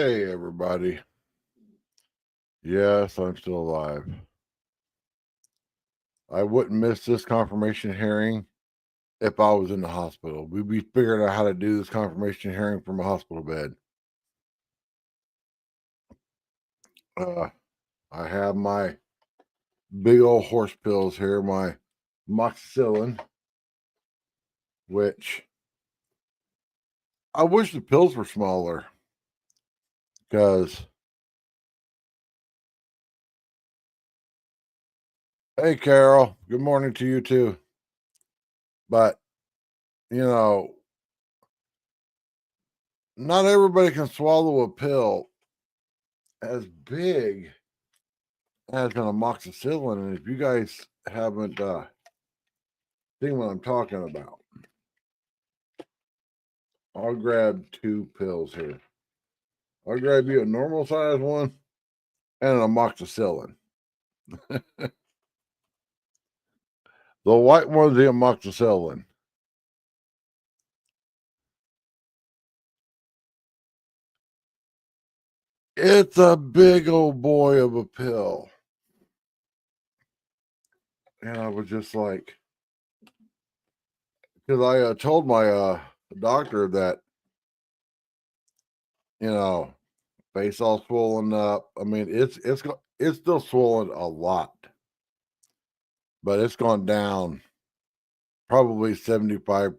Hey, everybody. Yes, I'm still alive. I wouldn't miss this confirmation hearing if I was in the hospital. We'd be figuring out how to do this confirmation hearing from a hospital bed. I have my big old horse pills here, my moxicillin, which I wish the pills were smaller because, hey, Carol, good morning to you too. But, you know, not everybody can swallow a pill as big as an amoxicillin. And if you guys haven't seen what I'm talking about, I'll grab 2 pills here. I'll grab you a normal size one and an amoxicillin. The white one's the amoxicillin. It's a big old boy of a pill. And I was just like, because I told my doctor that, face all swollen up. I mean, it's still swollen a lot, but it's gone down probably 75%.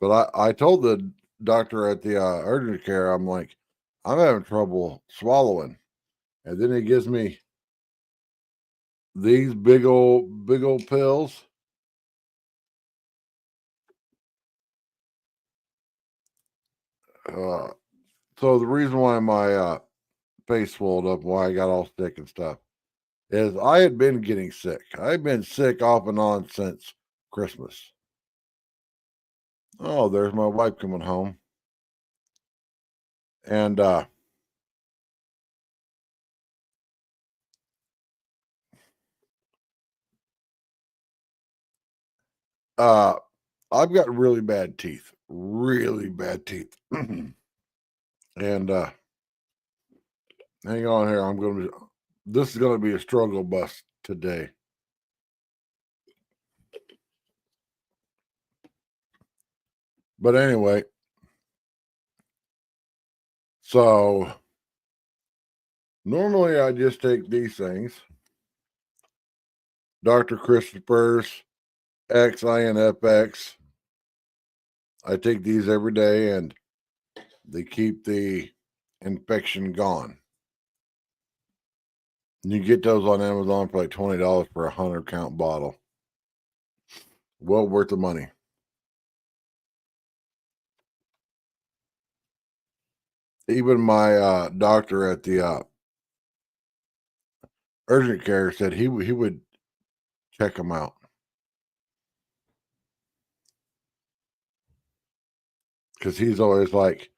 But I told the doctor at the urgent care, I'm like, I'm having trouble swallowing. And then he gives me these big old pills. So the reason why my face swelled up, why I got all sick and stuff, is I had been getting sick. I've been sick off and on since Christmas. Oh, there's my wife coming home. And I've got really bad teeth. Really bad teeth. And hang on here. This is gonna be a struggle bus today. But anyway, so normally I just take these things. Dr. Christopher's XINFX. I take these every day and they keep the infection gone. You get those on Amazon for like $20 for a 100-count bottle. Well worth the money. Even my doctor at the urgent care said he would check them out. Because he's always like,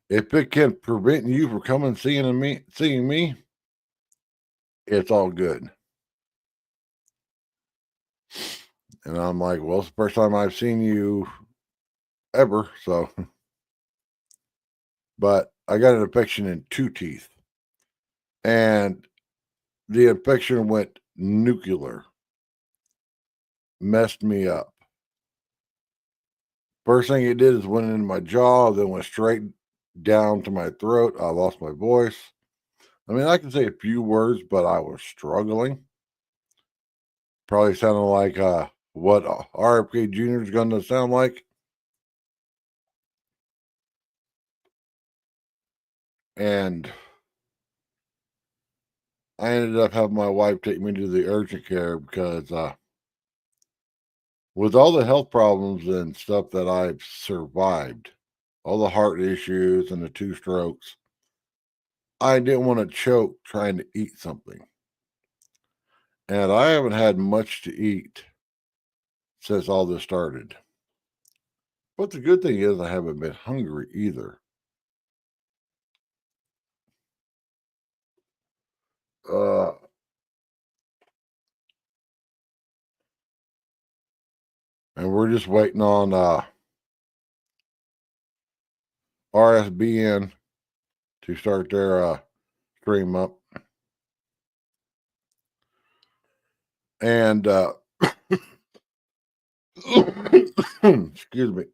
if it can prevent you from coming seeing me, it's all good. And I'm like, well, it's the first time I've seen you ever. So, but I got an infection in 2 teeth, and the infection went nuclear, messed me up. First thing it did is went into my jaw, then went straight down to my throat. I lost my voice. I mean, I can say a few words, but I was struggling. Probably sounded like what RFK Jr. is going to sound like. And I ended up having my wife take me to the urgent care because with all the health problems and stuff that I've survived, all the heart issues and the 2 strokes, I didn't want to choke trying to eat something. And I haven't had much to eat since all this started. But the good thing is I haven't been hungry either. Uh, and we're just waiting on RSBN to start their stream up. And excuse me.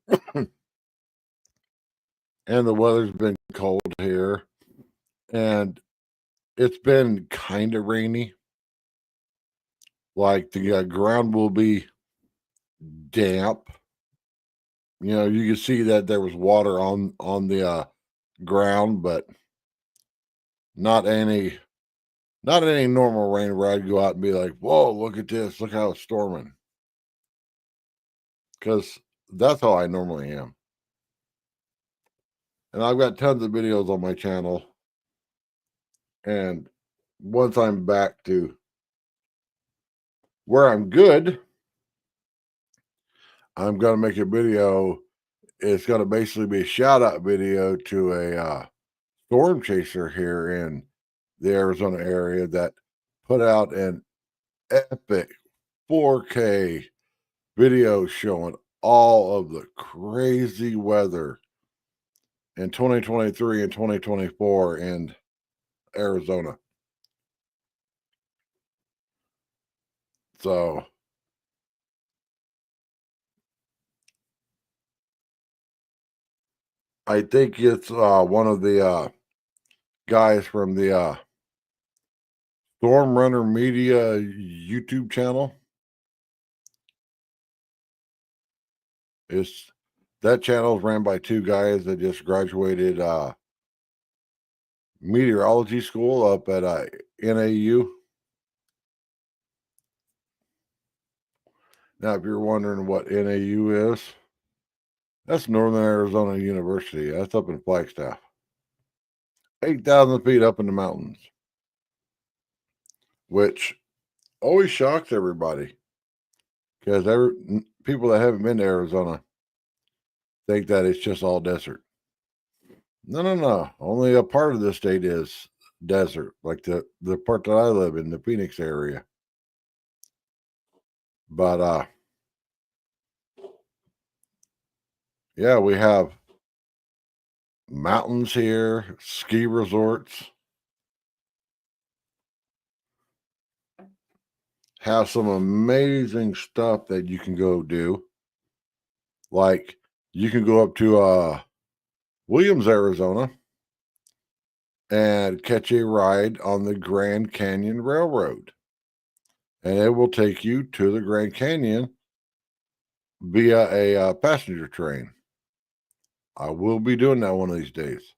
And the weather's been cold here, and it's been kind of rainy. Like the ground will be damp. You know, you can see that there was water on the ground, but not any normal rain where I'd go out and be like, "Whoa, look at this! Look how it's storming." Because that's how I normally am. And I've got tons of videos on my channel. And once I'm back to where I'm good, I'm going to make a video. It's going to basically be a shout out video to a storm chaser here in the Arizona area that put out an epic 4K video showing all of the crazy weather in 2023 and 2024 in Arizona. So I think it's one of the guys from the Storm Runner Media YouTube channel. It's that channel is ran by two guys that just graduated meteorology school up at NAU. Now, if you're wondering what NAU is, that's Northern Arizona University. That's up in Flagstaff. 8,000 feet up in the mountains, which always shocks everybody because people that haven't been to Arizona think that it's just all desert. No. Only a part of the state is desert, like the part that I live in, the Phoenix area. But yeah, we have mountains here, ski resorts, have some amazing stuff that you can go do. Like you can go up to Williams, Arizona, and catch a ride on the Grand Canyon Railroad. And it will take you to the Grand Canyon via a passenger train. I will be doing that one of these days.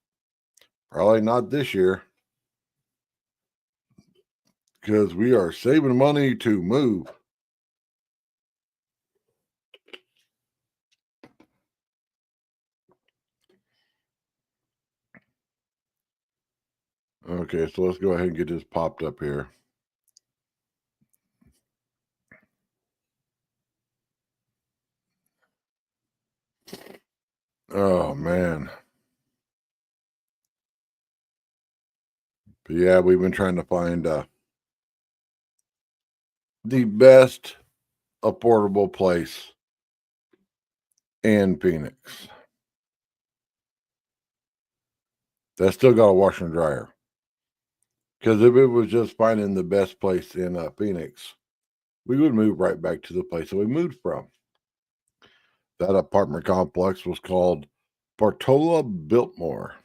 Probably not this year because we are saving money to move. Okay, so let's go ahead and get this popped up here. Oh, man. But yeah, we've been trying to find the best affordable place in Phoenix that's still got a washer and dryer. Because if it was just finding the best place in Phoenix, we would move right back to the place that we moved from. That apartment complex was called Portola Biltmore.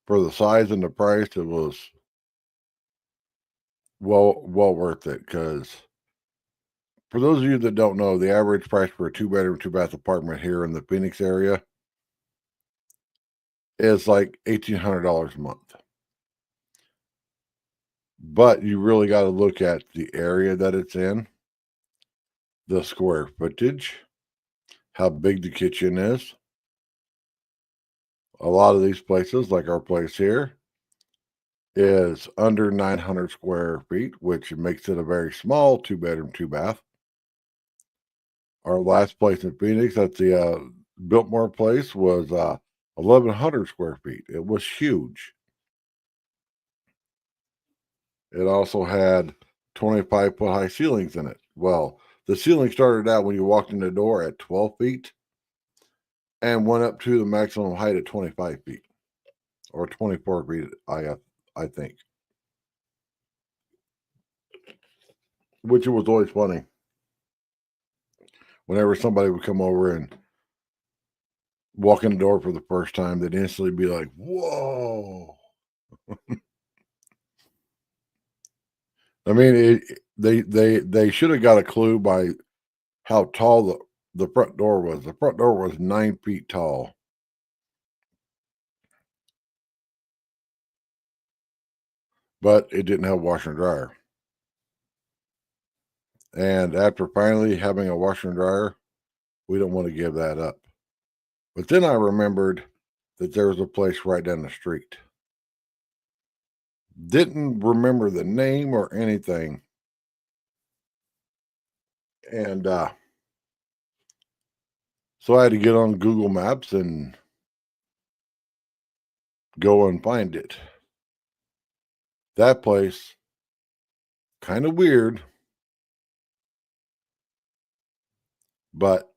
For the size and the price, it was well worth it. Because for those of you that don't know, the average price for a 2-bedroom, 2-bath apartment here in the Phoenix area is like $1,800 a month. But you really got to look at the area that it's in, the square footage, how big the kitchen is. A lot of these places, like our place here, is under 900 square feet, which makes it a very small 2-bedroom, 2-bath. Our last place in Phoenix at the Biltmore place was 1,100 square feet. It was huge. It also had 25-foot high ceilings in it. Well, the ceiling started out when you walked in the door at 12 feet, and went up to the maximum height of 25 feet or 24 feet, I think, which was always funny. Whenever somebody would come over and walk in the door for the first time, they'd instantly be like, "Whoa!" I mean, they should have got a clue by how tall the front door was. The front door was 9 feet tall. But it didn't have a washer and dryer. And after finally having a washer and dryer, we don't want to give that up. But then I remembered that there was a place right down the street. Didn't remember the name or anything. And so I had to get on Google Maps and go and find it. That place, kind of weird, but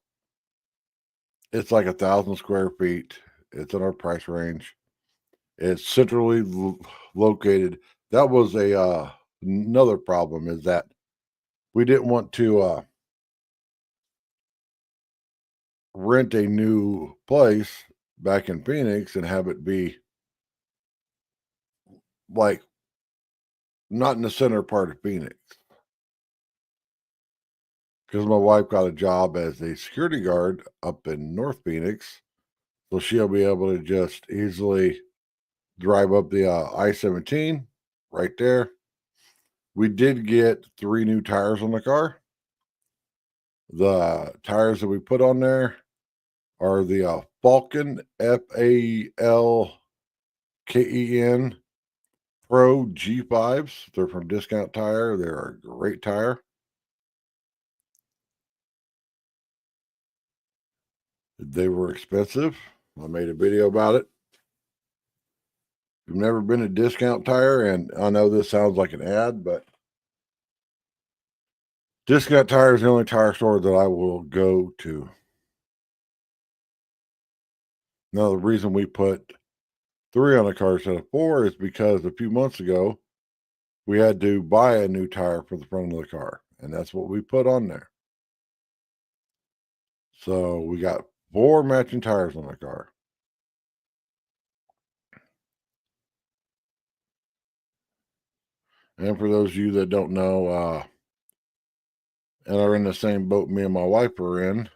it's like 1,000 square feet. It's in our price range. It's centrally located. That was another problem, is that we didn't want to rent a new place back in Phoenix and have it be like not in the center part of Phoenix. Because my wife got a job as a security guard up in North Phoenix. So she'll be able to just easily drive up the I-17 right there. We did get 3 new tires on the car. The tires that we put on there are the Falken, Falken Pro G5s. They're from Discount Tire. They're a great tire. They were expensive. I made a video about it. If you've never been to Discount Tire, and I know this sounds like an ad, but Discount Tire is the only tire store that I will go to. Now, the reason we put 3 on a car instead of 4 is because a few months ago, we had to buy a new tire for the front of the car, and that's what we put on there. So we got 4 matching tires on the car. And for those of you that don't know, and are in the same boat me and my wife are in,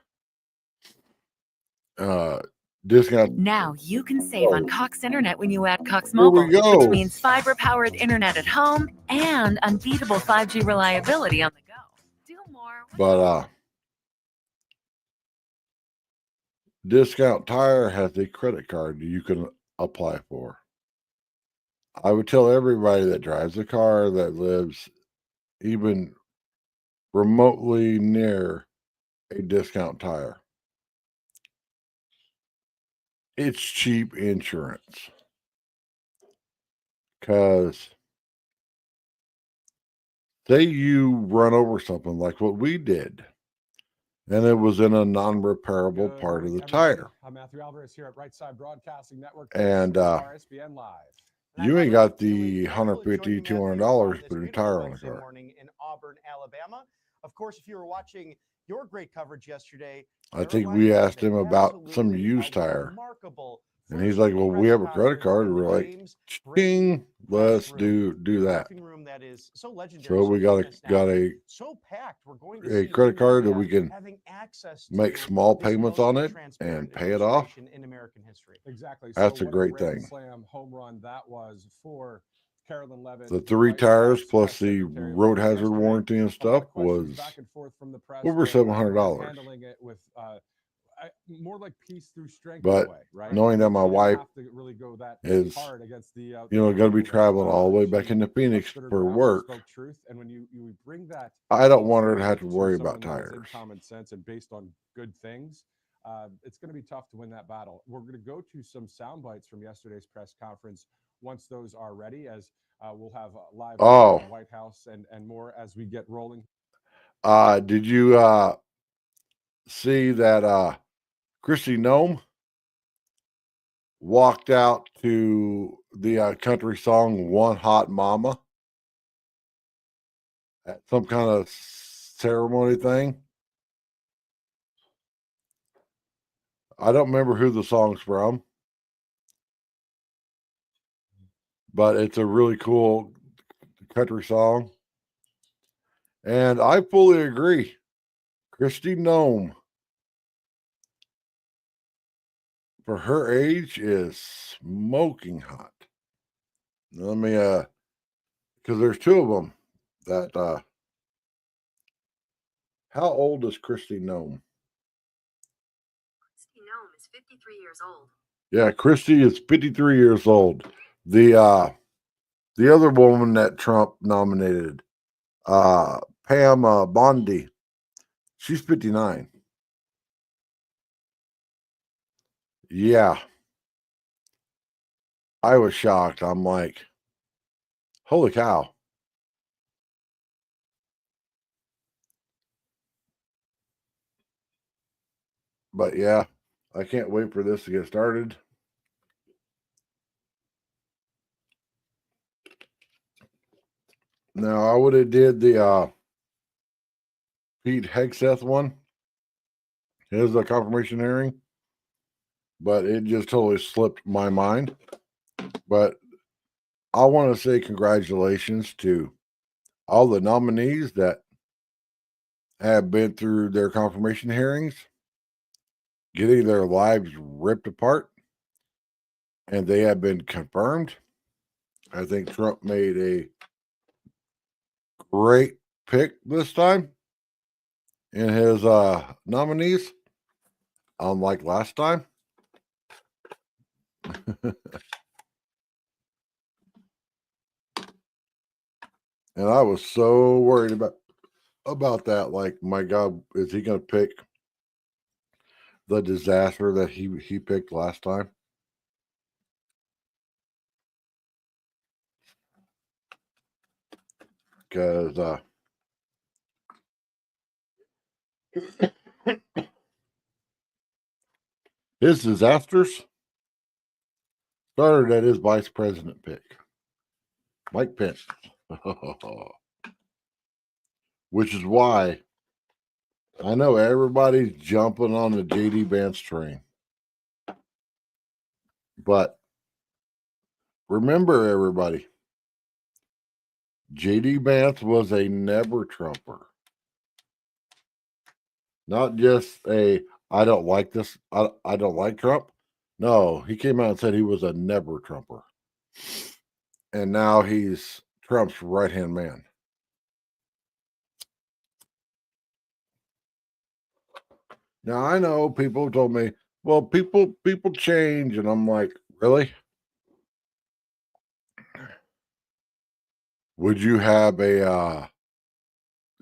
Discount. Now you can save on Cox Internet when you add Cox Mobile, which means fiber-powered internet at home and unbeatable 5G reliability on the go. Do more. But Discount Tire has a credit card you can apply for. I would tell everybody that drives a car that lives even remotely near a Discount Tire, it's cheap insurance. Because say you run over something like what we did, and it was in a non-repairable part of the tire. I'm Matthew Alvarez here at Right Side Broadcasting Network. And RSBN Live. You ain't got the $150, $200 to put a tire on a car. Morning in Auburn, Alabama. Of course, if you were watching your great coverage yesterday, I think we asked him about some used tire, and he's like, "Well, we have a credit card." And we're like, "Ching, let's do that." So we got a credit card that we can make small payments on it and pay it off. Exactly. That's a great thing. Slam home run that was for Carolyn Levitt. The 3 tires plus the road hazard warranty and stuff was over $700. Handling it with more like peace through strength. But way, right? knowing that my wife really go that is, hard against the, going to be traveling all the way back into Phoenix for work, truth. And when you bring that, I don't want her to have to worry about tires. Common sense and based on good things. It's going to be tough to win that battle. We're going to go to some sound bites from yesterday's press conference once those are ready, as we'll have live from the White House and more as we get rolling. Did you see that Kristi Noem walked out to the country song One Hot Mama at some kind of ceremony thing. I don't remember who the song's from, but it's a really cool country song. And I fully agree. Kristi Noem, for her age, is smoking hot. Let me, because there's two of them that, how old is Kristi Noem? Kristi Noem is 53 years old. Yeah, Kristi is 53 years old. The other woman that Trump nominated, Pam Bondi, she's 59. Yeah. I was shocked. I'm like, holy cow. But yeah, I can't wait for this to get started. Now, I would have did the Pete Hegseth one, his confirmation hearing, but it just totally slipped my mind. But I want to say congratulations to all the nominees that have been through their confirmation hearings, getting their lives ripped apart, and they have been confirmed. I think Trump made a great pick this time in his nominees, unlike last time. And I was so worried about that. Like, my God, is he going to pick the disaster that he picked last time? Because his disasters started at his vice president pick, Mike Pence. Which is why I know everybody's jumping on the JD Vance train. But remember, everybody, JD Vance was a never Trumper. Not just a, I don't like this, I don't like Trump. No, he came out and said he was a never Trumper. And now he's Trump's right-hand man. Now, I know people told me, well, people change. And I'm like, really? Would you have a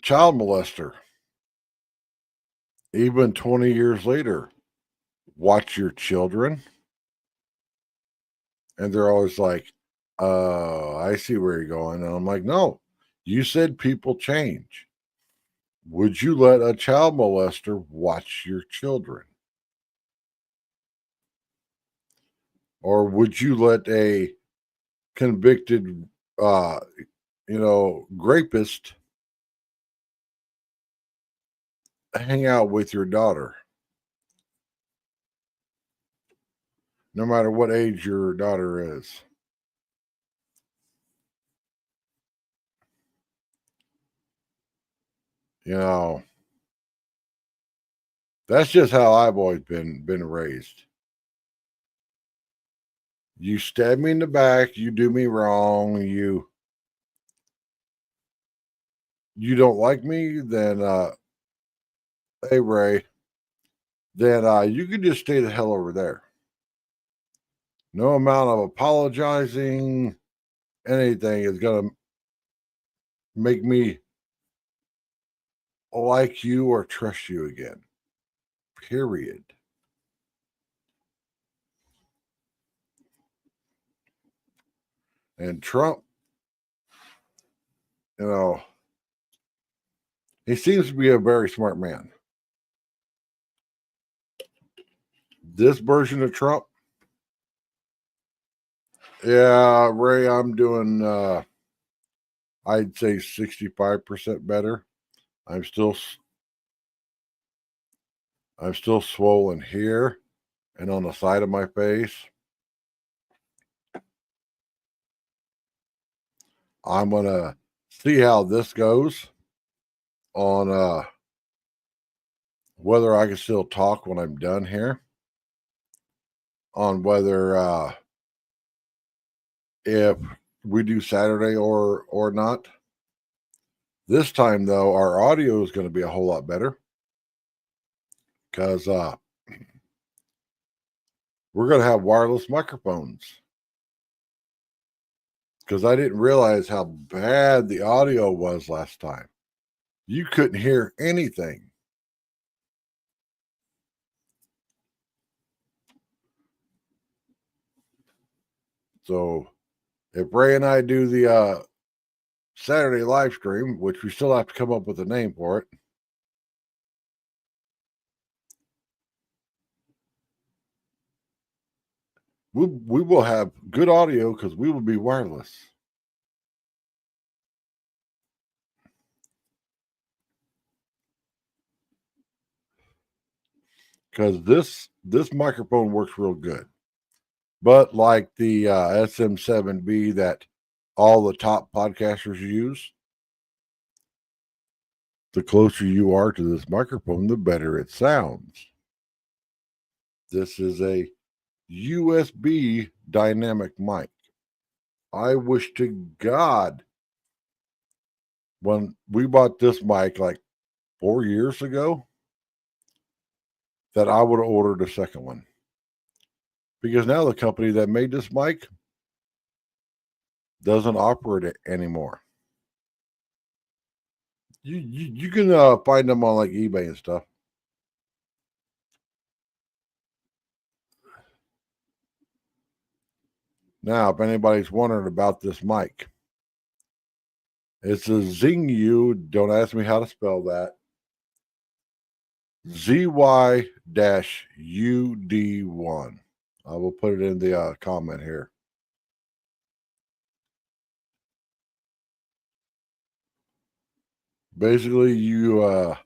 child molester, even 20 years later, watch your children? And they're always like, I see where you're going. And I'm like, no, you said people change. Would you let a child molester watch your children? Or would you let a convicted, rapist hang out with your daughter? No matter what age your daughter is. You know, that's just how I've always been raised. You stab me in the back, you do me wrong, you don't like me, then hey Ray, then you can just stay the hell over there. No amount of apologizing, anything is gonna make me like you or trust you again. Period. And Trump, he seems to be a very smart man. This version of Trump Yeah, Ray, I'm doing I'd say 65% better. I'm still swollen here and on the side of my face. I'm gonna see how this goes on whether I can still talk when I'm done here. On whether if we do Saturday or not. This time though, our audio is going to be a whole lot better because we're going to have wireless microphones. Because I didn't realize how bad the audio was last time. You couldn't hear anything. So if Ray and I do the Saturday live stream, which we still have to come up with a name for it, we will have good audio because we will be wireless. Because this microphone works real good. But like the SM7B that all the top podcasters use, the closer you are to this microphone, the better it sounds. This is a USB dynamic mic. I wish to God when we bought this mic like 4 years ago that I would have ordered a second one. Because now the company that made this mic doesn't operate it anymore. You can find them on like eBay and stuff. Now, if anybody's wondering about this mic, it's a Zingu. Don't ask me how to spell that. ZY-UD1. I will put it in the comment here. Basically, you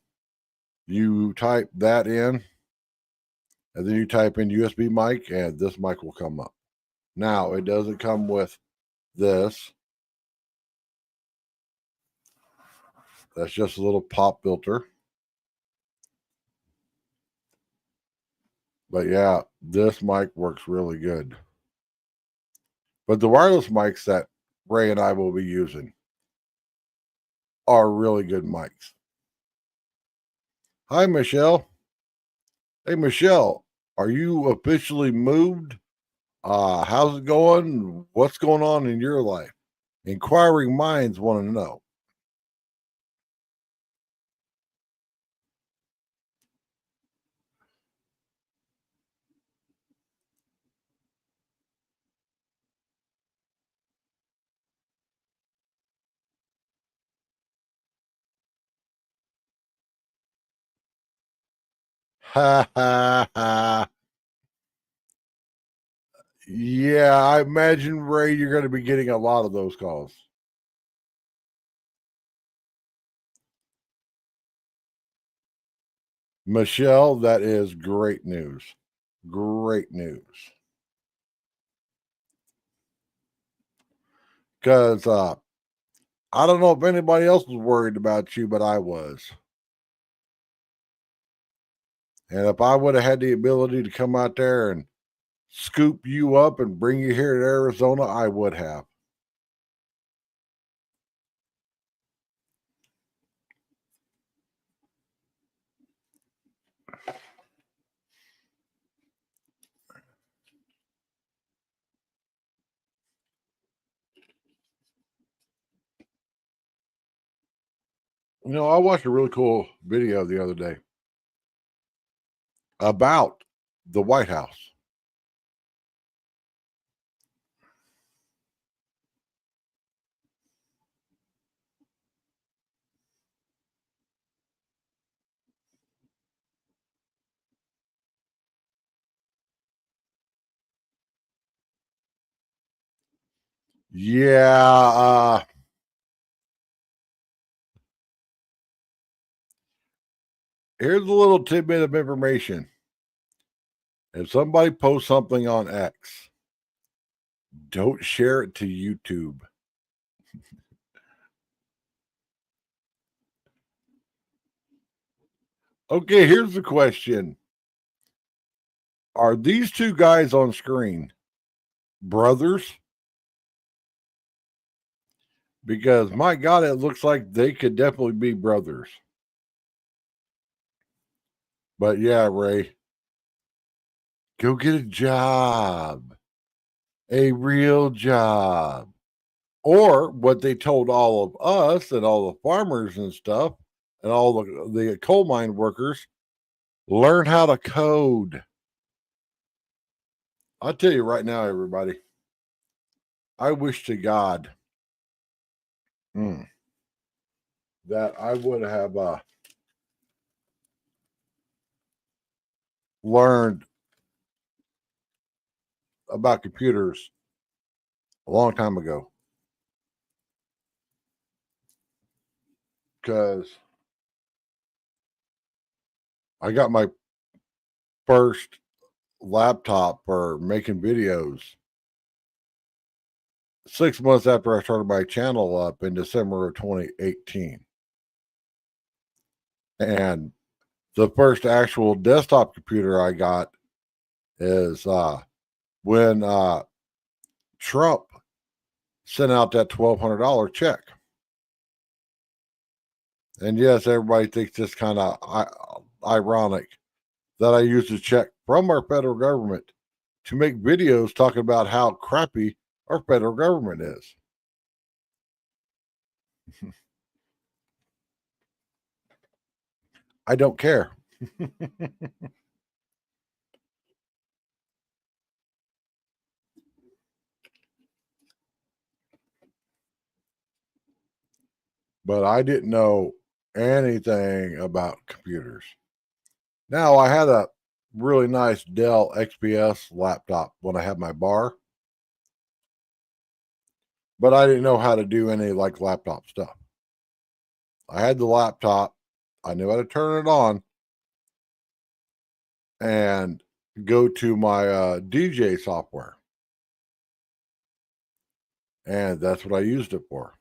type that in, and then you type in USB mic, and this mic will come up. Now, it doesn't come with this. That's just a little pop filter. But yeah, this mic works really good. But the wireless mics that Ray and I will be using are really good mics. Hi, Michelle. Hey, Michelle, are you officially moved? How's it going? What's going on in your life? Inquiring minds want to know. Ha ha ha. Yeah, I imagine, Ray, you're going to be getting a lot of those calls. Michelle, that is great news. Great news. Because I don't know if anybody else was worried about you, but I was. And if I would have had the ability to come out there and scoop you up and bring you here to Arizona, I would have. You know, I watched a really cool video the other day about the White House. Yeah. Here's a little tidbit of information. If somebody posts something on X, don't share it to YouTube. Okay, here's the question. Are these two guys on screen brothers? Because my God, it looks like they could definitely be brothers. But yeah, Ray, go get a job, a real job. Or what they told all of us and all the farmers and stuff and all the coal mine workers, learn how to code. I'll tell you right now, everybody, I wish to God that I would have learned about computers a long time ago. Because I got my first laptop for making videos 6 months after I started my channel up in December of 2018. And the first actual desktop computer I got is when Trump sent out that $1,200 check. And yes, everybody thinks it's kind of ironic that I used a check from our federal government to make videos talking about how crappy our federal government is. I don't care. But I didn't know anything about computers. Now, I had a really nice Dell XPS laptop when I had my bar, but I didn't know how to do any like laptop stuff. I had the laptop, I knew how to turn it on and go to my DJ software. And that's what I used it for.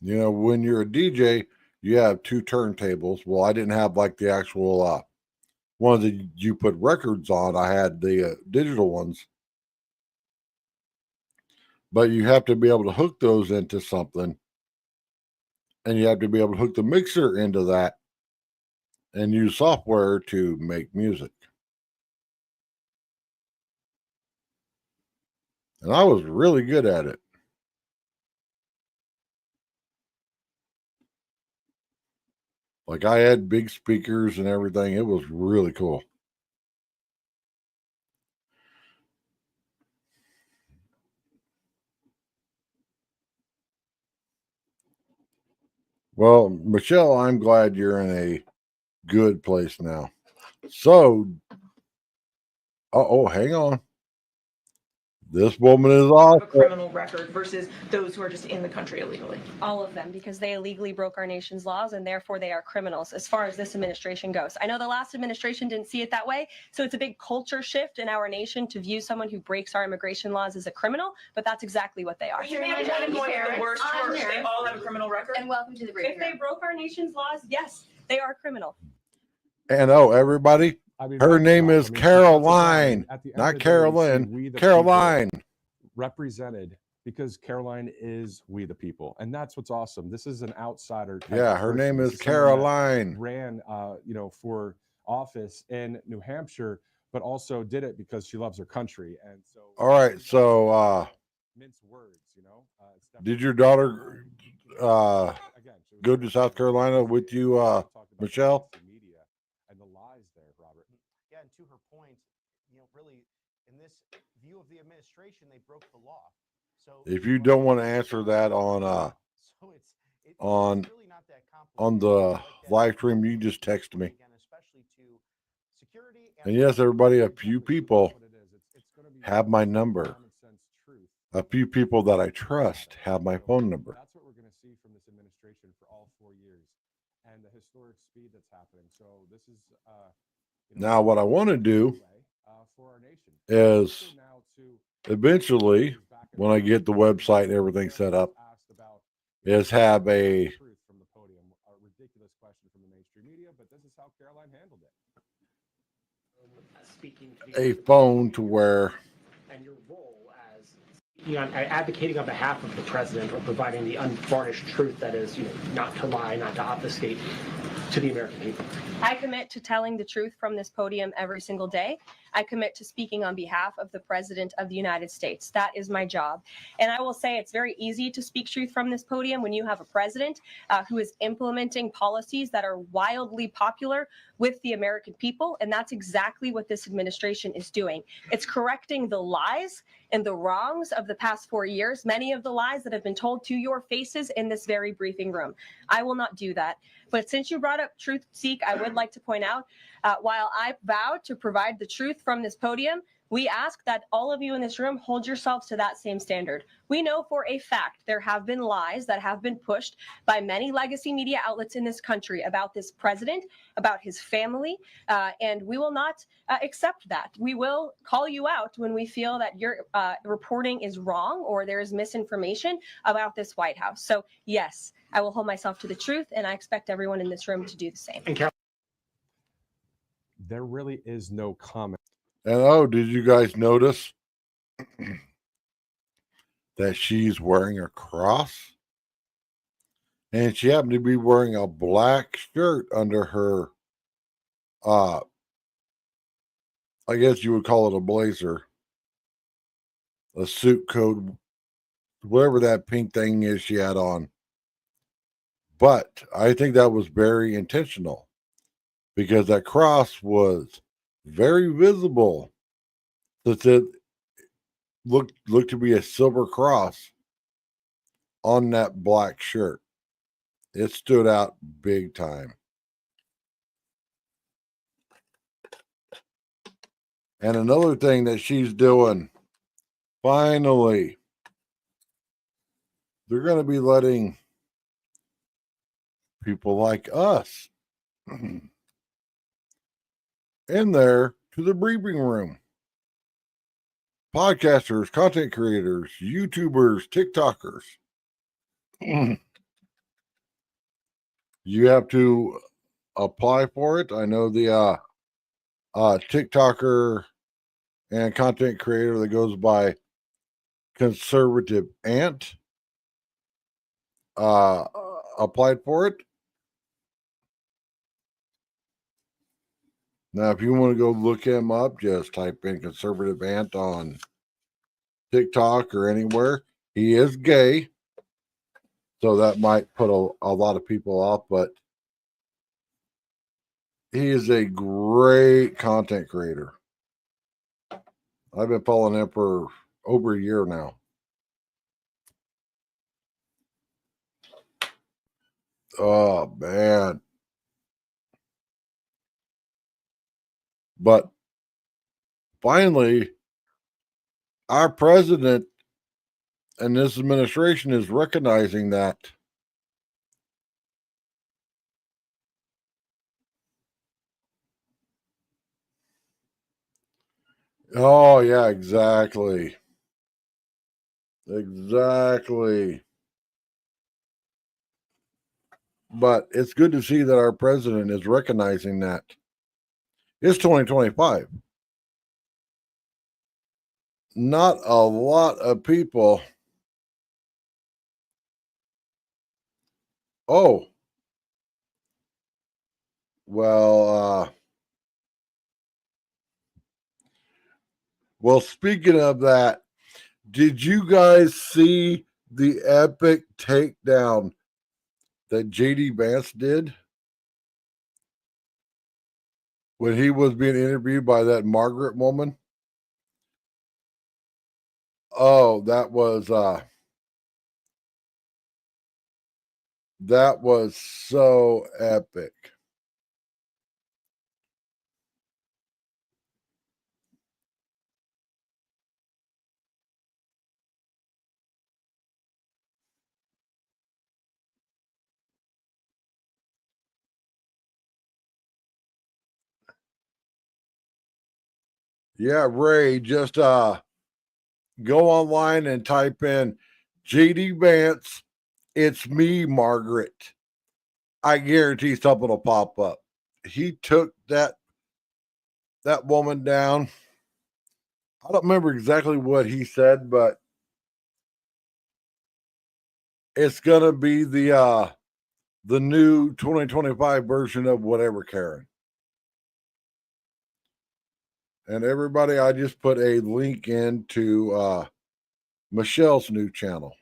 You know, when you're a DJ, you have two turntables. Well, I didn't have like the actual one that you put records on. I had the digital ones. But you have to be able to hook those into something. And you have to be able to hook the mixer into that and use software to make music. And I was really good at it. Like I had big speakers and everything. It was really cool. Well, Michelle, I'm glad you're in a good place now. So, hang on. This woman is off. A criminal record versus those who are just in the country illegally. All of them, because they illegally broke our nation's laws and therefore they are criminals as far as this administration goes. I know the last administration didn't see it that way, so it's a big culture shift in our nation to view someone who breaks our immigration laws as a criminal, but that's exactly what they are. They all have a criminal record. And welcome to the briefing. If they broke our nation's laws, yes, they are criminal. And everybody, her name is Caroline, not Carolyn. Caroline. Represented because Caroline is we the people, and that's what's awesome. This is an outsider. Yeah, her name is Caroline. Ran, for office in New Hampshire, but also did it because she loves her country. And so, all right. So, mince words, did your daughter go to South Carolina with you, Michelle? And the lies there, Robert. Yeah, and to her point, really, in this view of the administration, they broke the law. So if you don't want to answer that on on the live stream, you just text me. And yes, everybody, a few people have my number. common sense truth. A few people that I trust have my phone number. That's what we're going to see from this administration for all 4 years, and the historic speed that's happening. So this is now what I want to do for our nation is eventually, when I get the website and everything set up, is have a truth from the podium. A ridiculous question from the mainstream media, but this is how Caroline handled it. Speaking a phone to where and your role as advocating on behalf of the president or providing the unvarnished truth that is, not to lie, not to obfuscate to the American people. I commit to telling the truth from this podium every single day. I commit to speaking on behalf of the President of the United States. That is my job. And I will say it's very easy to speak truth from this podium when you have a president who is implementing policies that are wildly popular with the American people. And that's exactly what this administration is doing. It's correcting the lies and the wrongs of the past 4 years, many of the lies that have been told to your faces in this very briefing room. I will not do that. But since you brought up Truth Seek, I would like to point out, while I vow to provide the truth from this podium, we ask that all of you in this room hold yourselves to that same standard. We know for a fact there have been lies that have been pushed by many legacy media outlets in this country about this president, about his family, and we will not accept that. We will call you out when we feel that your reporting is wrong or there is misinformation about this White House. So yes, I will hold myself to the truth, and I expect everyone in this room to do the same. There really is no comment. And did you guys notice that she's wearing a cross? And she happened to be wearing a black shirt under her, I guess you would call it a blazer, a suit coat, whatever that pink thing is she had on. But I think that was very intentional because that cross was very visible. That it looked to be a silver cross on that black shirt. It stood out big time. And another thing that she's doing, finally, they're going to be letting people like us in there to the briefing room. Podcasters, content creators, YouTubers, TikTokers. You have to apply for it. I know the TikToker and content creator that goes by Conservative Ant applied for it. Now, if you want to go look him up, just type in Conservative Ant on TikTok or anywhere. He is gay, so that might put a lot of people off, but he is a great content creator. I've been following him for over a year now. Oh, man. But finally, our president and this administration is recognizing that oh, yeah, exactly. Exactly. But it's good to see that our president is recognizing that it's 2025. Not a lot of people. Oh, well, speaking of that, did you guys see the epic takedown that JD Vance did when he was being interviewed by that Margaret woman? Oh, that was so epic. Yeah, Ray, just go online and type in JD Vance. It's me, Margaret. I guarantee something will pop up. He took that woman down. I don't remember exactly what he said, but it's gonna be the new 2025 version of whatever, Karen. And everybody, I just put a link into Michelle's new channel.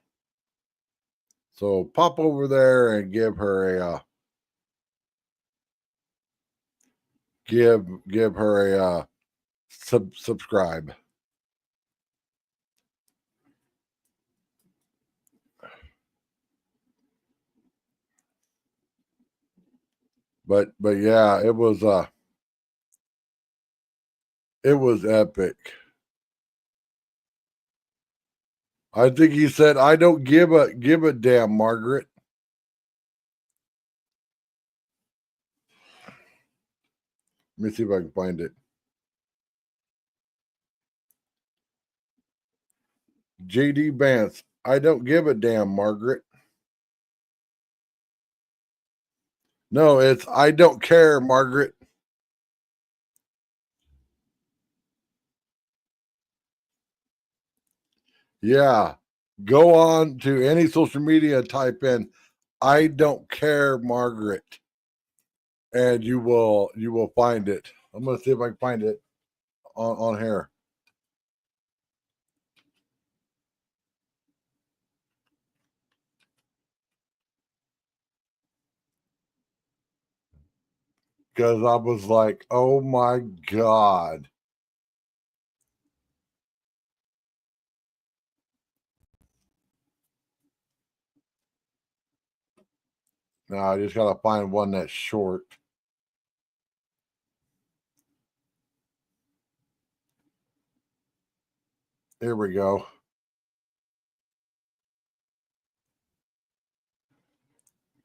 So pop over there and give her a give her a subscribe. But yeah, it was epic. I think he said, "I don't give a damn, Margaret." Let me see if I can find it. JD Vance, I don't give a damn, Margaret. No, it's I don't care, Margaret. Yeah. Go on to any social media, type in I don't care, Margaret, and you will find it. I'm gonna see if I can find it on here. Because I was like, oh my God. Now I just gotta find one that's short. Here we go.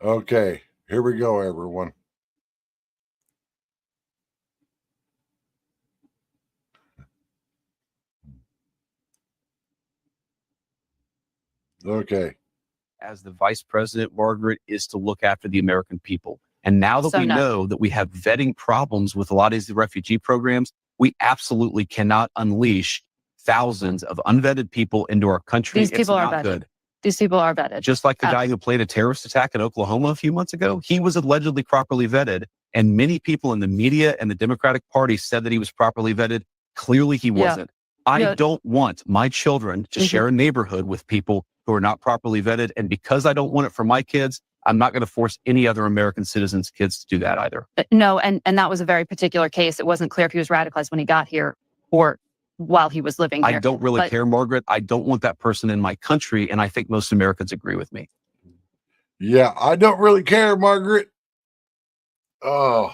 Okay, here we go, everyone. Okay. As the vice president, Margaret, is to look after the American people. And now that we know that we have vetting problems with a lot of these refugee programs, we absolutely cannot unleash thousands of unvetted people into our country. These people are vetted. Good. These people are vetted. Just like the guy who played a terrorist attack in Oklahoma a few months ago, he was allegedly properly vetted. And many people in the media and the Democratic Party said that he was properly vetted. Clearly, he wasn't. I don't want my children to share a neighborhood with people who are not properly vetted. And because I don't want it for my kids, I'm not going to force any other American citizens' kids to do that either. No, and that was a very particular case. It wasn't clear if he was radicalized when he got here or while he was living here. I don't really care, Margaret. I don't want that person in my country. And I think most Americans agree with me. Yeah, I don't really care, Margaret. Oh.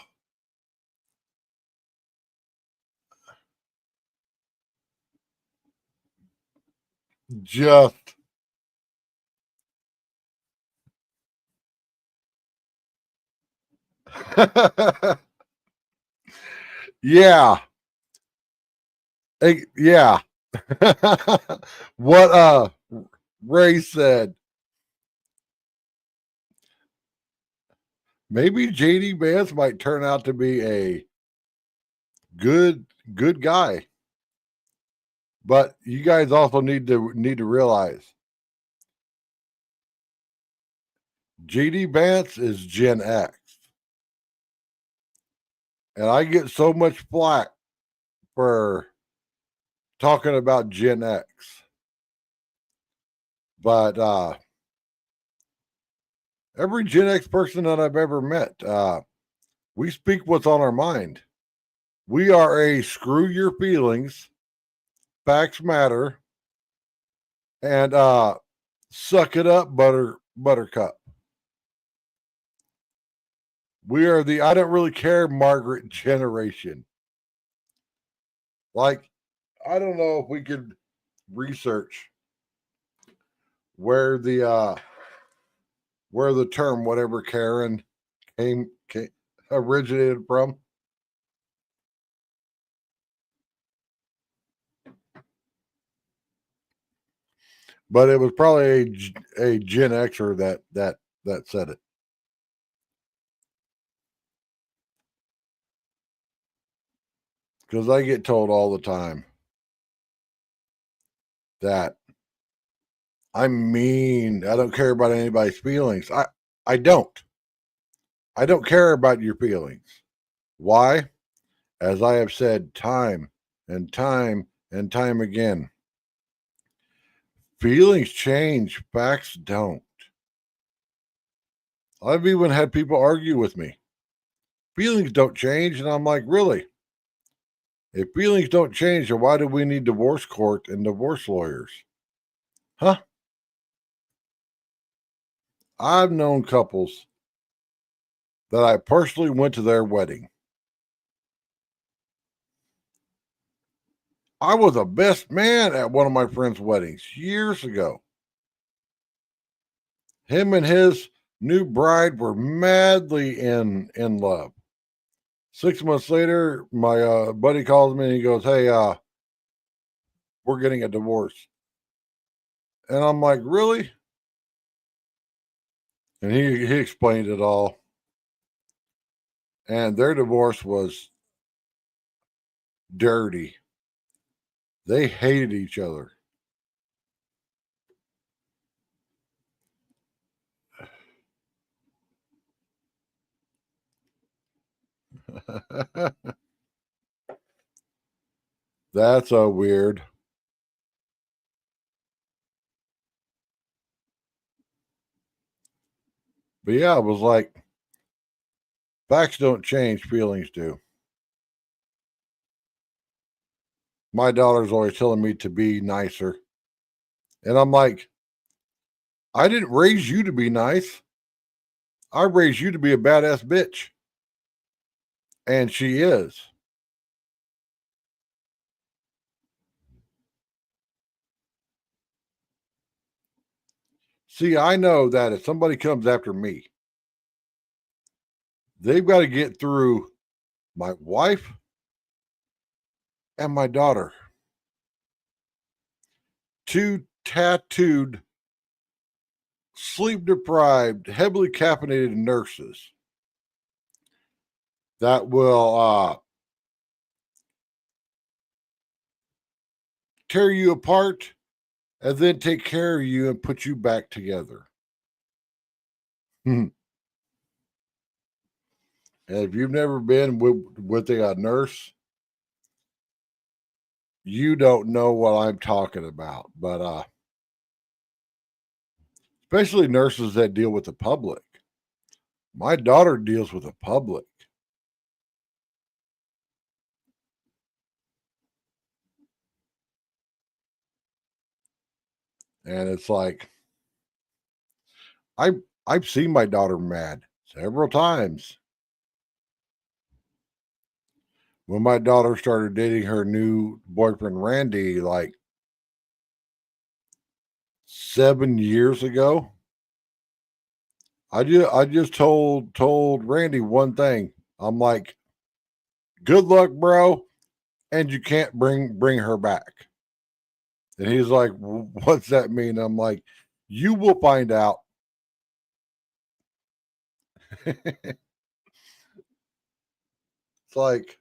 Just yeah. Yeah. What Ray said. Maybe JD Vance might turn out to be a good guy. But you guys also need to realize JD Vance is Gen X. And I get so much flack for talking about Gen X. But every Gen X person that I've ever met, we speak what's on our mind. We are a screw your feelings, facts matter, and suck it up, buttercup. We are the I don't really care Margaret generation. Like, I don't know if we could research where the term whatever Karen came originated from. But it was probably a Gen Xer that said it. Because I get told all the time that I'm mean. I don't care about anybody's feelings. I don't. I don't care about your feelings. Why? As I have said time and time and time again, feelings change, facts don't. I've even had people argue with me. Feelings don't change, and I'm like, really? If feelings don't change, then why do we need divorce court and divorce lawyers? Huh? I've known couples that I personally went to their wedding. I was a best man at one of my friend's weddings years ago. Him and his new bride were madly in love. 6 months later, my buddy calls me and he goes, "Hey, we're getting a divorce." And I'm like, "Really?" And he explained it all. And their divorce was dirty. They hated each other. That's so weird. But yeah, it was like, facts don't change, feelings do. My daughter's always telling me to be nicer. And I'm like, I didn't raise you to be nice. I raised you to be a badass bitch. And she is. See, I know that if somebody comes after me, they've got to get through my wife and my daughter. Two tattooed, sleep deprived, heavily caffeinated nurses that will tear you apart and then take care of you and put you back together. And if you've never been with a nurse, you don't know what I'm talking about. But especially nurses that deal with the public. My daughter deals with the public. And it's like, I've seen my daughter mad several times. When my daughter started dating her new boyfriend, Randy, like 7 years ago, I just told Randy one thing. I'm like, good luck, bro, and you can't bring her back. And he's like, what's that mean? I'm like, you will find out. It's like,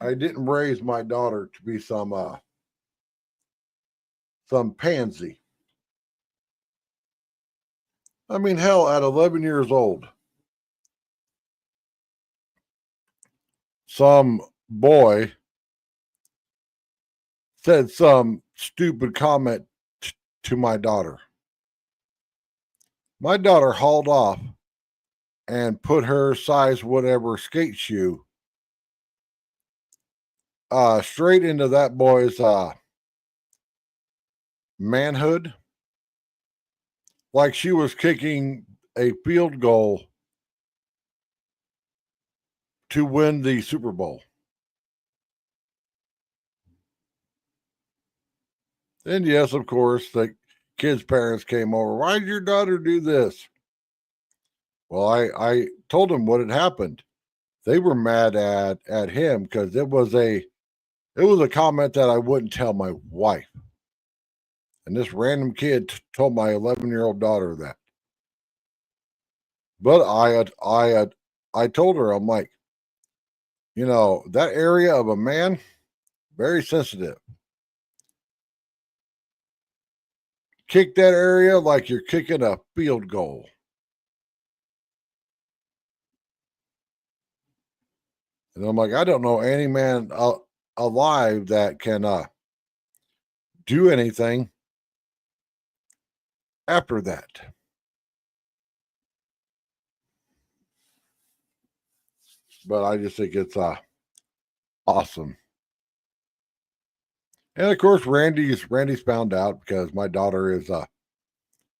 I didn't raise my daughter to be some pansy. I mean, hell, at 11 years old, some boy said some stupid comment to my daughter. My daughter hauled off and put her size whatever skate shoe straight into that boy's manhood, like she was kicking a field goal to win the Super Bowl. And yes, of course, the kids' parents came over. Why did your daughter do this? Well, I told them what had happened. They were mad at him because it was a comment that I wouldn't tell my wife. And this random kid told my 11-year-old daughter that. But I told her, I'm like, that area of a man, very sensitive. Kick that area like you're kicking a field goal. And I'm like, I don't know any man alive that can do anything after that. But I just think it's awesome. And of course, Randy's found out because my daughter is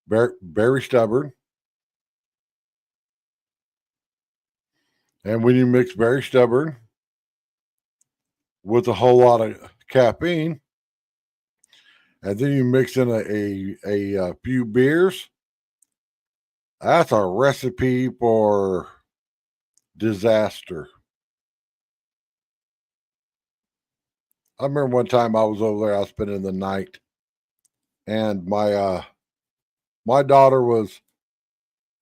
very, very stubborn. And when you mix very stubborn with a whole lot of caffeine, and then you mix in a few beers, that's a recipe for disaster. I remember one time I was over there, I was spending the night, and my daughter was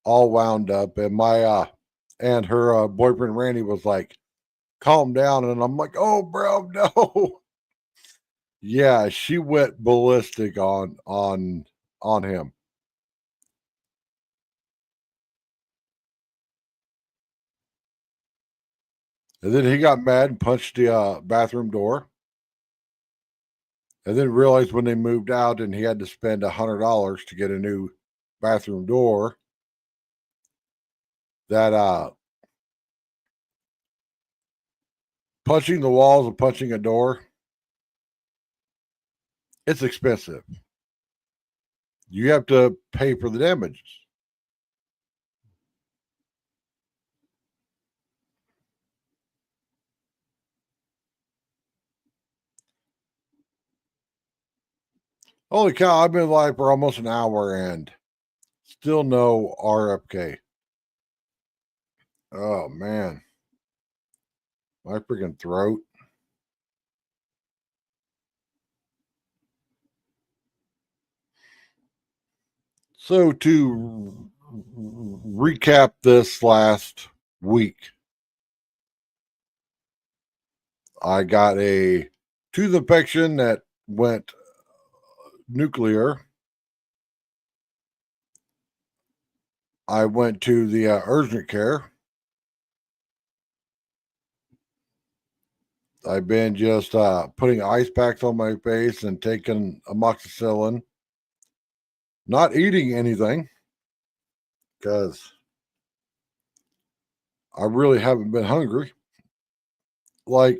all wound up, and and her boyfriend Randy was like, calm down, and I'm like, oh bro, no. Yeah, she went ballistic on him. And then he got mad and punched the bathroom door. And then realized when they moved out and he had to spend $100 to get a new bathroom door, that punching the walls and punching a door, it's expensive. You have to pay for the damages. Holy cow, I've been live for almost an hour and still no RFK. Oh, man. My freaking throat. So to recap this last week, I got a tooth infection that went nuclear. I went to the urgent care. I've been just putting ice packs on my face and taking amoxicillin. Not eating anything because I really haven't been hungry. Like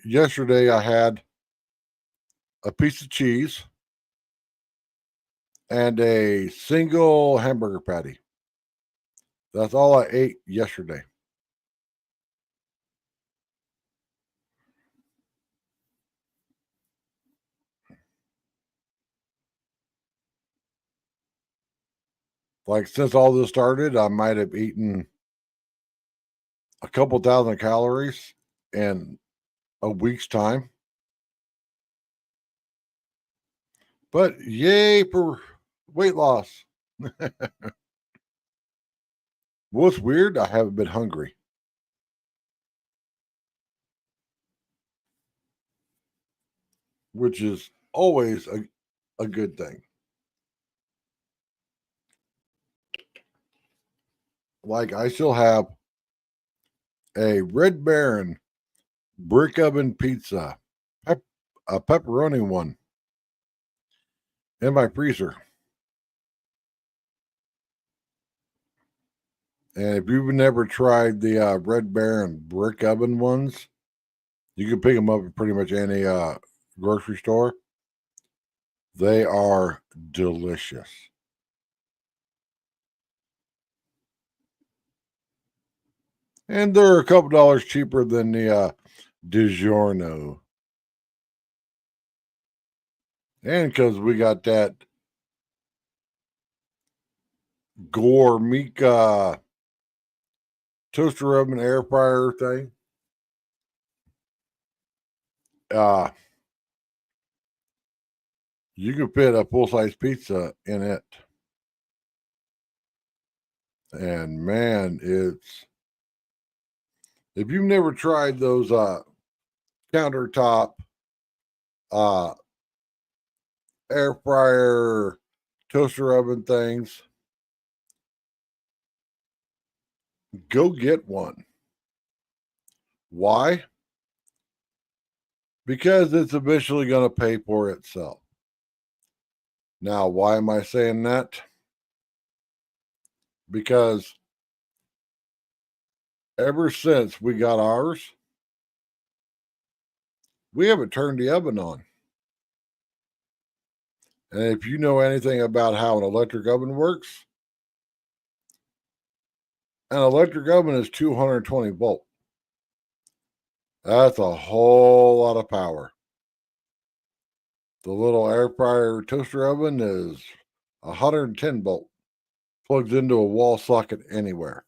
yesterday, I had a piece of cheese and a single hamburger patty. That's all I ate yesterday. Like since all this started, I might have eaten a couple thousand calories in a week's time. But yay for weight loss. What's weird, I haven't been hungry. Which is always a good thing. Like I still have a Red Baron brick oven pizza, a pepperoni one in my freezer. And if you've never tried the Red Baron brick oven ones, you can pick them up at pretty much any grocery store. They are delicious. And they're a couple dollars cheaper than the DiGiorno. And because we got that Gormika toaster oven air fryer thing. You can fit a full-size pizza in it. And man, if you've never tried those countertop air fryer toaster oven things, go get one. Why? Because it's eventually going to pay for itself. Now, why am I saying that? Because ever since we got ours, we haven't turned the oven on. And if you know anything about how an electric oven works, an electric oven is 220 volt. That's a whole lot of power. The little air fryer toaster oven is 110 volt. Plugs into a wall socket anywhere.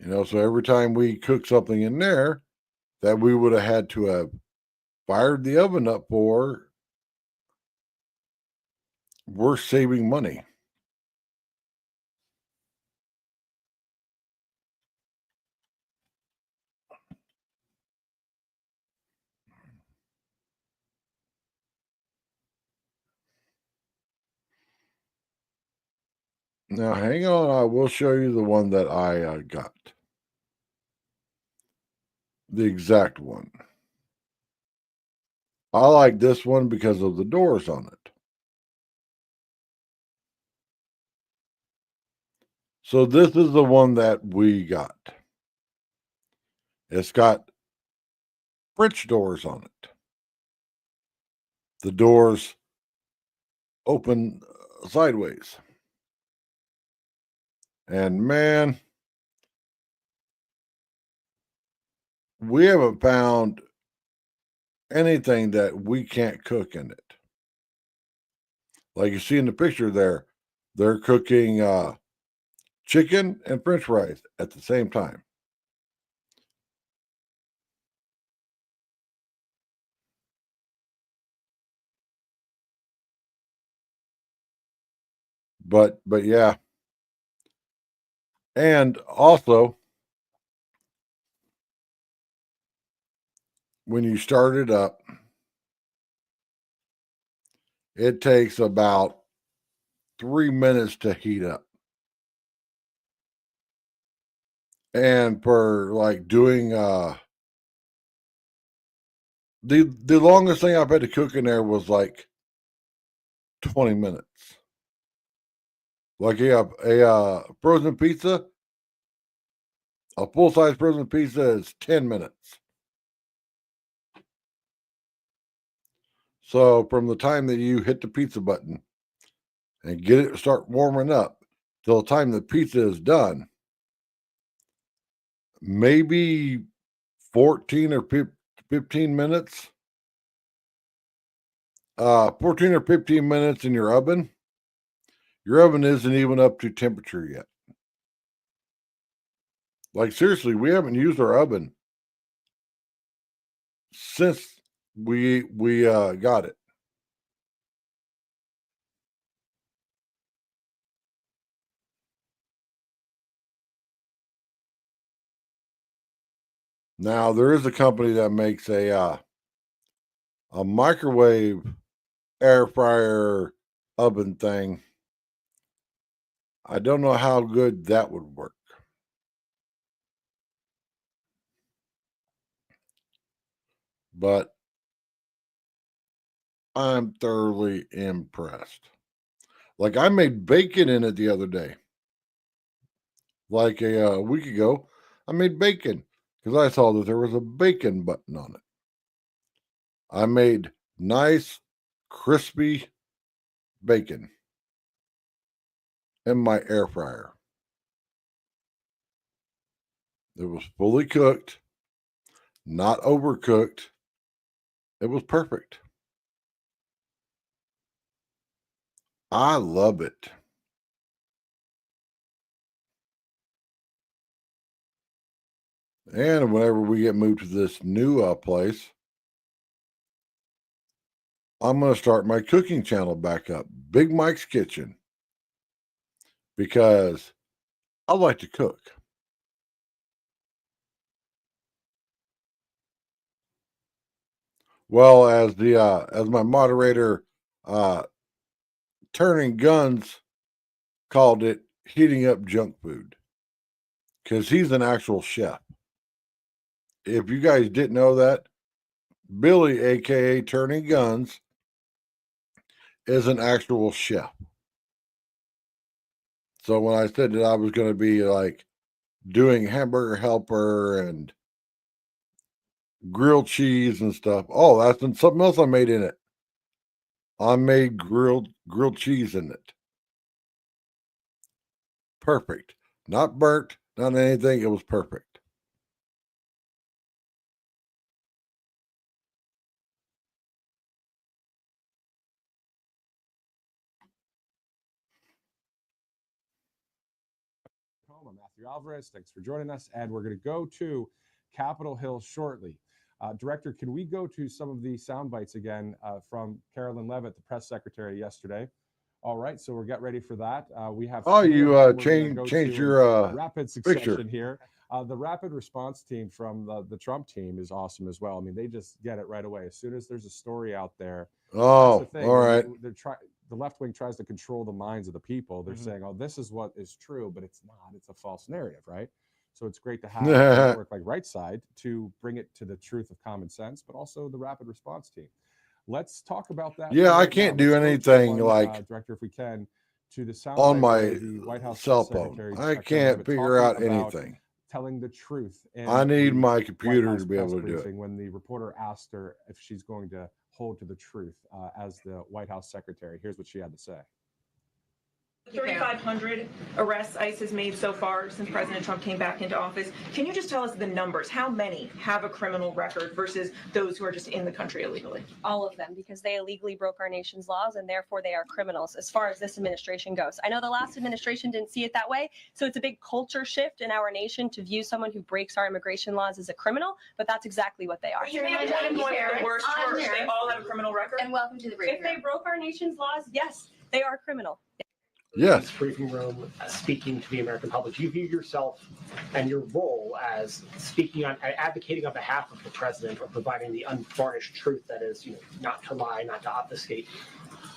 So every time we cook something in there that we would have had to have fired the oven up for, we're saving money. Now, hang on. I will show you the one that I got. The exact one. I like this one because of the doors on it. So this is the one that we got. It's got French doors on it. The doors open sideways. And man, we haven't found anything that we can't cook in it. Like you see in the picture there, they're cooking chicken and French fries at the same time. But yeah. And also, when you start it up, it takes about 3 minutes to heat up. And for like doing the longest thing I've had to cook in there was like 20 minutes. Like you have a frozen pizza, a full-size frozen pizza is 10 minutes. So from the time that you hit the pizza button and get it start warming up till the time the pizza is done, maybe 14 or 15 minutes. 14 or 15 minutes in your oven. Your oven isn't even up to temperature yet. Like seriously, we haven't used our oven since we got it. Now there is a company that makes a microwave air fryer oven thing. I don't know how good that would work. But I'm thoroughly impressed. Like I made bacon in it the other day. Like a week ago, I made bacon because I saw that there was a bacon button on it. I made nice, crispy bacon in my air fryer. It was fully cooked, not overcooked. It was perfect. I love it. And whenever we get moved to this new place, I'm going to start my cooking channel back up, Big Mike's Kitchen, because I like to cook. Well, as my moderator, Turning Guns called it, heating up junk food, because he's an actual chef. If you guys didn't know that, Billy, aka Turning Guns, is an actual chef. So when I said that I was going to be like doing hamburger helper and grilled cheese and stuff, oh, that's something else I made in it. I made grilled cheese in it. Perfect. Not burnt, not anything. It was perfect. I'm Matthew Alvarez. Thanks for joining us. And we're going to go to Capitol Hill shortly. Director, can we go to some of the sound bites again from Carolyn Levitt, the press secretary, yesterday? All right, so we're getting ready for that. We have. Oh, you changed your rapid succession picture here. The rapid response team from the Trump team is awesome as well. I mean, they just get it right away. As soon as there's a story out there, oh, that's the thing. All right. The left wing tries to control the minds of the people. They're saying, "Oh, this is what is true," but it's not. It's a false narrative, right? So it's great to have a network like Right Side to bring it to the truth of common sense, but also the rapid response team. Let's talk about that. Yeah, I can't do anything like Director, if we can, to the sound on my the White House cell phone. I can't figure out anything. Telling the truth. I need my computer to be able to do it. When the reporter asked her if she's going to hold to the truth as the White House secretary, here's what she had to say. 3,500 arrests ICE has made so far since President Trump came back into office. Can you just tell us the numbers? How many have a criminal record versus those who are just in the country illegally? All of them, because they illegally broke our nation's laws and therefore they are criminals as far as this administration goes. I know the last administration didn't see it that way, so it's a big culture shift in our nation to view someone who breaks our immigration laws as a criminal, but that's exactly what they are. You're not going the worst first. They all have a criminal record. And welcome to the briefing. If they broke our nation's laws, yes, they are criminal. Yes. Briefing room, speaking to the American public. Do you view yourself and your role as advocating on behalf of the president or providing the unvarnished truth that is, not to lie, not to obfuscate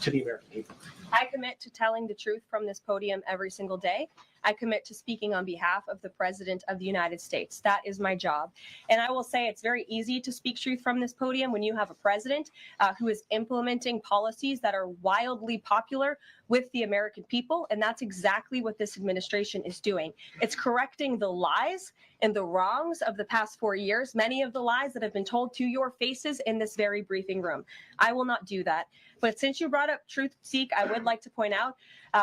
to the American people? I commit to telling the truth from this podium every single day. I commit to speaking on behalf of the President of the United States. That is my job. And I will say it's very easy to speak truth from this podium when you have a president who is implementing policies that are wildly popular with the American people. And that's exactly what this administration is doing. It's correcting the lies and the wrongs of the past 4 years, many of the lies that have been told to your faces in this very briefing room. I will not do that. But since you brought up Truth Seek, I would like to point out,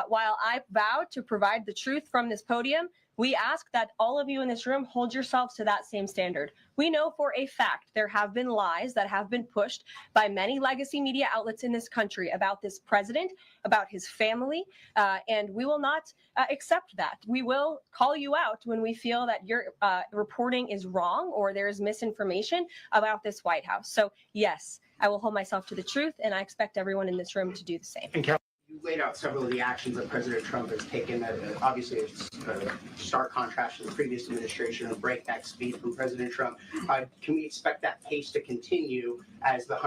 while I vow to provide the truth from this podium, we ask that all of you in this room hold yourselves to that same standard. We know for a fact there have been lies that have been pushed by many legacy media outlets in this country about this president, about his family, and we will not accept that. We will call you out when we feel that your reporting is wrong or there is misinformation about this White House. So yes, I will hold myself to the truth, and I expect everyone in this room to do the same. You laid out several of the actions that President Trump has taken that obviously is a stark contrast to the previous administration, a breakneck speed from President Trump. Can we expect that pace to continue as the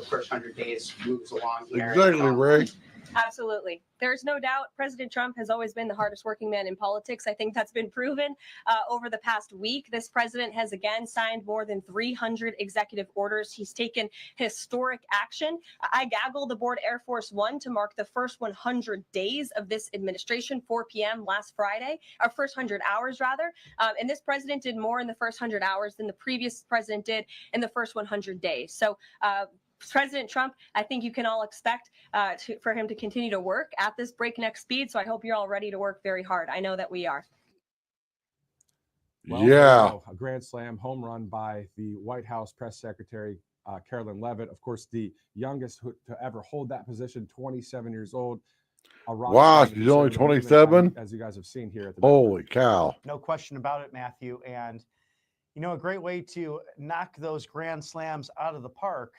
first 100 days moves along here? Exactly, Ray. Absolutely. There's no doubt President Trump has always been the hardest working man in politics. I think that's been proven over the past week. This president has again signed more than 300 executive orders. He's taken historic action. I gaggled aboard Air Force One to mark the first 100 days of this administration, 4 p.m. last Friday, or first 100 hours rather. And this president did more in the first 100 hours than the previous president did in the first 100 days. So President Trump, I think you can all expect for him to continue to work at this breakneck speed. So I hope you're all ready to work very hard. I know that we are. Well, yeah. A grand slam home run by the White House press secretary, Carolyn Levitt. Of course, the youngest to ever hold that position, 27 years old. Wow, she's only 27? As you guys have seen here at the Holy cow. No question about it, Matthew. And You know, a great way to knock those grand slams out of the park,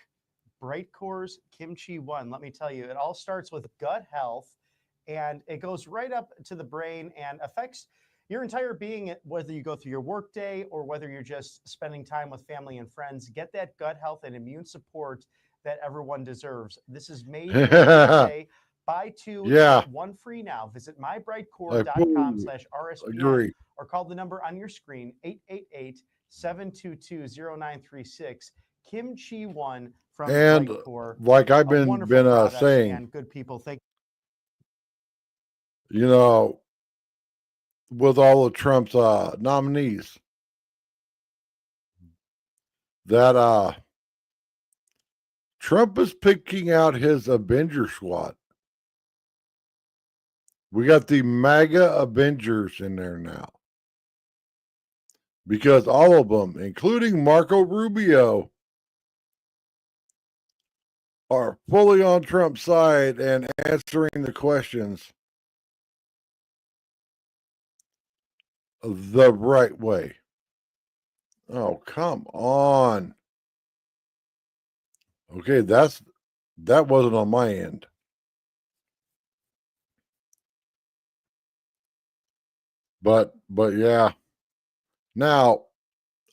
Brightcore's Kimchi One. Let me tell you, it all starts with gut health, and it goes right up to the brain and affects your entire being, whether you go through your workday or whether you're just spending time with family and friends. Get that gut health and immune support that everyone deserves. This is made in the USA. Buy two, get one free now. Visit mybrightcore.com/RSPN or call the number on your screen, 888-722-0936. Kimchi One from Brightcore. Like I've been saying, and good people, thank you know, with all of Trump's nominees, that Trump is picking out his Avenger squad. We got the MAGA Avengers in there now. Because all of them, including Marco Rubio, are fully on Trump's side and answering the questions the right way. Oh, come on. Okay, that wasn't on my end. But yeah. Now,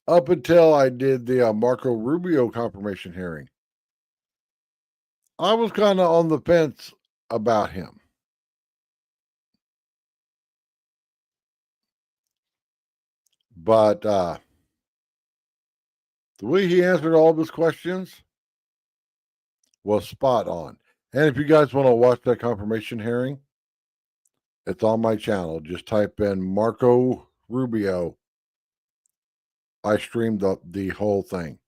up until I did the Marco Rubio confirmation hearing, I was kind of on the fence about him. But the way he answered all of his questions was spot on. And if you guys want to watch that confirmation hearing, it's on my channel. Just type in Marco Rubio. I streamed the whole thing.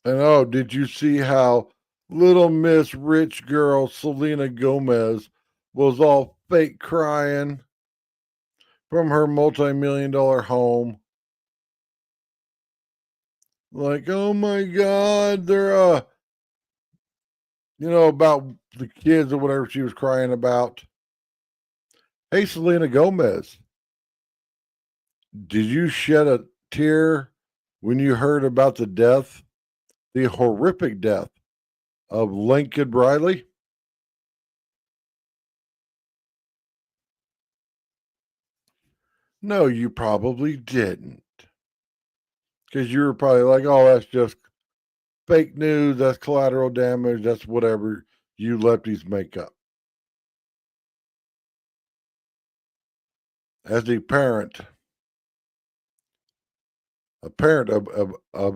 And oh, did you see how little Miss Rich Girl Selena Gomez was all fake crying from her multi-million-dollar home? Like, oh my God, they're about the kids or whatever she was crying about. Hey, Selena Gomez, did you shed a tear when you heard about the horrific death of Lincoln Riley? No, you probably didn't. Because you were probably like, oh, that's just fake news, that's collateral damage, that's whatever you lefties make up. As a parent of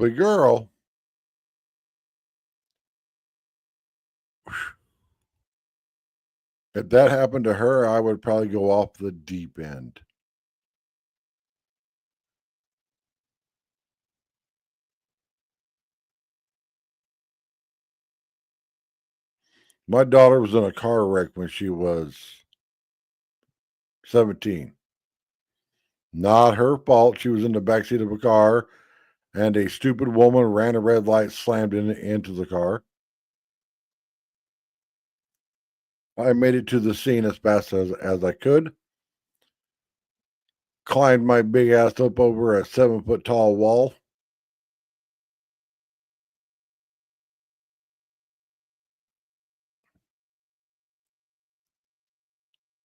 a girl, if that happened to her, I would probably go off the deep end. My daughter was in a car wreck when she was 17. Not her fault. She was in the backseat of a car, and a stupid woman ran a red light, slammed into the car. I made it to the scene as fast as I could. Climbed my big ass up over a 7-foot tall wall.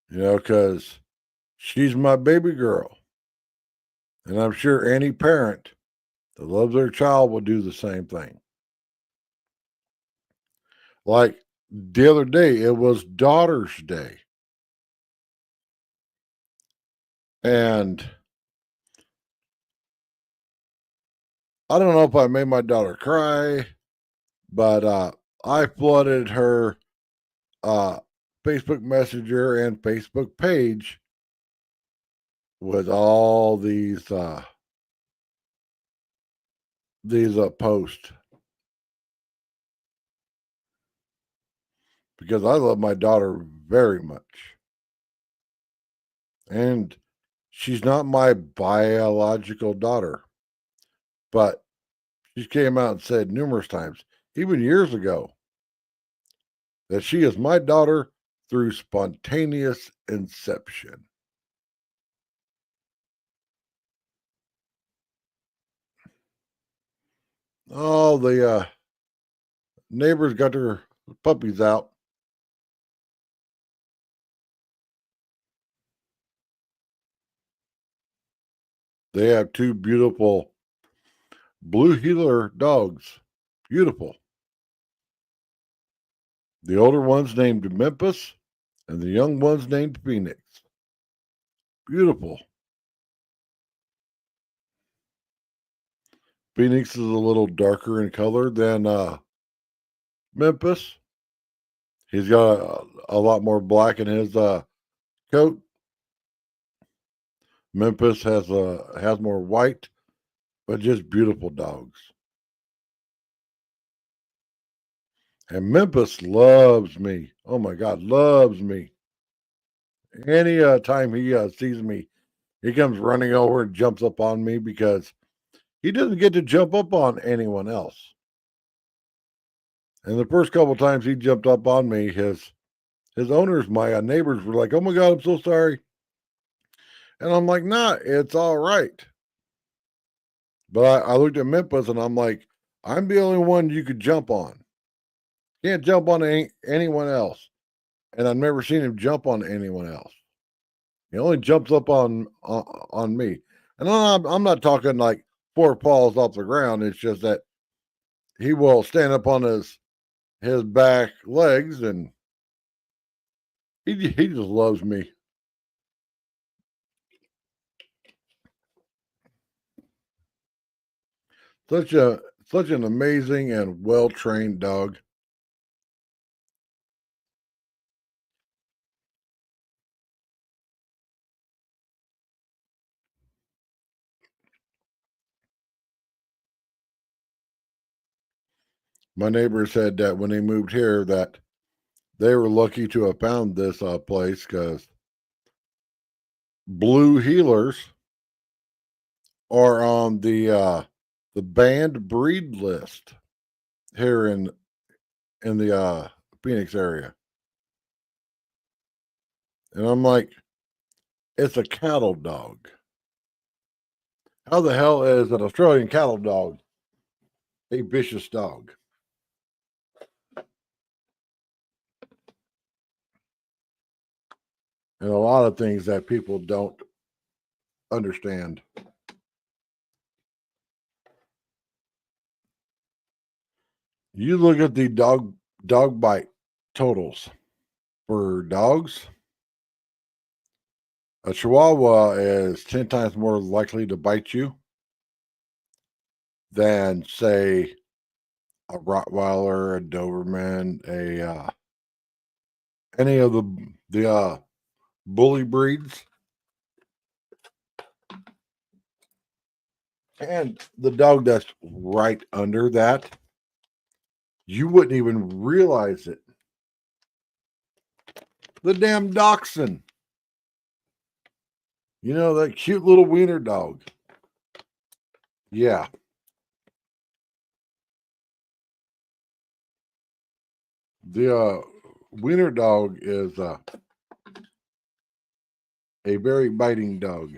Because she's my baby girl. And I'm sure any parent that loves their child will do the same thing. Like the other day, it was Daughter's Day. And I don't know if I made my daughter cry, but I flooded her Facebook Messenger and Facebook page with all these posts. Because I love my daughter very much. And she's not my biological daughter. But she came out and said numerous times, even years ago, that she is my daughter through spontaneous inception. Oh, the neighbors got their puppies out. They have two beautiful blue heeler dogs. Beautiful. The older one's named Memphis, and the young one's named Phoenix. Beautiful. Phoenix is a little darker in color than Memphis. He's got a lot more black in his coat. Memphis has more white, but just beautiful dogs. And Memphis loves me. Oh my God, loves me. Any time he sees me, he comes running over and jumps up on me because he doesn't get to jump up on anyone else. And the first couple times he jumped up on me, his owners, my neighbors, were like, "Oh my God, I'm so sorry." And I'm like, "Nah, it's all right." But I looked at Memphis and I'm like, "I'm the only one you could jump on. Can't jump on anyone else." And I've never seen him jump on anyone else. He only jumps up on me. And I'm not talking like 4 paws off the ground. It's just that he will stand up on his back legs, and he just loves me. Such an amazing and well-trained dog. My neighbor said that when they moved here that they were lucky to have found this place because blue heelers are on the banned breed list here in the Phoenix area. And I'm like, it's a cattle dog. How the hell is an Australian cattle dog a vicious dog? And a lot of things that people don't understand. You look at the dog bite totals for dogs. A Chihuahua is 10 times more likely to bite you than, say, a Rottweiler, a Doberman, any of the bully breeds. And the dog that's right under that, you wouldn't even realize it. The damn dachshund. You know, that cute little wiener dog. Yeah. The wiener dog is a very biting dog.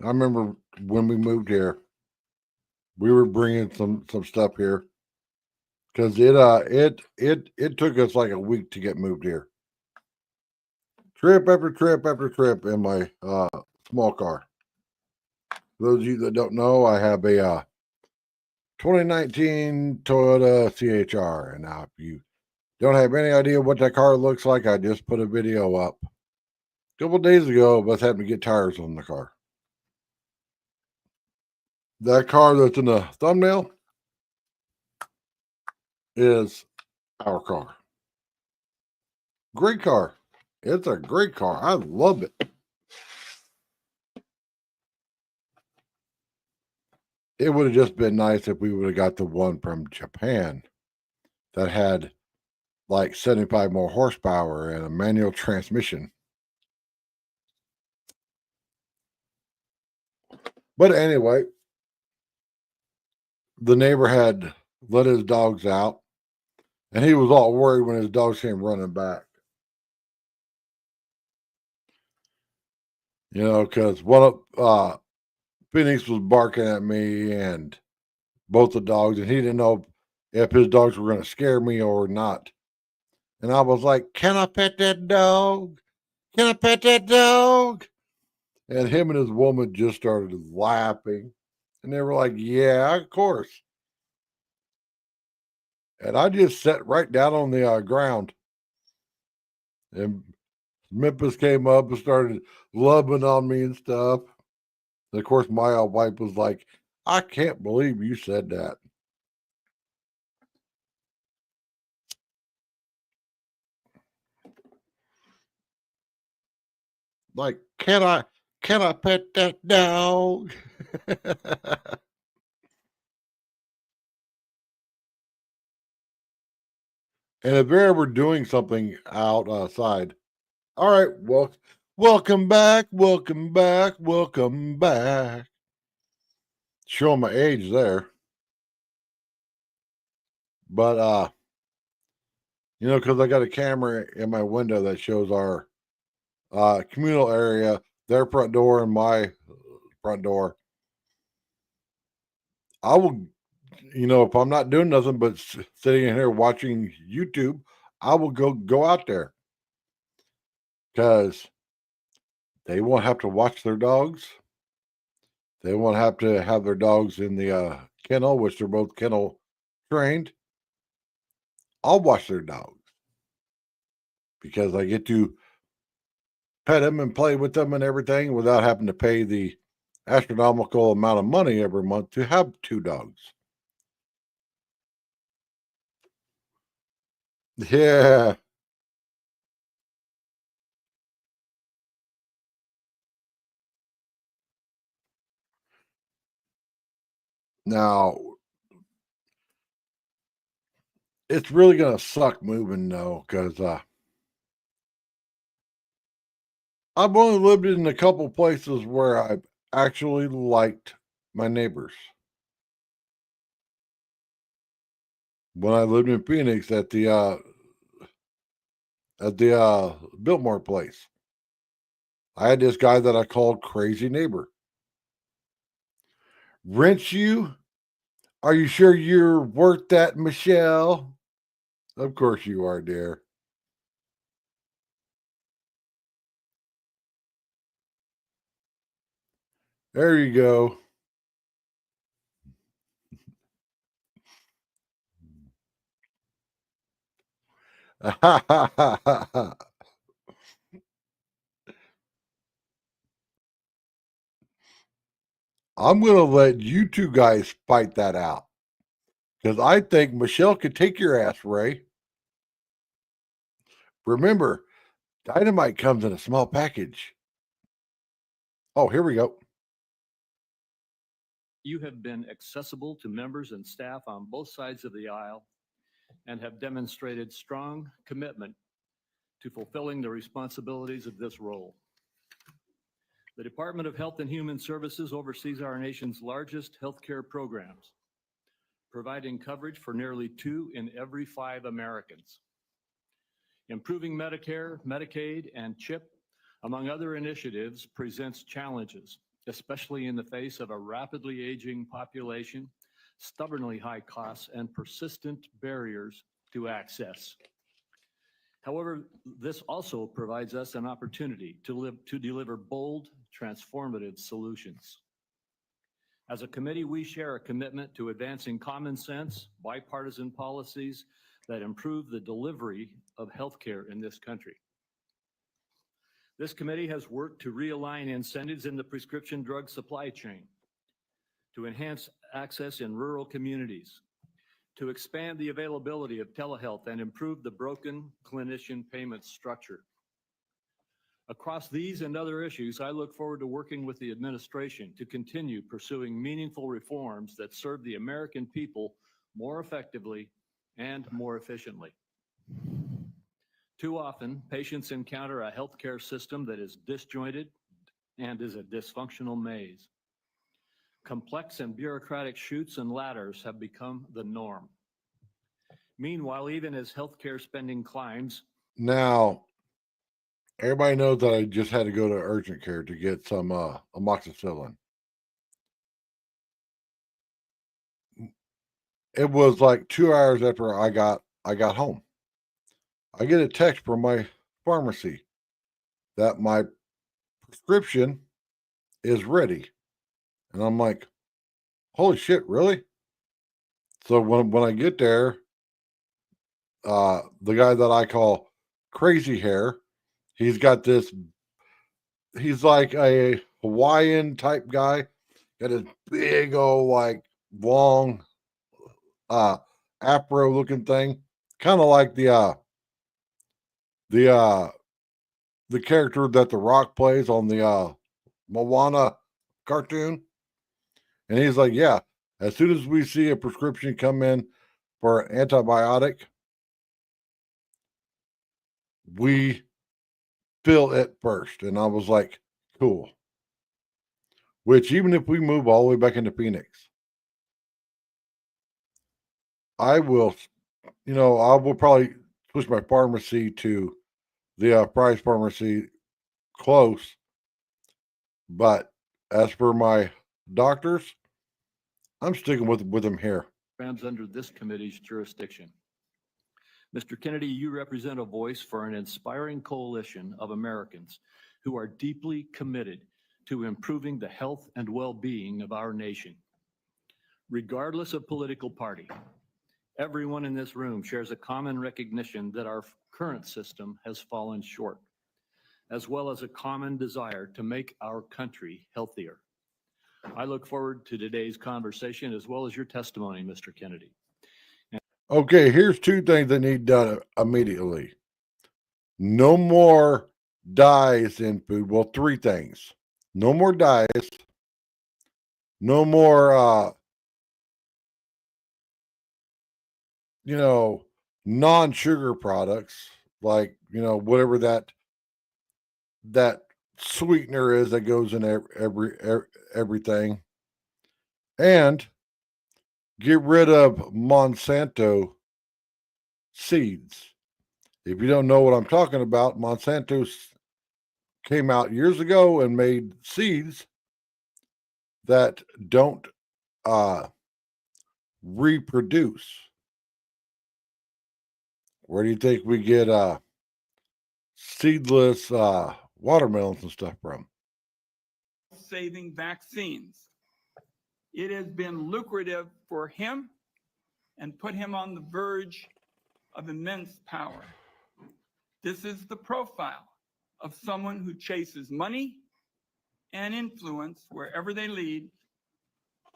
I remember when we moved here, we were bringing some stuff here because it took us like a week to get moved here. Trip after trip after trip in my small car. For those of you that don't know, I have a 2019 Toyota CHR, and now if you don't have any idea what that car looks like, I just put a video up a couple days ago of us having to get tires on the car. That car that's in the thumbnail is our car. Great car. It's a great car. I love it. It would have just been nice if we would have got the one from Japan that had like 75 more horsepower and a manual transmission. But anyway, the neighbor had let his dogs out, and he was all worried when his dogs came running back. You know, because one of Phoenix was barking at me and both the dogs, and he didn't know if his dogs were going to scare me or not. And I was like, "Can I pet that dog? Can I pet that dog?" And him and his woman just started laughing. And they were like, "Yeah, of course." And I just sat right down on the ground. And Memphis came up and started loving on me and stuff. And of course, my wife was like, "I can't believe you said that." Like, can I pet that dog? And if they're ever doing something outside, all right, well, welcome back, welcome back, welcome back. Showing my age there. But you know, because I got a camera in my window that shows our communal area, their front door and my front door. I will, you know, if I'm not doing nothing but sitting in here watching YouTube, I will go out there because they won't have to watch their dogs. They won't have to have their dogs in the kennel, which they're both kennel trained. I'll watch their dogs because I get to pet them and play with them and everything without having to pay the astronomical amount of money every month to have two dogs. Yeah. Now, it's really going to suck moving though, because I've only lived in a couple places where I've actually liked my neighbors. When I lived in Phoenix at the Biltmore place, I had this guy that I called Crazy Neighbor. Rinse you? Are you sure you're worth that, Michelle? Of course you are, dear. There you go. I'm going to let you two guys fight that out because I think Michelle could take your ass, Ray. Remember, dynamite comes in a small package. Oh, here we go. You have been accessible to members and staff on both sides of the aisle and have demonstrated strong commitment to fulfilling the responsibilities of this role. The Department of Health and Human Services oversees our nation's largest healthcare programs, providing coverage for nearly 2 in every 5 Americans. Improving Medicare, Medicaid, and CHIP, among other initiatives, presents challenges, especially in the face of a rapidly aging population, stubbornly high costs, and persistent barriers to access. However, this also provides us an opportunity to deliver bold, transformative solutions. As a committee, we share a commitment to advancing common sense, bipartisan policies that improve the delivery of healthcare in this country. This committee has worked to realign incentives in the prescription drug supply chain, to enhance access in rural communities, to expand the availability of telehealth and improve the broken clinician payment structure. Across these and other issues, I look forward to working with the administration to continue pursuing meaningful reforms that serve the American people more effectively and more efficiently. Too often, patients encounter a healthcare system that is disjointed and is a dysfunctional maze. Complex and bureaucratic chutes and ladders have become the norm. Meanwhile, even as healthcare spending climbs. Now, everybody knows that I just had to go to urgent care to get some amoxicillin. It was like 2 hours after I got home. I get a text from my pharmacy that my prescription is ready. And I'm like, holy shit, really? So when I get there, the guy that I call Crazy Hair, he's like a Hawaiian type guy, got his big old like long afro looking thing, kind of like the character that The Rock plays on the Moana cartoon. And he's like, yeah, as soon as we see a prescription come in for an antibiotic, we fill it first. And I was like, cool. Which, even if we move all the way back into Phoenix, I will probably switch my pharmacy to the Price Pharmacy close. But as for my doctors, I'm sticking with them here. Programs under this committee's jurisdiction. Mr. Kennedy, you represent a voice for an inspiring coalition of Americans who are deeply committed to improving the health and well-being of our nation. Regardless of political party, everyone in this room shares a common recognition that our current system has fallen short, as well as a common desire to make our country healthier. I look forward to today's conversation as well as your testimony, Mr. Kennedy. Okay, here's two things that need done immediately. No more dyes in food. Well, three things. No more dyes. No more, non-sugar products, like, whatever that sweetener is that goes in everything. And get rid of Monsanto seeds. If you don't know what I'm talking about, Monsanto came out years ago and made seeds that don't reproduce. Where do you think we get seedless watermelons and stuff from? Saving vaccines. It has been lucrative for him and put him on the verge of immense power. This is the profile of someone who chases money and influence wherever they lead,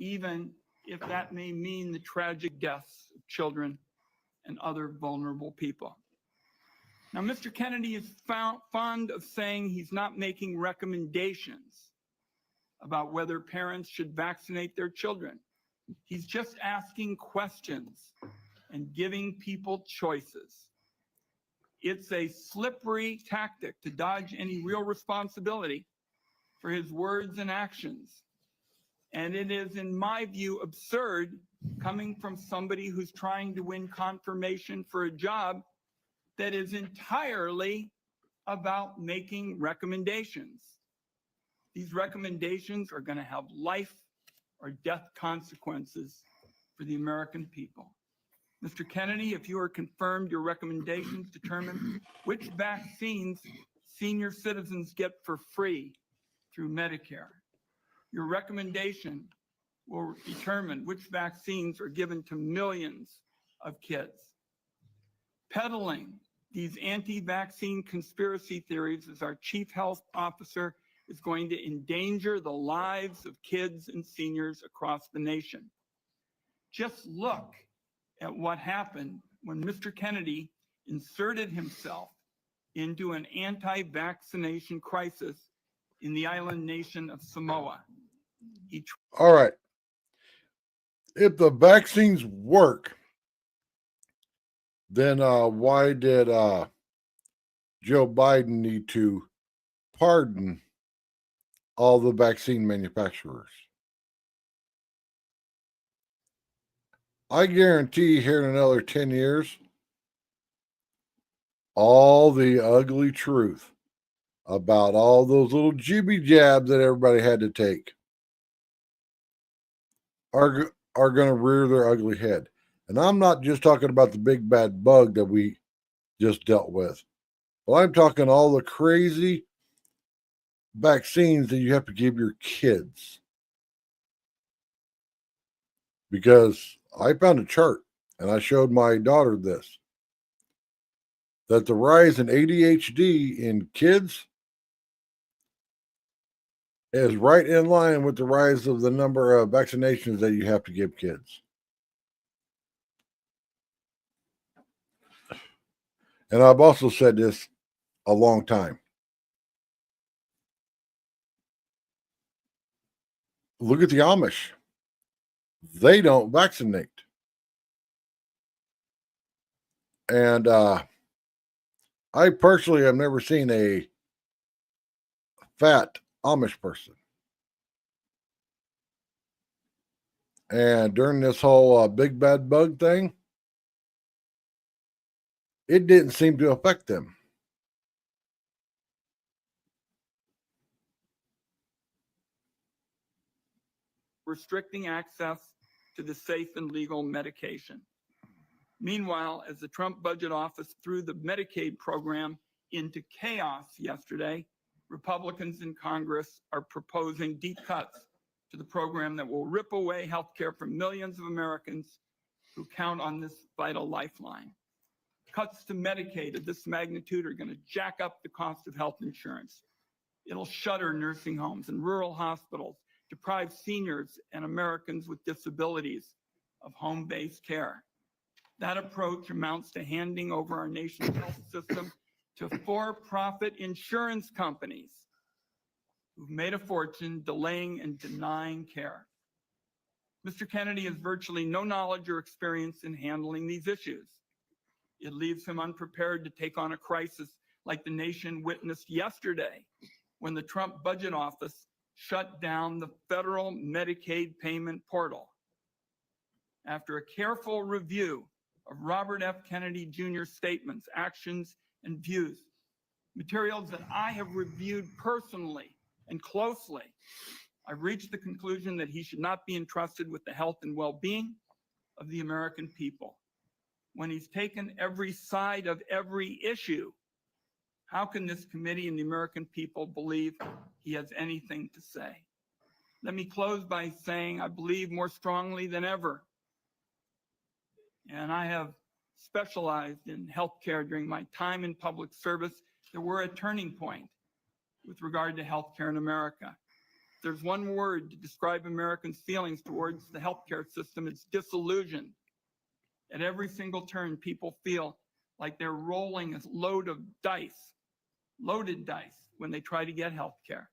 even if that may mean the tragic deaths of children and other vulnerable people. Now, Mr. Kennedy is fond of saying he's not making recommendations about whether parents should vaccinate their children. He's just asking questions and giving people choices. It's a slippery tactic to dodge any real responsibility for his words and actions. And it is, in my view, absurd coming from somebody who's trying to win confirmation for a job that is entirely about making recommendations. These recommendations are going to have life or death consequences for the American people. Mr. Kennedy, if you are confirmed, your recommendations determine which vaccines senior citizens get for free through Medicare. Your recommendation will determine which vaccines are given to millions of kids. Peddling these anti-vaccine conspiracy theories as our chief health officer is going to endanger the lives of kids and seniors across the nation. Just look at what happened when Mr. Kennedy inserted himself into an anti-vaccination crisis in the island nation of Samoa. All right. If the vaccines work, then why did Joe Biden need to pardon all the vaccine manufacturers? I guarantee here in another 10 years, all the ugly truth about all those little jibby jabs that everybody had to take are going to rear their ugly head. And I'm not just talking about the big bad bug that we just dealt with. Well, I'm talking all the crazy vaccines that you have to give your kids. Because I found a chart and I showed my daughter this, that the rise in ADHD in kids is right in line with the rise of the number of vaccinations that you have to give kids. And I've also said this a long time. Look at the Amish. They don't vaccinate. And I personally have never seen a fat Amish person. And during this whole big bad bug thing, it didn't seem to affect them. Restricting access to the safe and legal medication. Meanwhile, as the Trump budget office threw the Medicaid program into chaos yesterday, Republicans in Congress are proposing deep cuts to the program that will rip away health care from millions of Americans who count on this vital lifeline. Cuts to Medicaid of this magnitude are going to jack up the cost of health insurance. It'll shutter nursing homes and rural hospitals, deprive seniors and Americans with disabilities of home-based care. That approach amounts to handing over our nation's health system to for-profit insurance companies who've made a fortune delaying and denying care. Mr. Kennedy has virtually no knowledge or experience in handling these issues. It leaves him unprepared to take on a crisis like the nation witnessed yesterday when the Trump budget office shut down the federal Medicaid payment portal. After a careful review of Robert F. Kennedy Jr.'s statements, actions, and views, materials that I have reviewed personally and closely, I've reached the conclusion that he should not be entrusted with the health and well-being of the American people. When he's taken every side of every issue, how can this committee and the American people believe he has anything to say? Let me close by saying I believe more strongly than ever, and I have specialized in healthcare during my time in public service, that we're at a turning point with regard to healthcare in America. If there's one word to describe Americans' feelings towards the healthcare system, it's disillusion. At every single turn, people feel like they're rolling a load of dice, loaded dice, when they try to get healthcare.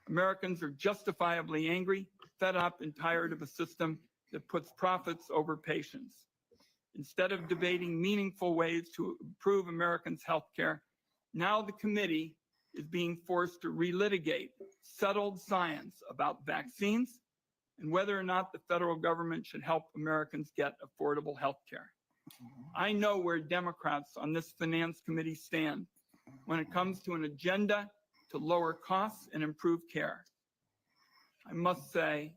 Americans are justifiably angry, fed up, and tired of a system that puts profits over patients. Instead of debating meaningful ways to improve Americans' health care, now the committee is being forced to relitigate settled science about vaccines and whether or not the federal government should help Americans get affordable health care. I know where Democrats on this Finance Committee stand when it comes to an agenda to lower costs and improve care. I must say,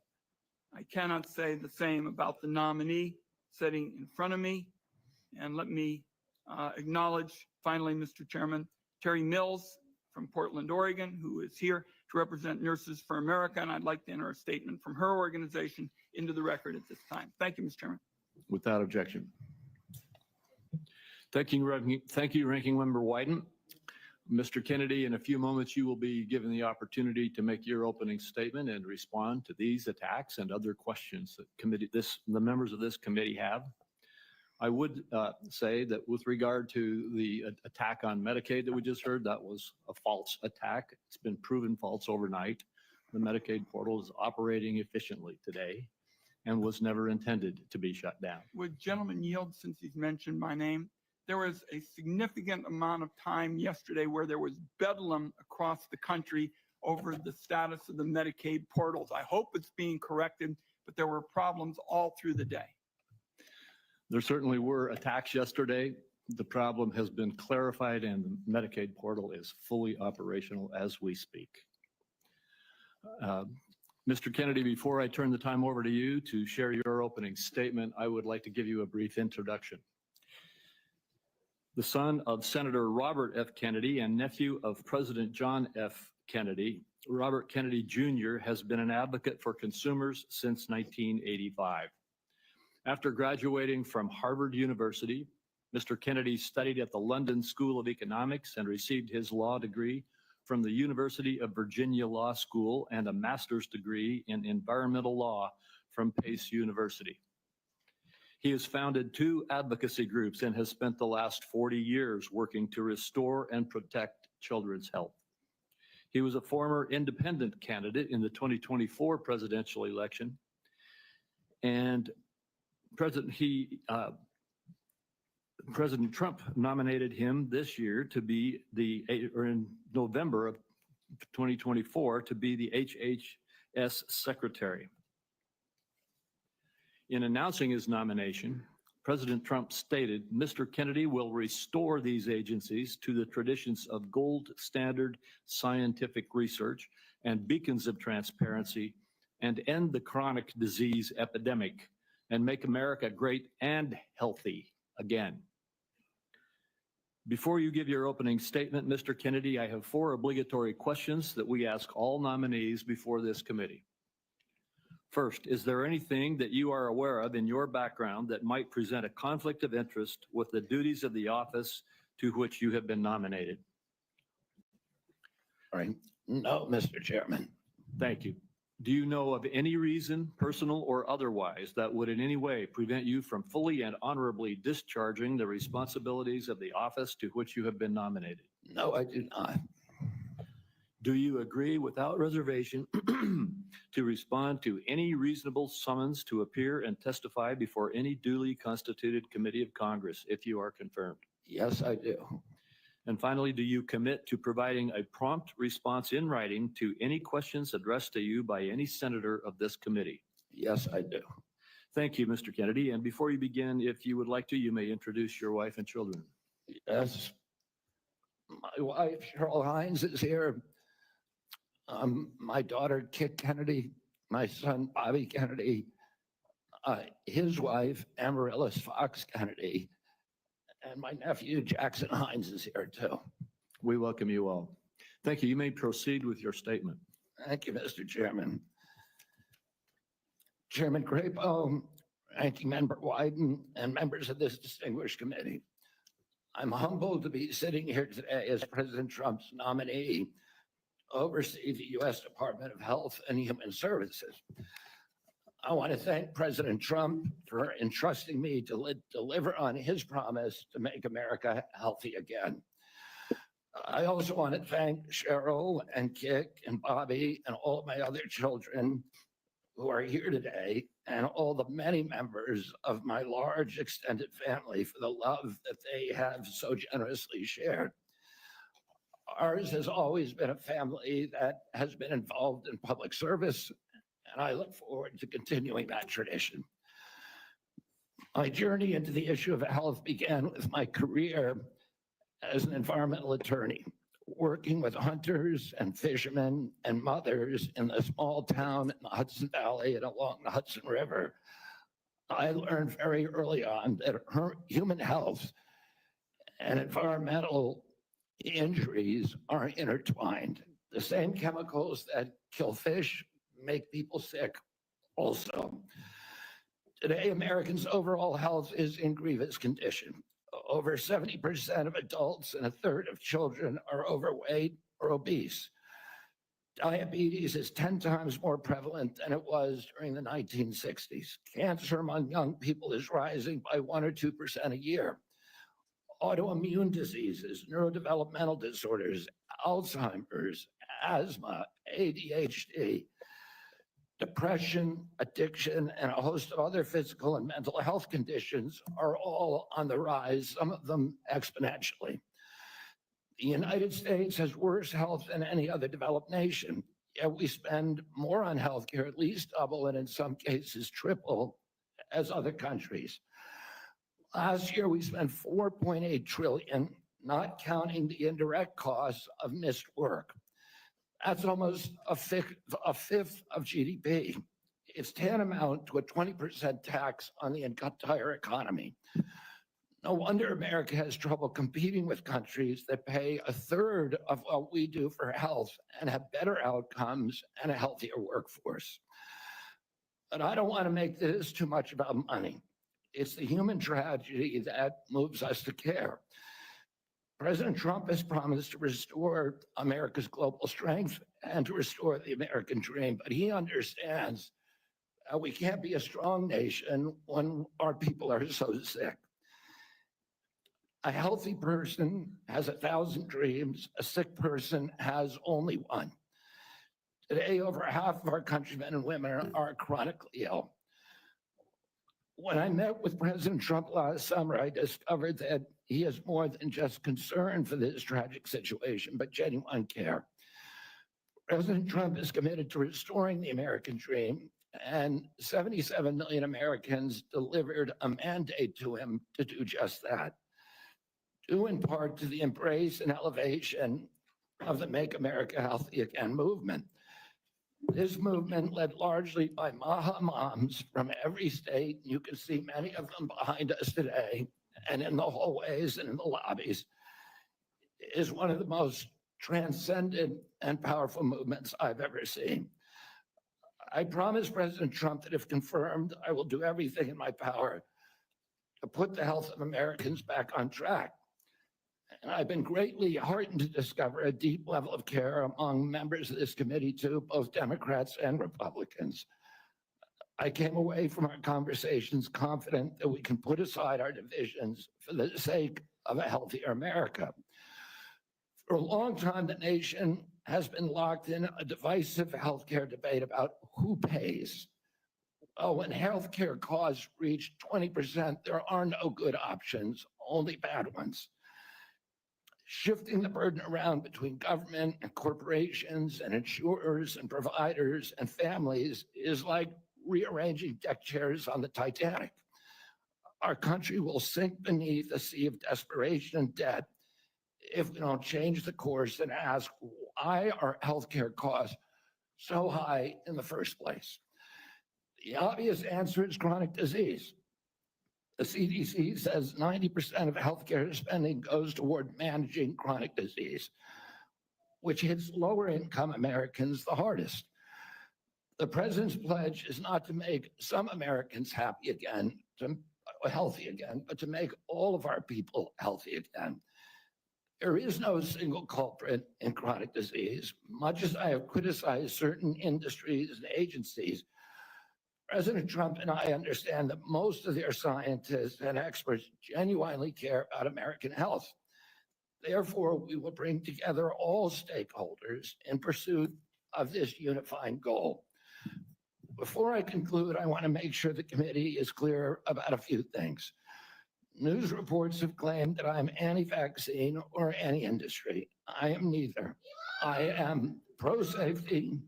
I cannot say the same about the nominee sitting in front of me. And let me acknowledge, finally, Mr. Chairman, Terry Mills from Portland, Oregon, who is here to represent Nurses for America. And I'd like to enter a statement from her organization into the record at this time. Thank you, Mr. Chairman. Without objection. Thank you, Ranking Member Wyden. Mr. Kennedy, in a few moments, you will be given the opportunity to make your opening statement and respond to these attacks and other questions that the members of this committee have. I would say that with regard to the attack on Medicaid that we just heard, that was a false attack. It's been proven false overnight. The Medicaid portal is operating efficiently today and was never intended to be shut down. Would gentleman yield, since he's mentioned my name? There was a significant amount of time yesterday where there was bedlam across the country over the status of the Medicaid portals. I hope it's being corrected, but there were problems all through the day. There certainly were attacks yesterday. The problem has been clarified and the Medicaid portal is fully operational as we speak. Mr. Kennedy, before I turn the time over to you to share your opening statement, I would like to give you a brief introduction. The son of Senator Robert F. Kennedy and nephew of President John F. Kennedy, Robert Kennedy Jr. has been an advocate for consumers since 1985. After graduating from Harvard University, Mr. Kennedy studied at the London School of Economics and received his law degree from the University of Virginia Law School and a master's degree in environmental law from Pace University. He has founded 2 advocacy groups and has spent the last 40 years working to restore and protect children's health. He was a former independent candidate in the 2024 presidential election, and President Trump nominated him this year to be in November of 2024 to be the HHS secretary. In announcing his nomination, President Trump stated, "Mr. Kennedy will restore these agencies to the traditions of gold standard scientific research and beacons of transparency and end the chronic disease epidemic and make America great and healthy again." Before you give your opening statement, Mr. Kennedy, I have 4 obligatory questions that we ask all nominees before this committee. First, is there anything that you are aware of in your background that might present a conflict of interest with the duties of the office to which you have been nominated? All right. No, Mr. Chairman. Thank you. Do you know of any reason, personal or otherwise, that would in any way prevent you from fully and honorably discharging the responsibilities of the office to which you have been nominated? No, I do not. Do you agree without reservation to respond to any reasonable summons to appear and testify before any duly constituted committee of Congress if you are confirmed? Yes, I do. And finally, do you commit to providing a prompt response in writing to any questions addressed to you by any senator of this committee? Yes, I do. Thank you, Mr. Kennedy. And before you begin, if you would like to, you may introduce your wife and children. Yes. My wife, Cheryl Hines, is here. My daughter, Kit Kennedy, my son, Bobby Kennedy, his wife, Amaryllis Fox Kennedy, and my nephew, Jackson Hines, is here too. We welcome you all. Thank you. You may proceed with your statement. Thank you, Mr. Chairman. Chairman Crapo, Ranking Member Wyden, and members of this distinguished committee. I'm humbled to be sitting here today as President Trump's nominee to oversee the U.S. Department of Health and Human Services. I want to thank President Trump for entrusting me to deliver on his promise to make America healthy again. I also want to thank Cheryl and Kik and Bobby and all of my other children who are here today and all the many members of my large extended family for the love that they have so generously shared. Ours has always been a family that has been involved in public service, and I look forward to continuing that tradition. My journey into the issue of health began with my career as an environmental attorney, working with hunters and fishermen and mothers in a small town in the Hudson Valley and along the Hudson River. I learned very early on that human health and environmental injuries are intertwined. The same chemicals that kill fish make people sick also. Today, Americans' overall health is in grievous condition. Over 70% of adults and a third of children are overweight or obese. Diabetes is 10 times more prevalent than it was during the 1960s. Cancer among young people is rising by 1 or 2% a year. Autoimmune diseases, neurodevelopmental disorders, Alzheimer's, asthma, ADHD, depression, addiction, and a host of other physical and mental health conditions are all on the rise, some of them exponentially. The United States has worse health than any other developed nation, yet we spend more on healthcare, at least double, and in some cases triple, as other countries. Last year, we spent 4.8 trillion, not counting the indirect costs of missed work. That's almost a fifth of GDP. It's tantamount to a 20% tax on the entire economy. No wonder America has trouble competing with countries that pay a third of what we do for health and have better outcomes and a healthier workforce. But I don't want to make this too much about money. It's the human tragedy that moves us to care. President Trump has promised to restore America's global strength and to restore the American dream, but he understands we can't be a strong nation when our people are so sick. A healthy person has 1,000 dreams. A sick person has only one. Today, over half of our countrymen and women are chronically ill. When I met with President Trump last summer, I discovered that he has more than just concern for this tragic situation, but genuine care. President Trump is committed to restoring the American dream, and 77 million Americans delivered a mandate to him to do just that, due in part to the embrace and elevation of the Make America Healthy Again movement. This movement, led largely by MAHA moms from every state, you can see many of them behind us today, and in the hallways and in the lobbies, is one of the most transcendent and powerful movements I've ever seen. I promise President Trump that if confirmed, I will do everything in my power to put the health of Americans back on track. And I've been greatly heartened to discover a deep level of care among members of this committee too, both Democrats and Republicans. I came away from our conversations confident that we can put aside our divisions for the sake of a healthier America. For a long time, the nation has been locked in a divisive healthcare debate about who pays. Well, when healthcare costs reach 20%, there are no good options, only bad ones. Shifting the burden around between government and corporations and insurers and providers and families is like rearranging deck chairs on the Titanic. Our country will sink beneath a sea of desperation and debt if we don't change the course and ask, why are healthcare costs so high in the first place? The obvious answer is chronic disease. The CDC says 90% of healthcare spending goes toward managing chronic disease, which hits lower income Americans the hardest. The president's pledge is not to make some Americans healthy again, but to make all of our people healthy again. There is no single culprit in chronic disease. Much as I have criticized certain industries and agencies, President Trump and I understand that most of their scientists and experts genuinely care about American health. Therefore, we will bring together all stakeholders in pursuit of this unifying goal. Before I conclude, I want to make sure the committee is clear about a few things. News reports have claimed that I'm anti-vaccine or anti-industry. I am neither. I am pro-safety.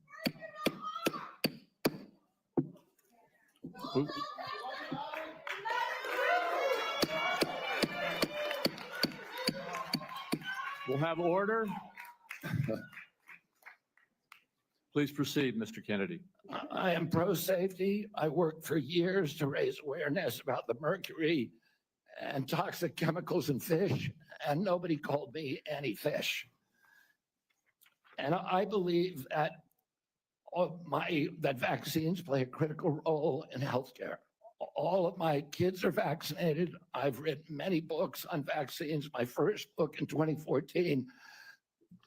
We'll have order. Please proceed, Mr. Kennedy. I am pro-safety. I worked for years to raise awareness about the mercury and toxic chemicals in fish, and nobody called me anti-fish. And I believe that that vaccines play a critical role in healthcare. All of my kids are vaccinated. I've written many books on vaccines. My first book in 2014,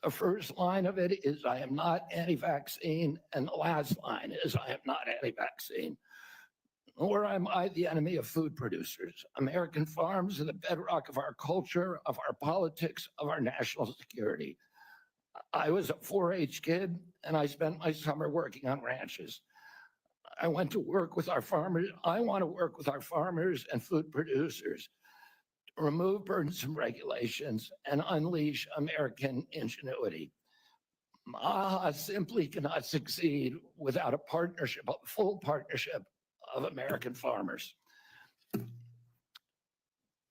the first line of it is, I am not anti-vaccine, and the last line is, I am not anti-vaccine. Nor am I the enemy of food producers. American farms are the bedrock of our culture, of our politics, of our national security. I was a 4-H kid, and I spent my summer working on ranches. I went to work with our farmers. I want to work with our farmers and food producers to remove burdensome regulations and unleash American ingenuity. MAHA simply cannot succeed without a partnership, a full partnership of American farmers.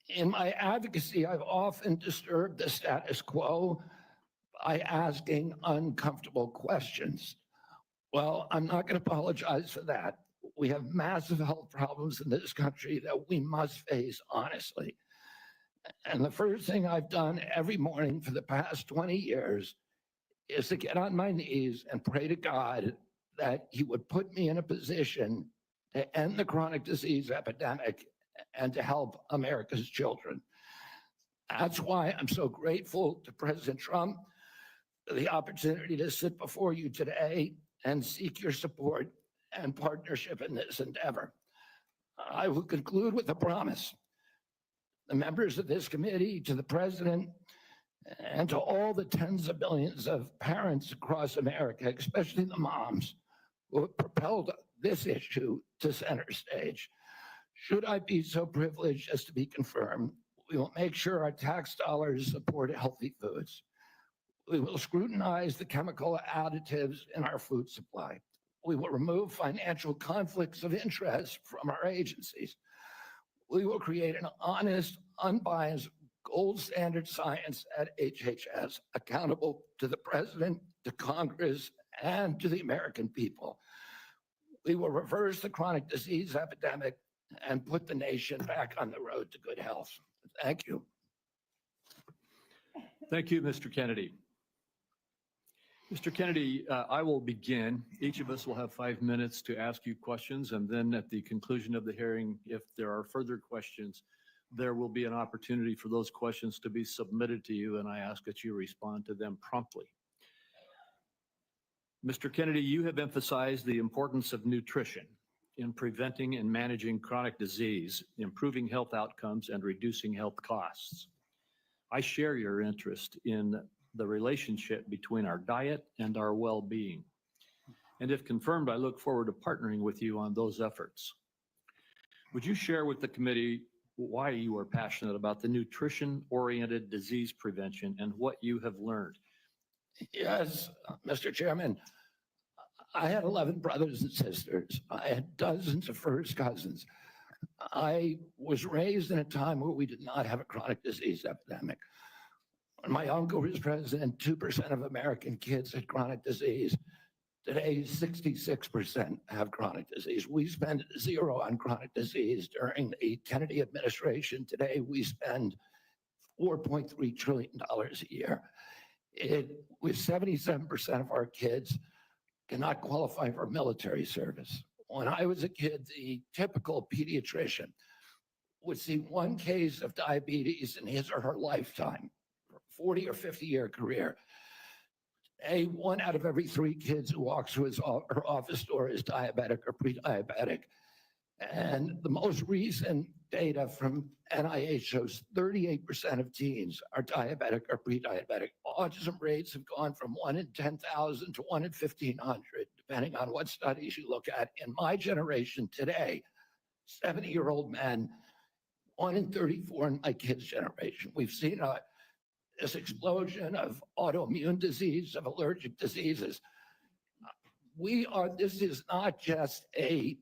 In my advocacy, I've often disturbed the status quo by asking uncomfortable questions. Well, I'm not going to apologize for that. We have massive health problems in this country that we must face honestly. And the first thing I've done every morning for the past 20 years is to get on my knees and pray to God that he would put me in a position to end the chronic disease epidemic and to help America's children. That's why I'm so grateful to President Trump for the opportunity to sit before you today and seek your support and partnership in this endeavor. I will conclude with a promise. The members of this committee, to the president, and to all the tens of millions of parents across America, especially the moms, who have propelled this issue to center stage. Should I be so privileged as to be confirmed, we will make sure our tax dollars support healthy foods. We will scrutinize the chemical additives in our food supply. We will remove financial conflicts of interest from our agencies. We will create an honest, unbiased, gold standard science at HHS, accountable to the president, to Congress, and to the American people. We will reverse the chronic disease epidemic and put the nation back on the road to good health. Thank you. Thank you, Mr. Kennedy. Mr. Kennedy, I will begin. Each of us will have 5 minutes to ask you questions, and then at the conclusion of the hearing, if there are further questions, there will be an opportunity for those questions to be submitted to you, and I ask that you respond to them promptly. Mr. Kennedy, you have emphasized the importance of nutrition in preventing and managing chronic disease, improving health outcomes, and reducing health costs. I share your interest in the relationship between our diet and our well-being. And if confirmed, I look forward to partnering with you on those efforts. Would you share with the committee why you are passionate about the nutrition-oriented disease prevention and what you have learned? Yes, Mr. Chairman. I had 11 brothers and sisters. I had dozens of first cousins. I was raised in a time where we did not have a chronic disease epidemic. When my uncle was president, 2% of American kids had chronic disease. Today, 66% have chronic disease. We spend zero on chronic disease during the Kennedy administration. Today, we spend $4.3 trillion a year. With 77% of our kids cannot qualify for military service. When I was a kid, the typical pediatrician would see one case of diabetes in his or her lifetime, 40 or 50-year career. Today, 1 out of every 3 kids who walks through her office door is diabetic or pre-diabetic. And the most recent data from NIH shows 38% of teens are diabetic or pre-diabetic. Autism rates have gone from 1 in 10,000 to 1 in 1,500, depending on what studies you look at. In my generation today, 70-year-old men, 1 in 34 in my kids' generation. We've seen this explosion of autoimmune disease, of allergic diseases. This is not just a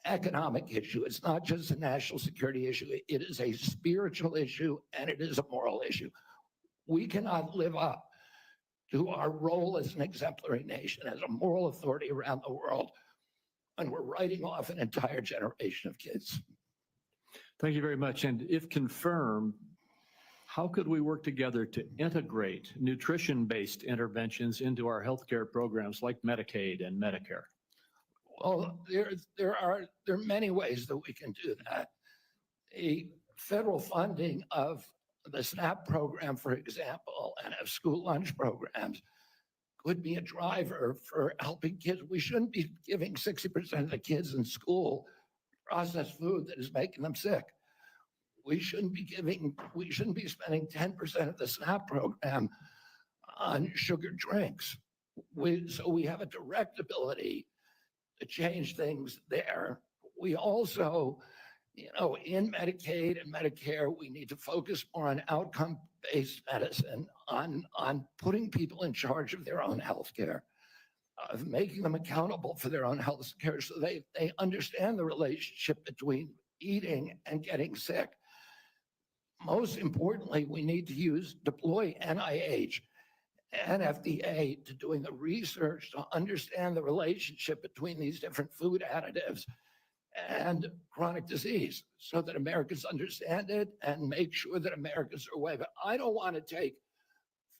economic issue. It's not just a national security issue. It is a spiritual issue, and it is a moral issue. We cannot live up to our role as an exemplary nation, as a moral authority around the world, and we're writing off an entire generation of kids. Thank you very much. And if confirmed, how could we work together to integrate nutrition-based interventions into our healthcare programs like Medicaid and Medicare? Well, there are many ways that we can do that. The federal funding of the SNAP program, for example, and of school lunch programs could be a driver for helping kids. We shouldn't be giving 60% of the kids in school processed food that is making them sick. We shouldn't be spending 10% of the SNAP program on sugar drinks. So we have a direct ability to change things there. We also, in Medicaid and Medicare, we need to focus more on outcome-based medicine, on putting people in charge of their own health care, of making them accountable for their own health care so they understand the relationship between eating and getting sick. Most importantly, we need to deploy NIH and FDA to doing the research to understand the relationship between these different food additives and chronic disease so that Americans understand it and make sure that Americans are aware. But I don't want to take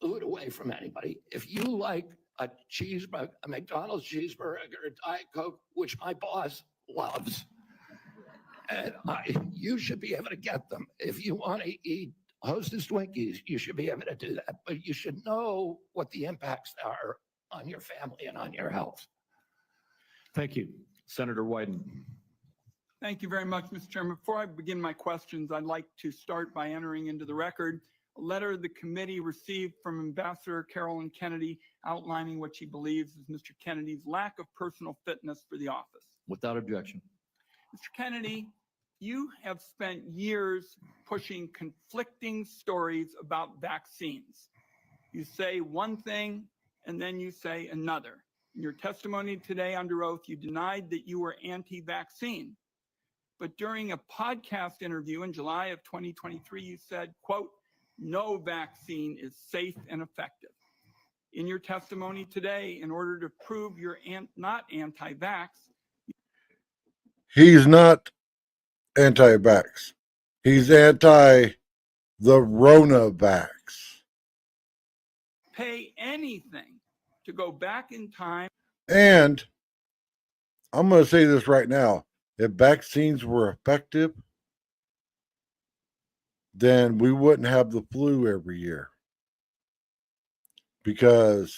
food away from anybody. If you like a cheeseburger, a McDonald's cheeseburger, a Diet Coke, which my boss loves, and you should be able to get them. If you want to eat Hostess Twinkies, you should be able to do that. But you should know what the impacts are on your family and on your health. Thank you. Senator Wyden. Thank you very much, Mr. Chairman. Before I begin my questions, I'd like to start by entering into the record a letter the committee received from Ambassador Carolyn Kennedy outlining what she believes is Mr. Kennedy's lack of personal fitness for the office. Without objection. Mr. Kennedy, you have spent years pushing conflicting stories about vaccines. You say one thing and then you say another. In your testimony today under oath, you denied that you were anti-vaccine. But during a podcast interview in July of 2023, you said, quote, "No vaccine is safe and effective." In your testimony today, in order to prove you're not anti-vax, he's not anti-vax. He's anti the Ronavax. pay anything to go back in time. And I'm going to say this right now. If vaccines were effective, then we wouldn't have the flu every year. Because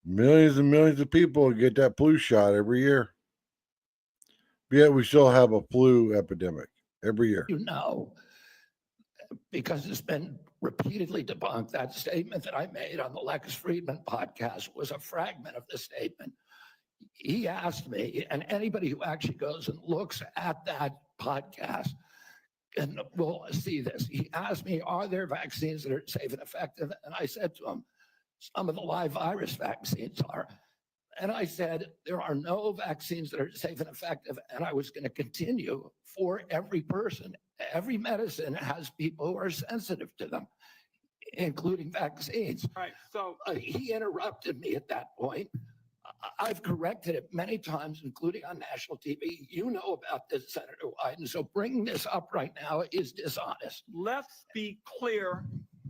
millions and millions of people get that flu shot every year. Yet we still have a flu epidemic every year. You know, because it's been repeatedly debunked, that statement that I made on the Lex Friedman podcast was a fragment of the statement. He asked me, and anybody who actually goes and looks at that podcast and will see this. He asked me, are there vaccines that are safe and effective? And I said to him, some of the live virus vaccines are. And I said, there are no vaccines that are safe and effective. And I was going to continue for every person. Every medicine has people who are sensitive to them, including vaccines. All right, so he interrupted me at that point. I've corrected it many times, including on national TV. You know about this, Senator Wyden. So bringing this up right now is dishonest. let's be clear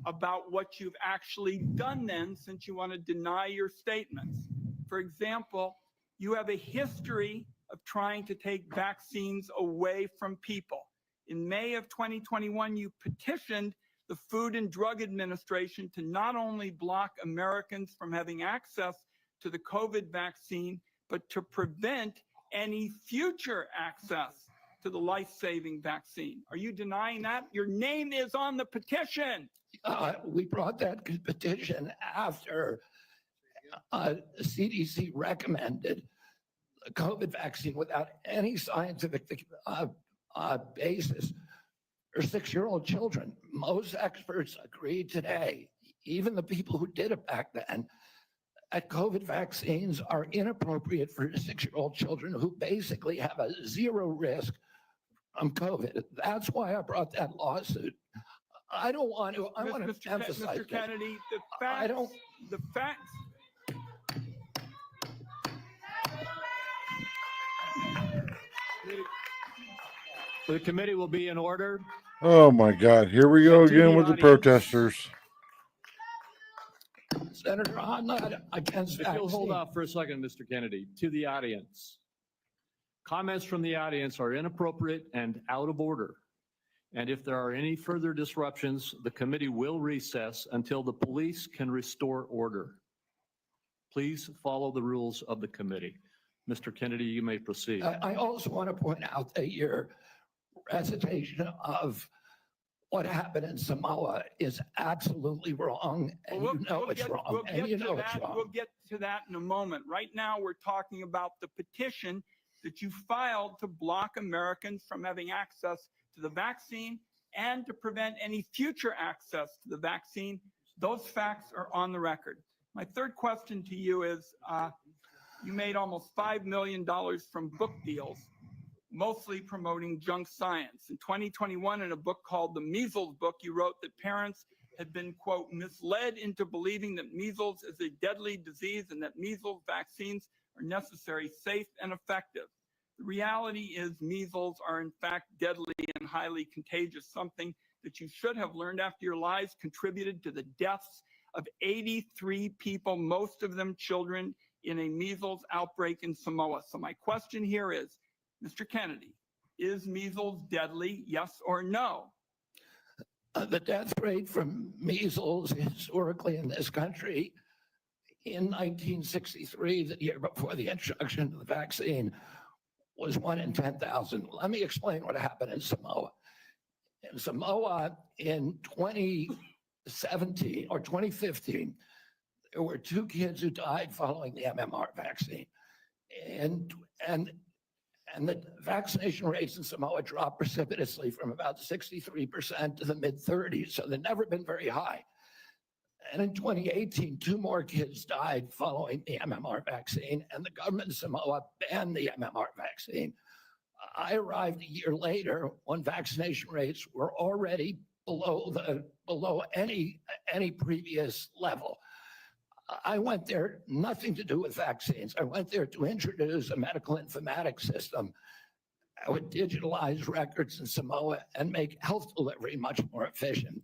about what you've actually done then, since you want to deny your statements. For example, you have a history of trying to take vaccines away from people. In May of 2021, you petitioned the Food and Drug Administration to not only block Americans from having access to the COVID vaccine, but to prevent any future access to the life-saving vaccine. Are you denying that? Your name is on the petition. We brought that petition after the CDC recommended the COVID vaccine without any scientific basis for 6-year-old children. Most experts agree today, even the people who did it back then, that COVID vaccines are inappropriate for 6-year-old children who basically have a zero risk from COVID. That's why I brought that lawsuit. I don't want to. I want to emphasize, Mr. Kennedy, the facts. The facts. The committee will be in order. Oh my God! Here we go again with the protesters. Senator, I'm not against If you'll hold off for a second, Mr. Kennedy, to the audience. Comments from the audience are inappropriate and out of order. And if there are any further disruptions, the committee will recess until the police can restore order. Please follow the rules of the committee. Mr. Kennedy, you may proceed. I also want to point out that your recitation of what happened in Samoa is absolutely wrong, and you know it's wrong, and you know it's wrong. We'll get to that in a moment. Right now, we're talking about the petition that you filed to block Americans from having access to the vaccine and to prevent any future access to the vaccine. Those facts are on the record. My third question to you is, you made almost $5 million from book deals. mostly promoting junk science. In 2021, in a book called The Measles Book, you wrote that parents had been, quote, misled into believing that measles is a deadly disease and that measles vaccines are necessary, safe, and effective. The reality is measles are in fact deadly and highly contagious, something that you should have learned after your lies contributed to the deaths of 83 people, most of them children, in a measles outbreak in Samoa. So my question here is, Mr. Kennedy, is measles deadly, yes or no? The death rate from measles historically in this country in 1963, the year before the introduction of the vaccine, was 1 in 10,000. Let me explain what happened in Samoa. In Samoa in 2017 or 2015, there were 2 kids who died following the MMR vaccine. And the vaccination rates in Samoa dropped precipitously from about 63% to the mid-30s. So they've never been very high. And in 2018, 2 more kids died following the MMR vaccine, and the government of Samoa banned the MMR vaccine. I arrived a year later when vaccination rates were already below any previous level. I went there, nothing to do with vaccines. I went there to introduce a medical informatics system that would digitalize records in Samoa and make health delivery much more efficient.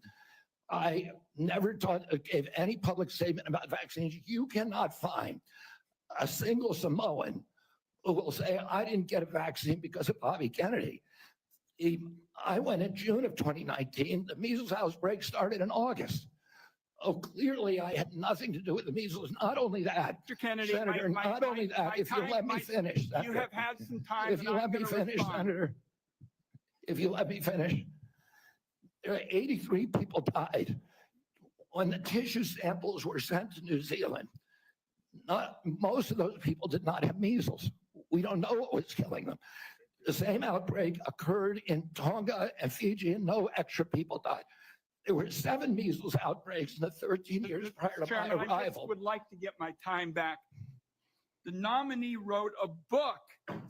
I never gave any public statement about vaccines. You cannot find a single Samoan who will say, I didn't get a vaccine because of Bobby Kennedy. I went in June of 2019. The measles outbreak started in August. Oh, clearly I had nothing to do with the measles. Not only that, Mr. Kennedy, Senator, not only that, if you let me finish, you have had some time. if you let me finish, Senator, if you let me finish, there are 83 people died when the tissue samples were sent to New Zealand. Most of those people did not have measles. We don't know what was killing them. The same outbreak occurred in Tonga and Fiji, and no extra people died. There were 7 measles outbreaks in the 13 years prior to my arrival. I just would like to get my time back. The nominee wrote a book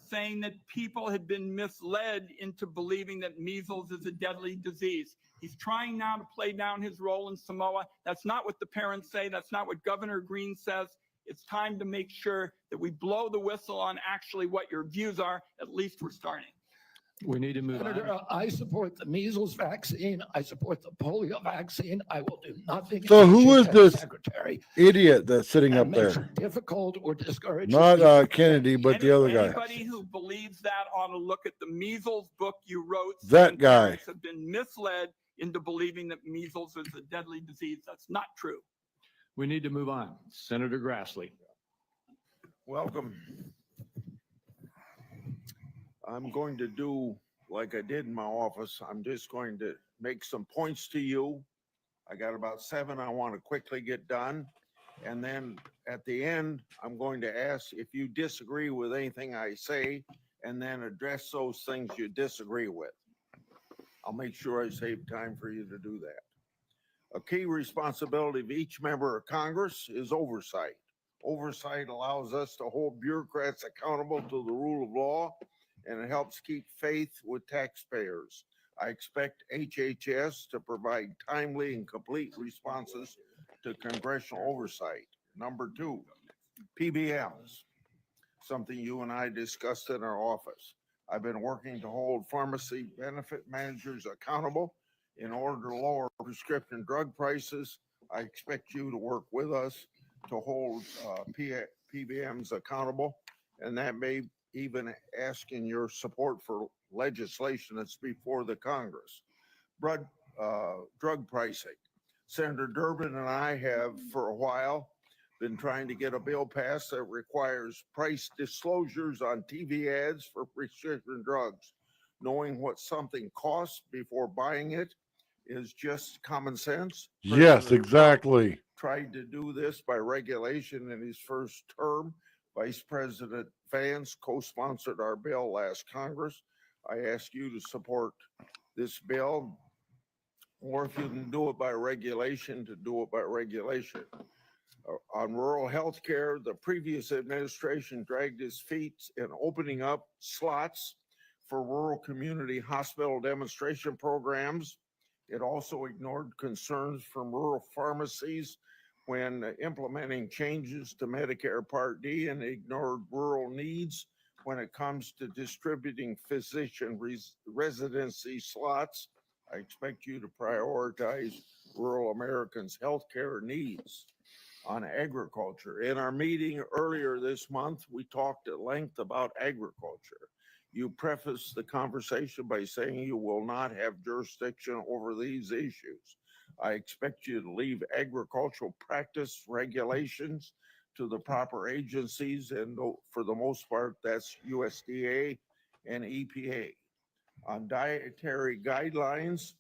saying that people had been misled into believing that measles is a deadly disease. He's trying now to play down his role in Samoa. That's not what the parents say. That's not what Governor Green says. It's time to make sure that we blow the whistle on actually what your views are. At least we're starting. We need to move Senator, on. I support the measles vaccine. I support the polio vaccine. I will do nothing. So who is this secretary idiot that's sitting up makes there? it difficult or discouraging. Not Kennedy, but the other guy. Anybody who believes that ought to look at the measles book you wrote. That guy. Parents have been misled into believing that measles is a deadly disease. That's not true. We need to move on. Senator Grassley. Welcome. I'm going to do like I did in my office. I'm just going to make some points to you. I got about 7 I want to quickly get done. And then at the end, I'm going to ask if you disagree with anything I say, and then address those things you disagree with. I'll make sure I save time for you to do that. A key responsibility of each member of Congress is oversight. Oversight allows us to hold bureaucrats accountable to the rule of law, and it helps keep faith with taxpayers. I expect HHS to provide timely and complete responses to congressional oversight. Number 2, PBMs, something you and I discussed in our office. I've been working to hold pharmacy benefit managers accountable in order to lower prescription drug prices. I expect you to work with us to hold PBMs accountable, and that may even asking your support for legislation that's before the Congress. Drug pricing. Senator Durbin and I have for a while been trying to get a bill passed that requires price disclosures on TV ads for prescription drugs. Knowing what something costs before buying it is just common sense. Yes, President exactly. Trump tried to do this by regulation in his first term. Vice President Vance co-sponsored our bill last Congress. I ask you to support this bill, or if you can do it by regulation, to do it by regulation. On rural health care, the previous administration dragged its feet in opening up slots for rural community hospital demonstration programs. It also ignored concerns from rural pharmacies when implementing changes to Medicare Part D, and ignored rural needs when it comes to distributing physician residency slots. I expect you to prioritize rural Americans' healthcare needs. On agriculture, in our meeting earlier this month, we talked at length about agriculture. You prefaced the conversation by saying you will not have jurisdiction over these issues. I expect you to leave agricultural practice regulations to the proper agencies, and for the most part, that's USDA and EPA. On dietary guidelines,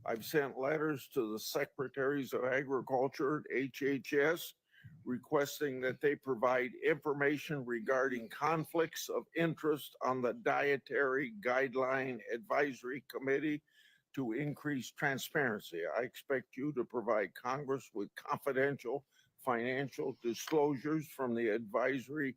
I've sent letters to the Secretaries of Agriculture at HHS requesting that they provide information regarding conflicts of interest on the Dietary Guideline Advisory Committee to increase transparency. I expect you to provide Congress with confidential financial disclosures from the advisory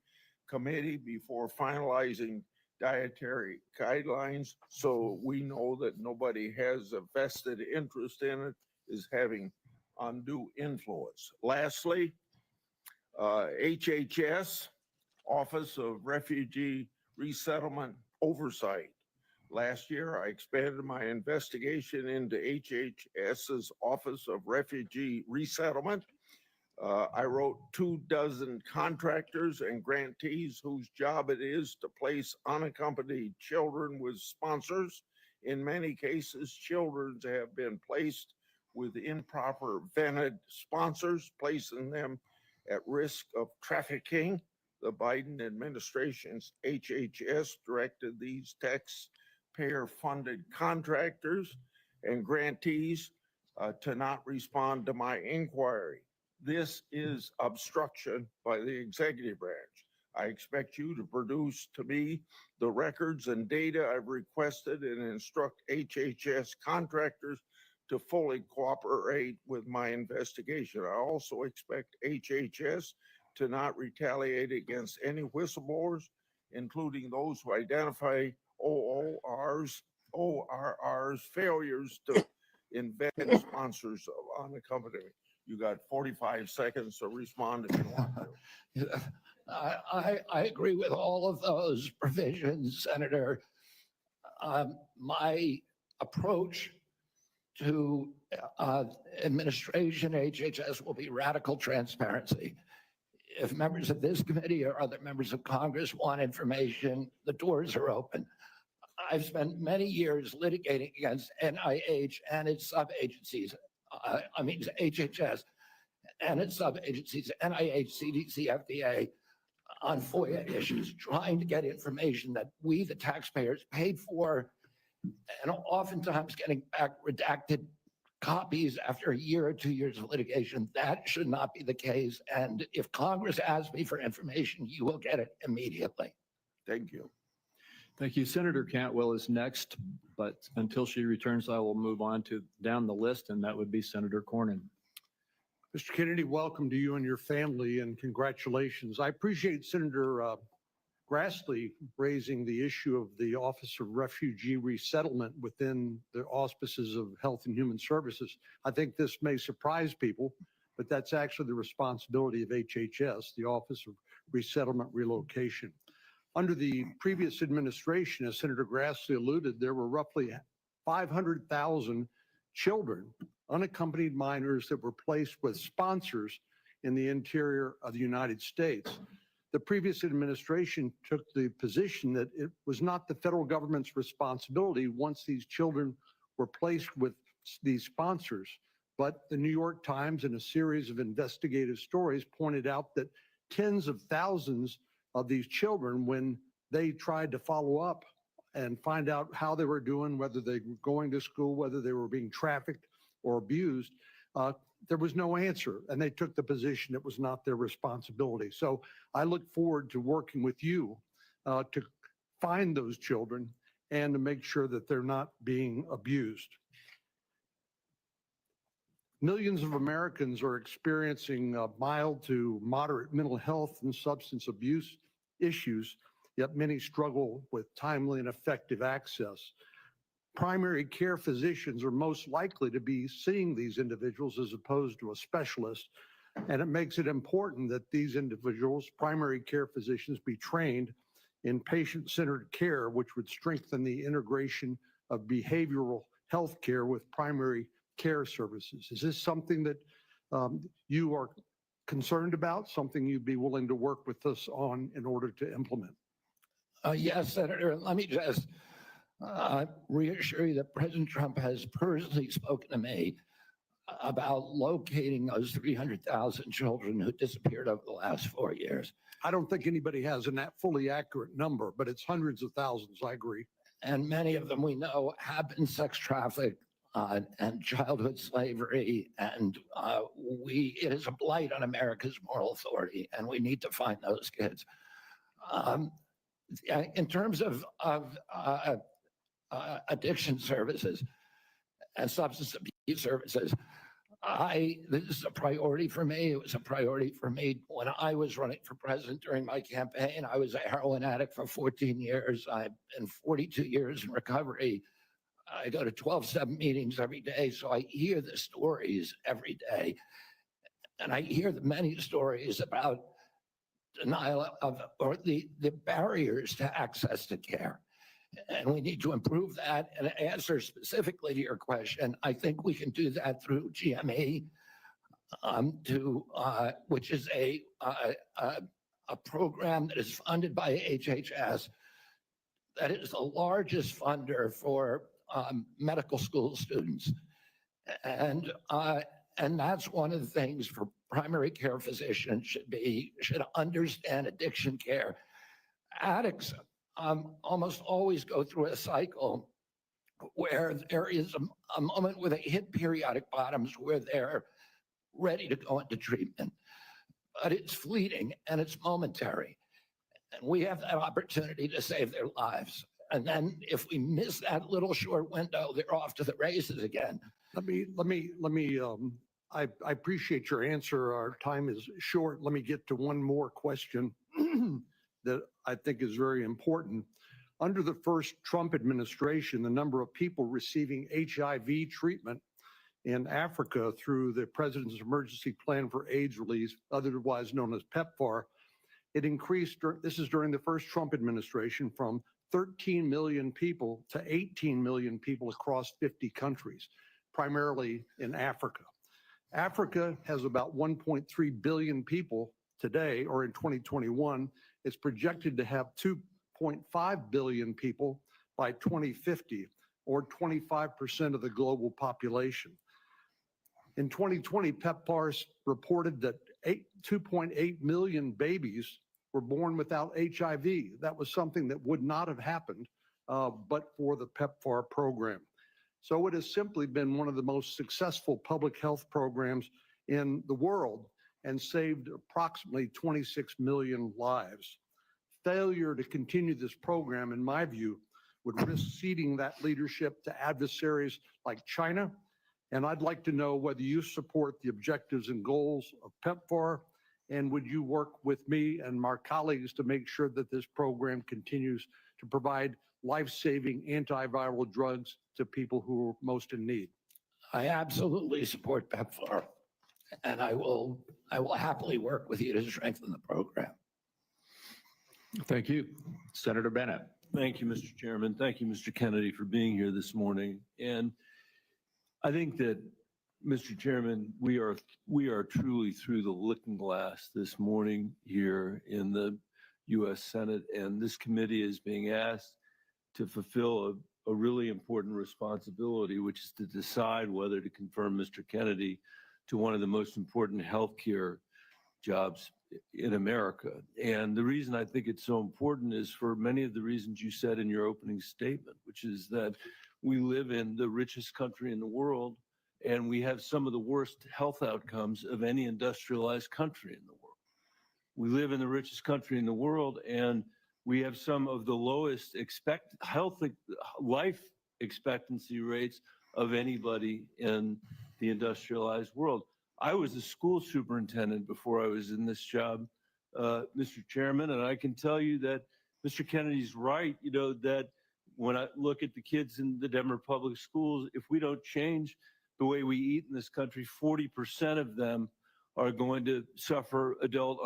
committee before finalizing dietary guidelines, so we know that nobody has a vested interest in it, is having undue influence. Lastly, HHS, Office of Refugee Resettlement Oversight. Last year, I expanded my investigation into HHS's Office of Refugee Resettlement. I wrote 24 contractors and grantees whose job it is to place unaccompanied children with sponsors. In many cases, children have been placed with improper vetted sponsors, placing them at risk of trafficking. The Biden administration's HHS directed these taxpayer-funded contractors and grantees to not respond to my inquiry. This is obstruction by the executive branch. I expect you to produce to me the records and data I've requested and instruct HHS contractors to fully cooperate with my investigation. I also expect HHS to not retaliate against any whistleblowers, including those who identify ORR's failures to embed sponsors of unaccompanied. You got 45 seconds to respond if you want to. I agree with all of those provisions, Senator. My approach to administration HHS will be radical transparency. If members of this committee or other members of Congress want information, the doors are open. I've spent many years litigating against NIH and its sub-agencies. HHS and its sub-agencies, NIH, CDC, FDA, on FOIA issues, trying to get information that we, the taxpayers, paid for, and oftentimes getting back redacted copies after a year or 2 years of litigation. That should not be the case. And if Congress asks me for information, you will get it immediately. Thank you. Thank you. Senator Cantwell is next, but until she returns, I will move on to down the list, and that would be Senator Cornyn. Mr. Kennedy, welcome to you and your family, and congratulations. I appreciate Senator Grassley raising the issue of the Office of Refugee Resettlement within the auspices of Health and Human Services. I think this may surprise people, but that's actually the responsibility of HHS, the Office of Resettlement Relocation. Under the previous administration, as Senator Grassley alluded, there were roughly 500,000 children, unaccompanied minors, that were placed with sponsors in the interior of the United States. The previous administration took the position that it was not the federal government's responsibility once these children were placed with these sponsors. But the New York Times, in a series of investigative stories, pointed out that tens of thousands of these children, when they tried to follow up and find out how they were doing, whether they were going to school, whether they were being trafficked or abused, there was no answer, and they took the position it was not their responsibility. So I look forward to working with you to find those children and to make sure that they're not being abused. Millions of Americans are experiencing mild to moderate mental health and substance abuse issues yet many struggle with timely and effective access. Primary care physicians are most likely to be seeing these individuals as opposed to a specialist, and it makes it important that these individuals, primary care physicians, be trained in patient-centered care, which would strengthen the integration of behavioral health care with primary care services. Is this something that you are concerned about, something you'd be willing to work with us on in order to implement? Yes, Senator. Let me just reassure you that President Trump has personally spoken to me about locating those 300,000 children who disappeared over the last 4 years. I don't think anybody has a fully accurate number, but it's hundreds of thousands, I agree. And many of them we know have been sex trafficked and childhood slavery. And it is a blight on America's moral authority, and we need to find those kids. In terms of addiction services and substance abuse services, this is a priority for me. It was a priority for me when I was running for president during my campaign. I was a heroin addict for 14 years. I've been 42 years in recovery. I go to 12-step meetings every day, so I hear the stories every day. And I hear the many stories about denial of, or the barriers to access to care. And we need to improve that. And to answer specifically to your question, I think we can do that through GME, which is a program that is funded by HHS, that is the largest funder for medical school students. And that's one of the things for primary care physicians should understand addiction care. Addicts almost always go through a cycle where there is a moment where they hit periodic bottoms where they're ready to go into treatment. But it's fleeting and it's momentary. And we have that opportunity to save their lives. And then if we miss that little short window, they're off to the races again. I appreciate your answer. Our time is short. Let me get to one more question that I think is very important. Under the first Trump administration, the number of people receiving HIV treatment in Africa through the President's Emergency Plan for AIDS Relief, otherwise known as PEPFAR, it increased, this is during the first Trump administration, from 13 million people to 18 million people across 50 countries, primarily in Africa. Africa has about 1.3 billion people today, or in 2021. It's projected to have 2.5 billion people by 2050, or 25% of the global population. In 2020, PEPFAR reported that 2.8 million babies were born without HIV. That was something that would not have happened but for the PEPFAR program. So it has simply been one of the most successful public health programs in the world and saved approximately 26 million lives. Failure to continue this program, in my view, would risk ceding that leadership to adversaries like China. And I'd like to know whether you support the objectives and goals of PEPFAR, and would you work with me and my colleagues to make sure that this program continues to provide life-saving antiviral drugs to people who are most in need? I absolutely support PEPFAR, and I will happily work with you to strengthen the program. Thank you. Senator Bennett. Thank you, Mr. Chairman. Thank you, Mr. Kennedy, for being here this morning. And I think that, Mr. Chairman, we are truly through the looking glass this morning here in the U.S. Senate, and this committee is being asked to fulfill a really important responsibility, which is to decide whether to confirm Mr. Kennedy to one of the most important healthcare jobs in America. And the reason I think it's so important is for many of the reasons you said in your opening statement, which is that we live in the richest country in the world, and we have some of the worst health outcomes of any industrialized country in the world. We live in the richest country in the world, and we have some of the lowest life expectancy rates of anybody in the industrialized world. I was a school superintendent before I was in this job, Mr. Chairman, and I can tell you that Mr. Kennedy's right, that when I look at the kids in the Denver public schools, if we don't change the way we eat in this country, 40% of them are going to suffer adult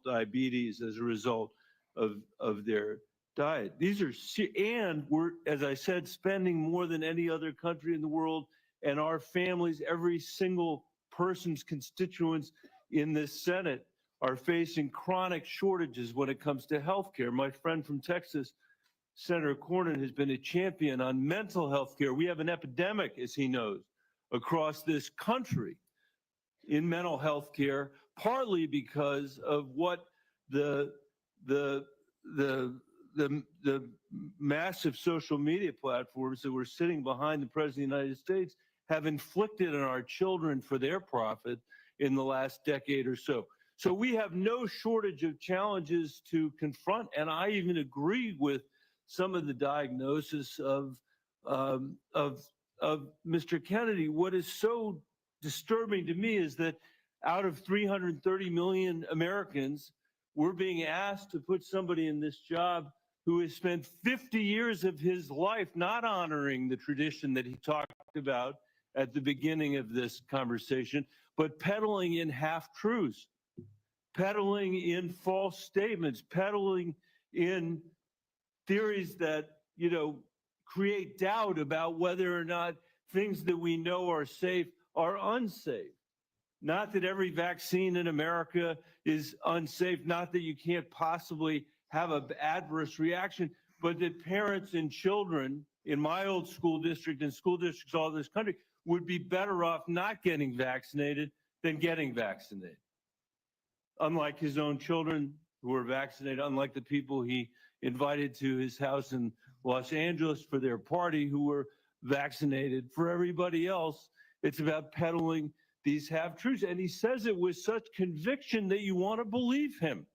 diabetes as a result of their diet. These are, and we're, as I said, spending more than any other country in the world, and our families, every single person's constituents in this Senate are facing chronic shortages when it comes to health care. My friend from Texas, Senator Cornyn, has been a champion on mental health care. We have an epidemic, as he knows, across this country in mental health care, partly because of what the massive social media platforms that were sitting behind the President of the United States have inflicted on our children for their profit in the last decade or so. So we have no shortage of challenges to confront, and I even agree with some of the diagnosis of Mr. Kennedy. What is so disturbing to me is that out of 330 million Americans, we're being asked to put somebody in this job who has spent 50 years of his life not honoring the tradition that he talked about at the beginning of this conversation, but peddling in half-truths, peddling in false statements, peddling in theories that, create doubt about whether or not things that we know are safe are unsafe. Not that every vaccine in America is unsafe, not that you can't possibly have an adverse reaction, but that parents and children in my old school district and school districts all over this country would be better off not getting vaccinated than getting vaccinated. Unlike his own children who were vaccinated, unlike the people he invited to his house in Los Angeles for their party who were vaccinated. For everybody else, it's about peddling these half-truths. And he says it with such conviction that you want to believe him.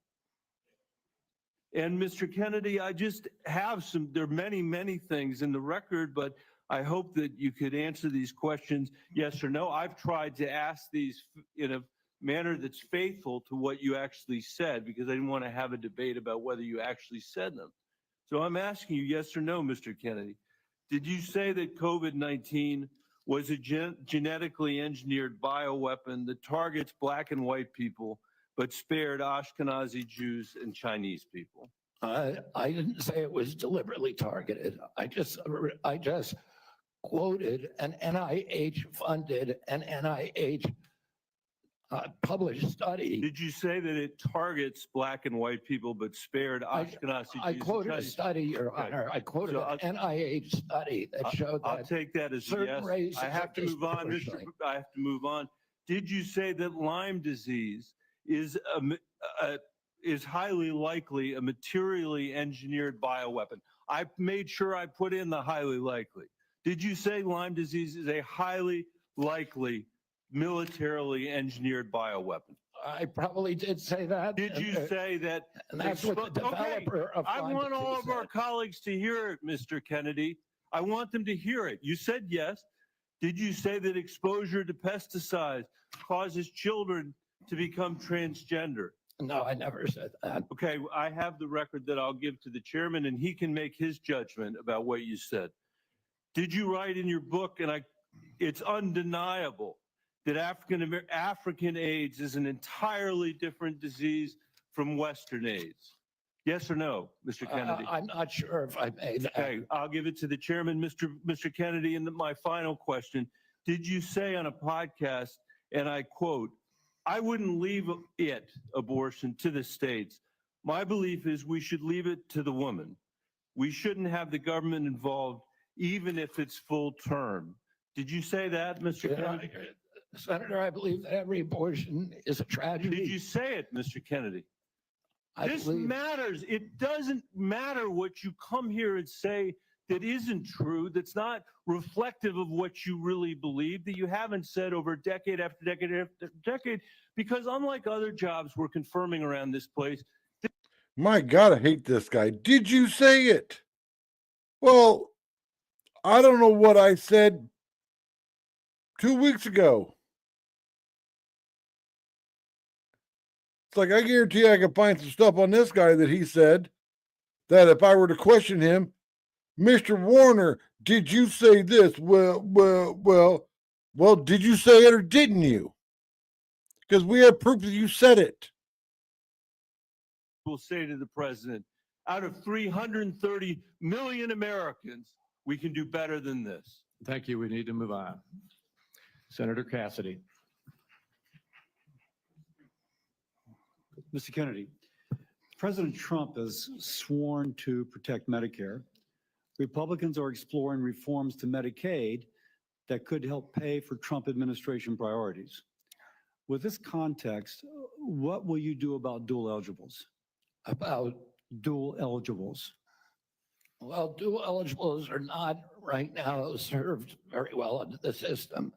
And Mr. Kennedy, I just have there are many, many things in the record, but I hope that you could answer these questions, yes or no. I've tried to ask these in a manner that's faithful to what you actually said, because I didn't want to have a debate about whether you actually said them. So I'm asking you, yes or no, Mr. Kennedy. Did you say that COVID-19 was a genetically engineered bioweapon that targets Black and white people, but spared Ashkenazi Jews and Chinese people? I didn't say it was deliberately targeted. I just quoted an NIH-funded and NIH published study. Did you say that it targets Black and white people, but spared Ashkenazi Jews? I quoted a study, Your Honor. I quoted an NIH study that showed that. I'll take that as a yes. I have to move on, I have to move on. Did you say that Lyme disease is highly likely a materially engineered bioweapon? I made sure I put in the highly likely. Did you say Lyme disease is a highly likely militarily engineered bioweapon? I probably did say that. Did you say that? And that's what the developer of I want all of our colleagues to hear it, Mr. Kennedy. I want them to hear it. You said yes. Did you say that exposure to pesticides causes children to become transgender? No, I never said that. Okay, I have the record that I'll give to the chairman, and he can make his judgment about what you said. Did you write in your book, and it's undeniable, that African AIDS is an entirely different disease from Western AIDS? Yes or no, Mr. Kennedy? I'm not sure if I made that. Okay, I'll give it to the chairman, Mr. Kennedy. And my final question, did you say on a podcast, and I quote, "I wouldn't leave abortion to the states. My belief is we should leave it to the woman. We shouldn't have the government involved, even if it's full term." Did you say that, Mr. Kennedy? Senator, I believe that every abortion is a tragedy. Did you say it, Mr. Kennedy? This matters. It doesn't matter what you come here and say that isn't true, that's not reflective of what you really believe, that you haven't said over decade after decade after decade, because unlike other jobs we're confirming around this place. My God, I hate this guy. Did you say it? Well, I don't know what I said 2 weeks ago. It's like, I guarantee I could find some stuff on this guy that he said that if I were to question him, Mr. Warner, did you say this? Well, did you say it or didn't you? Because we have proof that you said it. We'll say to the president, out of 330 million Americans, we can do better than this. Thank you. We need to move on. Senator Cassidy. Mr. Kennedy, President Trump has sworn to protect Medicare. Republicans are exploring reforms to Medicaid that could help pay for Trump administration priorities. With this context, what will you do about dual eligibles? About dual eligibles? Well, dual eligibles are not right now served very well under the system.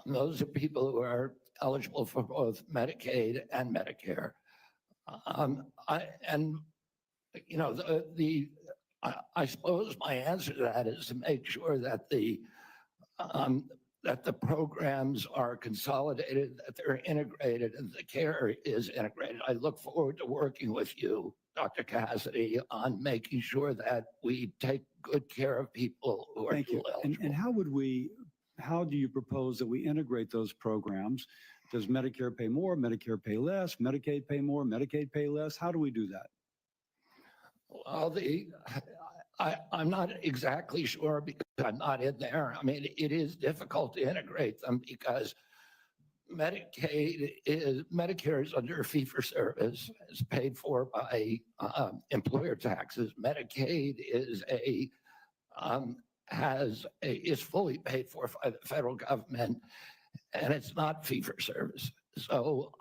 Those are people who are eligible for both Medicaid and Medicare. I suppose my answer to that is to make sure that the programs are consolidated, that they're integrated, and the care is integrated. I look forward to working with you, Dr. Cassidy, on making sure that we take good care of people who are dual eligible. And how do you propose that we integrate those programs? Does Medicare pay more, Medicare pay less, Medicaid pay more, Medicaid pay less? How do we do that? Well, I'm not exactly sure because I'm not in there. I mean, it is difficult to integrate them because Medicare is under fee-for-service. It's paid for by employer taxes. Medicaid is fully paid for by the federal government, and it's not fee-for-service. So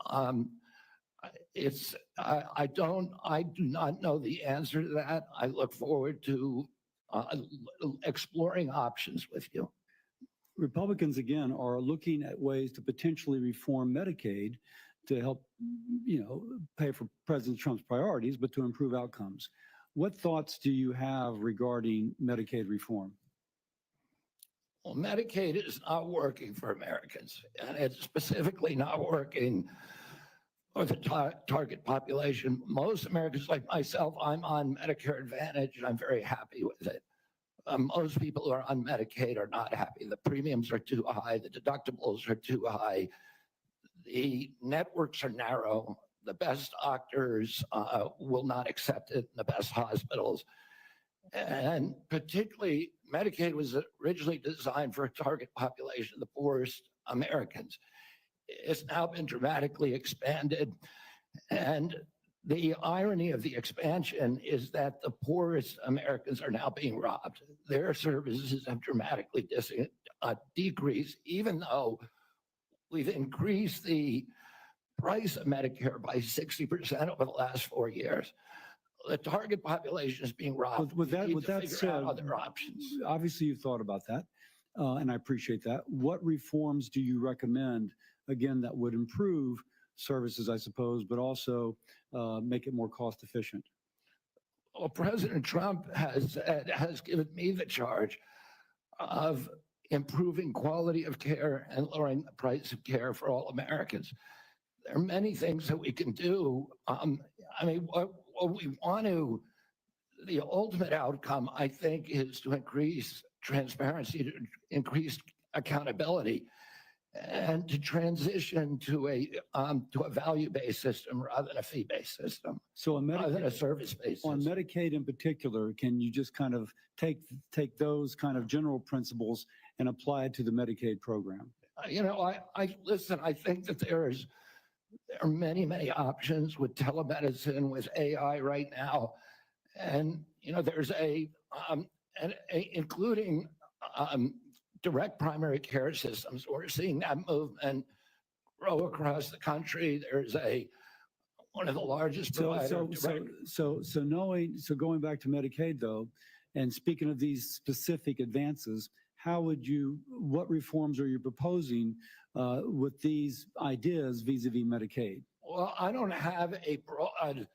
I do not know the answer to that. I look forward to exploring options with you. Republicans, again, are looking at ways to potentially reform Medicaid to help, pay for President Trump's priorities, but to improve outcomes. What thoughts do you have regarding Medicaid reform? Well, Medicaid is not working for Americans, and it's specifically not working for the target population. Most Americans like myself, I'm on Medicare Advantage, and I'm very happy with it. Most people who are on Medicaid are not happy. The premiums are too high. The deductibles are too high. The networks are narrow. The best doctors will not accept it in the best hospitals. And particularly, Medicaid was originally designed for a target population of the poorest Americans. It's now been dramatically expanded. And the irony of the expansion is that the poorest Americans are now being robbed. Their services have dramatically decreased, even though we've increased the price of Medicare by 60% over the last 4 years. The target population is being robbed. With that said, other options. Obviously, you've thought about that, and I appreciate that. What reforms do you recommend, again, that would improve services, I suppose, but also make it more cost efficient? Well, President Trump has given me the charge of improving quality of care and lowering the price of care for all Americans. There are many things that we can do. What we want to, the ultimate outcome, I think, is to increase transparency, to increase accountability, and to transition to a value-based system rather than a fee-based system. So rather than a service-based on system. Medicaid in particular, can you just kind of take those kind of general principles and apply it to the Medicaid program? Listen, I think that there are many options with telemedicine, with AI right now. And, there's including direct primary care systems. We're seeing that movement grow across the country. There's one of the largest providers. So going back to Medicaid though, and speaking of these specific advances, what reforms are you proposing with these ideas vis-a-vis Medicaid? Well, I don't have a broad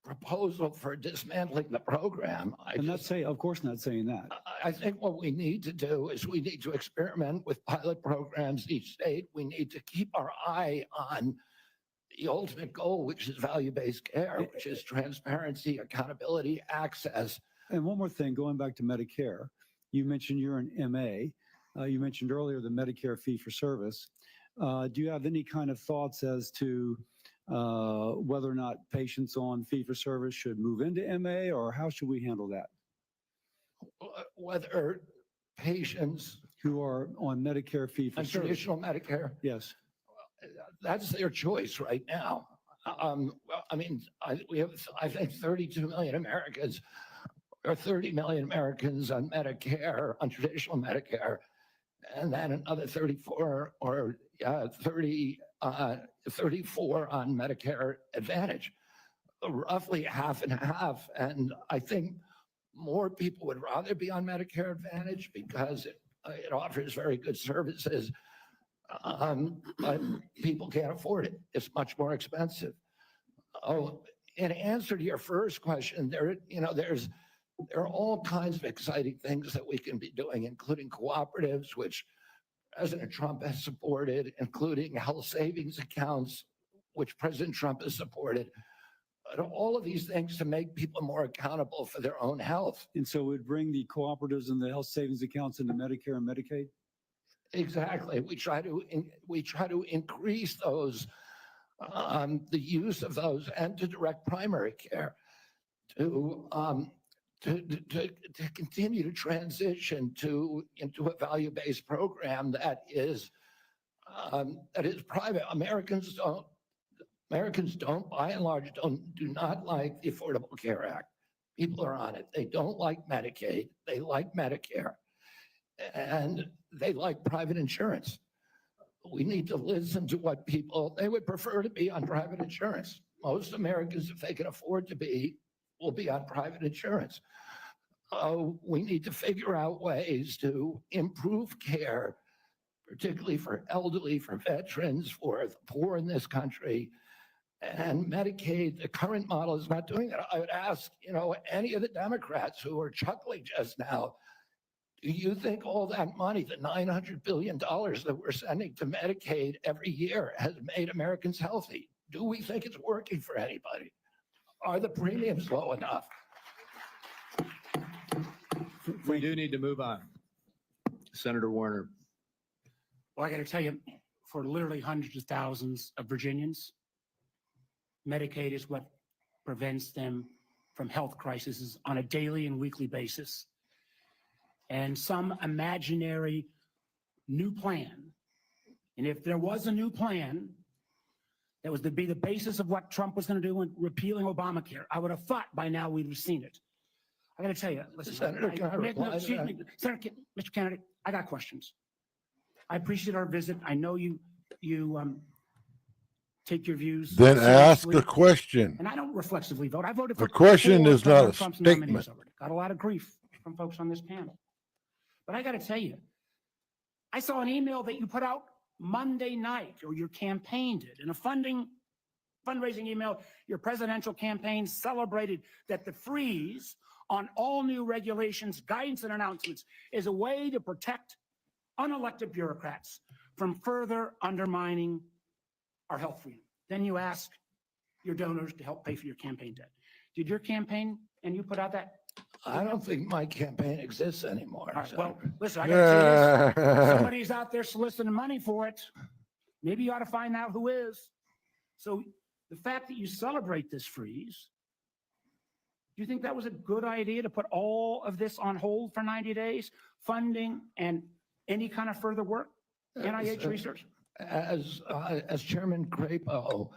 proposal for dismantling the program. Of course not saying that. I think what we need to do is we need to experiment with pilot programs in each state. We need to keep our eye on the ultimate goal, which is value-based care, which is transparency, accountability, access. And one more thing, going back to Medicare, you mentioned you're an MA. You mentioned earlier the Medicare fee for service. Do you have any kind of thoughts as to whether or not patients on fee for service should move into MA, or how should we handle that? Whether patients who are on Medicare fee for service, traditional Medicare, yes, that's their choice right now. I mean, we have, I think, 32 million Americans, or 30 million Americans on Medicare, on traditional Medicare, and then another 34 or 34 on Medicare Advantage, roughly half and half. And I think more people would rather be on Medicare Advantage because it offers very good services, but people can't afford it. It's much more expensive. Oh, in answer to your first question, there are all kinds of exciting things that we can be doing, including cooperatives, which President Trump has supported, including health savings accounts, which President Trump has supported. All of these things to make people more accountable for their own health. And so we'd bring the cooperatives and the health savings accounts into Medicare and Medicaid? Exactly. We try to increase those, the use of those, and to direct primary care to continue to transition into a value-based program that is private. Americans don't, by and large, do not like the Affordable Care Act. People are on it. They don't like Medicaid. They like Medicare. And they like private insurance. We need to listen to what they would prefer to be on private insurance. Most Americans, if they can afford to be, will be on private insurance. We need to figure out ways to improve care, particularly for elderly, for veterans, for the poor in this country. And Medicaid, the current model is not doing that. I would ask, any of the Democrats who are chuckling just now, do you think all that money, the $900 billion that we're sending to Medicaid every year, has made Americans healthy? Do we think it's working for anybody? Are the premiums low enough? We do need to move on. Senator Warner. Well, I got to tell you, for literally hundreds of thousands of Virginians, Medicaid is what prevents them from health crises on a daily and weekly basis. And some imaginary new plan, and if there was a new plan that was to be the basis of what Trump was going to do in repealing Obamacare, I would have thought by now we'd have seen it. I got to tell you, listen, Senator, Mr. Kennedy, I got questions. I appreciate our visit. I know you take your views. Then ask seriously. a question. And I don't reflexively vote. I voted for The question is not a Trump's statement. nominees already. Got a lot of grief from folks on this panel. But I got to tell you, I saw an email that you put out Monday night, or your campaign did, in a fundraising email. Your presidential campaign celebrated that the freeze on all new regulations, guidance, and announcements is a way to protect unelected bureaucrats from further undermining our health freedom. Then you ask your donors to help pay for your campaign debt. Did your campaign and you put out that? I don't think my campaign exists anymore. All right, well, listen, I got to tell you this. Somebody's out there soliciting money for it. Maybe you ought to find out who is. So the fact that you celebrate this freeze, do you think that was a good idea to put all of this on hold for 90 days, funding and any kind of further work, NIH research? As Chairman Crapo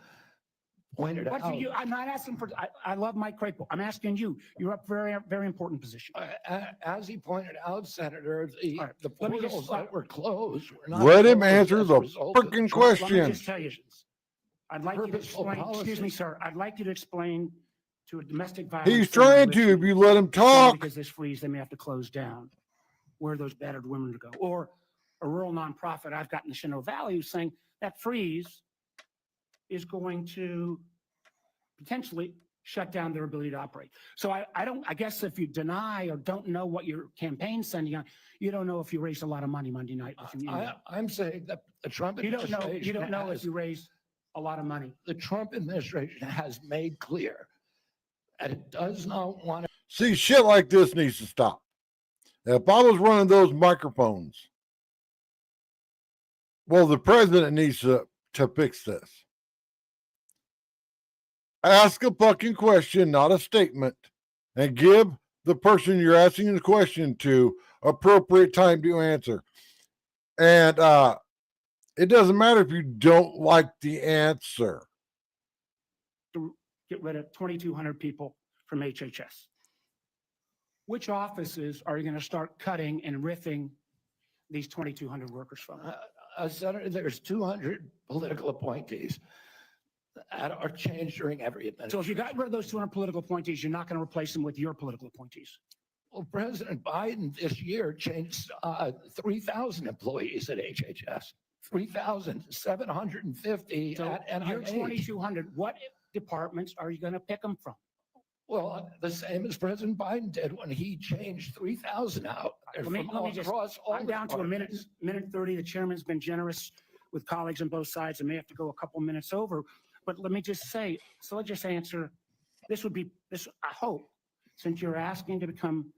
pointed What out. do you? I'm not asking for. I love Mike Crapo. I'm asking you. You're up very, very important position. As he pointed out, Senator, the portals that were closed were not. Let him closed answer as the a result of freaking Trump. Let me question. just tell you. I'd like you to explain. Excuse me, sir. I'd like you to explain to a domestic violence. He's trying to, if you let him talk. Because this freeze, they may have to close down. Where are those battered women to go? Or a rural nonprofit I've got in the Shenandoah Valley who's saying that freeze is going to potentially shut down their ability to operate. So I guess if you deny or don't know what your campaign's sending out, you don't know if you raised a lot of money Monday night. I'm saying that the Trump administration you don't know if you raised a lot of money. The Trump administration has made clear that it does not want to. See, shit like this needs to stop. If I was running those microphones, well, the president needs to fix this. Ask a fucking question, not a statement, and give the person you're asking the question to appropriate time to answer. And it doesn't matter if you don't like the answer. To get rid of 2,200 people from HHS. Which offices are you going to start cutting and riffing these 2,200 workers from? Senator, there's 200 political appointees that are changed during every administration. So if you got rid of those 200 political appointees, you're not going to replace them with your political appointees. Well, President Biden this year changed 3,000 employees at HHS, 3,750 So at NIH. you're 2,200. What departments are you going to pick them from? Well, the same as President Biden did when he changed 3,000 out. Let me just, I'm down to a minute 30. The chairman's been generous with colleagues on both sides. I may have to go a couple minutes over, but let me just say, so let's just answer, this would be, this. I hope, since you're asking to become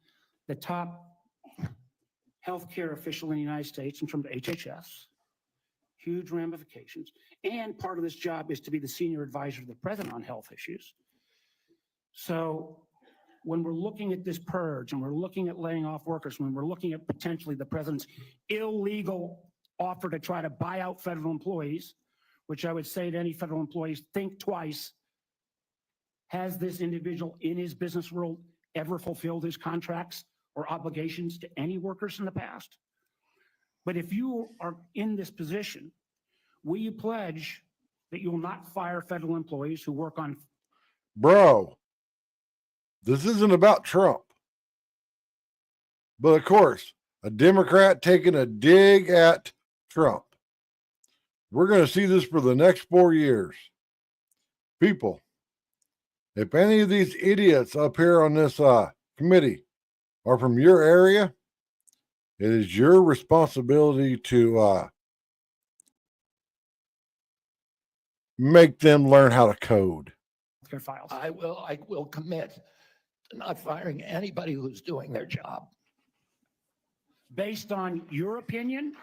the top healthcare official in the United States in terms of HHS, huge ramifications, and part of this job is to be the senior advisor to the president on health issues. So when we're looking at this purge and we're looking at laying off workers, when we're looking at potentially the president's illegal offer to try to buy out federal employees, which I would say to any federal employees, think twice. Has this individual in his business world ever fulfilled his contracts or obligations to any workers in the past? But if you are in this position, will you pledge that you will not fire federal employees who work on? Bro, this isn't about Trump. But of course, a Democrat taking a dig at Trump. We're going to see this for the next 4 years. People, if any of these idiots up here on this committee are from your area, it is your responsibility to make them learn how to code. Files. I will commit to not firing anybody who's doing their job. Based on your opinion,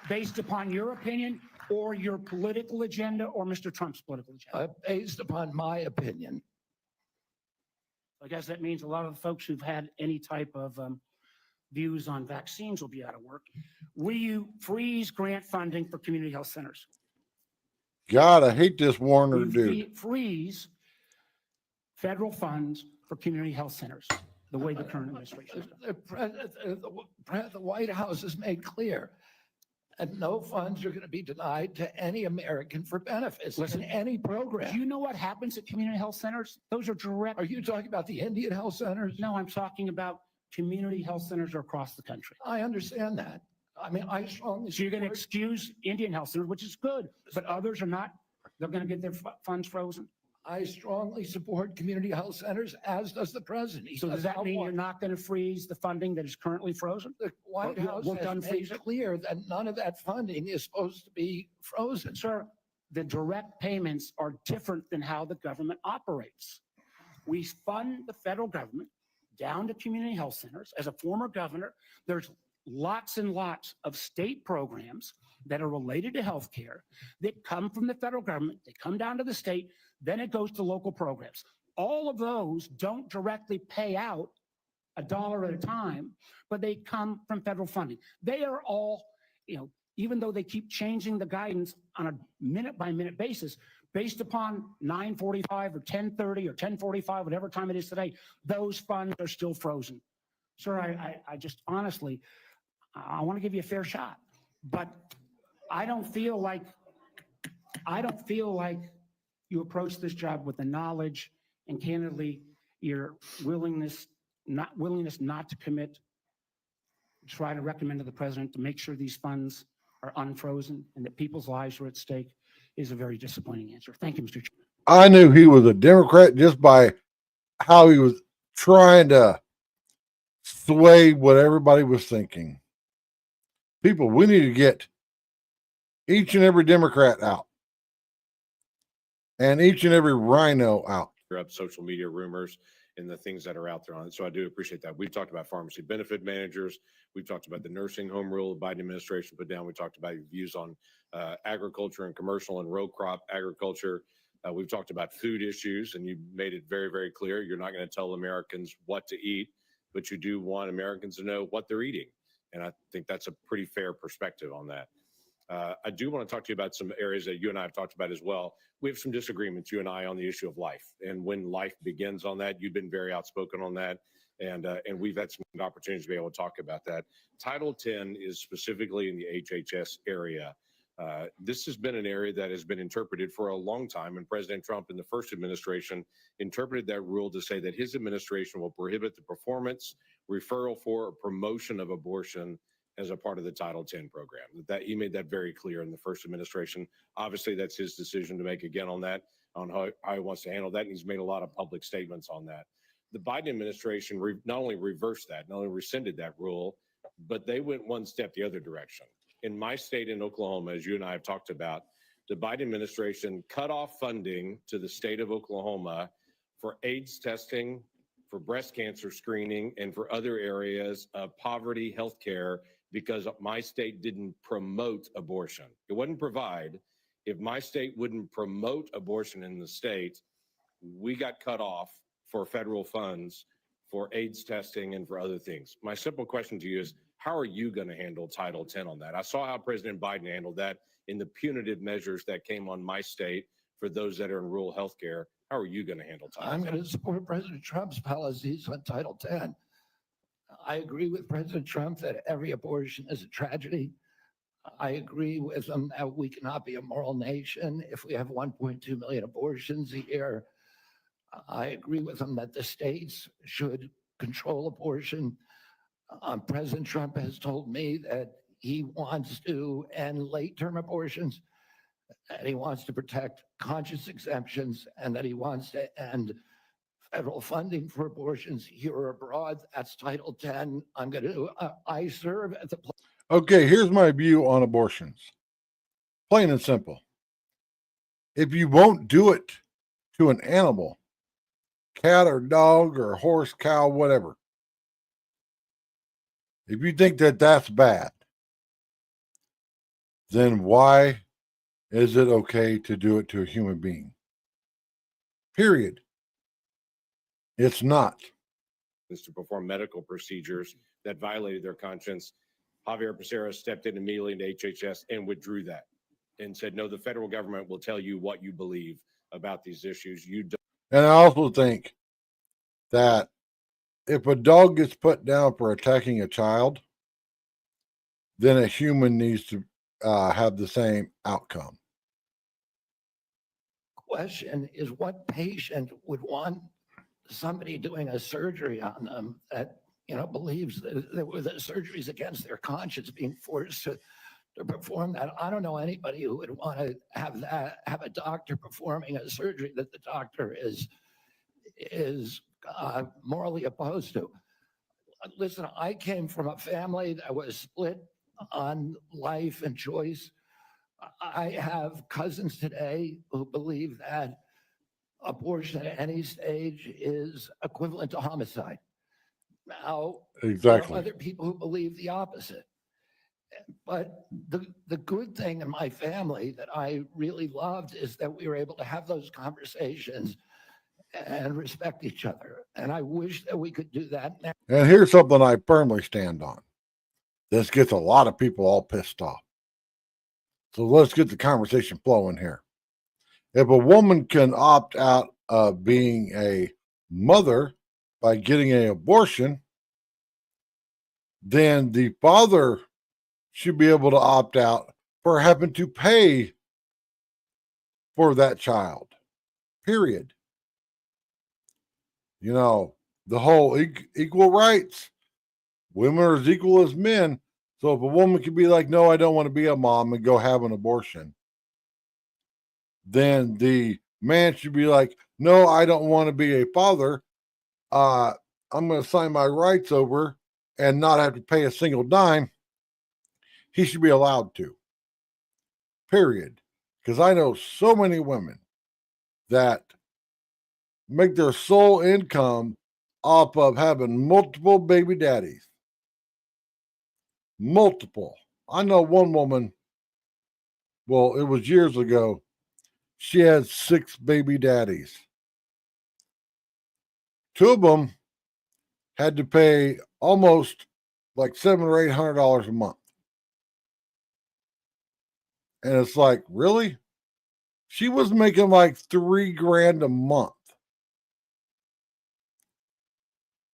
based upon your opinion, or your political agenda, or Mr. Trump's political agenda? Based upon my opinion. I guess that means a lot of the folks who've had any type of views on vaccines will be out of work. Will you freeze grant funding for community health centers? God, I hate this Warner dude. Freeze federal funds for community health centers, the way the current administration is. The White House has made clear that no funds are going to be denied to any American for benefits. Listen, in any program. Do you know what happens at community health centers? Those are direct. Are you talking about the Indian health centers? No, I'm talking about community health centers across the country. I understand that. I mean, I strongly. So you're going to excuse Indian health centers, which is good, but others are not. They're going to get their funds frozen. I strongly support community health centers, as does the president. So does that mean you're not going to freeze the funding that is currently frozen? The White House has made clear that none of that funding is supposed to be frozen. Sir, the direct payments are different than how the government operates. We fund the federal government down to community health centers. As a former governor, there's lots and lots of state programs that are related to healthcare that come from the federal government. They come down to the state, then it goes to local programs. All of those don't directly pay out $1 at a time, but they come from federal funding. They are all, even though they keep changing the guidance on a minute by minute basis, based upon 9:45 or 10:30 or 10:45, whatever time it is today, those funds are still frozen. Sir, I just honestly, I want to give you a fair shot, but I don't feel like you approach this job with the knowledge and candidly your willingness not to commit, try to recommend to the president to make sure these funds are unfrozen and that people's lives are at stake is a very disappointing answer. Thank you, Mr. Chairman. I knew he was a Democrat just by how he was trying to sway what everybody was thinking. People, we need to get each and every Democrat out. and each and every rhino out. Up social media rumors and the things that are out there on it. So I do appreciate that. We've talked about pharmacy benefit managers. We've talked about the nursing home rule the Biden administration put down. We talked about your views on agriculture and commercial and row crop agriculture. We've talked about food issues, and you made it very, very clear. You're not going to tell Americans what to eat, but you do want Americans to know what they're eating. And I think that's a pretty fair perspective on that. I do want to talk to you about some areas that you and I have talked about as well. We have some disagreements, you and I, on the issue of life and when life begins on that. You've been very outspoken on that, and we've had some opportunities to be able to talk about that. Title 10 is specifically in the HHS area. This has been an area that has been interpreted for a long time, and President Trump in the first administration interpreted that rule to say that his administration will prohibit the performance, referral for, or promotion of abortion as a part of the Title 10 program. That he made that very clear in the first administration. Obviously, that's his decision to make again on that, on how he wants to handle that, and he's made a lot of public statements on that. The Biden administration not only reversed that, not only rescinded that rule, but they went one step the other direction. In my state, in Oklahoma, as you and I have talked about, the Biden administration cut off funding to the state of Oklahoma for AIDS testing, for breast cancer screening, and for other areas of poverty healthcare, because my state didn't promote abortion. It wouldn't provide. If my state wouldn't promote abortion in the state, we got cut off for federal funds for AIDS testing and for other things. My simple question to you is, how are you going to handle Title 10 on that? I saw how President Biden handled that in the punitive measures that came on my state for those that are in rural healthcare. How are you going to handle Title 10? I'm going to support President Trump's policies on Title 10. I agree with President Trump that every abortion is a tragedy. I agree with him that we cannot be a moral nation if we have 1.2 million abortions a year. I agree with him that the states should control abortion. President Trump has told me that he wants to end late-term abortions, and he wants to protect conscious exemptions, and that he wants to end federal funding for abortions here or abroad. That's Title 10. I serve at the. Okay, here's my view on abortions. Plain and simple. If you won't do it to an animal, cat or dog or horse, cow, whatever, if you think that that's bad, then why is it okay to do it to a human being? Period. It's not. To perform medical procedures that violated their conscience. Javier Becerra stepped in immediately into HHS and withdrew that and said, no, the federal government will tell you what you believe about these issues. You don't. And I also think that if a dog gets put down for attacking a child, then a human needs to have the same outcome. Question is, what patient would want somebody doing a surgery on them that, believes that the surgeries against their conscience being forced to perform that? I don't know anybody who would want to have a doctor performing a surgery that the doctor is morally opposed to. Listen, I came from a family that was split on life and choice. I have cousins today who believe that abortion at any stage is equivalent to homicide. Now, exactly. There are other people who believe the opposite. But the good thing in my family that I really loved is that we were able to have those conversations and respect each other. And I wish that we could do that now. And here's something I firmly stand on. This gets a lot of people all pissed off. So let's get the conversation flowing here. If a woman can opt out of being a mother by getting an abortion, then the father should be able to opt out for having to pay for that child. Period. The whole equal rights. Women are as equal as men. So if a woman could be like, no, I don't want to be a mom and go have an abortion, then the man should be like, no, I don't want to be a father. I'm going to sign my rights over and not have to pay a single dime. He should be allowed to. Period. Because I know so many women that make their sole income off of having multiple baby daddies. Multiple. I know one woman, well, it was years ago, she had 6 baby daddies. 2 of them had to pay almost like $700 or $800 a month. And it's like, really? She was making like $3,000 a month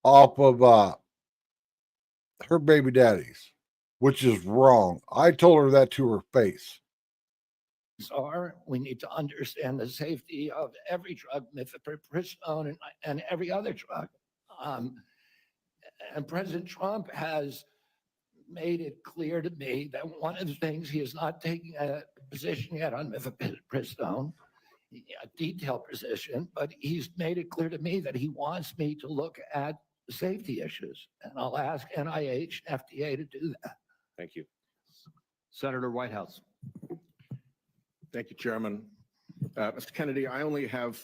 off of her baby daddies, which is wrong. I told her that to her face. We need to understand the safety of every drug, mifepristone and every other drug. And President Trump has made it clear to me that one of the things he is not taking a position yet on mifepristone, a detailed position, but he's made it clear to me that he wants me to look at the safety issues. And I'll ask NIH, FDA to do that. Thank you. Senator Whitehouse. Thank you, Chairman. Mr. Kennedy, I only have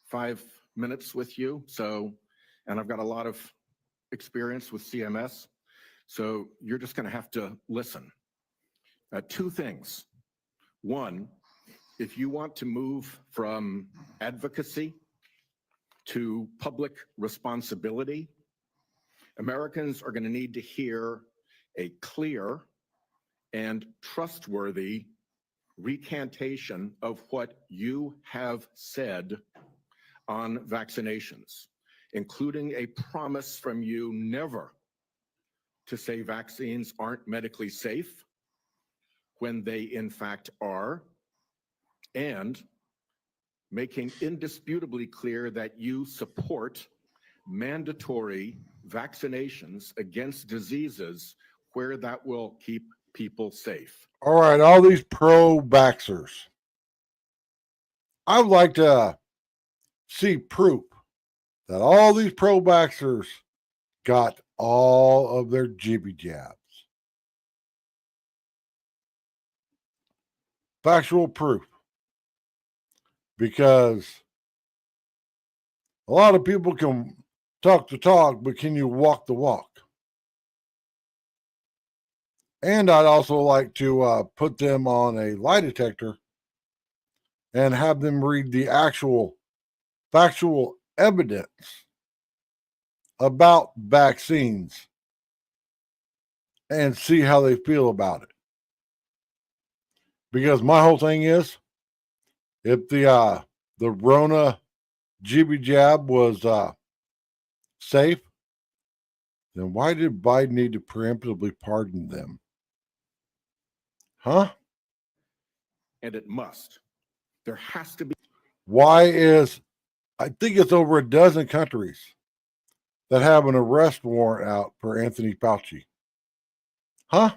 5 minutes with you, and I've got a lot of experience with CMS, so you're just going to have to listen. 2 things. One, if you want to move from advocacy to public responsibility, Americans are going to need to hear a clear and trustworthy recantation of what you have said on vaccinations, including a promise from you never to say vaccines aren't medically safe when they in fact are, and making indisputably clear that you support mandatory vaccinations against diseases where that will keep people safe. All right, all these pro-vaxxers. I would like to see proof that all these pro-vaxxers got all of their jibby jabs. Factual proof. Because a lot of people can talk the talk, but can you walk the walk? And I'd also like to put them on a lie detector and have them read the actual factual evidence about vaccines and see how they feel about it. Because my whole thing is, if the Rona jibby jab was safe, then why did Biden need to preemptively pardon them? Huh? And it must. There has to be. Why is, I think it's over a dozen countries that have an arrest warrant out for Anthony Fauci. Huh?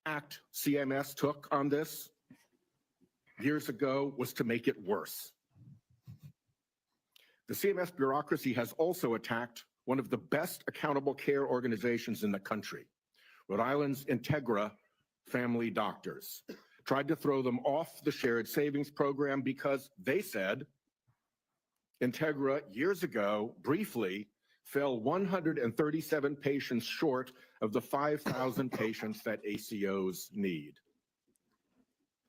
Act CMS took on this years ago was to make it worse. The CMS bureaucracy has also attacked one of the best accountable care organizations in the country, Rhode Island's Integra Family Doctors. Tried to throw them off the shared savings program because they said Integra years ago briefly fell 137 patients short of the 5,000 patients that ACOs need.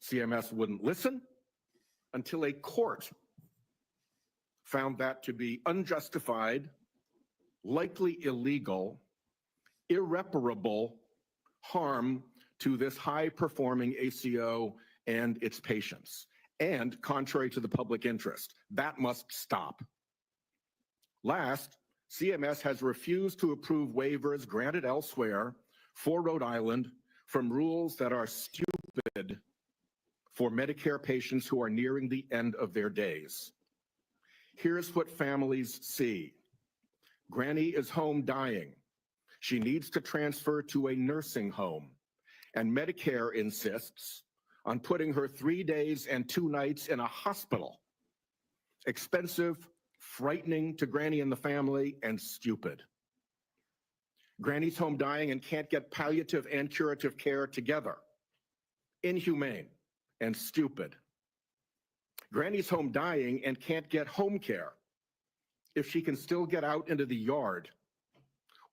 CMS wouldn't listen until a court found that to be unjustified, likely illegal, irreparable harm to this high-performing ACO and its patients, and contrary to the public interest. That must stop. Last, CMS has refused to approve waivers granted elsewhere for Rhode Island from rules that are stupid for Medicare patients who are nearing the end of their days. Here's what families see. Granny is home dying. She needs to transfer to a nursing home, and Medicare insists on putting her 3 days and 2 nights in a hospital. Expensive, frightening to Granny and the family, and stupid. Granny's home dying and can't get palliative and curative care together. Inhumane, and stupid. Granny's home dying and can't get home care if she can still get out into the yard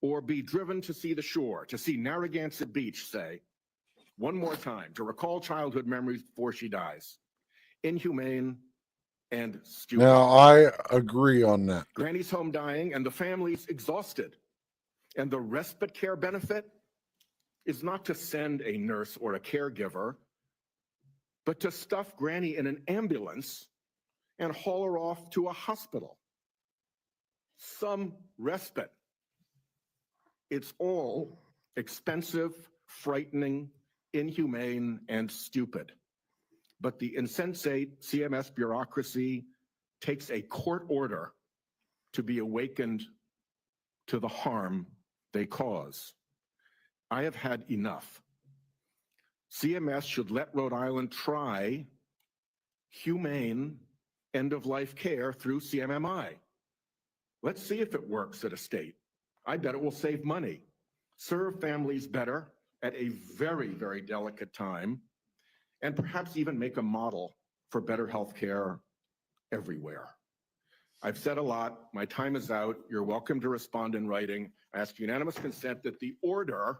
or be driven to see the shore, to see Narragansett Beach, say, one more time, to recall childhood memories before she dies. Inhumane and stupid. Now, I agree on that. Granny's home dying and the family's exhausted. And the respite care benefit is not to send a nurse or a caregiver, but to stuff Granny in an ambulance and haul her off to a hospital. Some respite. It's all expensive, frightening, inhumane, and stupid. But the insensate CMS bureaucracy takes a court order to be awakened to the harm they cause. I have had enough. CMS should let Rhode Island try humane end-of-life care through CMMI. Let's see if it works at a state. I bet it will save money, serve families better at a very, very delicate time, and perhaps even make a model for better health care everywhere. I've said a lot. My time is out. You're welcome to respond in writing. I ask unanimous consent that the order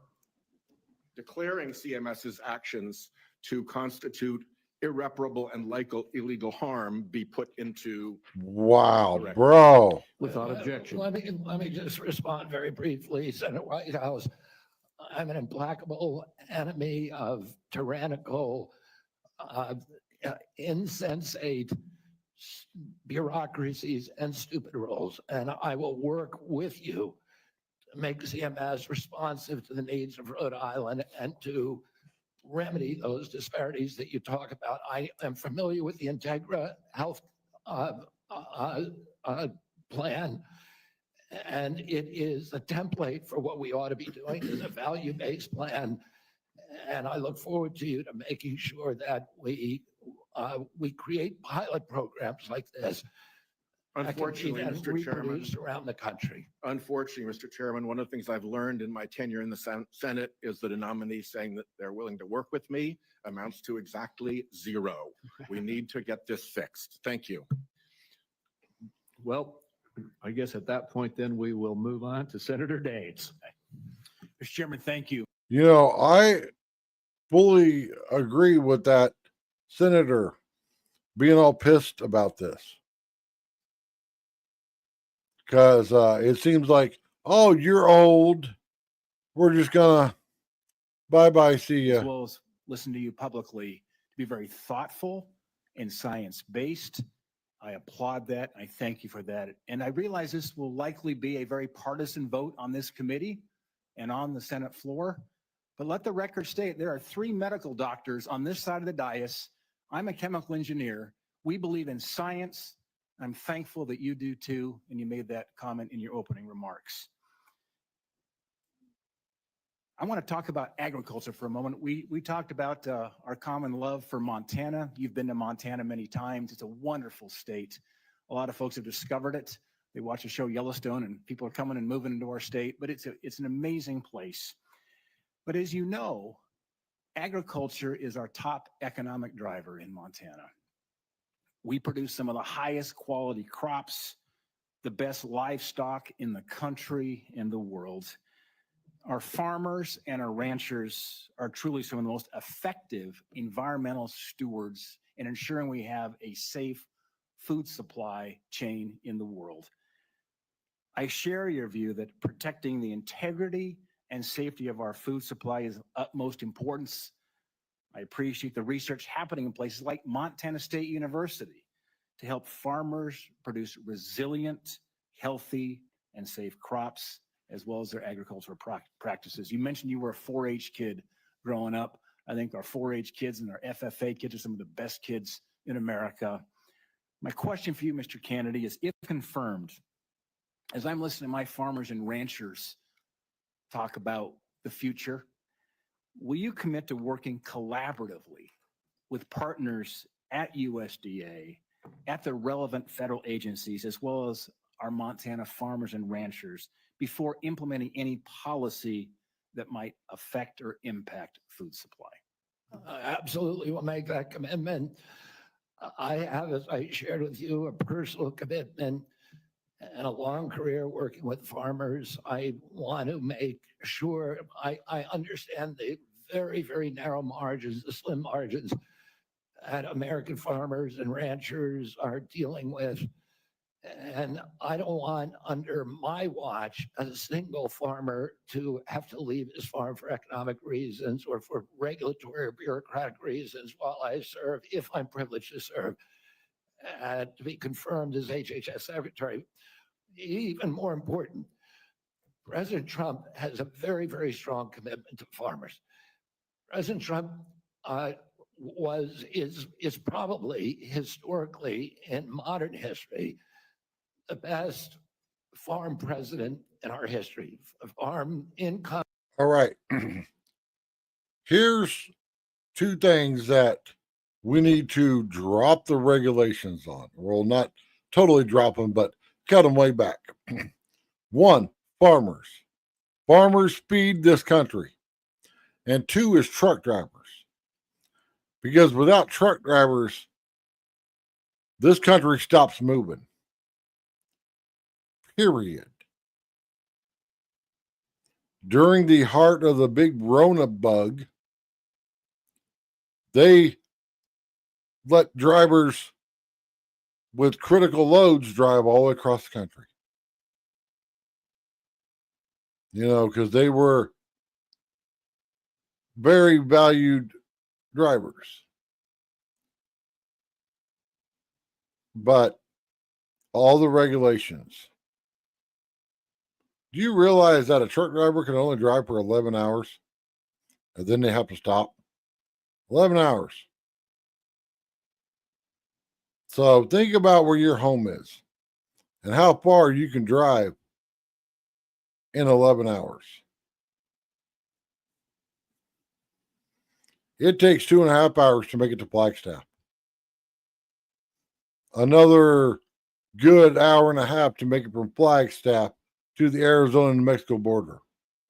declaring CMS's actions to constitute irreparable and illegal harm be put into. Wow, bro. Without objection. Let me just respond very briefly, Senator Whitehouse. I'm an implacable enemy of tyrannical, insensate bureaucracies and stupid rules, and I will work with you to make CMS responsive to the needs of Rhode Island and to remedy those disparities that you talk about. I am familiar with the Integra Health plan, and it is a template for what we ought to be doing as a value-based plan. And I look forward to you to making sure that we create pilot programs like this. Unfortunately, Mr. Chairman, around the country. Unfortunately, Mr. Chairman, one of the things I've learned in my tenure in the Senate is that a nominee saying that they're willing to work with me amounts to exactly zero. We need to get this fixed. Thank you. Well, I guess at that point, then we will move on to Senator Daines. Mr. Chairman, thank you. You know, I fully agree with that senator being all pissed about this. Because it seems like, oh, you're old. We're just going to bye-bye, see ya. As well as listen to you publicly, to be very thoughtful and science-based. I applaud that. I thank you for that. And I realize this will likely be a very partisan vote on this committee and on the Senate floor. But let the record state there are 3 medical doctors on this side of the dais. I'm a chemical engineer. We believe in science. I'm thankful that you do too, and you made that comment in your opening remarks. I want to talk about agriculture for a moment. We talked about our common love for Montana. You've been to Montana many times. It's a wonderful state. A lot of folks have discovered it. They watch the show Yellowstone, and people are coming and moving into our state, but it's an amazing place. But as you know, agriculture is our top economic driver in Montana. We produce some of the highest quality crops, the best livestock in the country and the world. Our farmers and our ranchers are truly some of the most effective environmental stewards in ensuring we have a safe food supply chain in the world. I share your view that protecting the integrity and safety of our food supply is of utmost importance. I appreciate the research happening in places like Montana State University to help farmers produce resilient, healthy, and safe crops, as well as their agricultural practices. You mentioned you were a 4-H kid growing up. I think our 4-H kids and our FFA kids are some of the best kids in America. My question for you, Mr. Kennedy, is if confirmed, as I'm listening to my farmers and ranchers talk about the future, will you commit to working collaboratively with partners at USDA, at the relevant federal agencies, as well as our Montana farmers and ranchers before implementing any policy that might affect or impact food supply? I absolutely will make that commitment. I have, as I shared with you, a personal commitment and a long career working with farmers. I want to make sure I understand the very, very narrow margins, the slim margins that American farmers and ranchers are dealing with. And I don't want under my watch a single farmer to have to leave his farm for economic reasons or for regulatory or bureaucratic reasons while I serve, if I'm privileged to serve, to be confirmed as HHS Secretary. Even more important, President Trump has a very, very strong commitment to farmers. President Trump is probably historically in modern history the best farm president in our history. Farm income. All right. Here's two things that we need to drop the regulations on. Well, not totally drop them, but cut them way back. One, farmers. Farmers feed this country. And two is truck drivers. Because without truck drivers, this country stops moving. Period. During the heart of the big Rona bug, they let drivers with critical loads drive all across the country. You know, because they were very valued drivers. But all the regulations. Do you realize that a truck driver can only drive for 11 hours and then they have to stop? 11 hours. So think about where your home is and how far you can drive in 11 hours. It takes 2.5 hours to make it to Flagstaff. Another good hour and a half to make it from Flagstaff to the Arizona and Mexico border.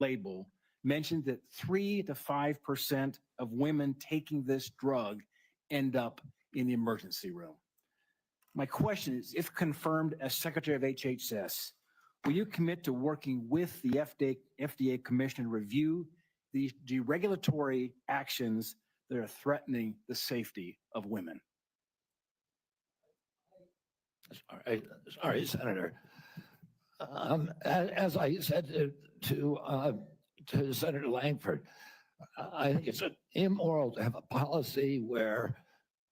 Label mentioned that 3 to 5% of women taking this drug end up in the emergency room. My question is, if confirmed as Secretary of HHS, will you commit to working with the FDA Commission to review the deregulatory actions that are threatening the safety of women? Sorry, Senator. As I said to Senator Langford, I think it's immoral to have a policy where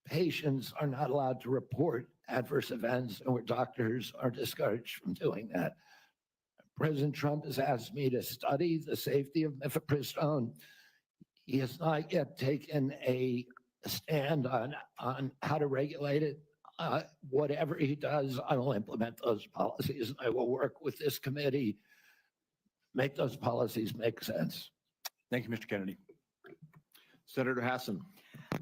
patients are not allowed to report adverse events and where doctors are discouraged from doing that. President Trump has asked me to study the safety of mifepristone. He has not yet taken a stand on how to regulate it. Whatever he does, I will implement those policies. I will work with this committee, make those policies make sense. Thank you, Mr. Kennedy. Senator Hassan.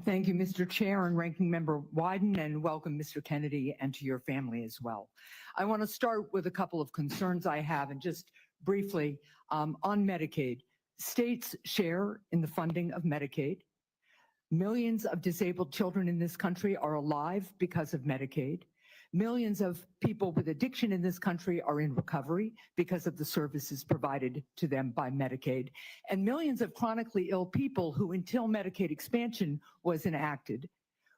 Thank you, Mr. Chair and Ranking Member Wyden, and welcome, Mr. Kennedy, and to your family as well. I want to start with a couple of concerns I have, and just briefly on Medicaid. States share in the funding of Medicaid. Millions of disabled children in this country are alive because of Medicaid. Millions of people with addiction in this country are in recovery because of the services provided to them by Medicaid. And millions of chronically ill people who, until Medicaid expansion was enacted,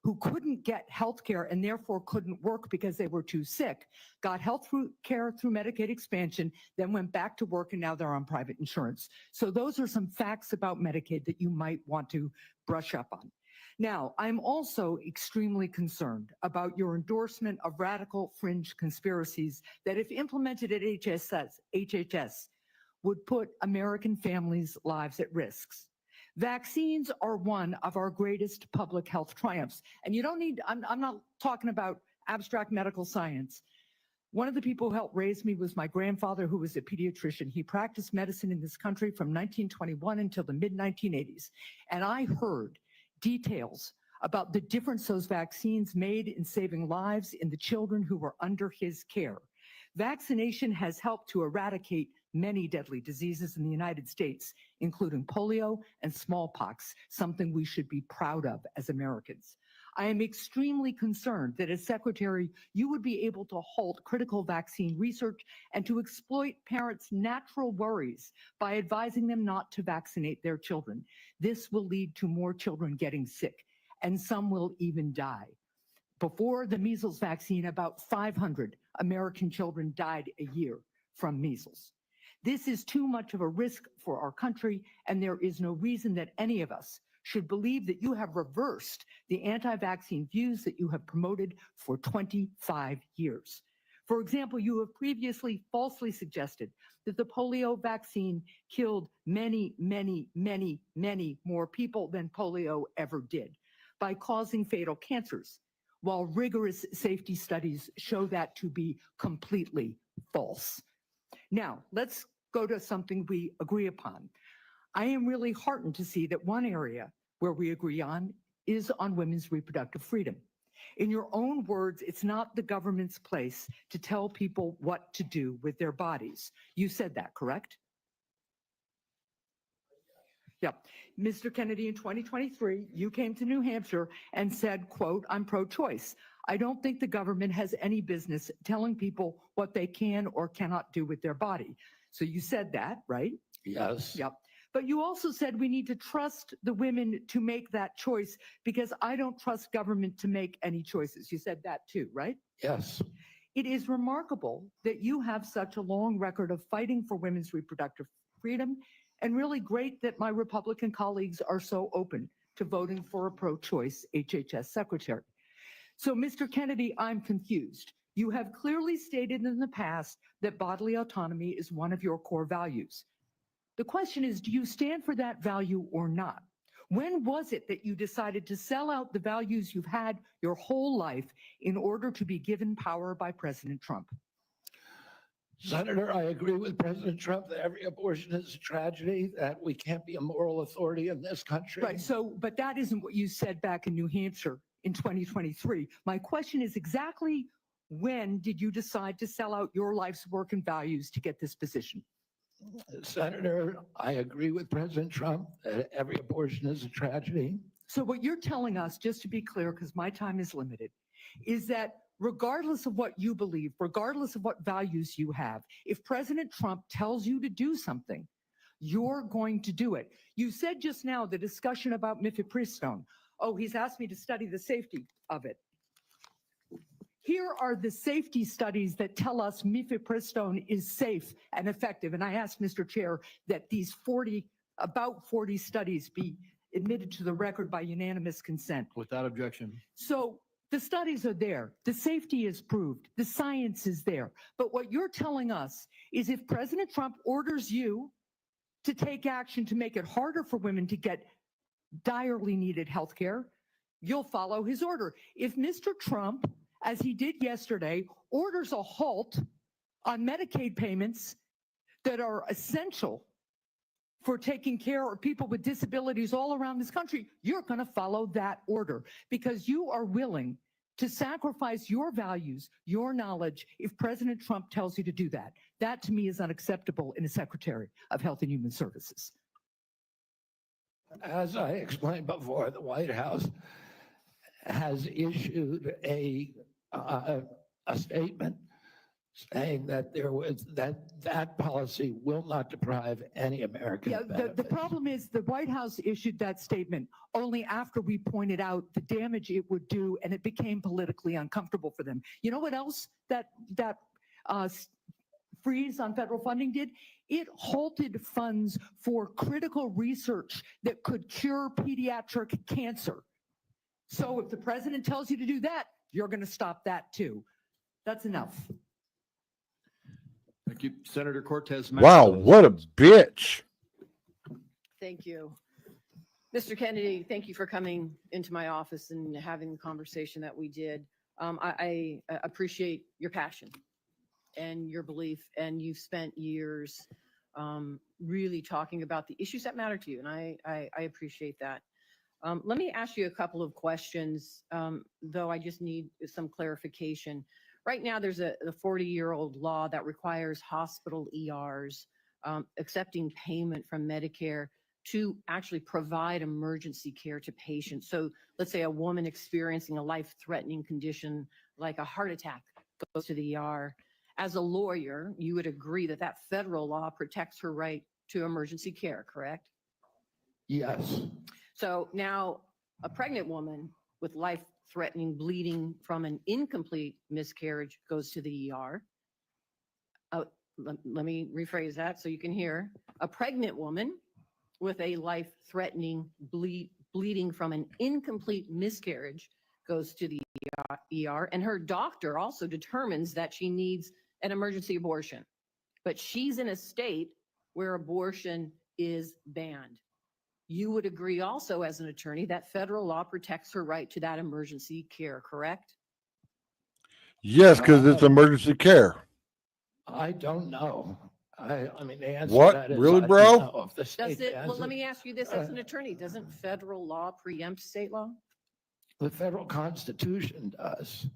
who couldn't get health care and therefore couldn't work because they were too sick, got health care through Medicaid expansion, then went back to work, and now they're on private insurance. So those are some facts about Medicaid that you might want to brush up on. Now, I'm also extremely concerned about your endorsement of radical fringe conspiracies that, if implemented at HHS, would put American families' lives at risk. Vaccines are one of our greatest public health triumphs. And you don't need, I'm not talking about abstract medical science. One of the people who helped raise me was my grandfather, who was a pediatrician. He practiced medicine in this country from 1921 until the mid-1980s. And I heard details about the difference those vaccines made in saving lives in the children who were under his care. Vaccination has helped to eradicate many deadly diseases in the United States, including polio and smallpox, something we should be proud of as Americans. I am extremely concerned that as Secretary, you would be able to halt critical vaccine research and to exploit parents' natural worries by advising them not to vaccinate their children. This will lead to more children getting sick, and some will even die. Before the measles vaccine, about 500 American children died a year from measles. This is too much of a risk for our country, and there is no reason that any of us should believe that you have reversed the anti-vaccine views that you have promoted for 25 years. For example, you have previously falsely suggested that the polio vaccine killed many, many, many, many more people than polio ever did by causing fatal cancers, while rigorous safety studies show that to be completely false. Now, let's go to something we agree upon. I am really heartened to see that one area where we agree on is on women's reproductive freedom. In your own words, it's not the government's place to tell people what to do with their bodies. You said that, correct? Yeah. Mr. Kennedy, in 2023, you came to New Hampshire and said, quote, I'm pro-choice. I don't think the government has any business telling people what they can or cannot do with their body. So you said that, right? Yes. Yep. But you also said we need to trust the women to make that choice because I don't trust government to make any choices. You said that too, right? Yes. It is remarkable that you have such a long record of fighting for women's reproductive freedom, and really great that my Republican colleagues are so open to voting for a pro-choice HHS secretary. So, Mr. Kennedy, I'm confused. You have clearly stated in the past that bodily autonomy is one of your core values. The question is, do you stand for that value or not? When was it that you decided to sell out the values you've had your whole life in order to be given power by President Trump? Senator, I agree with President Trump that every abortion is a tragedy, that we can't be a moral authority in this country. Right, so, but that isn't what you said back in New Hampshire in 2023. My question is exactly when did you decide to sell out your life's work and values to get this position? Senator, I agree with President Trump that every abortion is a tragedy. So what you're telling us, just to be clear, because my time is limited, is that regardless of what you believe, regardless of what values you have, if President Trump tells you to do something, you're going to do it. You said just now the discussion about mifepristone. Oh, he's asked me to study the safety of it. Here are the safety studies that tell us mifepristone is safe and effective. And I asked Mr. Chair that these about 40 studies be admitted to the record by unanimous consent. Without objection. So the studies are there. The safety is proved. The science is there. But what you're telling us is if President Trump orders you to take action to make it harder for women to get direly needed health care, you'll follow his order. If Mr. Trump, as he did yesterday, orders a halt on Medicaid payments that are essential for taking care of people with disabilities all around this country, you're going to follow that order because you are willing to sacrifice your values, your knowledge, if President Trump tells you to do that. That, to me, is unacceptable in a Secretary of Health and Human Services. As I explained before, the White House has issued a statement saying that that policy will not deprive any American Yeah, the problem is the White House issued that statement only after we pointed out the damage it would do, and it became politically uncomfortable for them. You know what else that freeze on federal funding did? It halted funds for critical research that could cure pediatric cancer. So if the president tells you to do that, you're going to stop that too. That's enough. Thank you. Senator Cortez. Wow, what a bitch. Thank you. Mr. Kennedy, thank you for coming into my office and having the conversation that we did. I appreciate your passion and your belief, and you've spent years really talking about the issues that matter to you, and I appreciate that. Let me ask you a couple of questions, though I just need some clarification. Right now, there's a 40-year-old law that requires hospital ERs accepting payment from Medicare to actually provide emergency care to patients. So let's say a woman experiencing a life-threatening condition like a heart attack goes to the ER. As a lawyer, you would agree that that federal law protects her right to emergency care, correct? Yes. So now a pregnant woman with life-threatening bleeding from an incomplete miscarriage goes to the ER. Let me rephrase that so you can hear. A pregnant woman with a life-threatening bleeding from an incomplete miscarriage goes to the ER, and her doctor also determines that she needs an emergency abortion. But she's in a state where abortion is banned. You would agree also as an attorney that federal law protects her right to that emergency care, correct? Yes, because it's emergency care. I don't know. I mean, the answer What? to that is Really, I don't bro? know if the Does state it, well, bans let it. me ask you this as an attorney, doesn't federal law preempt state law? The federal constitution does.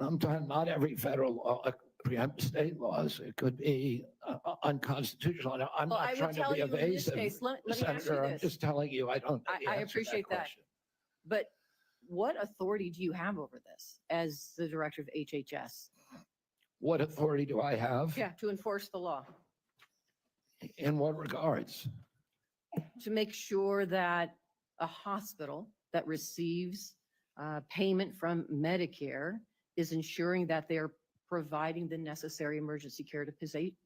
Sometimes not every federal law preempts state laws. It could be unconstitutional. Now, I'm Well, not I trying would to tell be you in this evasive, case, let me ask you Senator. I'm this. just telling you, I don't know the I answer to appreciate that. question. But what authority do you have over this as the director of HHS? What authority do I have? Yeah, to enforce the law, In what regards? to make sure that a hospital that receives payment from Medicare is ensuring that they're providing the necessary emergency care to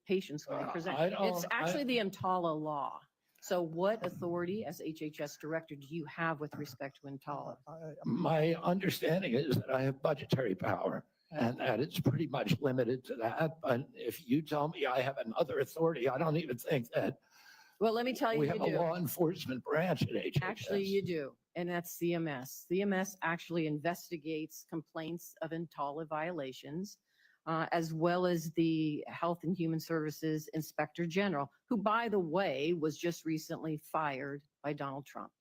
patients when they present. It's actually the EMTALA law. So what authority as HHS director do you have with respect to EMTALA? My understanding is that I have budgetary power and that it's pretty much limited to that. But if you tell me I have another authority, I don't even think that Well, let me tell you, we you have a do. law enforcement branch at HHS. Actually, you do, and that's CMS. CMS actually investigates complaints of EMTALA violations, as well as the Health and Human Services Inspector General, who, by the way, was just recently fired by Donald Trump.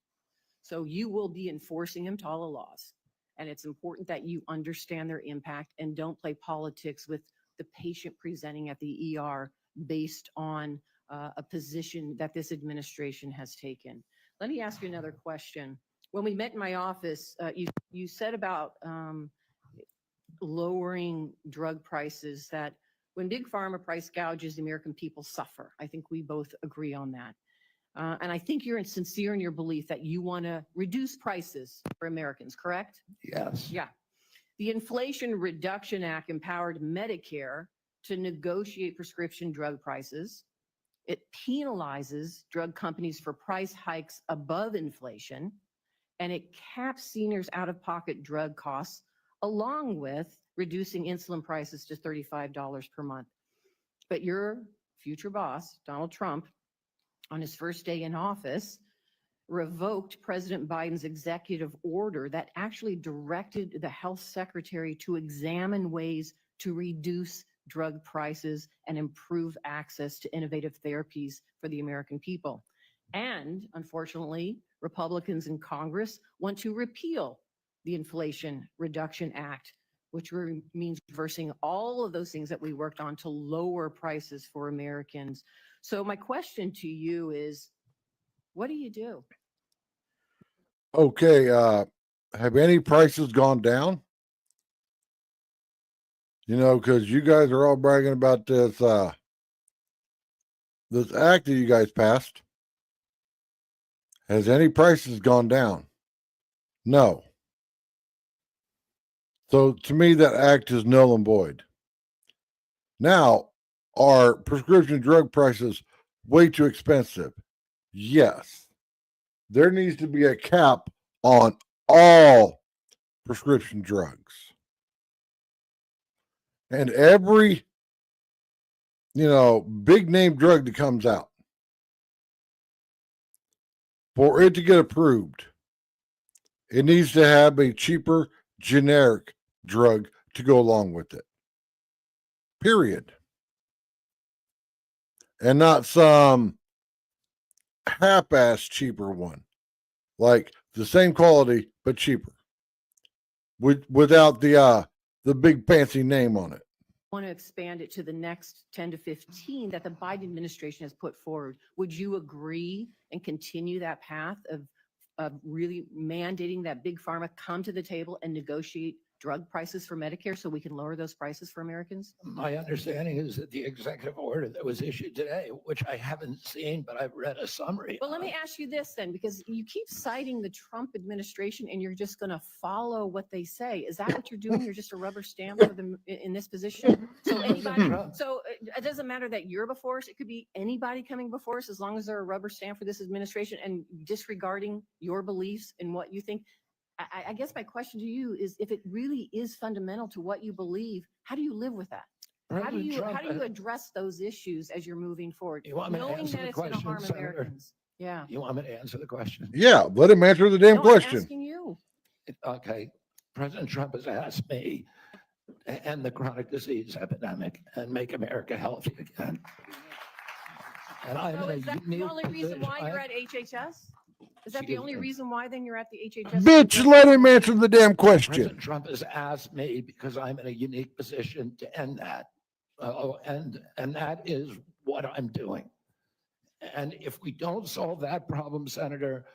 So you will be enforcing EMTALA laws, and it's important that you understand their impact and don't play politics with the patient presenting at the ER based on a position that this administration has taken. Let me ask you another question. When we met in my office, you said about lowering drug prices, that when big pharma price gouges, the American people suffer. I think we both agree on that. And I think you're sincere in your belief that you want to reduce prices for Americans, correct? Yes. Yeah. The Inflation Reduction Act empowered Medicare to negotiate prescription drug prices. It penalizes drug companies for price hikes above inflation, and it caps seniors' out-of-pocket drug costs, along with reducing insulin prices to $35 per month. But your future boss, Donald Trump, on his first day in office, revoked President Biden's executive order that actually directed the health secretary to examine ways to reduce drug prices and improve access to innovative therapies for the American people. And unfortunately, Republicans in Congress want to repeal the Inflation Reduction Act, which means reversing all of those things that we worked on to lower prices for Americans. So my question to you is, what do you do? Okay, have any prices gone down? You know, because you guys are all bragging about this this act that you guys passed. Has any prices gone down? No. So to me, that act is null and void. Now, are prescription drug prices way too expensive? Yes. There needs to be a cap on all prescription drugs. And every, big name drug that comes out, for it to get approved, it needs to have a cheaper generic drug to go along with it. Period. And not some half-ass cheaper one. Like the same quality, but cheaper. Without the big fancy name on it. want to expand it to the next 10 to 15 that the Biden administration has put forward. Would you agree and continue that path of really mandating that big pharma come to the table and negotiate drug prices for Medicare so we can lower those prices for Americans? My understanding is that the executive order that was issued today, which I haven't seen, but I've read a summary. Well, let me ask you this then, because you keep citing the Trump administration and you're just going to follow what they say. Is that what you're doing? You're just a rubber stamp for them in this position? So anybody, so it doesn't matter that you're before us. It could be anybody coming before us as long as they're a rubber stamp for this administration and disregarding your beliefs and what you think. I guess my question to you is, if it really is fundamental to what you believe, how do you live with that? How do you address those issues as you're moving forward, You want me to knowing answer that the it's going to question, harm Senator? Americans? Yeah. You want me to answer the question? Yeah, let him answer the damn No, I'm question. asking you. Okay. President Trump has asked me to end the chronic disease epidemic and make America healthy again. And I'm So in a is that the unique only reason why position. you're at HHS? Is that the Excuse only me. reason why then you're at the HHS? Bitch, let him answer the damn question. President Trump has asked me because I'm in a unique position to end that. And that is what I'm doing. And if we don't solve that problem, Senator,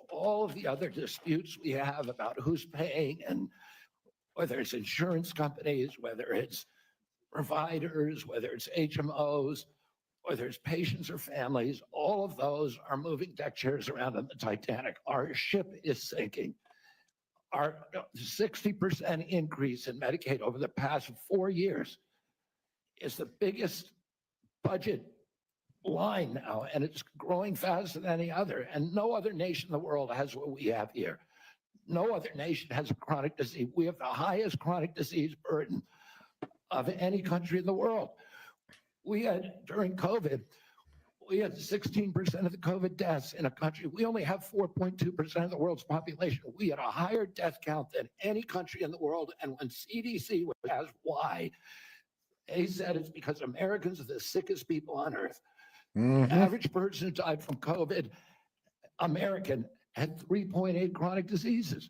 all of the other disputes we have about who's paying and whether it's insurance companies, whether it's providers, whether it's HMOs, whether it's patients or families, all of those are moving deck chairs around on the Titanic. Our ship is sinking. Our 60% increase in Medicaid over the past 4 years is the biggest budget line now, and it's growing faster than any other. And no other nation in the world has what we have here. No other nation has a chronic disease. We have the highest chronic disease burden of any country in the world. We had, during COVID, we had 16% of the COVID deaths in a country. We only have 4.2% of the world's population. We had a higher death count than any country in the world. And when CDC was asked why, they said it's because Americans are the sickest people on earth. The average person who died from COVID, American, had 3.8 chronic diseases.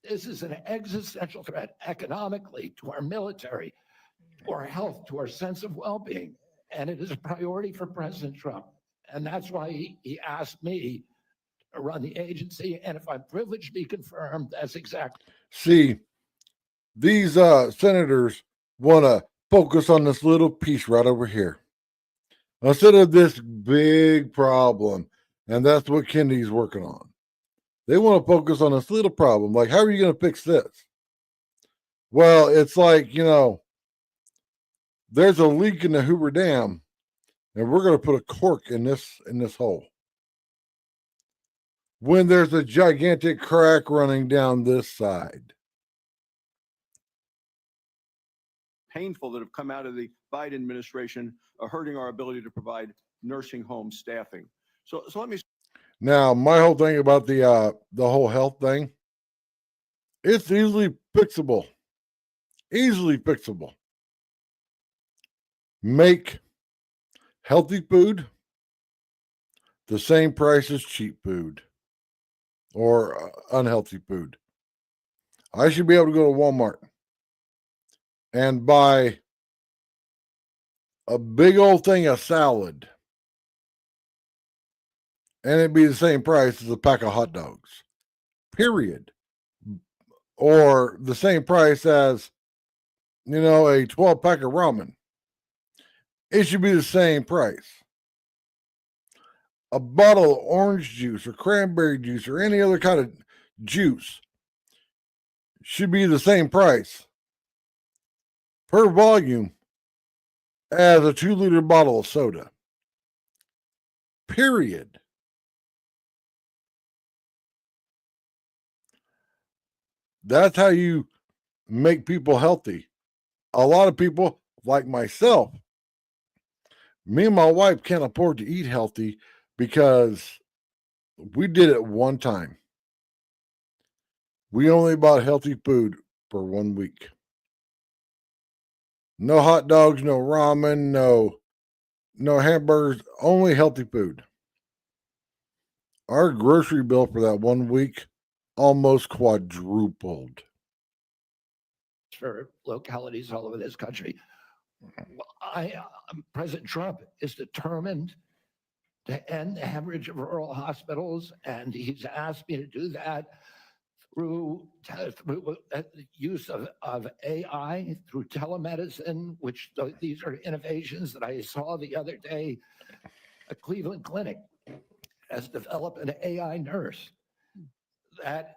This is an existential threat economically to our military, to our health, to our sense of well-being. And it is a priority for President Trump. And that's why he asked me to run the agency. And if I'm privileged to be confirmed, that's exactly. See, these senators want to focus on this little piece right over here instead of this big problem. And that's what Kennedy's working on. They want to focus on this little problem. Like, how are you going to fix this? Well, it's like, there's a leak in the Hoover Dam, and we're going to put a cork in this hole. When there's a gigantic crack running down this side. Painful that have come out of the Biden administration are hurting our ability to provide nursing home staffing. So let me. Now, my whole thing about the whole health thing, it's easily fixable. Easily fixable. Make healthy food the same price as cheap food or unhealthy food. I should be able to go to Walmart and buy a big old thing of salad, and it'd be the same price as a pack of hot dogs, period. Or the same price as, a 12-pack of ramen. It should be the same price. A bottle of orange juice or cranberry juice or any other kind of juice should be the same price per volume as a 2-liter bottle of soda. Period. That's how you make people healthy. A lot of people, like myself, me and my wife can't afford to eat healthy because we did it one time. We only bought healthy food for 1 week. No hot dogs, no ramen, no hamburgers, only healthy food. Our grocery bill for that 1 week almost quadrupled. For localities all over this country. President Trump is determined to end the hemorrhage of rural hospitals, and he's asked me to do that through the use of AI, through telemedicine, which these are innovations that I saw the other day. A Cleveland clinic has developed an AI nurse that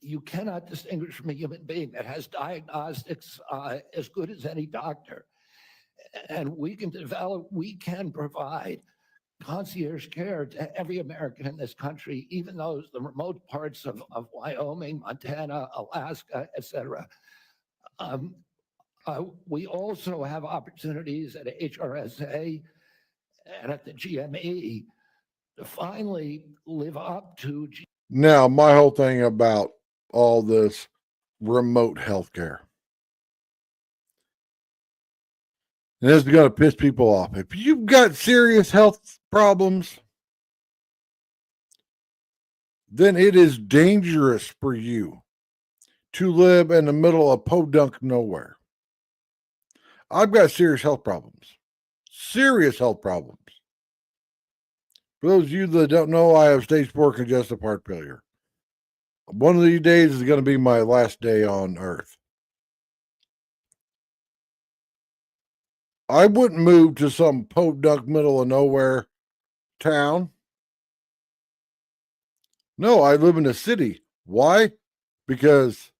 you cannot distinguish from a human being, that has diagnostics as good as any doctor. And we can provide concierge care to every American in this country, even those the remote parts of Wyoming, Montana, Alaska, etc. We also have opportunities at HRSA and at the GME to finally live up to. Now, my whole thing about all this remote healthcare, and this is going to piss people off. If you've got serious health problems, then it is dangerous for you to live in the middle of podunk nowhere. I've got serious health problems. Serious health problems. For those of you that don't know, I have stage 4 congestive heart failure. One of these days is going to be my last day on earth. I wouldn't move to some podunk middle of nowhere town. No, I live in a city. Why? Because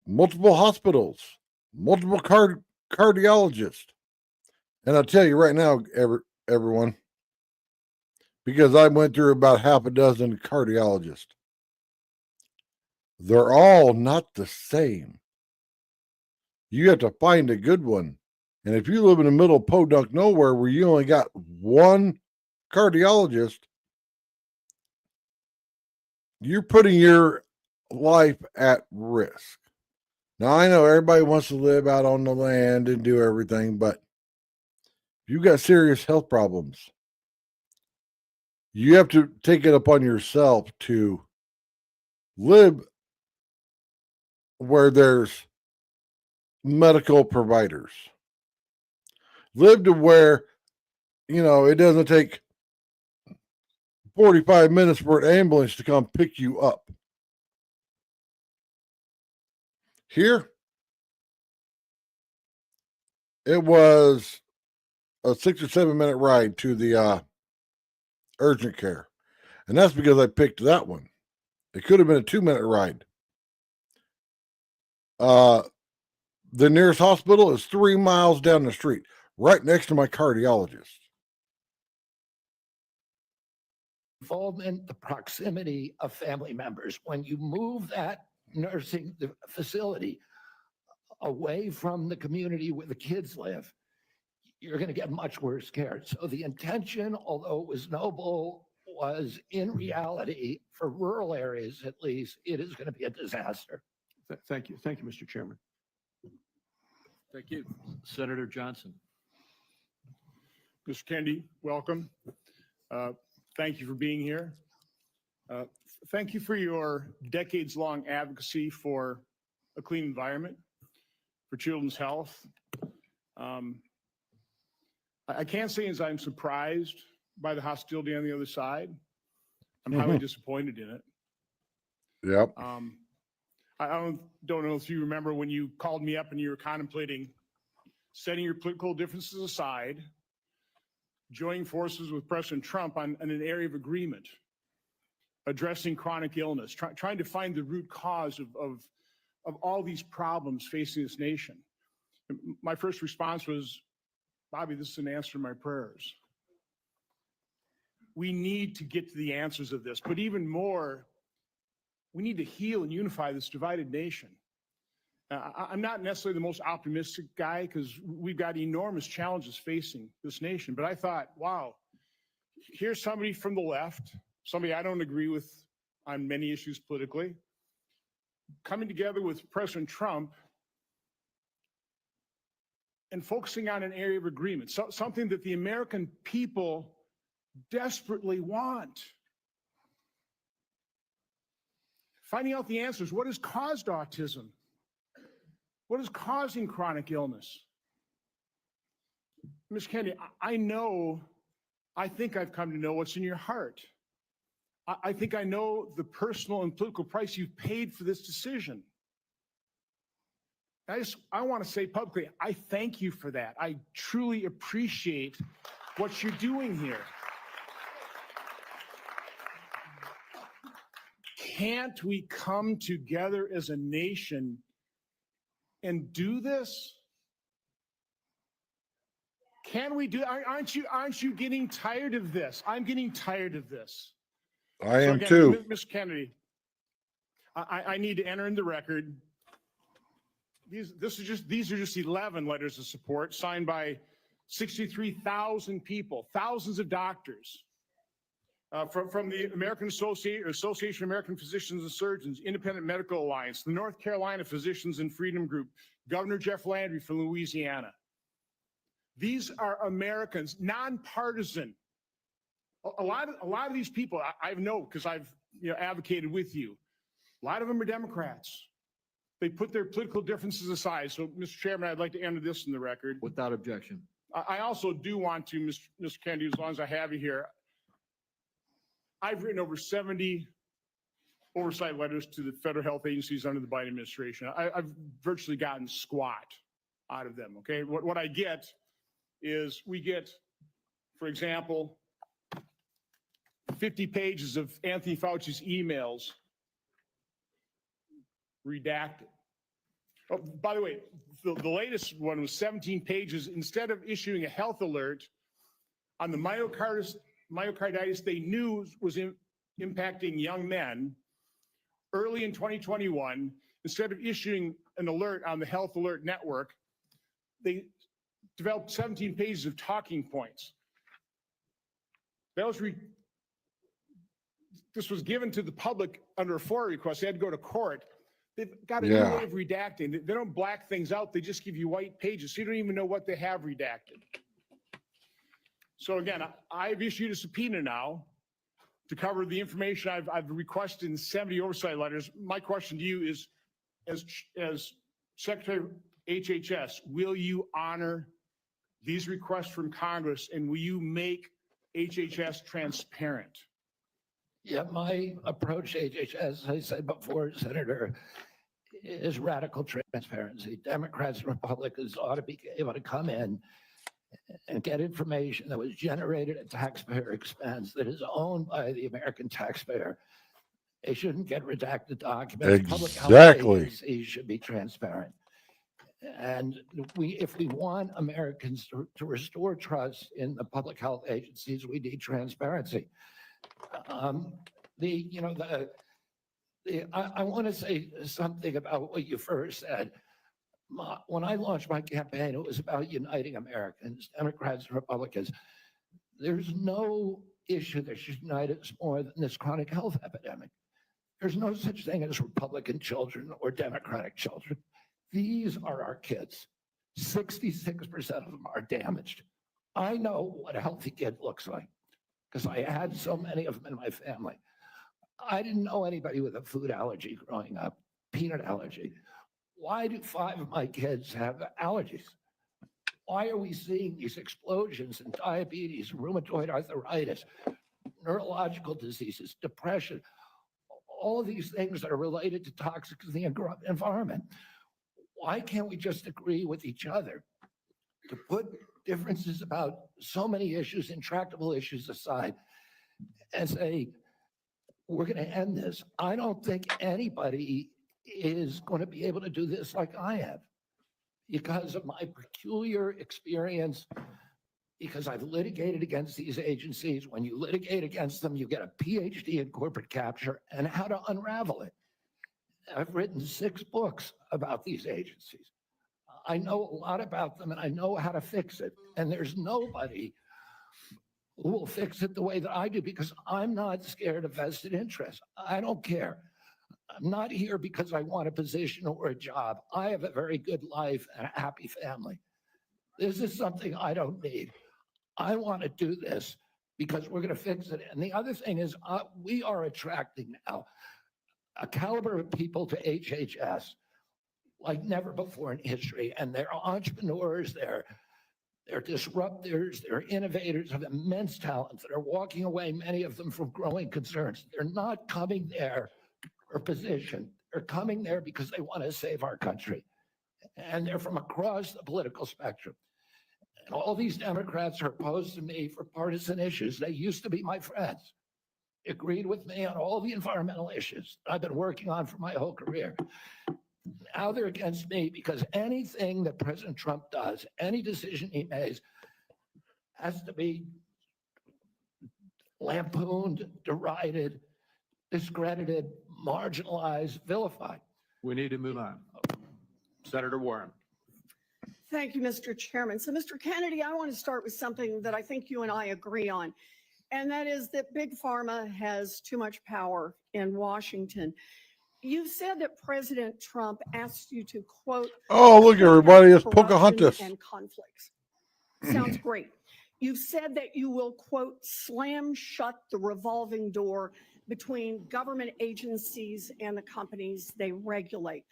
multiple hospitals, multiple cardiologists. And I'll tell you right now, everyone, because I went through about half a dozen cardiologists. They're all not the same. You have to find a good one. And if you live in the middle of podunk nowhere where you only got one cardiologist, you're putting your life at risk. Now, I know everybody wants to live out on the land and do everything, but if you've got serious health problems, you have to take it upon yourself to live where there's medical providers. Live to where, it doesn't take 45 minutes for an ambulance to come pick you up. Here, it was a 6 or 7 minute ride to the urgent care. And that's because I picked that one. It could have been a 2-minute ride. The nearest hospital is 3 miles down the street, right next to my cardiologist. Involvement, the proximity of family members. When you move that nursing facility away from the community where the kids live, you're going to get much worse care. So the intention, although it was noble, was in reality, for rural areas at least, it is going to be a disaster. Thank you. Thank you, Mr. Chairman. Thank you. Senator Johnson. Mr. Kennedy, welcome. Thank you for being here. Thank you for your decades-long advocacy for a clean environment, for children's health. I can't say as I'm surprised by the hostility on the other side. I'm highly disappointed in it. Yep. I don't know if you remember when you called me up and you were contemplating setting your political differences aside, joining forces with President Trump on an area of agreement, addressing chronic illness, trying to find the root cause of all these problems facing this nation. My first response was, Bobby, this is an answer to my prayers. We need to get to the answers of this, but even more, we need to heal and unify this divided nation. I'm not necessarily the most optimistic guy because we've got enormous challenges facing this nation, but I thought, wow, here's somebody from the left, somebody I don't agree with on many issues politically, coming together with President Trump and focusing on an area of agreement, something that the American people desperately want. Finding out the answers. What has caused autism? What is causing chronic illness? Ms. Kennedy, I think I've come to know what's in your heart. I think I know the personal and political price you've paid for this decision. I want to say publicly, I thank you for that. I truly appreciate what you're doing here. Can't we come together as a nation and do this? Can we do? Aren't you getting tired of this? I'm getting tired of this. I am again, too. Ms. Kennedy, I need to enter in the record. These are just 11 letters of support signed by 63,000 people, thousands of doctors, from the American Association of American Physicians and Surgeons, Independent Medical Alliance, the North Carolina Physicians and Freedom Group, Governor Jeff Landry from Louisiana. These are Americans, nonpartisan. A lot of these people I know because I've advocated with you. A lot of them are Democrats. They put their political differences aside. So, Mr. Chairman, I'd like to enter this in the record. Without objection. I also do want to, Mr. Kennedy, as long as I have you here, I've written over 70 oversight letters to the federal health agencies under the Biden administration. I've virtually gotten squat out of them, okay? What I get is we get, for example, 50 pages of Anthony Fauci's emails redacted. Oh, by the way, the latest one was 17 pages. Instead of issuing a health alert on the myocarditis they knew was impacting young men early in 2021, instead of issuing an alert on the Health Alert Network, they developed 17 pages of talking points. This was given to the public under a FOIA request. They had to go to court. They've got a new way of redacting. They don't black things out. They just give you white pages. So you don't even know what they have redacted. So again, I've issued a subpoena now to cover the information I've requested in 70 oversight letters. My question to you is, as Secretary of HHS, will you honor these requests from Congress and will you make HHS transparent? Yeah, my approach to HHS, as I said before, Senator, is radical transparency. Democrats and Republicans ought to be able to come in and get information that was generated at taxpayer expense, that is owned by the American taxpayer. They shouldn't get redacted documents. Public health agencies should be transparent. And if we want Americans to restore trust in the public health agencies, we need transparency. I want to say something about what you first said. When I launched my campaign, it was about uniting Americans, Democrats and Republicans. There's no issue that should unite us more than this chronic health epidemic. There's no such thing as Republican children or Democratic children. These are our kids. 66% of them are damaged. I know what a healthy kid looks like because I had so many of them in my family. I didn't know anybody with a food allergy growing up, peanut allergy. Why do 5 of my kids have allergies? Why are we seeing these explosions in diabetes, rheumatoid arthritis, neurological diseases, depression, all of these things that are related to toxics in the environment? Why can't we just agree with each other to put differences about so many issues, intractable issues aside, and say, we're going to end this? I don't think anybody is going to be able to do this like I have because of my peculiar experience, because I've litigated against these agencies. When you litigate against them, you get a PhD in corporate capture and how to unravel it. I've written 6 books about these agencies. I know a lot about them and I know how to fix it. And there's nobody who will fix it the way that I do because I'm not scared of vested interests. I don't care. I'm not here because I want a position or a job. I have a very good life and a happy family. This is something I don't need. I want to do this because we're going to fix it. And the other thing is we are attracting now a caliber of people to HHS like never before in history. And they're entrepreneurs, They're disruptors, they're innovators of immense talent that are walking away, many of them from growing concerns. They're not coming there for position. They're coming there because they want to save our country. And they're from across the political spectrum. And all these Democrats are opposed to me for partisan issues. They used to be my friends, agreed with me on all the environmental issues I've been working on for my whole career. Now they're against me because anything that President Trump does, any decision he makes, has to be lampooned, derided, discredited, marginalized, vilified. We need to move on. Senator Warren. Thank you, Mr. Chairman. So, Mr. Kennedy, I want to start with something that I think you and I agree on, and that is that Big Pharma has too much power in Washington. You've said that President Trump asked you to, quote, Oh, look, "cut out everybody, it's corruption Pocahontas. and conflicts." Sounds great. You've said that you will, quote, "slam shut the revolving door between government agencies and the companies they regulate."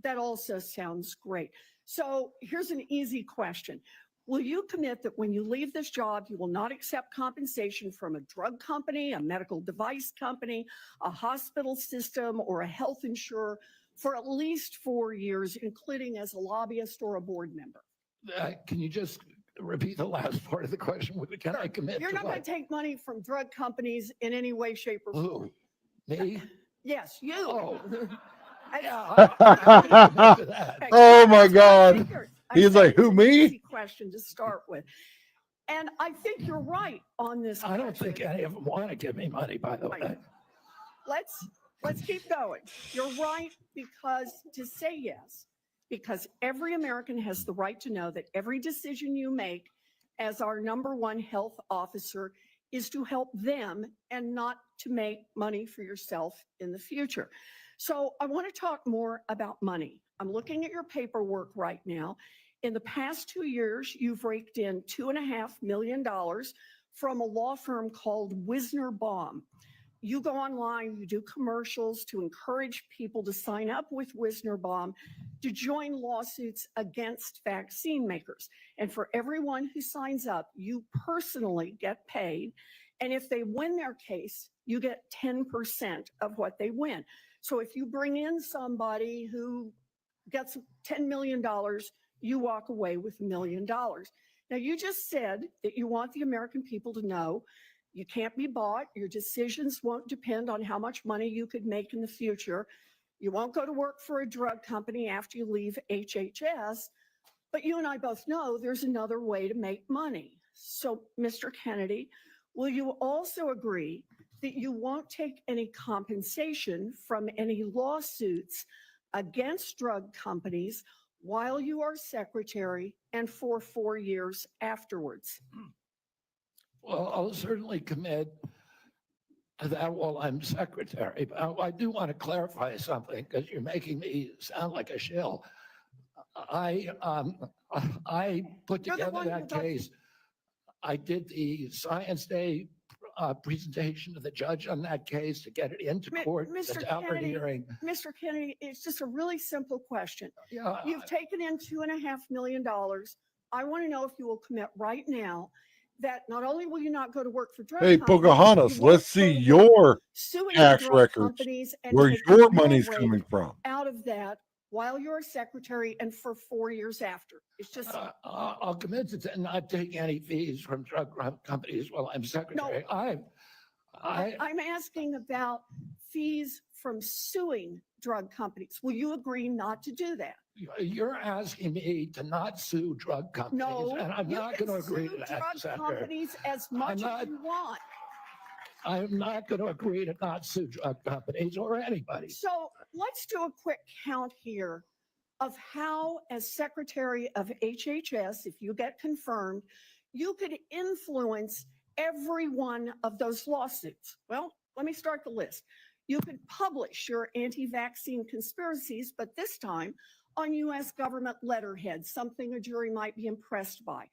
That also sounds great. So here's an easy question. Will you commit that when you leave this job, you will not accept compensation from a drug company, a medical device company, a hospital system, or a health insurer for at least 4 years, including as a lobbyist or a board member? Can you just repeat the last part of the question? Can I commit You're to not going what? to take money from drug companies in any way, shape, or form. Who? Me? Yes, you. Oh. Okay, Oh my that's what I God. figured. I He's said like, it's who, an me? easy question to start with. And I think you're right on this. I don't think any of them want to give me money, by the way. Let's keep going. You're right, because to say yes, because every American has the right to know that every decision you make as our number one health officer is to help them and not to make money for yourself in the future. So I want to talk more about money. I'm looking at your paperwork right now. In the past 2 years, you've raked in $2.5 million from a law firm called Wisner Baum. You go online, you do commercials to encourage people to sign up with Wisner Baum to join lawsuits against vaccine makers. And for everyone who signs up, you personally get paid. And if they win their case, you get 10% of what they win. So if you bring in somebody who gets $10 million, you walk away with $1 million. Now, you just said that you want the American people to know you can't be bought. Your decisions won't depend on how much money you could make in the future. You won't go to work for a drug company after you leave HHS. But you and I both know there's another way to make money. So, Mr. Kennedy, will you also agree that you won't take any compensation from any lawsuits against drug companies while you are secretary and for 4 years afterwards? Well, I'll certainly commit to that while I'm secretary. But I do want to clarify something because you're making me sound like a shill. I put together that case. I did the Science Day presentation to the judge on that case to get it into court. Mr. Kennedy, it's just a really simple question. Yeah, You've taken in $2.5 million. I want to know if you will commit right now that not only will you not go to work for drug Hey, companies, Pocahontas, you won't let's go see to work your suing tax drug records, companies and where taking your money's rate coming from. out of that while you're a secretary and for 4 years after. It's just I'll commit to not taking any fees from drug companies while I'm secretary. I'm asking about fees from suing drug companies. Will you agree not to do that? You're asking me to not sue drug companies, No, and I'm you not can going to agree sue to that, drug Senator. companies as much as you want. I'm not going to agree to not sue drug companies or anybody. So let's do a quick count here of how, as secretary of HHS, if you get confirmed, you could influence every one of those lawsuits. Well, let me start the list. You could publish your anti-vaccine conspiracies, but this time on U.S. government letterhead, something a jury might be impressed by.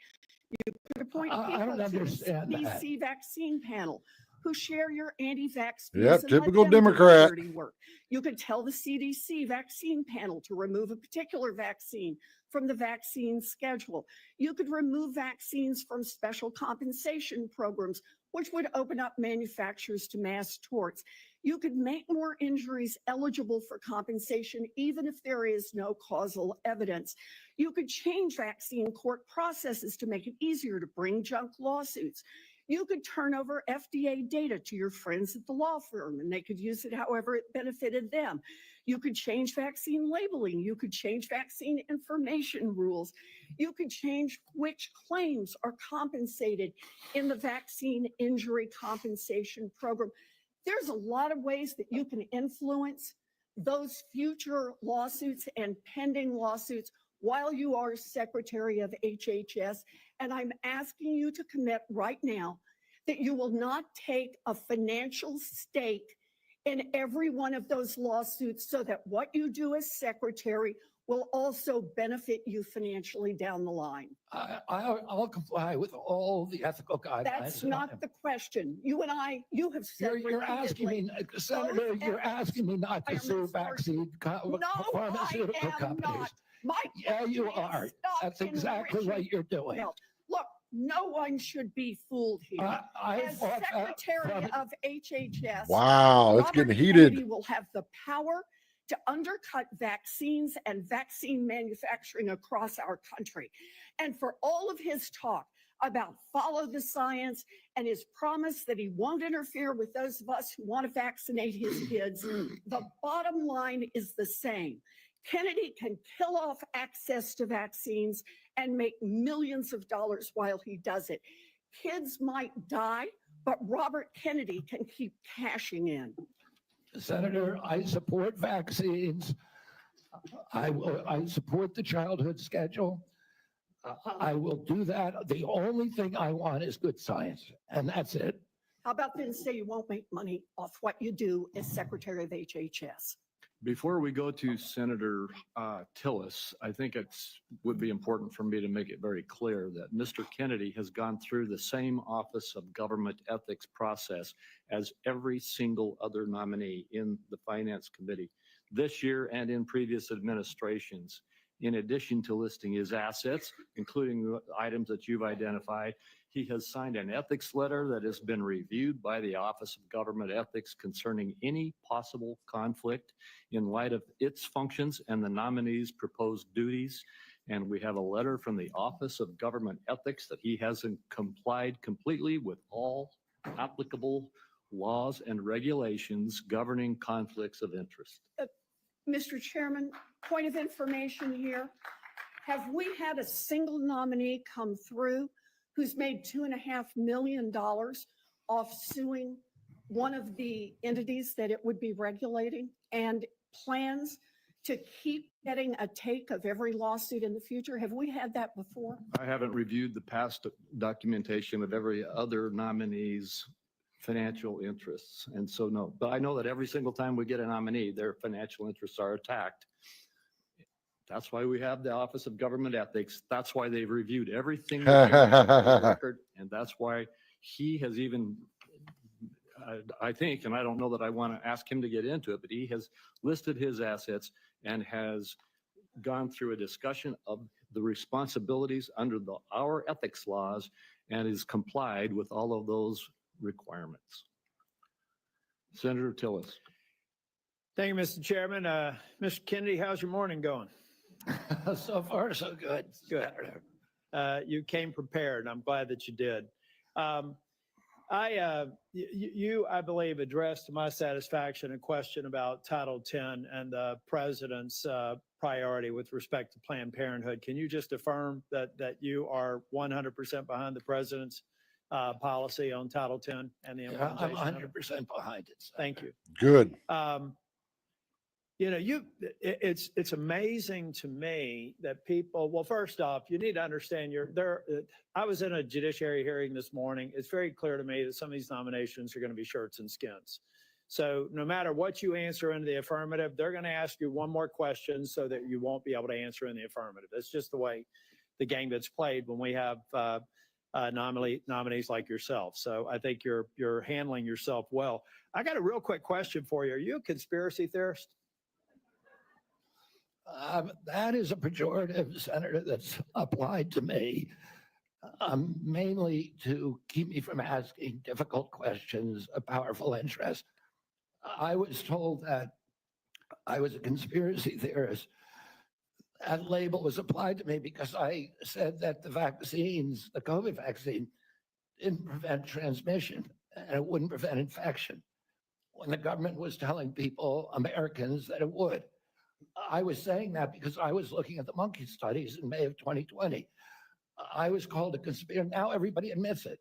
You could appoint I don't people to the understand that. CDC vaccine panel who share your anti-vax views. Yep, and let typical them do the Democrat. dirty work. You could tell the CDC vaccine panel to remove a particular vaccine from the vaccine schedule. You could remove vaccines from special compensation programs, which would open up manufacturers to mass torts. You could make more injuries eligible for compensation, even if there is no causal evidence. You could change vaccine court processes to make it easier to bring junk lawsuits. You could turn over FDA data to your friends at the law firm, and they could use it however it benefited them. You could change vaccine labeling. You could change vaccine information rules. You could change which claims are compensated in the vaccine injury compensation program. There's a lot of ways that you can influence those future lawsuits and pending lawsuits while you are Secretary of HHS. And I'm asking you to commit right now that you will not take a financial stake in every one of those lawsuits, so that what you do as Secretary will also benefit you financially down the line. I'll comply with all the ethical guidelines. That's not the question. You and I, you have said You're asking me, repeatedly, Senator, both you're asking me not to sue vaccine pharmaceutical companies. Yeah, you are. That's exactly what you're doing. No, look, no one should be fooled here. As Secretary of HHS, Wow, it's Robert getting heated. Kennedy will have the power to undercut vaccines and vaccine manufacturing across our country. And for all of his talk about follow the science and his promise that he won't interfere with those of us who want to vaccinate his kids, the bottom line is the same. Kennedy can kill off access to vaccines and make millions of dollars while he does it. Kids might die, but Robert Kennedy can keep cashing in. Senator, I support vaccines. I support the childhood schedule. I will do that. The only thing I want is good science, and that's it. How about then say you won't make money off what you do as Secretary of HHS? Before we go to Senator Tillis, I think would be important for me to make it very clear that Mr. Kennedy has gone through the same Office of Government Ethics process as every single other nominee in the Finance Committee this year and in previous administrations. In addition to listing his assets, including the items that you've identified, he has signed an ethics letter that has been reviewed by the Office of Government Ethics concerning any possible conflict in light of its functions and the nominee's proposed duties. And we have a letter from the Office of Government Ethics that he hasn't complied completely with all applicable laws and regulations governing conflicts of interest. Mr. Chairman, point of information here. Have we had a single nominee come through who's made $2.5 million off suing one of the entities that it would be regulating and plans to keep getting a take of every lawsuit in the future? Have we had that before? I haven't reviewed the past documentation of every other nominee's financial interests. And so, no, but I know that every single time we get a nominee, their financial interests are attacked. That's why we have the Office of Government Ethics. That's why they've reviewed everything that you have on the record. And that's why he has even, I think, and I don't know that I want to ask him to get into it, but he has listed his assets and has gone through a discussion of the responsibilities under our ethics laws and is complied with all of those requirements. Senator Tillis. Thank you, Mr. Chairman. Mr. Kennedy, how's your morning going? So far, so good. Good. You came prepared. I'm glad that you did. You, I believe, addressed to my satisfaction a question about Title X and the president's priority with respect to Planned Parenthood. Can you just affirm that you are 100% behind the president's policy on Title X and the implementation? I'm 100% behind it. Thank you. Good. You know, it's amazing to me that people, well, first off, you need to understand I was in a judiciary hearing this morning. It's very clear to me that some of these nominations are going to be shirts and skins. So no matter what you answer in the affirmative, they're going to ask you one more question so that you won't be able to answer in the affirmative. That's just the way the game gets played when we have nominees like yourself. So I think you're handling yourself well. I got a real quick question for you. Are you a conspiracy theorist? That is a pejorative, Senator, that's applied to me, mainly to keep me from asking difficult questions of powerful interests. I was told that I was a conspiracy theorist. That label was applied to me because I said that the vaccines, the COVID vaccine, didn't prevent transmission and it wouldn't prevent infection, when the government was telling people, Americans, that it would. I was saying that because I was looking at the monkey studies in May of 2020. I was called a conspiracy. Now everybody admits it.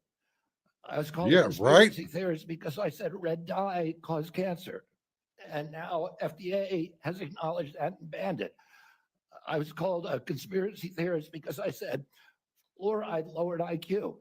I was called a conspiracy theorist because I said red dye caused cancer. And now FDA has acknowledged that and banned it. I was called a conspiracy theorist because I said fluoride lowered IQ.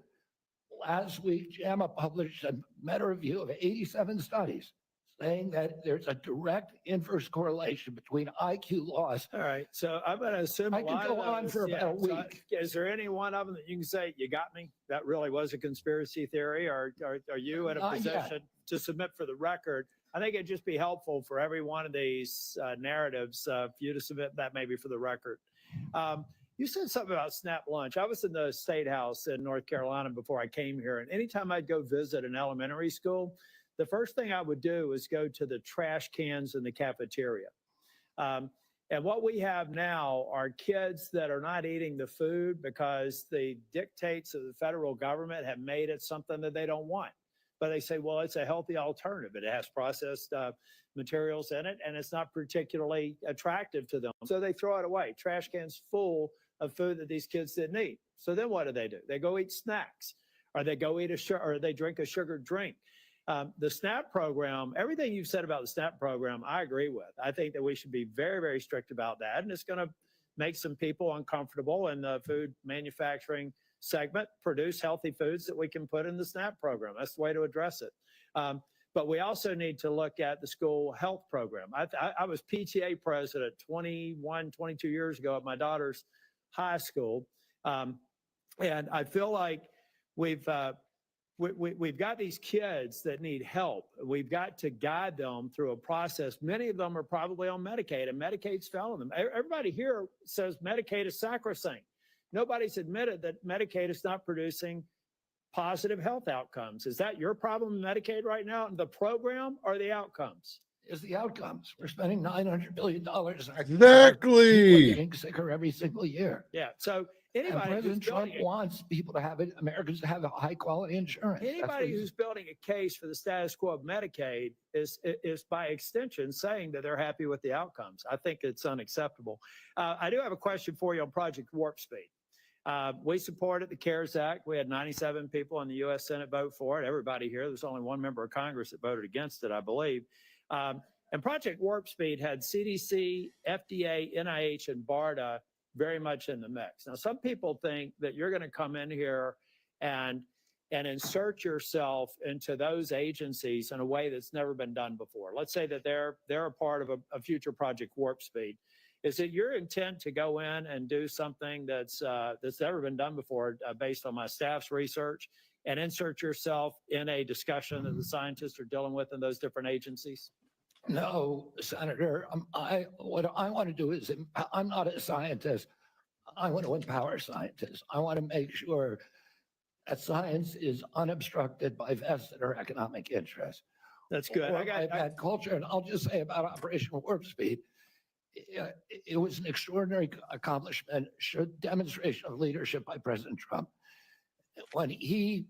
Last week, JAMA published a meta-review of 87 studies saying that there's a direct inverse correlation between IQ loss. All right. So I'm going to assume I could go on for about a week. Is there any one of them that you can say, you got me? That really was a conspiracy theory? Or are you in a Not yet. position to submit for the record? I think it'd just be helpful for every one of these narratives for you to submit that maybe for the record. You said something about SNAP lunch. I was in the State House in North Carolina before I came here. And anytime I'd go visit an elementary school, the first thing I would do is go to the trash cans in the cafeteria. And what we have now are kids that are not eating the food because the dictates of the federal government have made it something that they don't want. But they say, well, it's a healthy alternative. It has processed materials in it, and it's not particularly attractive to them. So they throw it away. Trash cans full of food that these kids didn't eat. So then what do? They go eat snacks, or they go eat or they drink a sugared drink. The SNAP program, everything you've said about the SNAP program, I agree with. I think that we should be very, very strict about that. And it's going to make some people uncomfortable in the food manufacturing segment, produce healthy foods that we can put in the SNAP program. That's the way to address it. But we also need to look at the school health program. I was PTA president 22 years ago at my daughter's high school. And I feel like we've got these kids that need help. We've got to guide them through a process. Many of them are probably on Medicaid, and Medicaid's failing them. Everybody here says Medicaid is sacrosanct. Nobody's admitted that Medicaid is not producing positive health outcomes. Is that your problem in Medicaid right now? The program or the outcomes? Is the outcomes. We're spending $900 billion. Exactly. People are getting sicker every single year. Yeah. So anybody and President who's Trump wants people to have it, Americans to have a high quality insurance. Anybody who's building a case for the status quo of Medicaid is by extension saying that they're happy with the outcomes. I think it's unacceptable. I do have a question for you on Project Warp Speed. We supported the CARES Act. We had 97 people in the U.S. Senate vote for it. Everybody here. There's only one member of Congress that voted against it, I believe. And Project Warp Speed had CDC, FDA, NIH, and BARDA very much in the mix. Now, some people think that you're going to come in here and insert yourself into those agencies in a way that's never been done before. Let's say that they're a part of a future Project Warp Speed. Is it your intent to go in and do something that's never been done before, based on my staff's research, and insert yourself in a discussion that the scientists are dealing with in those different agencies? No, Senator. What I want to do is, I'm not a scientist. I want to empower scientists. I want to make sure that science is unobstructed by vested or economic interests. That's good. Or by bad culture. And I'll just say about Operation Warp Speed, it was an extraordinary accomplishment, demonstration of leadership by President Trump. When he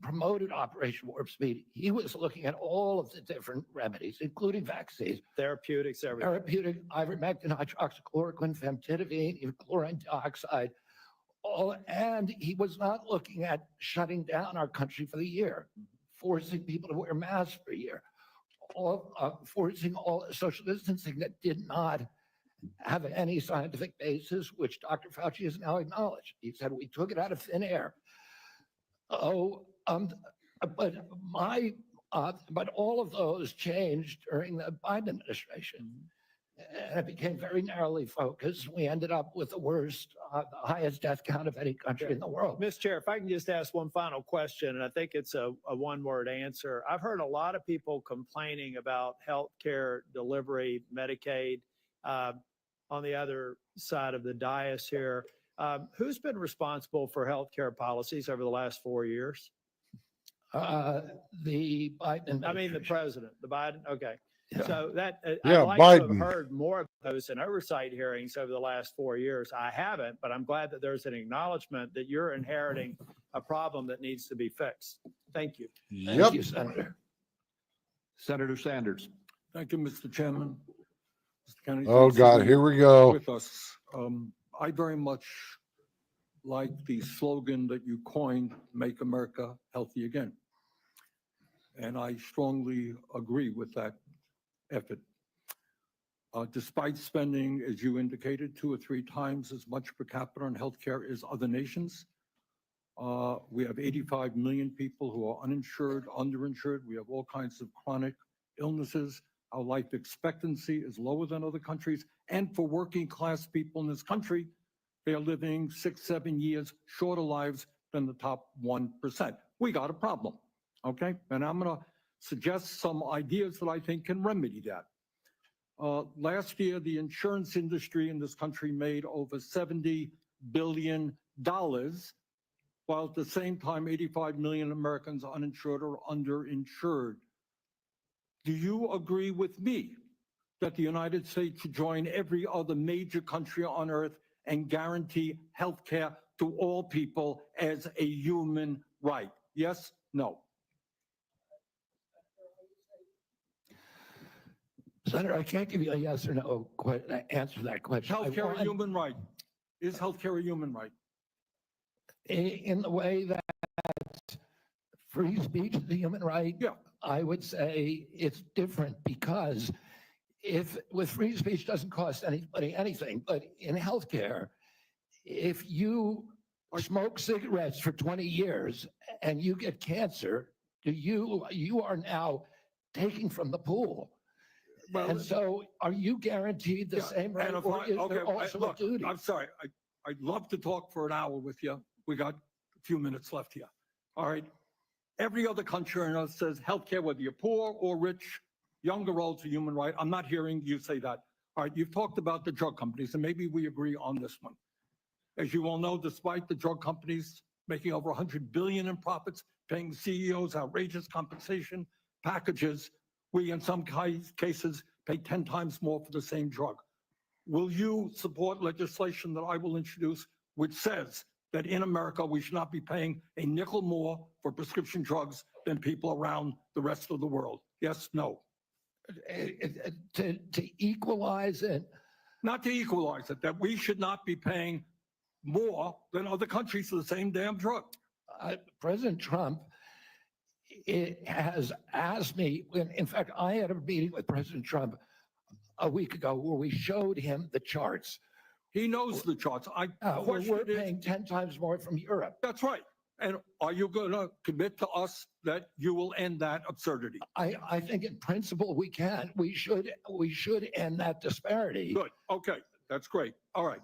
promoted Operation Warp Speed, he was looking at all of the different remedies, including vaccines, therapeutics, everything. Therapeutic, ivermectin, hydroxychloroquine, famotidine, even chlorine dioxide. And he was not looking at shutting down our country for the year, forcing people to wear masks for a year, forcing all social distancing that did not have any scientific basis, which Dr. Fauci has now acknowledged. He said we took it out of thin air. But all of those changed during the Biden administration. And it became very narrowly focused. We ended up with the worst, the highest death count of any country in the world. Mr. Chair, if I can just ask one final question, and I think it's a one-word answer. I've heard a lot of people complaining about healthcare delivery, Medicaid, on the other side of the dais here. Who's been responsible for healthcare policies over the last 4 years? The Biden. I mean, the president, the Biden. Okay. Yeah. So that, Yeah, I'd like to have Biden. heard more of those in oversight hearings over the last 4 years. I haven't, but I'm glad that there's an acknowledgement that you're inheriting a problem that needs to be fixed. Thank you. Yep. you, Senator. Senator Sanders. Thank you, Mr. Chairman. Mr. Kennedy, Oh, thanks for God, being here we go. With us. I very much like the slogan that you coined, "Make America Healthy Again." And I strongly agree with that effort. Despite spending, as you indicated, 2 or 3 times as much per capita on healthcare as other nations, we have 85 million people who are uninsured, underinsured. We have all kinds of chronic illnesses. Our life expectancy is lower than other countries. And for working class people in this country, they are living 6, 7 years shorter lives than the top 1%. We got a problem, okay? And I'm going to suggest some ideas that I think can remedy that. Last year, the insurance industry in this country made over $70 billion, while at the same time, 85 million Americans are uninsured or underinsured. Do you agree with me that the United States should join every other major country on earth and guarantee health care to all people as a human right? Yes? No? Senator, I can't give you a yes or no answer to that question. Healthcare a human right? Is healthcare a human right? In the way that free speech is a human right, Yeah. I would say it's different because if with free speech doesn't cost anybody anything, but in healthcare, if you smoke cigarettes for 20 years and you get cancer, you are now taking from the pool. Well, and so are you guaranteed the Yeah, same right? and if Or I- is okay, there also look, a duty? I'm sorry. I'd love to talk for an hour with you. We got a few minutes left here. All right. Every other country on earth says healthcare, whether you're poor or rich, young or old, is a human right. I'm not hearing you say that. All right. You've talked about the drug companies, and maybe we agree on this one. As you all know, despite the drug companies making over $100 billion in profits, paying CEOs outrageous compensation packages, we in some cases pay 10 times more for the same drug. Will you support legislation that I will introduce which says that in America we should not be paying a nickel more for prescription drugs than people around the rest of the world? Yes, no? To equalize it? Not to equalize it, that we should not be paying more than other countries for the same damn drug. President Trump has asked me, in fact, I had a meeting with President Trump a week ago where we showed him the charts. He knows the charts. We're paying 10 times more from Europe. That's right. And are you going to commit to us that you will end that absurdity? I think in principle we can. We should end that disparity. Good. Okay. That's great. All right.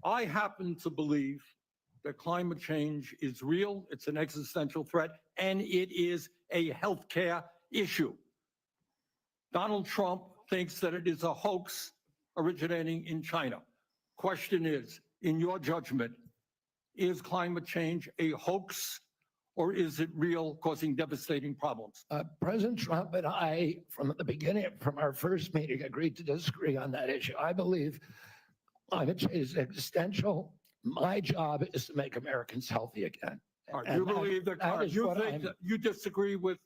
I happen to believe that climate change is real. It's an existential threat, and it is a healthcare issue. Donald Trump thinks that it is a hoax originating in China. Question is, in your judgment, is climate change a hoax or is it real, causing devastating problems? President Trump and I, from the beginning, from our first meeting, agreed to disagree on that issue. I believe climate change is existential. My job is to make Americans healthy again. All right, you believe that, is you what think I'm- that you disagree with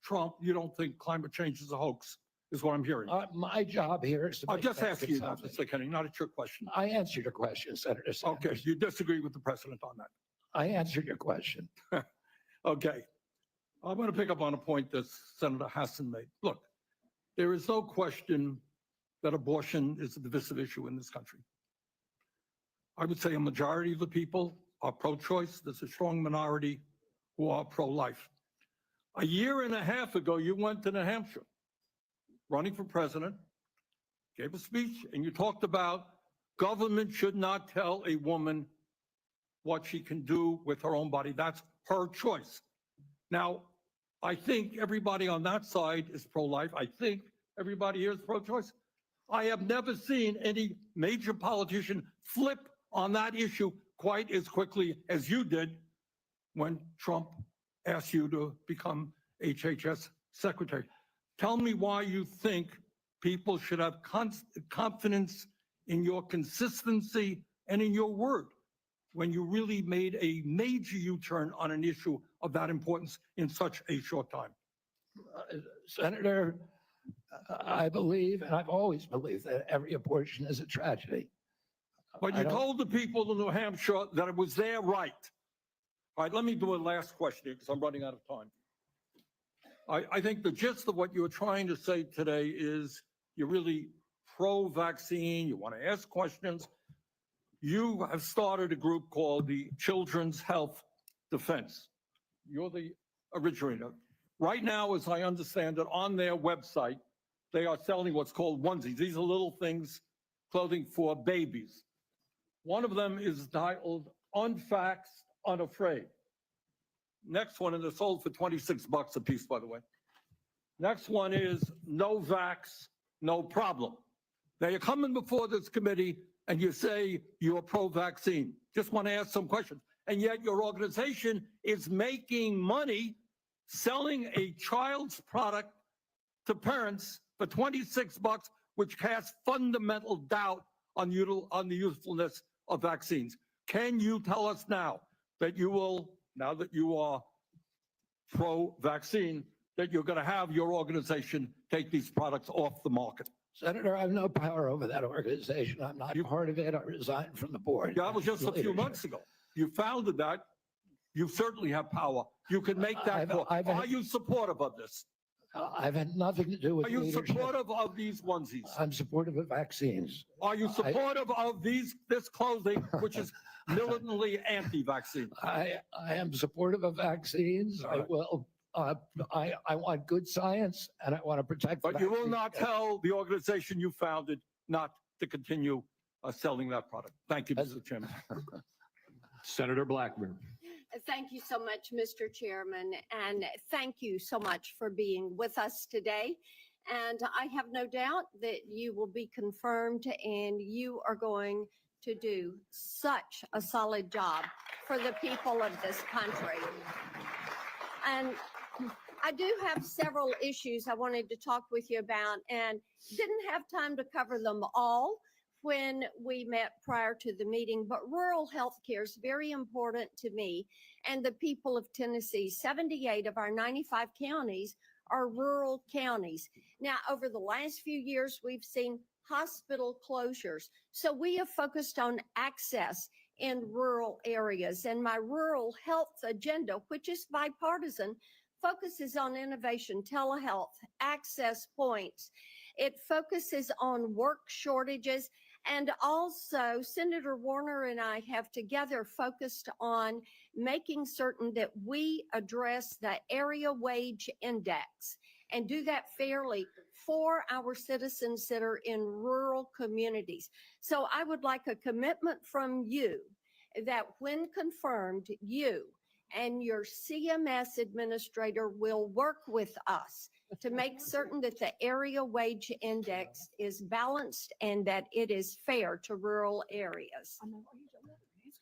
Trump, you don't think climate change is a hoax, is what I'm hearing. My job here is to I'm make just asking you that, Americans Mr. Kennedy, not a trick question. I answered your question, Senator Sanders. Okay, you disagree with the president on that. I answered your question. Okay. I'm going to pick up on a point that Senator Hassan made. Look, there is no question that abortion is a divisive issue in this country. I would say a majority of the people are pro-choice. There's a strong minority who are pro-life. A year and a half ago, you went to New Hampshire, running for president, gave a speech and you talked about government should not tell a woman what she can do with her own body. That's her choice. Now, I think everybody on that side is pro-life. I think everybody here is pro-choice. I have never seen any major politician flip on that issue quite as quickly as you did when Trump asked you to become HHS secretary. Tell me why you think people should have confidence in your consistency and in your word when you really made a major U-turn on an issue of that importance in such a short time. Senator, I believe, and I've always believed, that every abortion is a tragedy. But I you don't- told the people of New Hampshire that it was their right. All right, let me do a last question because I'm running out of time. I think the gist of what you're trying to say today is you're really pro-vaccine, you want to ask questions. You have started a group called the Children's Health Defense. You're the originator. Right now, as I understand it, on their website, they are selling what's called onesies. These are little things, clothing for babies. One of them is titled Unvaxxed, Unafraid. Next one, and they're sold for $26 a piece, by the way. Next one is No Vax, No Problem. Now you're coming before this committee and you say you're pro-vaccine. Just want to ask some questions. And yet your organization is making money selling a child's product to parents for $26, which casts fundamental doubt on the usefulness of vaccines. Can you tell us now that you will, now that you are pro-vaccine, that you're going to have your organization take these products off the market? Senator, I have no power over that organization. I'm not part of it. I resigned from the board. That was just a few months ago. You founded that. You certainly have power. You can make that call. Are you supportive of this? I've had nothing to do with Are you leadership. supportive of these onesies? I'm supportive of vaccines. Are you supportive of this clothing, which is militantly anti-vaccine? I am supportive of vaccines. I will. I want good science and I want to protect. But you will vaccines. not tell the organization you founded not to continue selling that product. Thank you, Mr. Chairman. Senator Blackburn. Thank you so much, Mr. Chairman, and thank you so much for being with us today. And I have no doubt that you will be confirmed and you are going to do such a solid job for the people of this country. And I do have several issues I wanted to talk with you about and didn't have time to cover them all when we met prior to the meeting, but rural health care is very important to me and the people of Tennessee. 78 of our 95 counties are rural counties. Now, over the last few years, we've seen hospital closures. So we have focused on access in rural areas, and my rural health agenda, which is bipartisan, focuses on innovation, telehealth, access points. It focuses on work shortages. And also, Senator Warner and I have together focused on making certain that we address the area wage index and do that fairly for our citizens that are in rural communities. So I would like a commitment from you that when confirmed, you and your CMS administrator will work with us to make certain that the area wage index is balanced and that it is fair to rural areas.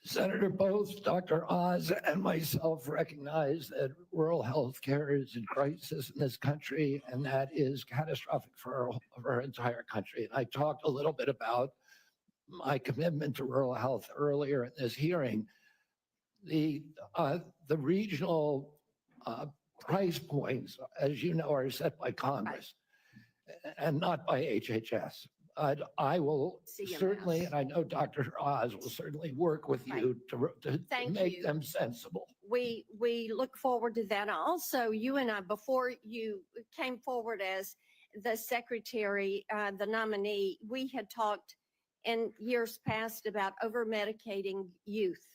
Senator, both Dr. Oz and myself recognize that rural health care is in crisis in this country, and that is catastrophic for our entire country. And I talked a little bit about my commitment to rural health earlier in this hearing. The regional price points, as you know, are set by Congress and not by HHS. I will certainly, and I know Dr. Oz will certainly work with you to make them sensible. We look forward to that. Also, you and I, before you came forward as the secretary, the nominee, we had talked in years past about over-medicating youth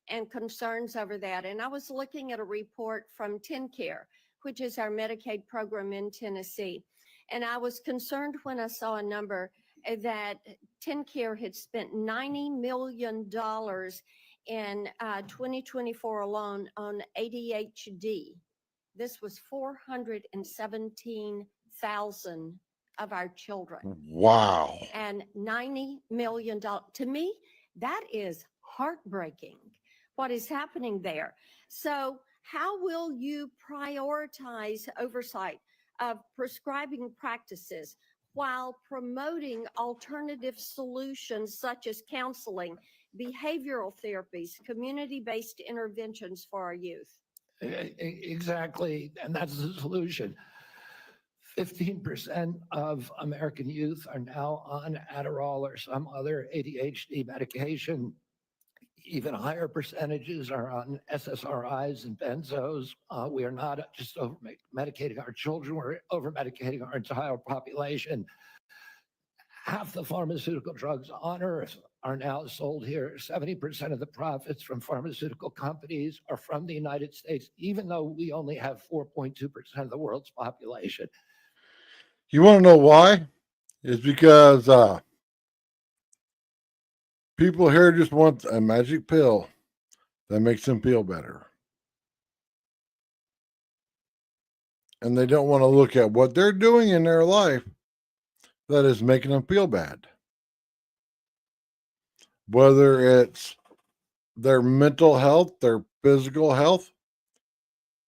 and concerns over that. And I was looking at a report from TennCare, which is our Medicaid program in Tennessee. And I was concerned when I saw a number that TennCare had spent $90 million in 2024 alone on ADHD. This was 417,000 of our children. Wow. And $90 million. To me, that is heartbreaking what is happening there. So how will you prioritize oversight of prescribing practices while promoting alternative solutions such as counseling, behavioral therapies, community-based interventions for our youth? Exactly, and that's the solution. 15% of American youth are now on Adderall or some other ADHD medication. Even higher percentages are on SSRIs and benzos. We are not just over medicating our children, we're over medicating our entire population. Half the pharmaceutical drugs on earth are now sold here. 70% of the profits from pharmaceutical companies are from the United States, even though we only have 4.2% of the world's population. You want to know why? It's because people here just want a magic pill that makes them feel better. And they don't want to look at what they're doing in their life that is making them feel bad. Whether it's their mental health, their physical health,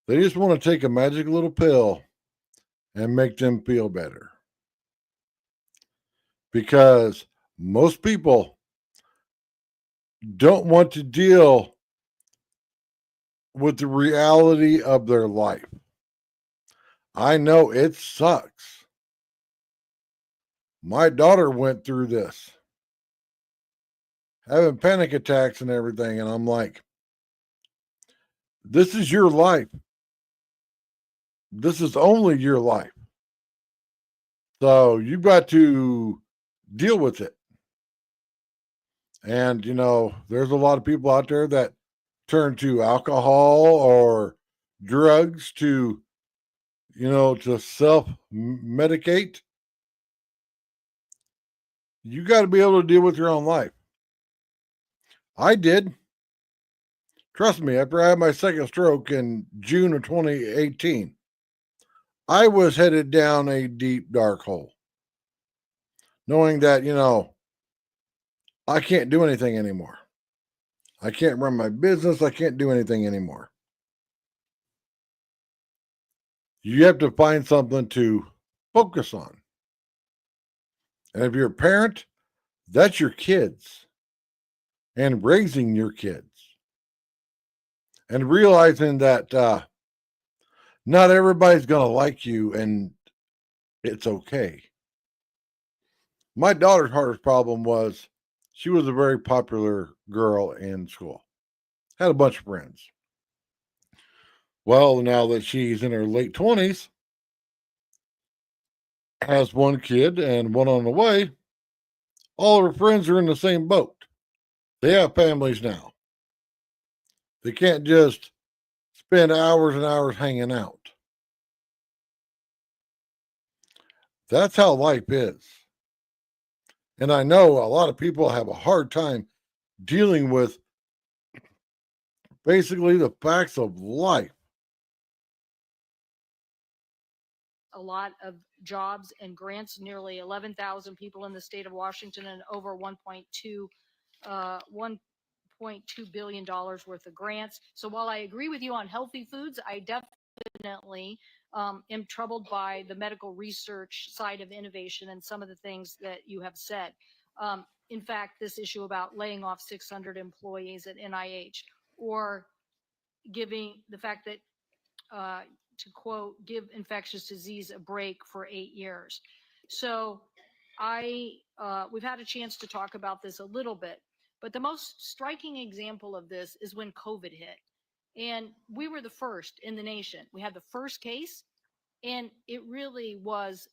they just want to take a magic little pill and make them feel better. Because most people don't want to deal with the reality of their life. I know it sucks. My daughter went through this, having panic attacks and everything, and I'm like, this is your life. This is only your life. So you've got to deal with it. And, you know, there's a lot of people out there that turn to alcohol or drugs to, you know, to self-medicate. You got to be able to deal with your own life. I did. Trust me, after I had my second stroke in June of 2018, I was headed down a deep, dark hole. Knowing that, you know, I can't do anything anymore. I can't run my business. I can't do anything anymore. You have to find something to focus on. And if you're a parent, that's your kids and raising your kids. And realizing that not everybody's going to like you and it's okay. My daughter's hardest problem was she was a very popular girl in school, had a bunch of friends. Well, now that she's in her late 20s, has one kid and one on the way, all of her friends are in the same boat. They have families now. They can't just spend hours and hours hanging out. That's how life is. And I know a lot of people have a hard time dealing with basically the facts of life. A lot of jobs and grants, nearly 11,000 people in the state of Washington and over $1.2 billion worth of grants. So while I agree with you on healthy foods, I definitely am troubled by the medical research side of innovation and some of the things that you have said. In fact, this issue about laying off 600 employees at NIH, or giving the fact that to quote, give infectious disease a break for 8 years. So we've had a chance to talk about this a little bit, but the most striking example of this is when COVID hit. And we were the first in the nation. We had the first case, and it really was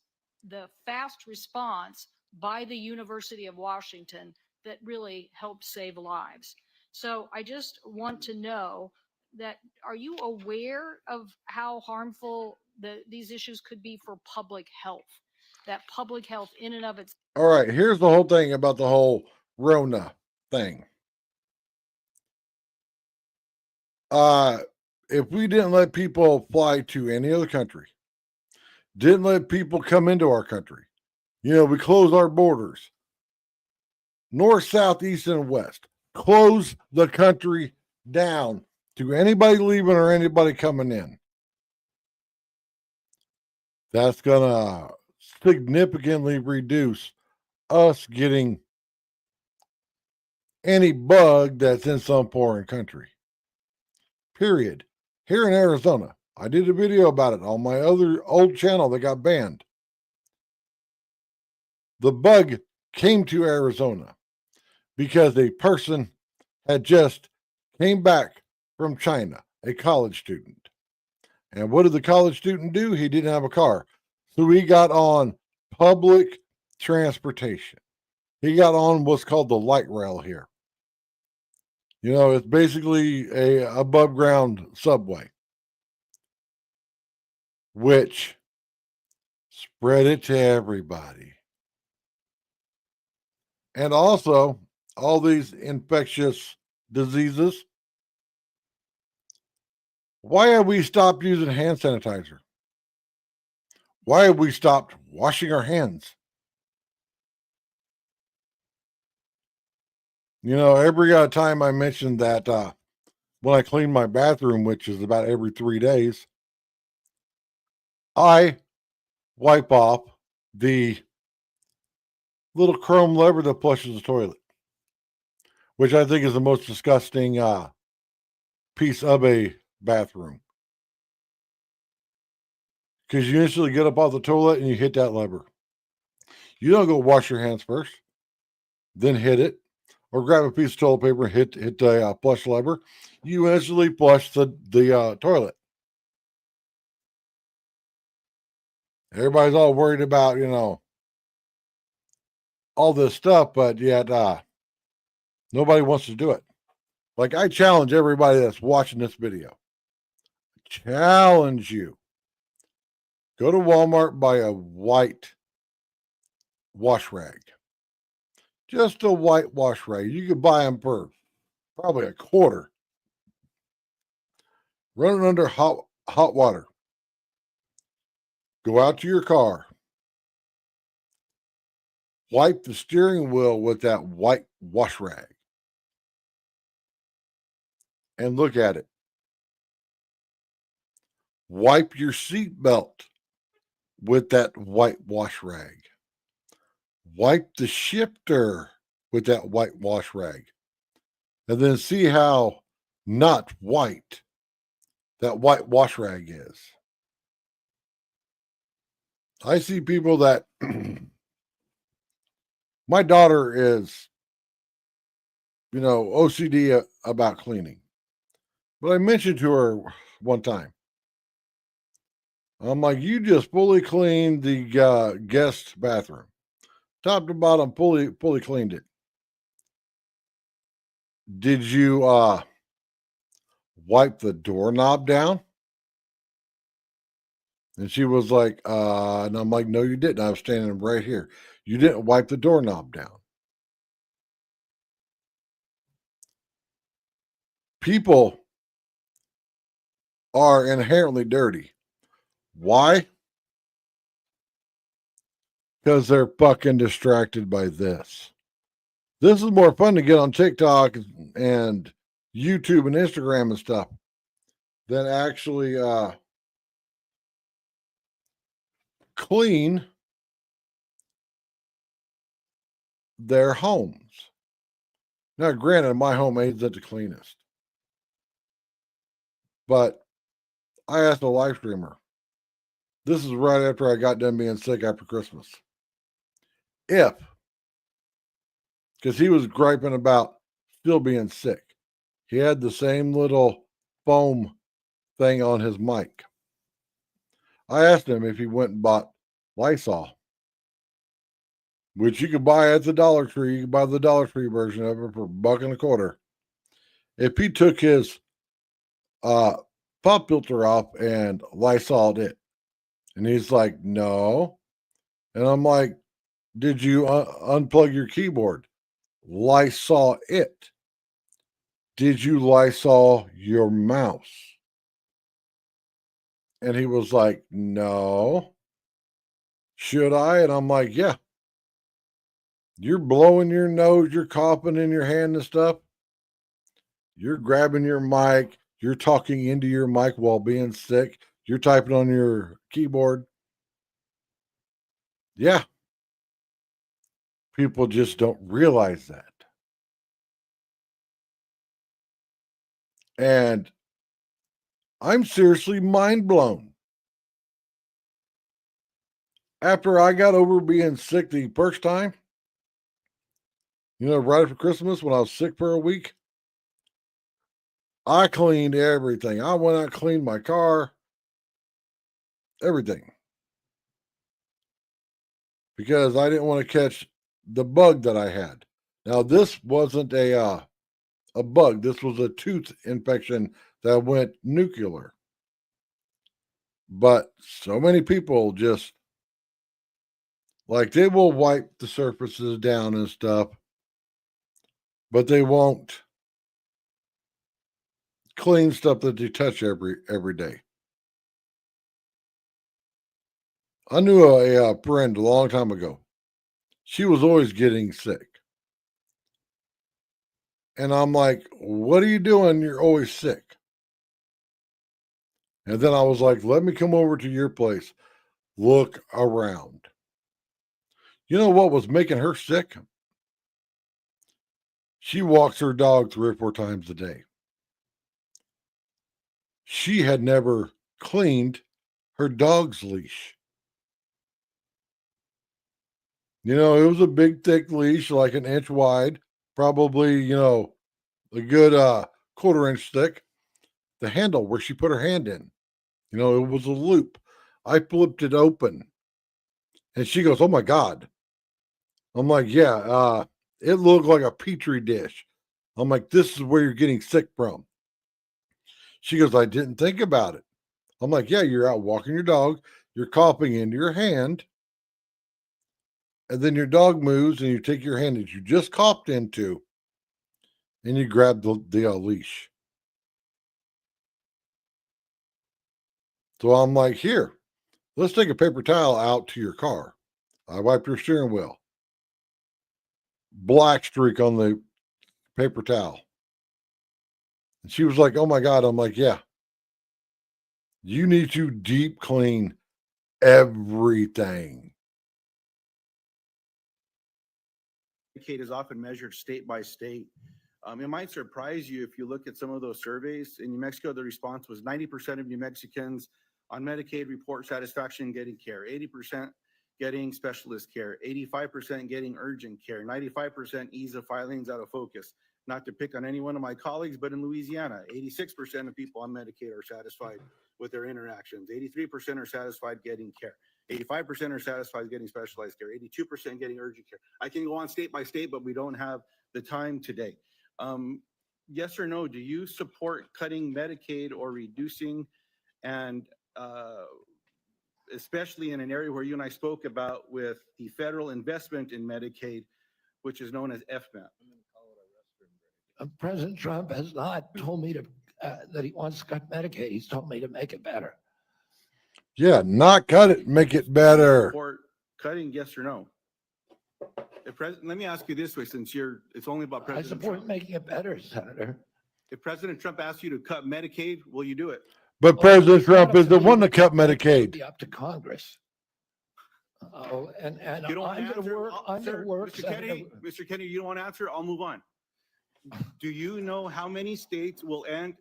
the fast response by the University of Washington that really helped save lives. So I just want to know that, are you aware of how harmful these issues could be for public health? that public health in and of itself. All right, here's the whole thing about the whole Rona thing. If we didn't let people fly to any other country, didn't let people come into our country, we close our borders, north, south, east, and west, close the country down to anybody leaving or anybody coming in. That's going to significantly reduce us getting any bug that's in some foreign country. Period. Here in Arizona, I did a video about it on my other old channel that got banned. The bug came to Arizona because a person had just came back from China, a college student. And what did the college student do? He didn't have a car. So he got on public transportation. He got on what's called the light rail here. It's basically a above ground subway, which spread it to everybody. And also, all these infectious diseases. Why have we stopped using hand sanitizer? Why have we stopped washing our hands? Every time I mentioned that when I clean my bathroom, which is about every 3 days, I wipe off the little chrome lever that flushes the toilet, which I think is the most disgusting piece of a bathroom. Because you instantly get up off the toilet and you hit that lever. You don't go wash your hands first, then hit it, or grab a piece of toilet paper and hit the flush lever. You instantly flush the toilet. Everybody's all worried about, all this stuff, but yet nobody wants to do it. Like, I challenge everybody that's watching this video. Challenge you. Go to Walmart, buy a white wash rag. Just a white wash rag. You could buy them for probably $0.25. Run it under hot water. Go out to your car. Wipe the steering wheel with that white wash rag. And look at it. Wipe your seat belt with that white wash rag. Wipe the shifter with that white wash rag. And then see how not white that white wash rag is. I see people that my daughter is, OCD about cleaning. But I mentioned to her one time, I'm like, you just fully cleaned the guest bathroom. Top to bottom, fully cleaned it. Did you wipe the doorknob down? And she was like, and I'm like, no, you didn't. I was standing right here. You didn't wipe the doorknob down. People are inherently dirty. Why? Because they're fucking distracted by this. This is more fun to get on TikTok and YouTube and Instagram and stuff than actually clean their homes. Now, granted, my home ain't the cleanest. But I asked a live streamer. This is right after I got done being sick after Christmas. Because he was griping about still being sick. He had the same little foam thing on his mic. I asked him if he went and bought Lysol, which you could buy at the Dollar Tree. You could buy the Dollar Tree version of it for $1.25. If he took his pop filter off and Lysol'd it. And he's like, no. And I'm like, did you unplug your keyboard? Lysol it. Did you Lysol your mouse? And he was like, no. Should I? And I'm like, yeah. You're blowing your nose, you're coughing in your hand and stuff. You're grabbing your mic, you're talking into your mic while being sick, you're typing on your keyboard. Yeah. People just don't realize that. And I'm seriously mind blown. After I got over being sick the first time, right after Christmas when I was sick for a week, I cleaned everything. I went out, cleaned my car, everything. Because I didn't want to catch the bug that I had. Now, this wasn't a bug. This was a tooth infection that went nuclear. But so many people just, like, they will wipe the surfaces down and stuff, but they won't clean stuff that they touch every day. I knew a friend a long time ago. She was always getting sick. And I'm like, what are you doing? You're always sick. And then I was like, let me come over to your place. Look around. You know what was making her sick? She walks her dog 3 or 4 times a day. She had never cleaned her dog's leash. It was a big, thick leash, like an inch wide, probably, a good 1/4 inch thick. The handle where she put her hand in, it was a loop. I flipped it open and she goes, oh my God. I'm like, yeah, it looked like a petri dish. I'm like, this is where you're getting sick from. She goes, I didn't think about it. I'm like, yeah, you're out walking your dog, you're coughing into your hand, and then your dog moves and you take your hand that you just coughed into and you grab the leash. So I'm like, here, let's take a paper towel out to your car. I wiped your steering wheel. Black streak on the paper towel. And she was like, oh my God. I'm like, yeah. You need to deep clean everything. Medicaid is often measured state by state. It might surprise you if you look at some of those surveys. In New Mexico, the response was 90% of New Mexicans on Medicaid report satisfaction getting care, 80% getting specialist care, 85% getting urgent care, 95% ease of filings out of focus. Not to pick on any one of my colleagues, but in Louisiana, 86% of people on Medicaid are satisfied with their interactions. 83% are satisfied getting care. 85% are satisfied getting specialized care. 82% getting urgent care. I can go on state by state, but we don't have the time today. Yes or no, do you support cutting Medicaid or reducing, and especially in an area where you and I spoke about with the federal investment in Medicaid, which is known as FMAP? President Trump has not told me that he wants to cut Medicaid. He's told me to make it better. Yeah, not cut it, make it better. Support cutting, yes or no? Let me ask you this way, since it's only about President I support Trump. making it better, Senator. If President Trump asks you to cut Medicaid, will you do it? But President Trump is the one that cut It'll Medicaid. be up to Congress. Oh, and You don't I'm going to work. I'm going Sir, to work. Mr. Kennedy, Mr. Kennedy, you don't want to answer? I'll move on. Do you know how many states will end?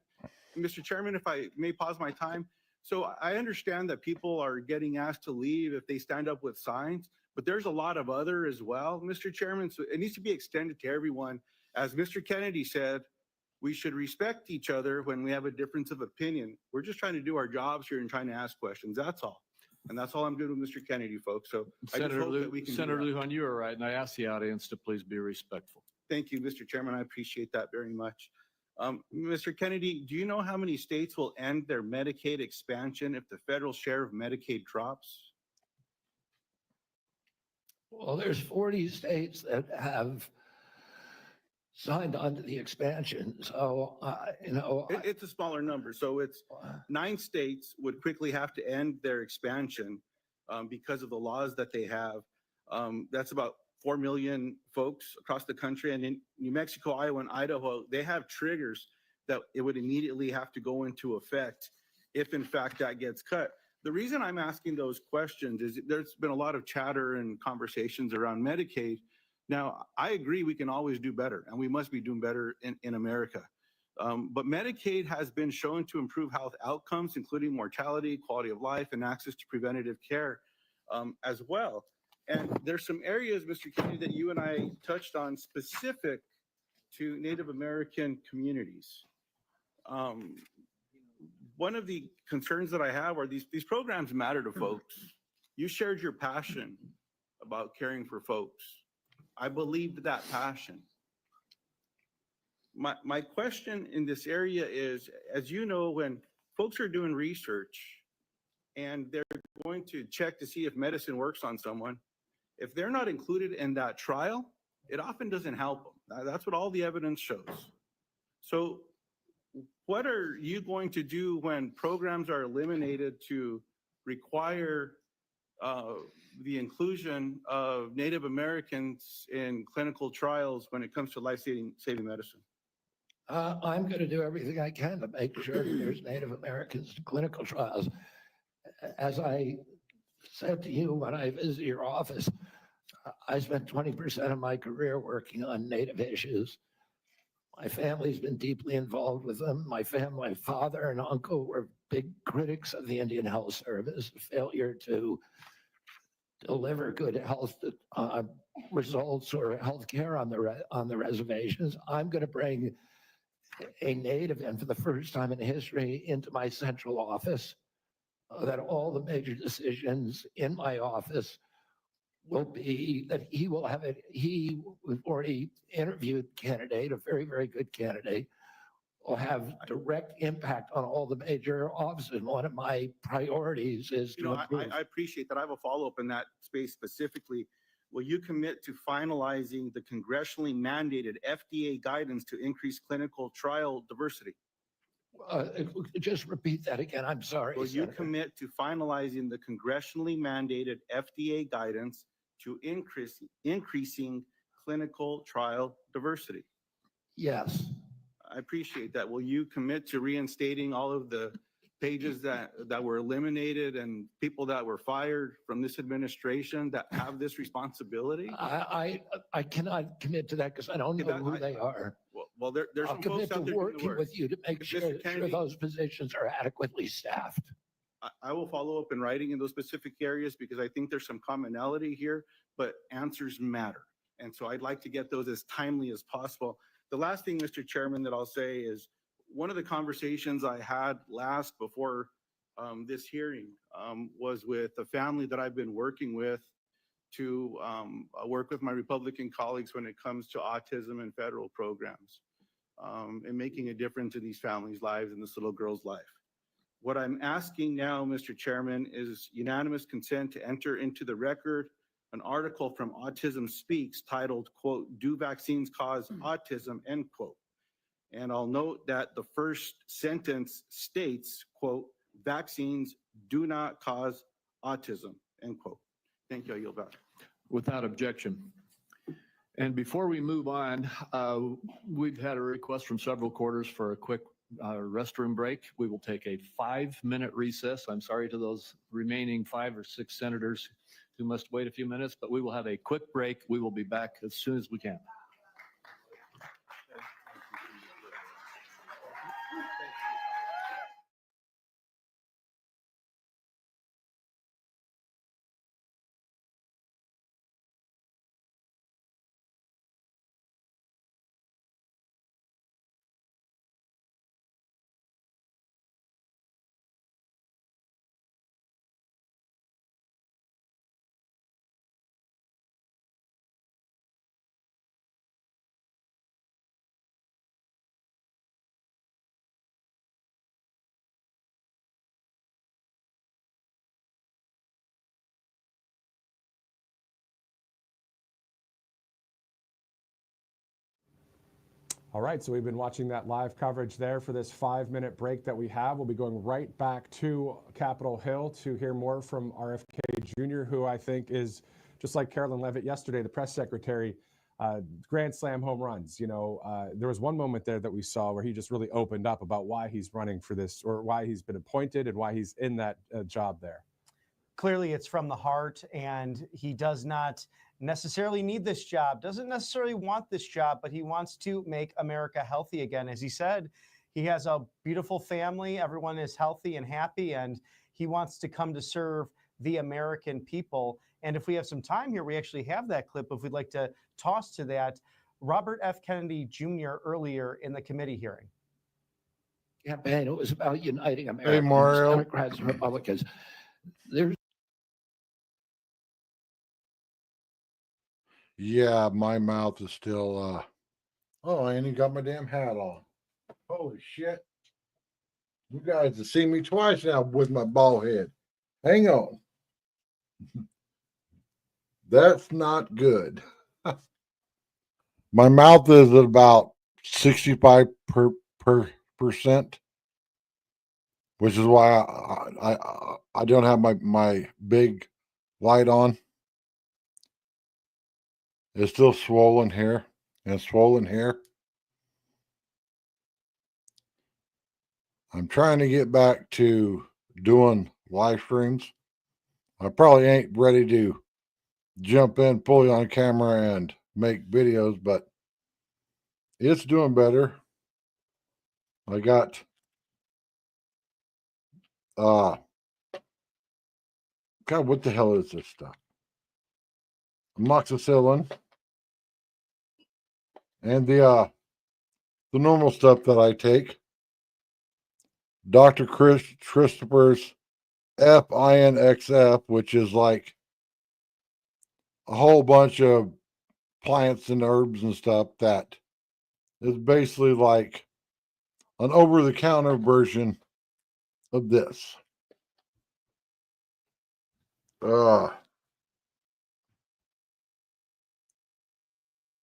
Mr. Chairman, if I may pause my time. So I understand that people are getting asked to leave if they stand up with signs, but there's a lot of other as well, Mr. Chairman. So it needs to be extended to everyone. As Mr. Kennedy said, we should respect each other when we have a difference of opinion. We're just trying to do our jobs here and trying to ask questions. That's all. And that's all I'm doing with Mr. Kennedy, folks. So I just Senator hope that we can do Senator that. Lujan, you are right, and I ask the audience to please be respectful. Thank you, Mr. Chairman. I appreciate that very much. Mr. Kennedy, do you know how many states will end their Medicaid expansion if the federal share of Medicaid drops? Well, there's 40 states that have signed on to the expansion. So, It's a smaller number. So it's 9 states would quickly have to end their expansion because of the laws that they have. That's about 4 million folks across the country. And in New Mexico, Iowa, and Idaho, they have triggers that it would immediately have to go into effect if in fact that gets cut. The reason I'm asking those questions is there's been a lot of chatter and conversations around Medicaid. Now, I agree we can always do better, and we must be doing better in America. But Medicaid has been shown to improve health outcomes, including mortality, quality of life, and access to preventative care as well. And there's some areas, Mr. Kennedy, that you and I touched on specific to Native American communities. One of the concerns that I have are these programs matter to folks. You shared your passion about caring for folks. I believed that passion. My question in this area is, as you know, when folks are doing research and they're going to check to see if medicine works on someone, if they're not included in that trial, it often doesn't help them. That's what all the evidence shows. So what are you going to do when programs are eliminated to require the inclusion of Native Americans in clinical trials when it comes to life-saving medicine? I'm going to do everything I can to make sure that there's Native Americans in clinical trials. As I said to you when I visited your office, I spent 20% of my career working on Native issues. My family's been deeply involved with them. My father and uncle were big critics of the Indian Health Service, failure to deliver good health results or health care on the reservations. I'm going to bring a Native, and for the first time in history, into my central office, that all the major decisions in my office will be that he will have it. We've already interviewed a candidate, a very, very good candidate, will have direct impact on all the major offices. One of my priorities is to improve. I appreciate that. I have a follow-up in that space specifically. Will you commit to finalizing the congressionally mandated FDA guidance to increase clinical trial diversity? Just repeat that again. I'm sorry. Will you commit to finalizing the congressionally mandated FDA guidance to increasing clinical trial diversity? Yes. I appreciate that. Will you commit to reinstating all of the pages that were eliminated and people that were fired from this administration that have this responsibility? I cannot commit to that because I don't know who they are. Well, there's I'll some folks commit to out there doing the working work. with you to make sure Kennedy, those positions are adequately staffed. I will follow up in writing in those specific areas because I think there's some commonality here, but answers matter. And so I'd like to get those as timely as possible. The last thing, Mr. Chairman, that I'll say is one of the conversations I had last before this hearing was with a family that I've been working with to work with my Republican colleagues when it comes to autism and federal programs and making a difference in these families' lives and this little girl's life. What I'm asking now, Mr. Chairman, is unanimous consent to enter into the record an article from Autism Speaks titled, quote, "Do Vaccines Cause Autism?" End quote. And I'll note that the first sentence states, quote, "Vaccines do not cause autism," end quote. Thank you. I yield back. Without objection. And before we move on, we've had a request from several quarters for a quick restroom break. We will take a 5-minute recess. I'm sorry to those remaining 5 or 6 senators who must wait a few minutes, but we will have a quick break. We will be back as soon as we can. All right, so we've been watching that live coverage there for this 5-minute break that we have. We'll be going right back to Capitol Hill to hear more from RFK Jr., who I think is, just like Carolyn Levitt yesterday, the press secretary, grand slam home runs. You know, there was one moment there that we saw where he just really opened up about why he's running for this, or why he's been appointed and why he's in that job there. Clearly it's from the heart, and he does not necessarily need this job, doesn't necessarily want this job, but he wants to make America healthy again. As he said, he has a beautiful family, everyone is healthy and happy, and he wants to come to serve the American people. And if we have some time here, we actually have that clip if we'd like to toss to that. Robert F. Kennedy Jr. earlier in the committee hearing. Campaign, it was about uniting Americans, Mario. Democrats and Republicans. There's Yeah, my mouth is still, oh, I ain't even got my damn hat on. Holy shit. You guys have seen me twice now with my bald head. Hang on. That's not good. My mouth is at about 65%, which is why I don't have my big light on. It's still swollen here and swollen here. I'm trying to get back to doing live streams. I probably ain't ready to jump in fully on camera and make videos, but it's doing better. I got God, what the hell is this stuff? Amoxicillin and the normal stuff that I take. Dr. Christopher's FINXF, which is like a whole bunch of plants and herbs and stuff that is basically like an over-the-counter version of this.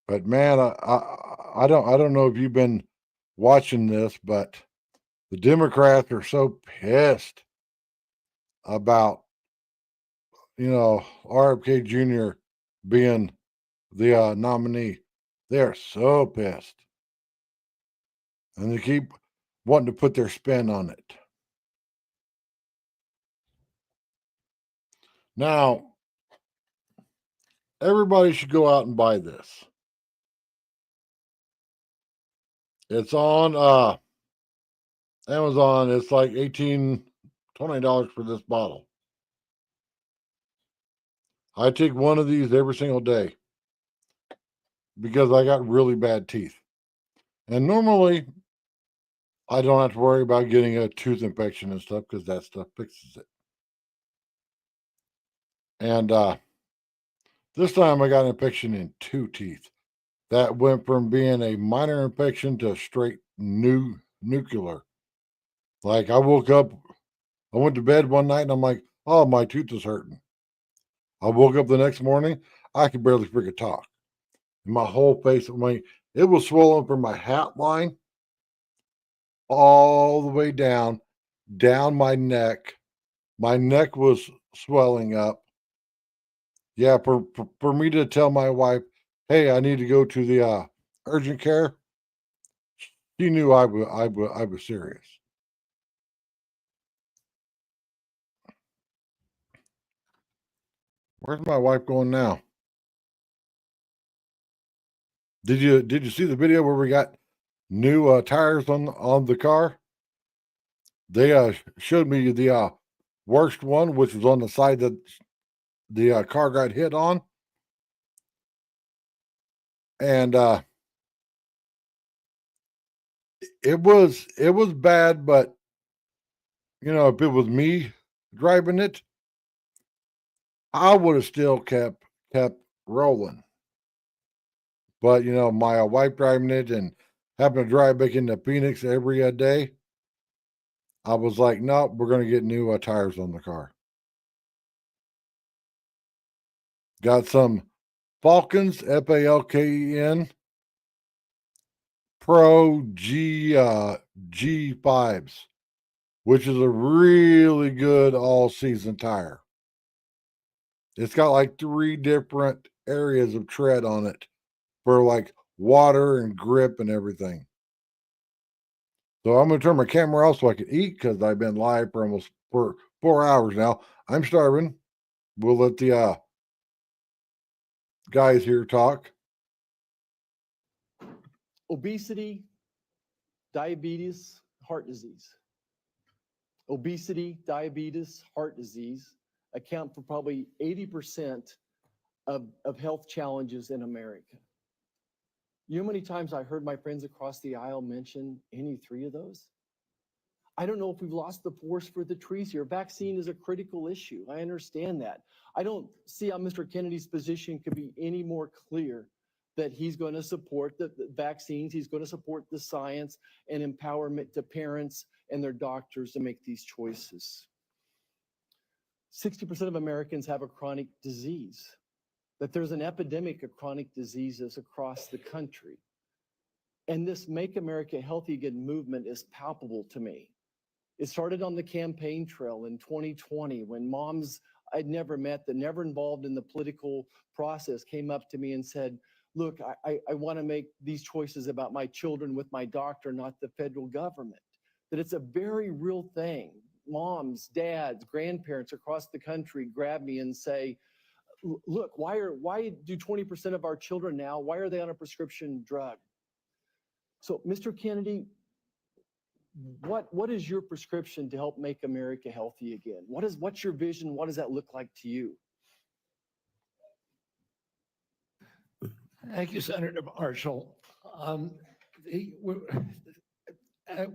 But man, I don't know if you've been watching this, but the Democrats are so pissed about, you know, RFK Jr. being the nominee. They are so pissed. And they keep wanting to put their spin on it. Now, everybody should go out and buy this. It's on Amazon. It's like $20 for this bottle. I take one of these every single day because I got really bad teeth. And normally, I don't have to worry about getting a tooth infection and stuff because that stuff fixes it. And this time I got an infection in 2 teeth. That went from being a minor infection to straight nuclear. Like I woke up, I went to bed one night and I'm like, oh, my tooth is hurting. I woke up the next morning, I could barely freaking talk. And my whole face, it was swollen from my hat line all the way down my neck. My neck was swelling up. Yeah, for me to tell my wife, hey, I need to go to the urgent care, she knew I was serious. Where's my wife going now? Did you see the video where we got new tires on the car? They showed me the worst one, which was on the side that the car got hit on, and it was bad. But you know, if it was me driving it, I would have still kept rolling. But you know, my wife driving it and having to drive back into Phoenix every day, I was like, nope, we're going to get new tires on the car. Got some Falcons, FALKEN, Pro G5s, which is a really good all season tire. It's got like 3 different areas of tread on it for like water and grip and everything. So I'm going to turn my camera off so I can eat because I've been live for almost 4 hours now. I'm starving. We'll let the guys here talk. Obesity, diabetes, heart disease. Obesity, diabetes, heart disease account for probably 80% of health challenges in America. You know how many times I heard my friends across the aisle mention any 3 of those? I don't know if we've lost the forest for the trees here. Vaccine is a critical issue. I understand that. I don't see how Mr. Kennedy's position could be any more clear that he's going to support the vaccines, he's going to support the science and empowerment to parents and their doctors to make these choices. 60% of Americans have a chronic disease, that there's an epidemic of chronic diseases across the country. And this Make America Healthy Again movement is palpable to me. It started on the campaign trail in 2020 when moms I'd never met, that never involved in the political process, came up to me and said, look, I want to make these choices about my children with my doctor, not the federal government. That it's a very real thing. Moms, dads, grandparents across the country grab me and say, look, why do 20% of our children now, why are they on a prescription drug? So, Mr. Kennedy, what is your prescription to help make America healthy again? What's your vision? What does that look like to you? Thank you, Senator Marshall.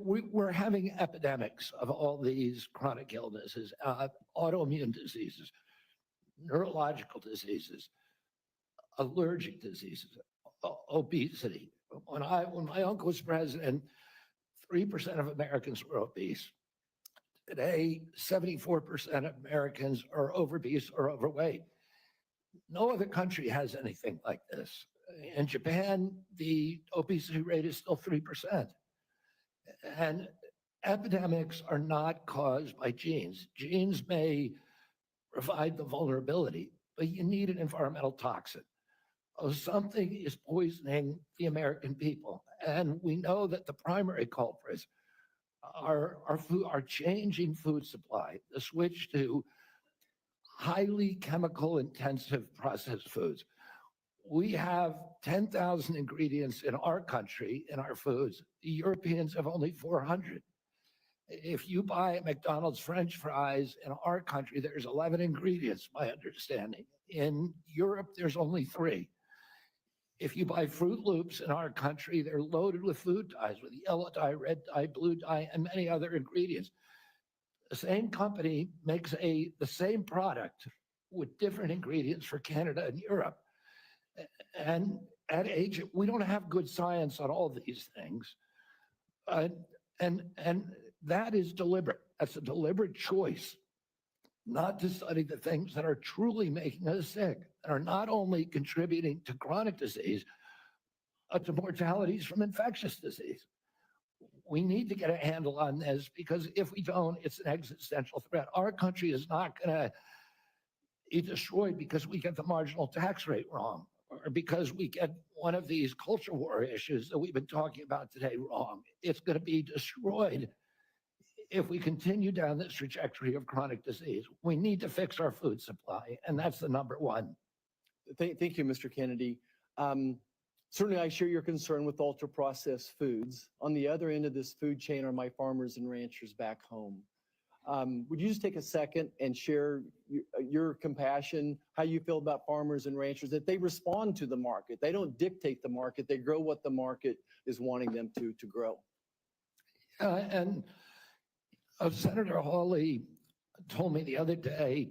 We're having epidemics of all these chronic illnesses, autoimmune diseases, neurological diseases, allergic diseases, obesity. When my uncle was president, 3% of Americans were obese. Today, 74% of Americans are obese or overweight. No other country has anything like this. In Japan, the obesity rate is still 3%. And epidemics are not caused by genes. Genes may provide the vulnerability, but you need an environmental toxin. Something is poisoning the American people. And we know that the primary culprits are our changing food supply, the switch to highly chemical intensive processed foods. We have 10,000 ingredients in our country, in our foods. The Europeans have only 400. If you buy McDonald's French fries in our country, there's 11 ingredients, my understanding. In Europe, there's only 3. If you buy Fruit Loops in our country, they're loaded with food dyes, with yellow dye, red dye, blue dye, and many other ingredients. The same company makes the same product with different ingredients for Canada and Europe. And at age, we don't have good science on all these things. And that is deliberate. That's a deliberate choice not to study the things that are truly making us sick, that are not only contributing to chronic disease, but to mortalities from infectious disease. We need to get a handle on this because if we don't, it's an existential threat. Our country is not going to be destroyed because we get the marginal tax rate wrong or because we get one of these culture war issues that we've been talking about today wrong. It's going to be destroyed if we continue down this trajectory of chronic disease. We need to fix our food supply, and that's the number one. Thank you, Mr. Kennedy. Certainly, I share your concern with ultra-processed foods. On the other end of this food chain are my farmers and ranchers back home. Would you just take a second and share your compassion, how you feel about farmers and ranchers, that they respond to the market? They don't dictate the market. They grow what the market is wanting them to grow. And Senator Hawley told me the other day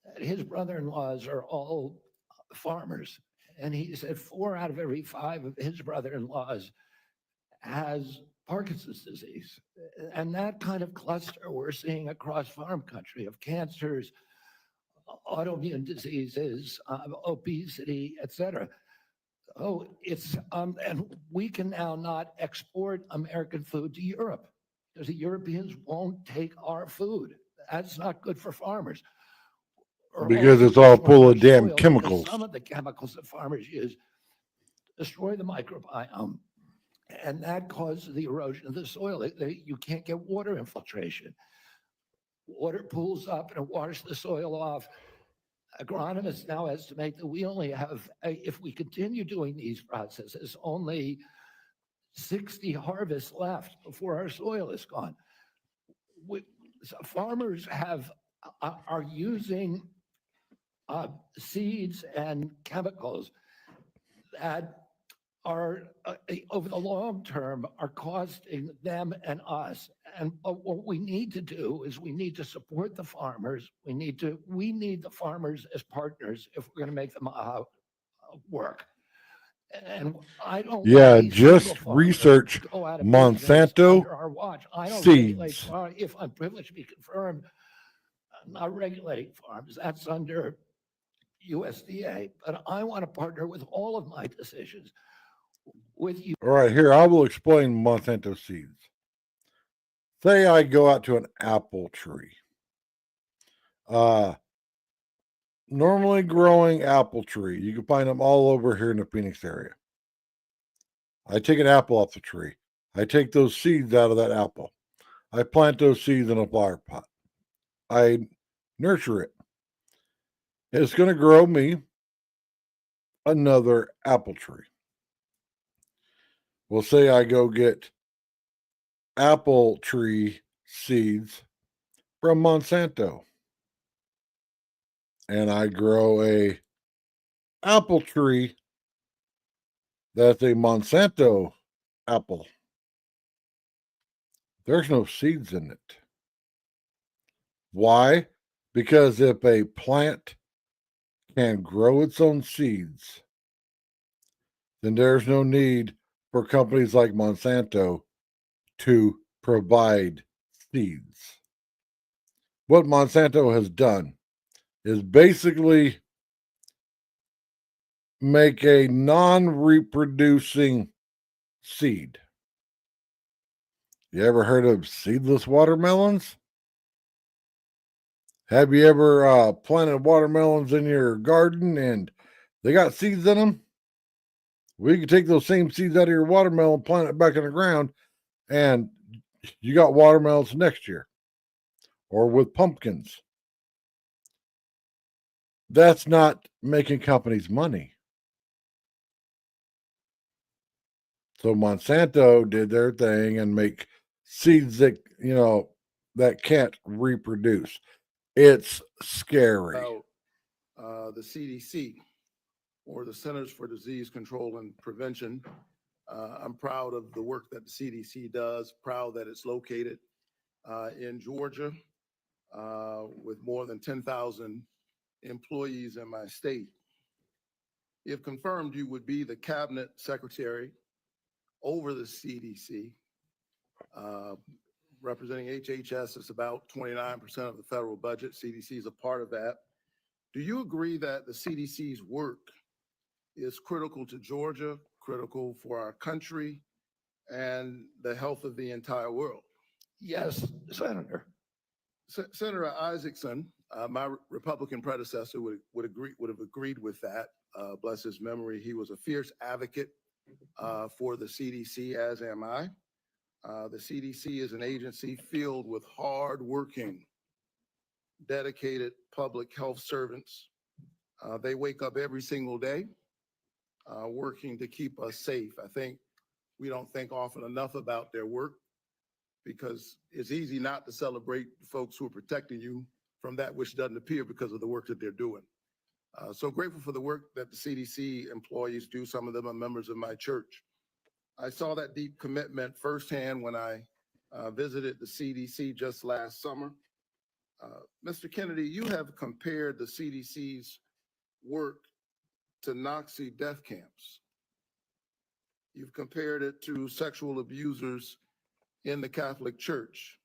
that his brother-in-laws are all farmers. And he said 4 out of every 5 of his brother-in-laws has Parkinson's disease. And that kind of cluster we're seeing across farm country of cancers, autoimmune diseases, obesity, et cetera. Oh, and we can now not export American food to Europe because the Europeans won't take our food. That's not good for farmers. Or Because also it's all destroy full their of damn soil because chemicals. some of the chemicals that farmers use destroy the microbiome, and that causes the erosion of the soil. You can't get water infiltration. Water pools up and it washes the soil off. Agronomists now estimate that we only have, if we continue doing these processes, only 60 harvests left before our soil is gone. So farmers are using seeds and chemicals that are over the long term are costing them and us. And what we need to do is we need to support the farmers. We need the farmers as partners if we're going to make them work. And I don't want Yeah, a single just farmer research to go out of business Monsanto under our watch. I don't regulate seeds. if I'm privileged to be confirmed, I'm not regulating farms. That's under USDA. But I want to partner with all of my decisions with you. All right, here, I will explain Monsanto seeds. Say I go out to an apple tree. Normally growing apple tree, you can find them all over here in the Phoenix area. I take an apple off the tree. I take those seeds out of that apple. I plant those seeds in a flower pot. I nurture it. It's going to grow me another apple tree. Well, say I go get apple tree seeds from Monsanto and I grow a apple tree that's a Monsanto apple. There's no seeds in it. Why? Because if a plant can grow its own seeds, then there's no need for companies like Monsanto to provide seeds. What Monsanto has done is basically make a non-reproducing seed. You ever heard of seedless watermelons? Have you ever planted watermelons in your garden and they got seeds in them? We can take those same seeds out of your watermelon, plant it back in the ground, and you got watermelons next year. Or with pumpkins. That's not making companies money. So Monsanto did their thing and make seeds that, that can't reproduce. It's scary. About the CDC, or the Centers for Disease Control and Prevention. I'm proud of the work that the CDC does, proud that it's located in Georgia with more than 10,000 employees in my state. If confirmed, you would be the cabinet secretary over the CDC. Representing HHS is about 29% of the federal budget. CDC is a part of that. Do you agree that the CDC's work is critical to Georgia, critical for our country, and the health of the entire world? Yes, Senator. Senator Isaacson, my Republican predecessor, would have agreed with that. Bless his memory. He was a fierce advocate for the CDC, as am I. The CDC is an agency filled with hardworking, dedicated public health servants. They wake up every single day working to keep us safe. I think we don't think often enough about their work because it's easy not to celebrate folks who are protecting you from that which doesn't appear because of the work that they're doing. So grateful for the work that the CDC employees do. Some of them are members of my church. I saw that deep commitment firsthand when I visited the CDC just last summer. Mr. Kennedy, you have compared the CDC's work to Nazi death camps. You've compared it to sexual abusers in the Catholic Church.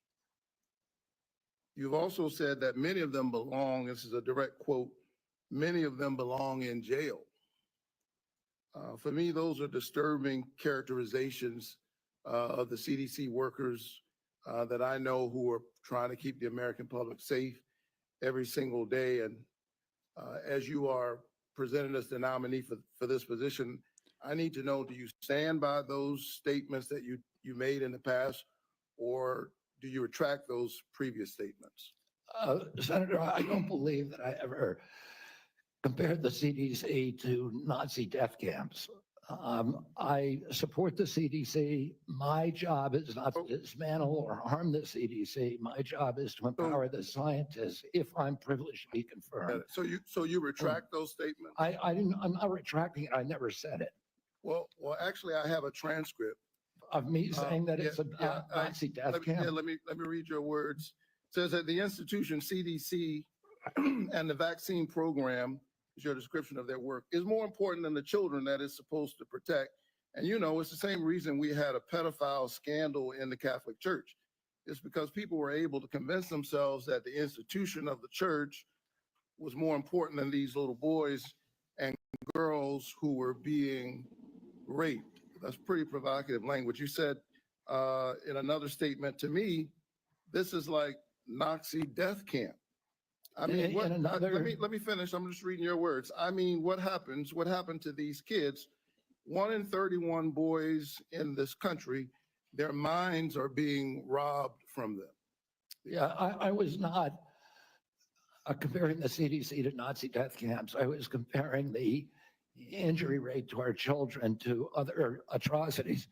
You've also said that many of them belong, this is a direct quote, many of them belong in jail. For me, those are disturbing characterizations of the CDC workers that I know who are trying to keep the American public safe every single day. And as you are presented as the nominee for this position, I need to know, do you stand by those statements that you made in the past, or do you retract those previous statements? Senator, I don't believe that I ever compared the CDC to Nazi death camps. I support the CDC. My job is not to dismantle or harm the CDC. My job is to empower the scientists if I'm privileged to be confirmed. So you retract those statements? I'm not retracting it. I never said it. Well, actually, I have a transcript of me saying that it's a Nazi death camp. Let me read your words. It says that the institution CDC and the vaccine program, is your description of their work, is more important than the children that it's supposed to protect. And you know, it's the same reason we had a pedophile scandal in the Catholic Church. It's because people were able to convince themselves that the institution of the church was more important than these little boys and girls who were being raped. That's pretty provocative language. You said in another statement to me, this is like Nazi death camp. I mean, let me finish. I'm just reading your words. I mean, what happened to these kids? 1 in 31 boys in this country, their minds are being robbed from them. Yeah, I was not comparing the CDC to Nazi death camps. I was comparing the injury rate to our children to other atrocities.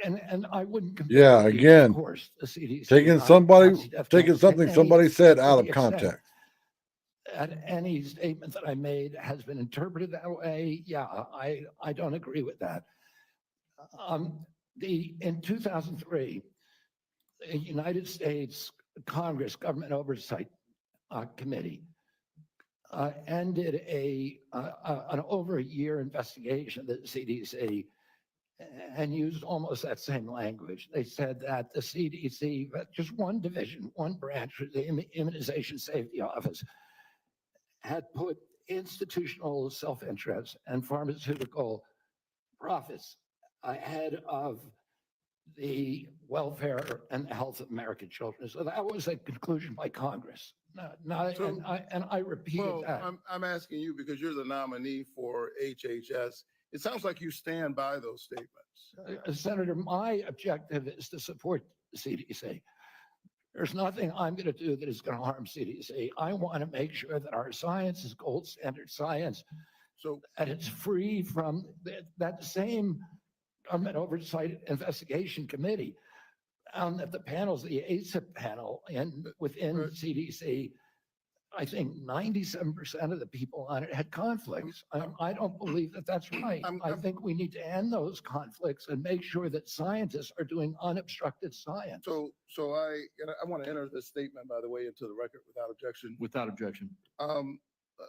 And I wouldn't compare. Yeah, again, of course, the CDC taking something somebody said out of context. And any statement that I made has been interpreted that way. Yeah, I don't agree with that. In 2003, the United States Congress Government Oversight Committee ended an over a year investigation of the CDC and used almost that same language. They said that the CDC, just one division, one branch, the Immunization Safety Office, had put institutional self-interest and pharmaceutical profits ahead of the welfare and health of American children. So that was a conclusion by Congress. And I repeated that. I'm asking you because you're the nominee for HHS. It sounds like you stand by those statements. Senator, my objective is to support the CDC. There's nothing I'm going to do that is going to harm CDC. I want to make sure that our science is gold standard science, so that it's free from that same government oversight investigation committee found that the panels, the ACIP panel within CDC, I think 97% of the people on it had conflicts. I don't believe that that's right. I think we need to end those conflicts and make sure that scientists are doing unobstructed science. So I want to enter this statement, by the way, into the record without objection. Without objection.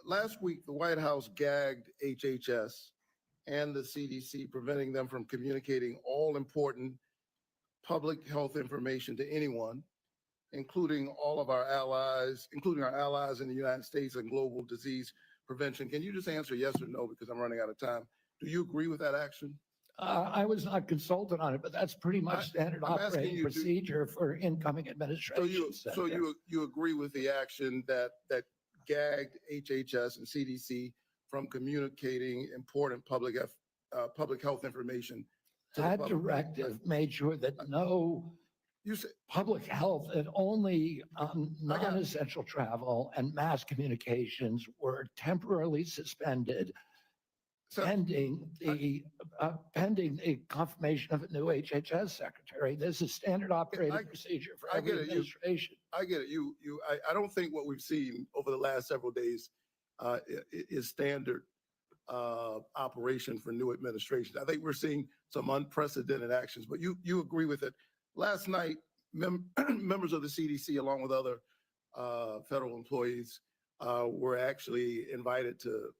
Last week, the White House gagged HHS and the CDC, preventing them from communicating all important public health information to anyone, including all of our allies, including our allies in the United States and global disease prevention. Can you just answer yes or no, because I'm running out of time? Do you agree with that action? I was not consulted on it, but that's pretty much standard operating procedure for incoming administration. So you agree with the action that gagged HHS and CDC from communicating important public health information? That directive made sure that no public health and only non-essential travel and mass communications were temporarily suspended pending the confirmation of a new HHS secretary. This is standard operating procedure for every administration. I get it. I don't think what we've seen over the last several days is standard operation for new administration. I think we're seeing some unprecedented actions, but you agree with it. Last night, members of the CDC, along with other federal employees, were actually invited to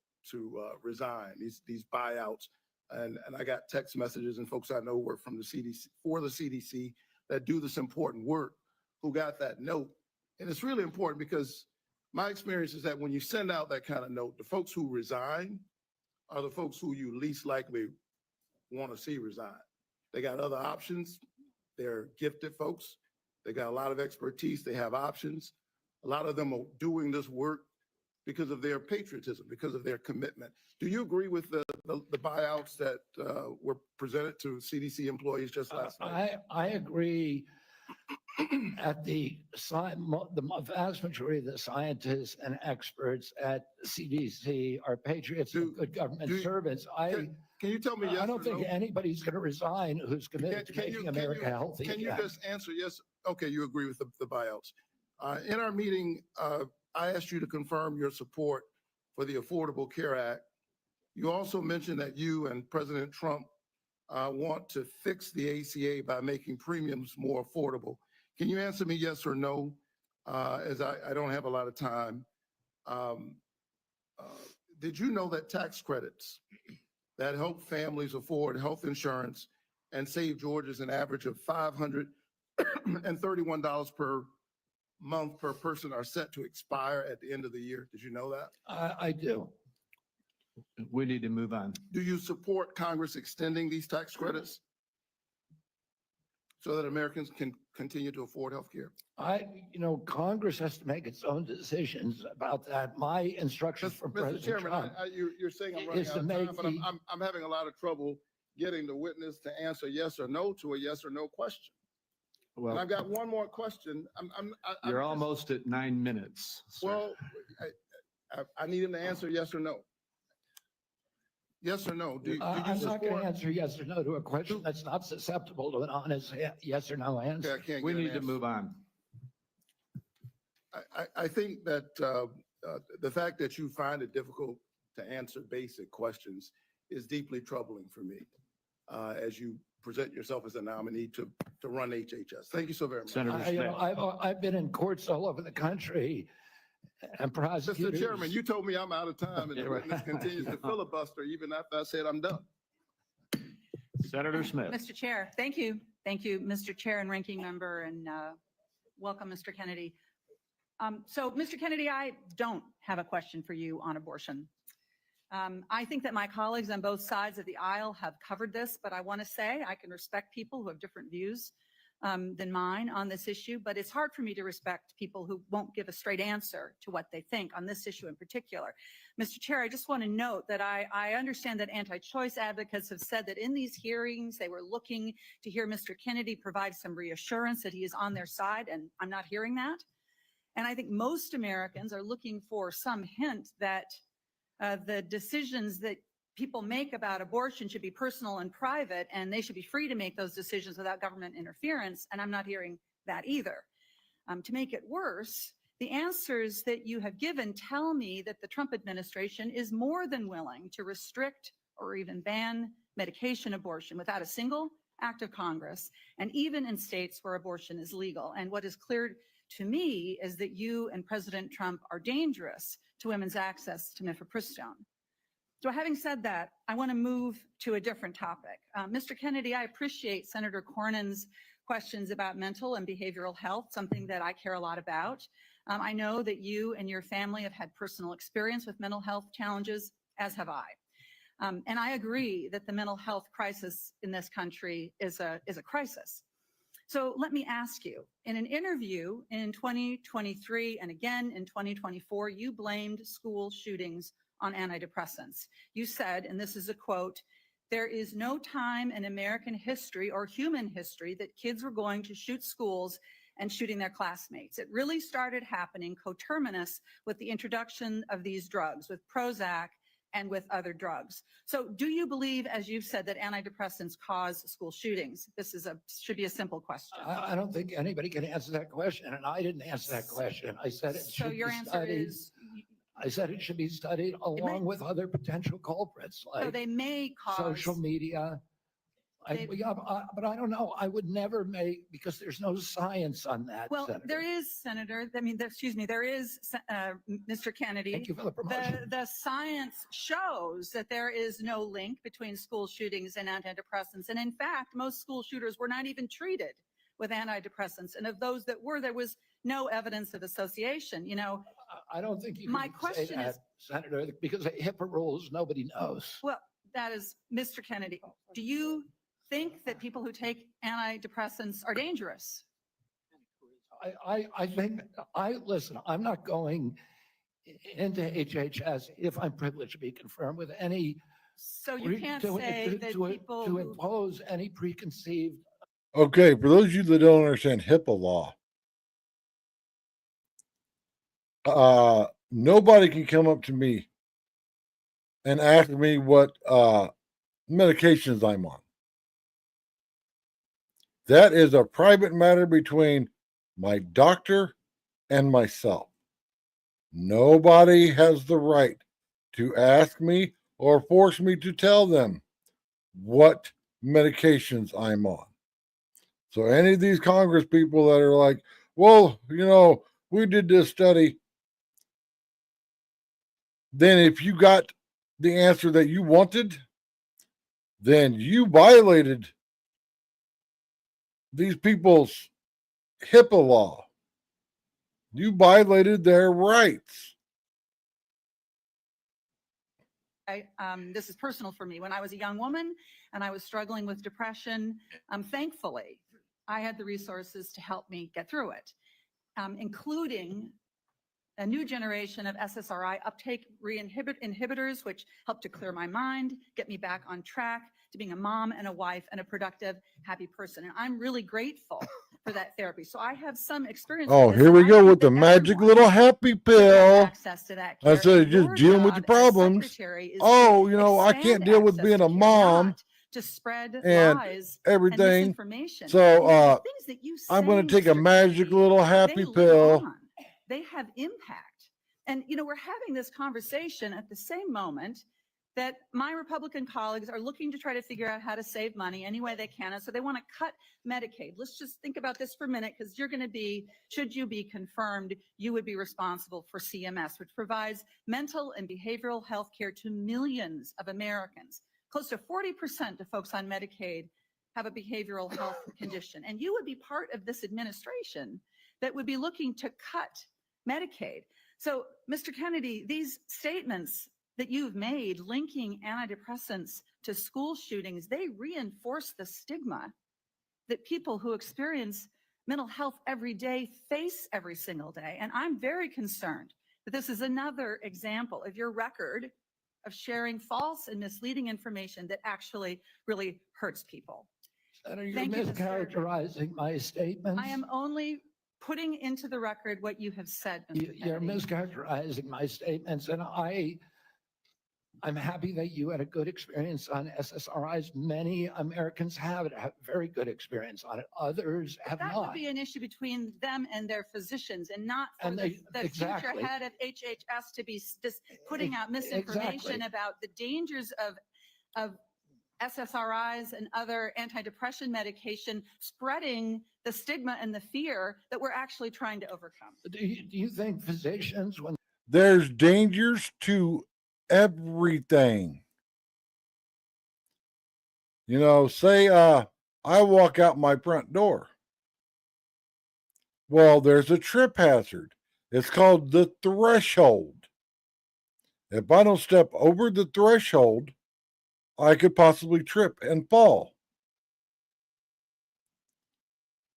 resign, these buyouts. And I got text messages and folks I know work from the CDC, for the CDC, that do this important work, who got that note. And it's really important because my experience is that when you send out that kind of note, the folks who resign are the folks who you least likely want to see resign. They got other options. They're gifted folks. They got a lot of expertise. They have options. A lot of them are doing this work because of their patriotism, because of their commitment. Do you agree with the buyouts that were presented to CDC employees just last night? I agree. At the vast majority of the scientists and experts at CDC are patriots and good government servants. Can you tell me yes I don't or think no? anybody's going to resign who's committed to making America healthy Can you again. just answer yes? Okay, you agree with the buyouts. In our meeting, I asked you to confirm your support for the Affordable Care Act. You also mentioned that you and President Trump want to fix the ACA by making premiums more affordable. Can you answer me yes or no, as I don't have a lot of time? Did you know that tax credits that help families afford health insurance and save Georgians an average of $531 per month per person are set to expire at the end of the year? Did you know that? I do. We need to move on. Do you support Congress extending these tax credits so that Americans can continue to afford health care? Congress has to make its own decisions about that. My instructions from Mr. President Chairman, Trump you're saying I'm running is out to of make time, but I'm having a lot of trouble getting the witness to answer yes or no to a yes or no question. And Well, I've got one more question. you're almost at 9 minutes. sir. Well, I need him to answer yes or no. Yes or no? Do you I'm not going support? to answer yes or no to a question that's not susceptible to an honest yes or no Okay, I answer. can't We get an need to answer. move on. I think that the fact that you find it difficult to answer basic questions is deeply troubling for me as you present yourself as a nominee to run HHS. Thank you so very much. Senator Smith. I've been in courts all over the country and prosecutors. Mr. Chairman, you told me I'm out of time and the witness continues to filibuster even after I said I'm done. Senator Smith. Mr. Chair, thank you. Thank you, Mr. Chair and Ranking Member, and welcome, Mr. Kennedy. So, Mr. Kennedy, I don't have a question for you on abortion. I think that my colleagues on both sides of the aisle have covered this, but I want to say I can respect people who have different views than mine on this issue, but it's hard for me to respect people who won't give a straight answer to what they think on this issue in particular. Mr. Chair, I just want to note that I understand that anti-choice advocates have said that in these hearings, they were looking to hear Mr. Kennedy provide some reassurance that he is on their side, and I'm not hearing that. And I think most Americans are looking for some hint that the decisions that people make about abortion should be personal and private, and they should be free to make those decisions without government interference. And I'm not hearing that either. To make it worse, the answers that you have given tell me that the Trump administration is more than willing to restrict or even ban medication abortion without a single act of Congress, and even in states where abortion is legal. And what is clear to me is that you and President Trump are dangerous to women's access to mifepristone. So having said that, I want to move to a different topic. Mr. Kennedy, I appreciate Senator Cornyn's questions about mental and behavioral health, something that I care a lot about. I know that you and your family have had personal experience with mental health challenges, as have I. And I agree that the mental health crisis in this country is a crisis. So let me ask you, in an interview in 2023 and again in 2024, you blamed school shootings on antidepressants. You said, and this is a quote, "There is no time in American history or human history that kids were going to shoot schools and shooting their classmates. It really started happening coterminous with the introduction of these drugs, with Prozac and with other drugs." So do you believe, as you've said, that antidepressants cause school shootings? This should be a simple question. I don't think anybody can answer that question, and I didn't answer that question. I said it So should your be answer studied. is, I said it should be studied along with other potential culprits so like they may cause. social media. But I don't know. I would never make, because there's no science on that. Well, Senator. there is, Senator. There is, Mr. Kennedy. Thank you for the promotion. The science shows that there is no link between school shootings and antidepressants. And in fact, most school shooters were not even treated with antidepressants. And of those that were, there was no evidence of association. You know, I don't think you my can question say that, is, Senator, because of HIPAA rules, nobody knows. Well, that is, Mr. Kennedy, do you think that people who take antidepressants are dangerous? I think, listen, I'm not going into HHS if I'm privileged to be confirmed with any. So you can't say that people To who- impose any preconceived. Okay, for those of you that don't understand HIPAA law, nobody can come up to me and ask me what medications I'm on. That is a private matter between my doctor and myself. Nobody has the right to ask me or force me to tell them what medications I'm on. So any of these Congress people that are like, well, we did this study, then if you got the answer that you wanted, then you violated these people's HIPAA law. You violated their rights. This is personal for me. When I was a young woman and I was struggling with depression, thankfully, I had the resources to help me get through it, including a new generation of SSRI uptake inhibitors, which helped to clear my mind, get me back on track to being a mom and a wife and a productive, happy person. And I'm really grateful for that therapy. So I have some experience. Oh, with this, here we and I go think with the that magic everyone little happy should have pill. access to that care. Instead of And just your dealing with the job as problems. secretary is Oh, to I can't expand deal with access being to a care, mom not to spread and lies everything. and misinformation. So And the things that you I'm going say, to take a Mr. magic Kennedy, little happy they live pill. on. They have impact. And, we're having this conversation at the same moment that my Republican colleagues are looking to try to figure out how to save money any way they can. And so they want to cut Medicaid. Let's just think about this for a minute, because you're going to be, should you be confirmed, you would be responsible for CMS, which provides mental and behavioral health care to millions of Americans. Close to 40% of folks on Medicaid have a behavioral health condition. And you would be part of this administration that would be looking to cut Medicaid. So, Mr. Kennedy, these statements that you've made linking antidepressants to school shootings, they reinforce the stigma that people who experience mental health every day face every single day. And I'm very concerned that this is another example of your record of sharing false and misleading information that actually really hurts people. Senator, you're Thank you, Mr. mischaracterizing my statements. I am only putting into the record what you have said, Mr. You're Kennedy. mischaracterizing my statements, and I'm happy that you had a good experience on SSRIs. Many Americans have very good experience on it. Others have That not. would be an issue between them and their physicians, and not for And the future exactly. head of HHS to be just putting out misinformation Exactly. about the dangers of SSRIs and other antidepressant medication, spreading the stigma and the fear that we're actually trying to overcome. Do you think physicians, when There's dangers to everything. Say I walk out my front door. Well, there's a trip hazard. It's called the threshold. If I don't step over the threshold, I could possibly trip and fall.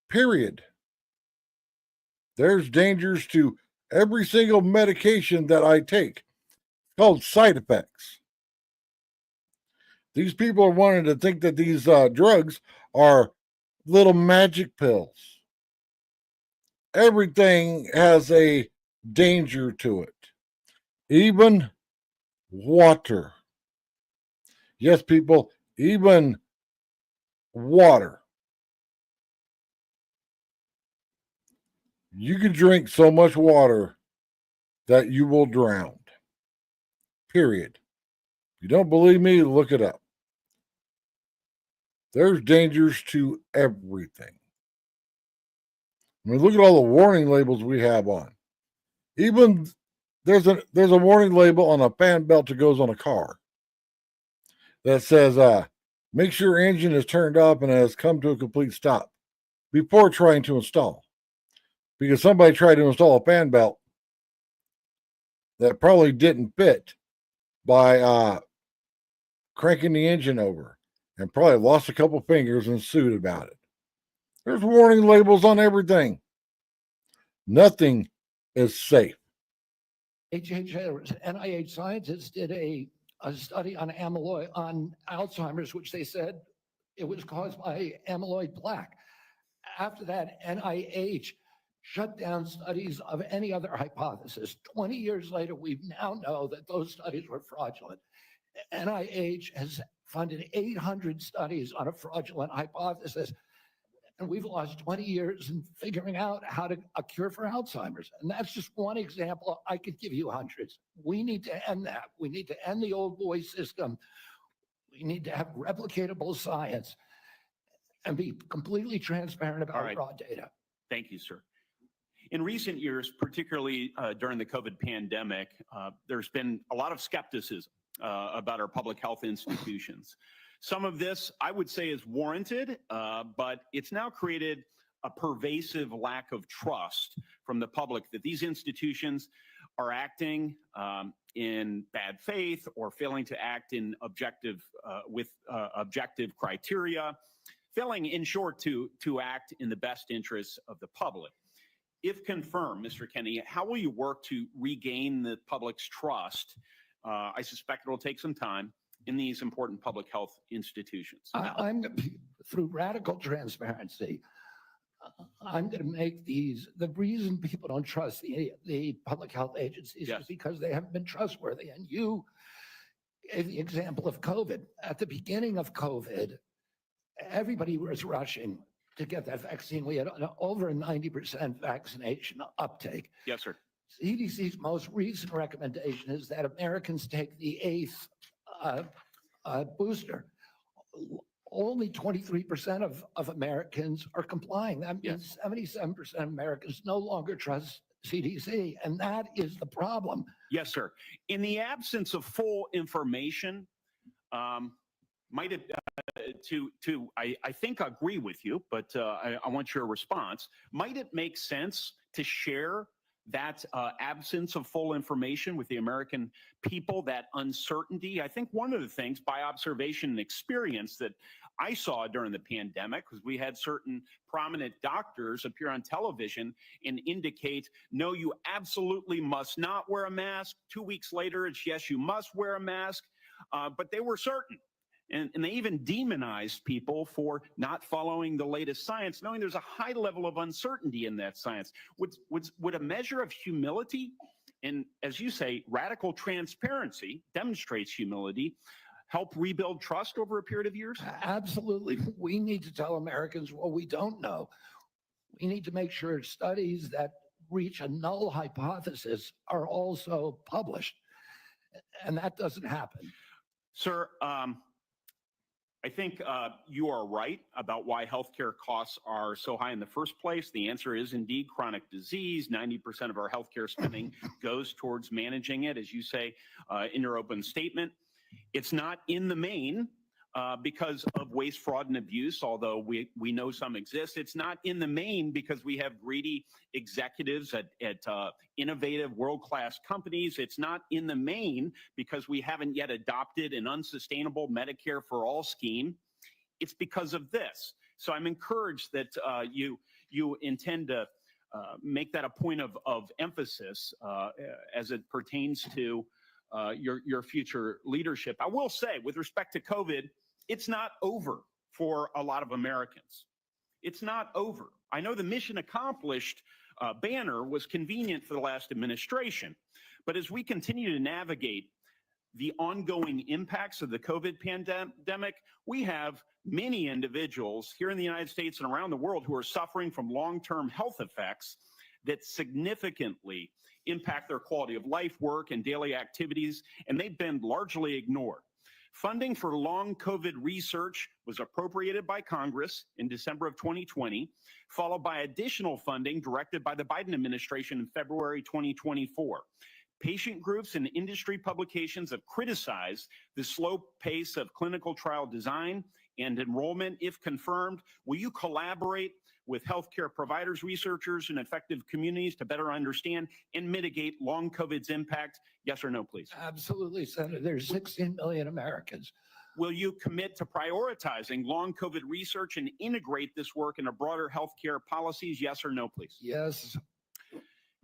Period. There's dangers to every single medication that I take. It's called side effects. These people are wanting to think that these drugs are little magic pills. Everything has a danger to it. Even water. Yes, people, even water. You can drink so much water that you will drown. Period. If you don't believe me, look it up. There's dangers to everything. I mean, look at all the warning labels we have on. Even there's a warning label on a fan belt that goes on a car that says, make sure your engine is turned off and has come to a complete stop before trying to install. Because somebody tried to install a fan belt that probably didn't fit by cranking the engine over and probably lost a couple fingers and sued about it. There's warning labels on everything. Nothing is safe. HHS, NIH scientists did a study on amyloid, on Alzheimer's, which they said it was caused by amyloid plaque. After that, NIH shut down studies of any other hypothesis. 20 years later, we now know that those studies were fraudulent. NIH has funded 800 studies on a fraudulent hypothesis, and we've lost 20 years in figuring out how to a cure for Alzheimer's. And that's just one example. I could give you hundreds. We need to end that. We need to end the old boy system. We need to have replicatable science and be completely transparent about raw data. Thank you, sir. In recent years, particularly during the COVID pandemic, there's been a lot of skepticism about our public health institutions. Some of this, I would say, is warranted, but it's now created a pervasive lack of trust from the public that these institutions are acting in bad faith or failing to act in objective criteria, failing, in short, to act in the best interests of the public. If confirmed, Mr. Kennedy, how will you work to regain the public's trust? I suspect it will take some time in these important public health institutions. I'm through radical transparency. I'm going to make these, the reason people don't trust the public health agencies is because they haven't been trustworthy. And you gave the example of COVID. At the beginning of COVID, everybody was rushing to get that vaccine. We had over 90% vaccination uptake. Yes, sir. CDC's most recent recommendation is that Americans take the 8th booster. Only 23% of Americans are complying. That means 77% of Americans no longer trust CDC, and that is the problem. Yes, sir. In the absence of full information, might it, I think I agree with you, but I want your response. Might it make sense to share that absence of full information with the American people, that uncertainty? I think one of the things by observation and experience that I saw during the pandemic, because we had certain prominent doctors appear on television and indicate, no, you absolutely must not wear a mask. 2 weeks later, it's yes, you must wear a mask. But they were certain. And they even demonized people for not following the latest science, knowing there's a high level of uncertainty in that science. Would a measure of humility and, as you say, radical transparency demonstrates humility, help rebuild trust over a period of years? Absolutely. We need to tell Americans what we don't know. We need to make sure studies that reach a null hypothesis are also published. And that doesn't happen. Sir, I think you are right about why healthcare costs are so high in the first place. The answer is indeed chronic disease. 90% of our healthcare spending goes towards managing it, as you say in your open statement. It's not in the main because of waste, fraud, and abuse, although we know some exist. It's not in the main because we have greedy executives at innovative world-class companies. It's not in the main because we haven't yet adopted an unsustainable Medicare for all scheme. It's because of this. So I'm encouraged that you intend to make that a point of emphasis as it pertains to your future leadership. I will say, with respect to COVID, it's not over for a lot of Americans. It's not over. I know the mission accomplished banner was convenient for the last administration, but as we continue to navigate the ongoing impacts of the COVID pandemic, we have many individuals here in the United States and around the world who are suffering from long-term health effects that significantly impact their quality of life, work, and daily activities, and they've been largely ignored. Funding for long COVID research was appropriated by Congress in December of 2020, followed by additional funding directed by the Biden administration in February 2024. Patient groups and industry publications have criticized the slow pace of clinical trial design and enrollment. If confirmed, will you collaborate with healthcare providers, researchers, and effective communities to better understand and mitigate long COVID's impact? Yes or no, please? Absolutely, Senator. There's 16 million Americans. Will you commit to prioritizing long COVID research and integrate this work into broader healthcare policies? Yes or no, please? Yes.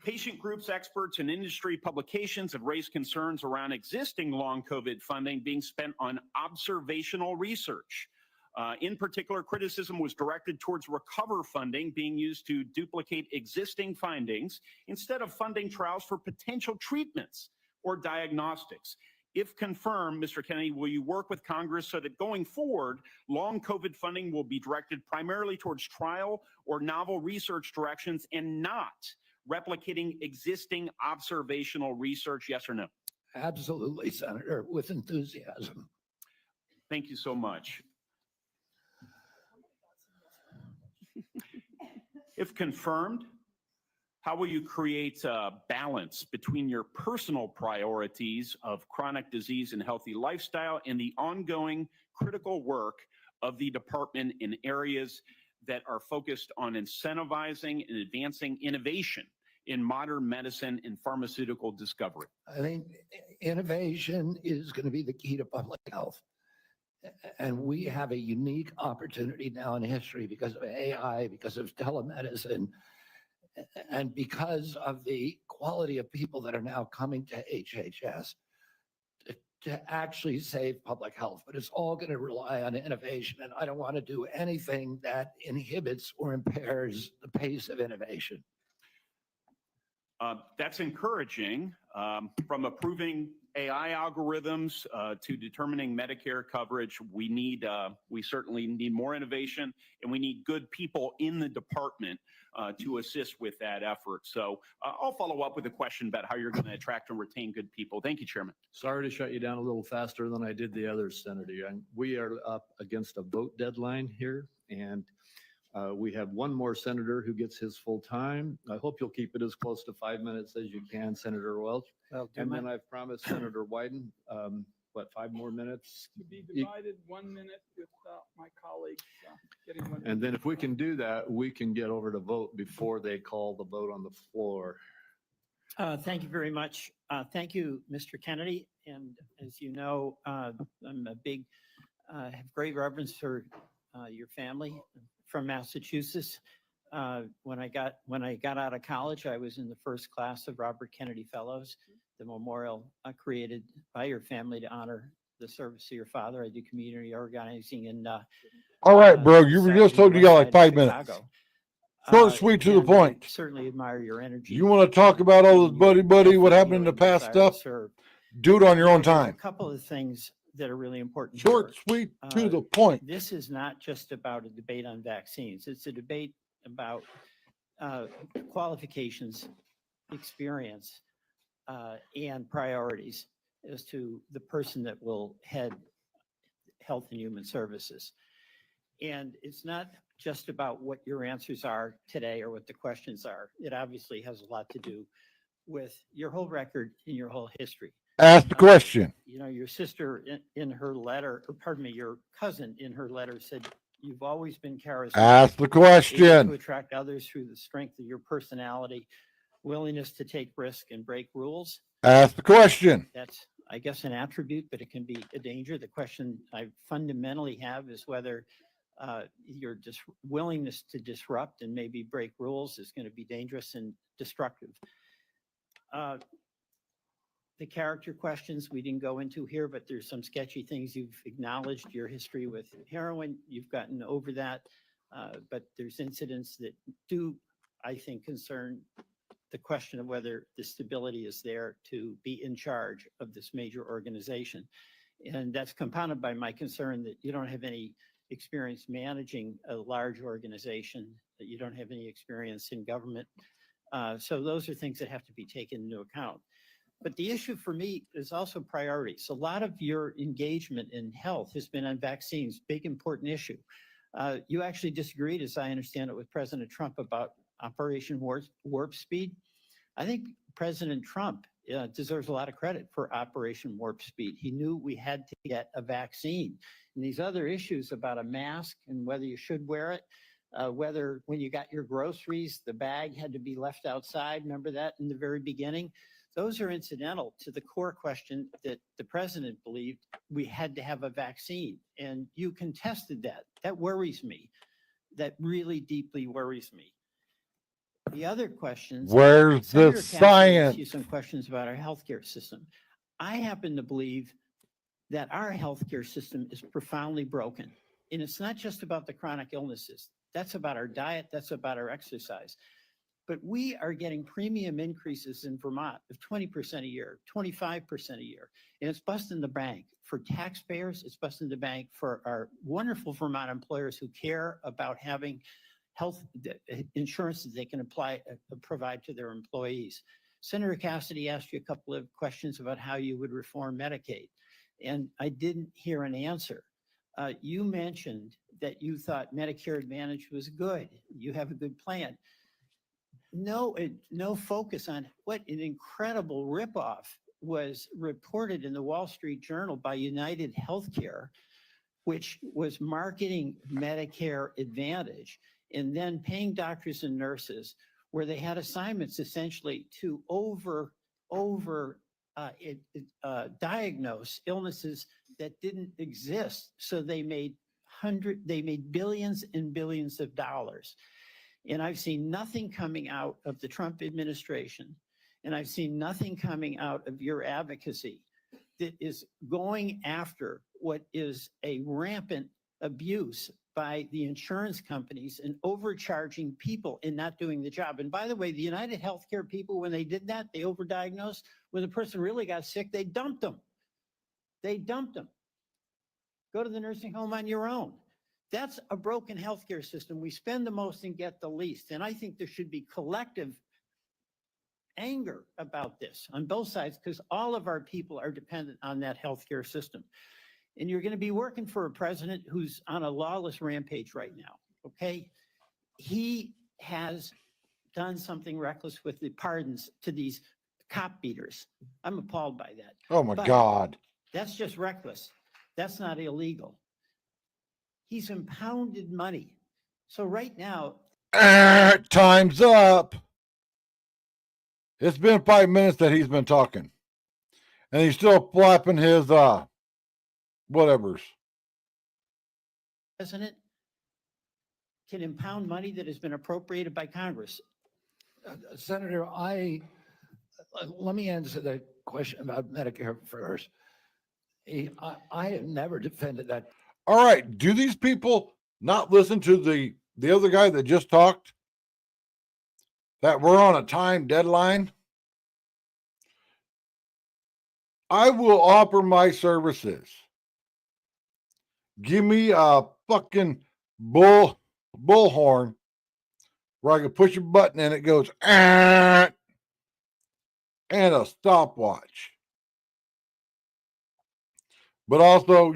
Patient groups, experts, and industry publications have raised concerns around existing long COVID funding being spent on observational research. In particular, criticism was directed towards recover funding being used to duplicate existing findings instead of funding trials for potential treatments or diagnostics. If confirmed, Mr. Kennedy, will you work with Congress so that going forward, long COVID funding will be directed primarily towards trial or novel research directions and not replicating existing observational research? Yes or no? Absolutely, Senator, with enthusiasm. Thank you so much. If confirmed, how will you create a balance between your personal priorities of chronic disease and healthy lifestyle and the ongoing critical work of the department in areas that are focused on incentivizing and advancing innovation in modern medicine and pharmaceutical discovery? I think innovation is going to be the key to public health. And we have a unique opportunity now in history because of AI, because of telemedicine, and because of the quality of people that are now coming to HHS to actually save public health. But it's all going to rely on innovation. And I don't want to do anything that inhibits or impairs the pace of innovation. That's encouraging. From approving AI algorithms to determining Medicare coverage, we certainly need more innovation, and we need good people in the department to assist with that effort. So I'll follow up with a question about how you're going to attract and retain good people. Thank you, Chairman. Sorry to shut you down a little faster than I did the others, Senator. And we are up against a vote deadline here, and we have one more senator who gets his full time. I hope you'll keep it as close to 5 minutes as you can, Senator Welch. And then I've promised Senator Wyden, 5 more minutes? To be divided 1 minute with my colleagues getting 1 minute. And then if we can do that, we can get over to vote before they call the vote on the floor. Thank you very much. Thank you, Mr. Kennedy. And as you know, I'm a big, have great reverence for your family from Massachusetts. When I got out of college, I was in the first class of Robert Kennedy Fellows, the memorial created by your family to honor the service of your father. I do community organizing in. All right, bro. You were just the told you got like west side 5 of minutes. Chicago. Short, sweet, to the And point. I certainly admire your energy. You want to talk about all this buddy, what happened in the past stuff? Do it on your own There's a time. couple of things that are really important. Short, here. sweet, to the point. This is not just about a debate on vaccines. It's a debate about qualifications, experience, and priorities as to the person that will head Health and Human Services. And it's not just about what your answers are today or what the questions are. It obviously has a lot to do with your whole record and your whole history. Ask the question. You know, your sister in her letter, or pardon me, your cousin in her letter said, you've always been charismatic. Ask the question. able to attract others through the strength of your personality, willingness to take risk and break rules. Ask the question. That's, I guess, an attribute, but it can be a danger. The question I fundamentally have is whether your willingness to disrupt and maybe break rules is going to be dangerous and destructive. The character questions we didn't go into here, but there's some sketchy things. You've acknowledged your history with heroin. You've gotten over that. But there's incidents that do, I think, concern the question of whether the stability is there to be in charge of this major organization. And that's compounded by my concern that you don't have any experience managing a large organization, that you don't have any experience in government. So those are things that have to be taken into account. But the issue for me is also priorities. A lot of your engagement in health has been on vaccines, big important issue. You actually disagreed, as I understand it, with President Trump about Operation Warp Speed. I think President Trump deserves a lot of credit for Operation Warp Speed. He knew we had to get a vaccine. And these other issues about a mask and whether you should wear it, whether when you got your groceries, the bag had to be left outside. Remember that in the very beginning? Those are incidental to the core question that the president believed we had to have a vaccine. And you contested that. That worries me. That really deeply worries me. The other questions. Where's Senator the Cassidy asked you science? some questions about our healthcare system. I happen to believe that our healthcare system is profoundly broken. And it's not just about the chronic illnesses. That's about our diet. That's about our exercise. But we are getting premium increases in Vermont of 20% a year, 25% a year. And it's busting the bank for taxpayers. It's busting the bank for our wonderful Vermont employers who care about having health insurance that they can provide to their employees. Senator Cassidy asked you a couple of questions about how you would reform Medicaid, and I didn't hear an answer. You mentioned that you thought Medicare Advantage was good. You have a good plan. No focus on what an incredible ripoff was reported in the Wall Street Journal by United Healthcare, which was marketing Medicare Advantage and then paying doctors and nurses where they had assignments essentially to diagnose illnesses that didn't exist. So they made billions and billions of dollars. And I've seen nothing coming out of the Trump administration, and I've seen nothing coming out of your advocacy that is going after what is a rampant abuse by the insurance companies and overcharging people and not doing the job. And by the way, the United Healthcare people, when they did that, they overdiagnosed. When the person really got sick, they dumped them. They dumped them. Go to the nursing home on your own. That's a broken healthcare system. We spend the most and get the least. And I think there should be collective anger about this on both sides because all of our people are dependent on that healthcare system. And you're going to be working for a president who's on a lawless rampage right now, okay? He has done something reckless with the pardons to these cop beaters. I'm appalled by that. Oh my But God. that's just reckless. That's not illegal. He's impounded money. So right now, Time's up. It's been 5 minutes that he's been talking. And he's still flapping his whatevers. President can impound money that has been appropriated by Congress. Senator, let me answer that question about Medicare first. I have never defended that. All right. Do these people not listen to the other guy that just talked? That we're on a time deadline? I will offer my services. Give me a fucking bullhorn where I can push a button and it goes, and a stopwatch. But also,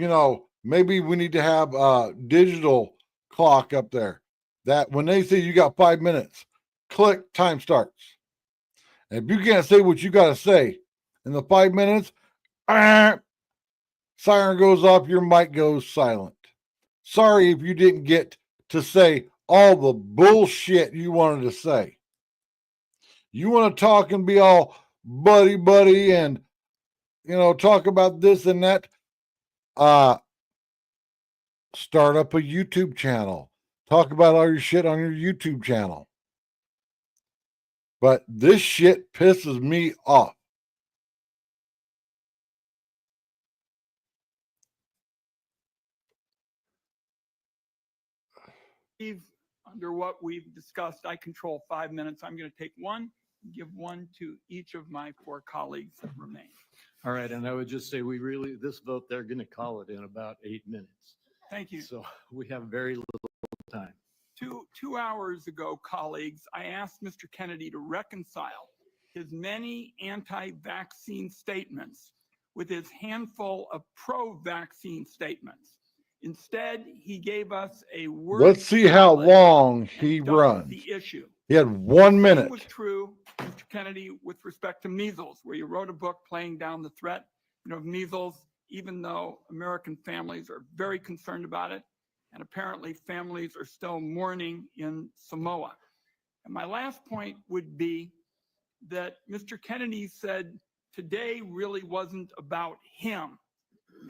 maybe we need to have a digital clock up there that when they say you got 5 minutes, click, time starts. And if you can't say what you got to say in the 5 minutes, siren goes off, your mic goes silent. Sorry if you didn't get to say all the bullshit you wanted to say. You want to talk and be all buddy and, talk about this and that. Start up a YouTube channel. Talk about all your shit on your YouTube channel. But this shit pisses me off. Under what we've discussed, I control 5 minutes. I'm going to take one, give one to each of my 4 colleagues that remain. All right, and I would just say this vote, they're going to call it in about 8 minutes. Thank you. So we have very little time. Two hours ago, colleagues, I asked Mr. Kennedy to reconcile his many anti-vaccine statements with his handful of pro-vaccine statements. Instead, he gave us a word. Let's see how long he runs. The issue. He had 1 minute. Was true Mr. Kennedy, with respect to measles, where you wrote a book playing down the threat, of measles, even though American families are very concerned about it, and apparently families are still mourning in Samoa. And my last point would be that Mr. Kennedy said today really wasn't about him.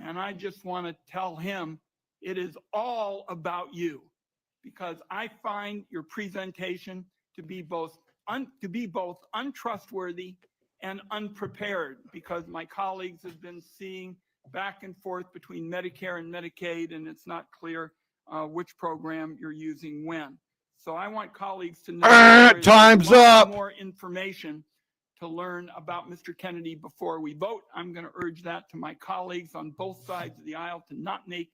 And I just want to tell him it is all about you, because I find your presentation to be both untrustworthy and unprepared, because my colleagues have been seeing back and forth between Medicare and Medicaid, and it's not clear which program you're using when. So I want colleagues to know there is time's a lot up. more information to learn about Mr. Kennedy before we vote. I'm going to urge that to my colleagues on both sides of the aisle to not make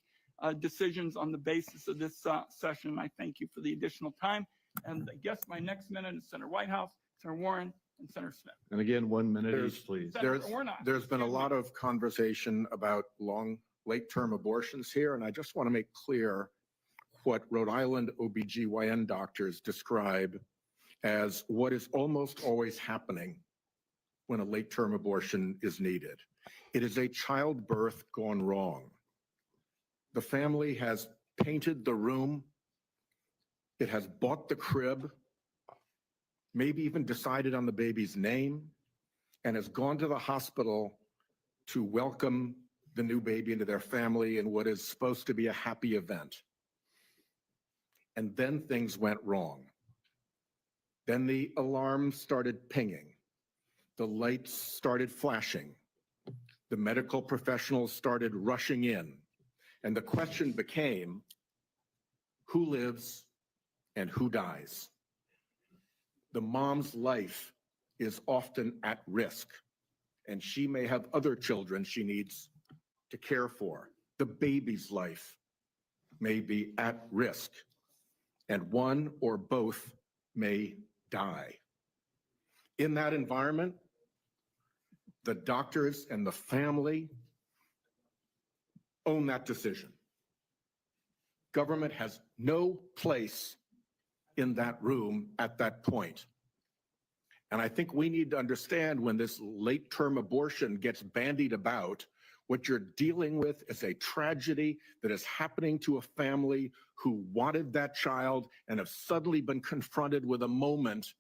decisions on the basis of this session. I thank you for the additional time. And I guess my next minute is Senator Whitehouse, Senator Warren, and Senator Smith. And again, 1 minute There's- each, please. Senator Warnock, There's been a excuse me. lot of conversation about late-term abortions here, and I just want to make clear what Rhode Island OBGYN doctors describe as what is almost always happening when a late-term abortion is needed. It is a childbirth gone wrong. The family has painted the room. It has bought the crib, maybe even decided on the baby's name, and has gone to the hospital to welcome the new baby into their family in what is supposed to be a happy event. And then things went wrong. Then the alarm started pinging. The lights started flashing. The medical professionals started rushing in. And the question became, who lives and who dies? The mom's life is often at risk, and she may have other children she needs to care for. The baby's life may be at risk, and one or both may die. In that environment, the doctors and the family own that decision. Government has no place in that room at that point. And I think we need to understand when this late-term abortion gets bandied about, what you're dealing with is a tragedy that is happening to a family who wanted that child and have suddenly been confronted with a moment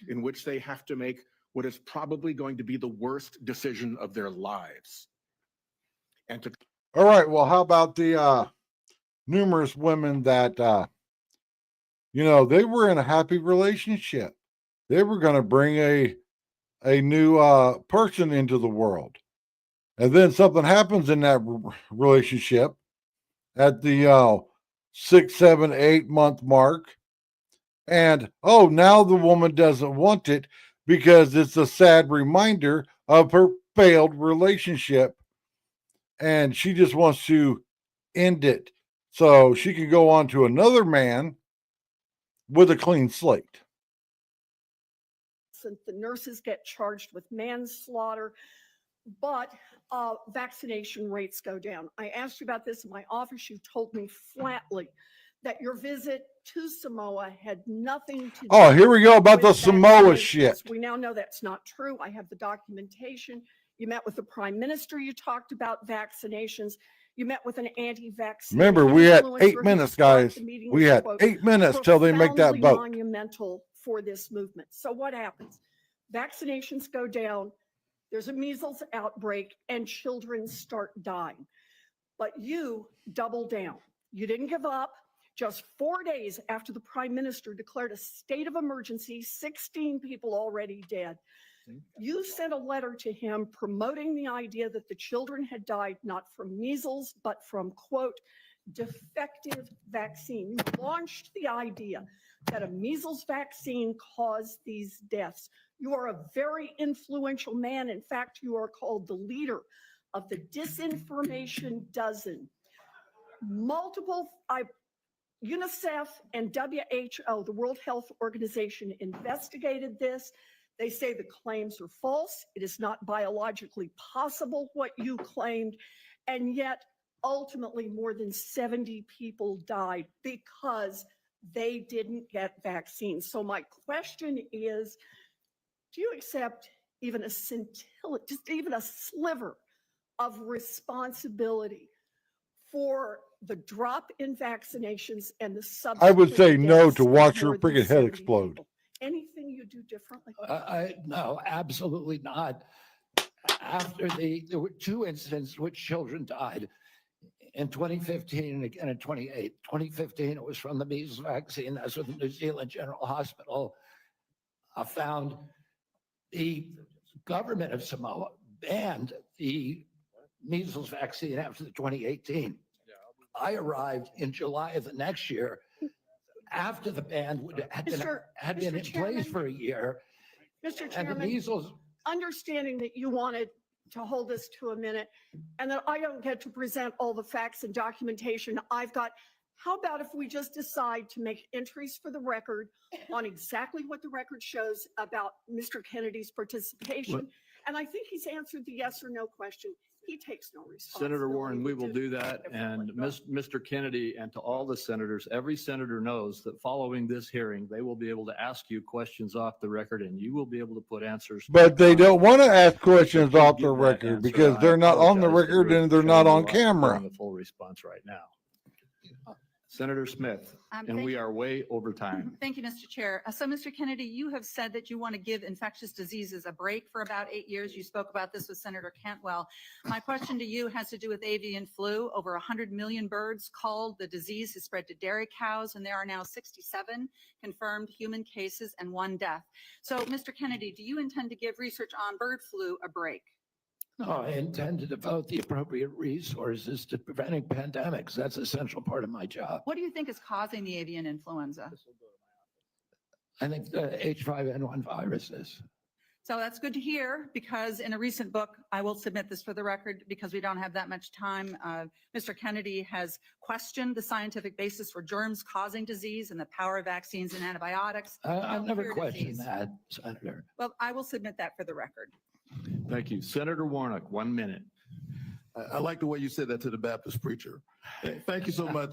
in which they have to make what is probably going to be the worst decision of their lives. And to All right. Well, how about the numerous women that, they were in a happy relationship. They were going to bring a new person into the world. And then something happens in that relationship at the 6, 7, 8 month mark. And, now the woman doesn't want it because it's a sad reminder of her failed relationship. And she just wants to end it so she can go on to another man with a clean slate. The nurses get charged with manslaughter, but vaccination rates go down. I asked you about this in my office. You told me flatly that your visit to Samoa had nothing to do. Oh, here we go about the with Samoa vaccinations. shit. We now know that's not true. I have the documentation. You met with the prime minister. You talked about vaccinations. You met with an anti-vaccine. Remember, we had influencer 8 who minutes, thought guys. the meeting We was, had quote, 8 minutes till they make that profoundly vote. monumental for this movement. So what happens? Vaccinations go down. There's a measles outbreak and children start dying. But you double down. You didn't give up. Just 4 days after the prime minister declared a state of emergency, 16 people already dead. You sent a letter to him promoting the idea that the children had died not from measles, but from, quote, defective vaccine. You launched the idea that a measles vaccine caused these deaths. You are a very influential man. In fact, you are called the leader of the disinformation dozen. UNICEF and WHO, the World Health Organization, investigated this. They say the claims are false. It is not biologically possible what you claimed. And yet, ultimately, more than 70 people died because they didn't get vaccines. So my question is, do you accept even a scintilla, just even a sliver of responsibility for the drop in vaccinations and the subsequent I would say no deaths to of watch more your than freaking head 70 explode. people? Anything you do differently? No, absolutely not. There were two incidents in which children died in 2015 and again in 2015, it was from the measles vaccine. That's what the New Zealand General Hospital found. The government of Samoa banned the measles vaccine after the 2018. I arrived in July of the next year after the ban had been in place for a year. Mr. And the Chairman, measles, understanding that you wanted to hold us to a minute and that I don't get to present all the facts and documentation I've got, how about if we just decide to make entries for the record on exactly what the record shows about Mr. Kennedy's participation? And I think he's answered the yes or no question. He takes no responsibility. Senator Warren, we will to do that. And Mr. Kennedy, and to all the senators, every senator knows that following this hearing, they will be able to ask you questions off the record and you will be able to put answers. But they don't want to ask questions can't off the give that record answer. because I they're not on the apologize to record Ruth and they're not Cheney. on We're camera. giving a full response right now. Senator Smith, and thank we you. are way over time. Thank you, Mr. Chair. So, Mr. Kennedy, you have said that you want to give infectious diseases a break for about 8 years. You spoke about this with Senator Cantwell. My question to you has to do with avian flu. Over 100 million birds culled. The disease has spread to dairy cows, and there are now 67 confirmed human cases and 1 death. So, Mr. Kennedy, do you intend to give research on bird flu a break? no, I intend to devote the appropriate resources to preventing pandemics. That's an essential part of my job. What do you think is causing the avian influenza? I think the H5N1 virus is. So that's good to hear, because in a recent book, I will submit this for the record because we don't have that much time. Mr. Kennedy has questioned the scientific basis for germs causing disease and the power of vaccines and antibiotics. to I've help never cure questioned disease. that, Senator. Well, I will submit that for the record. Thank you. Senator Warnock, 1 minute. I like the way you said that to the Baptist preacher. Thank you so much,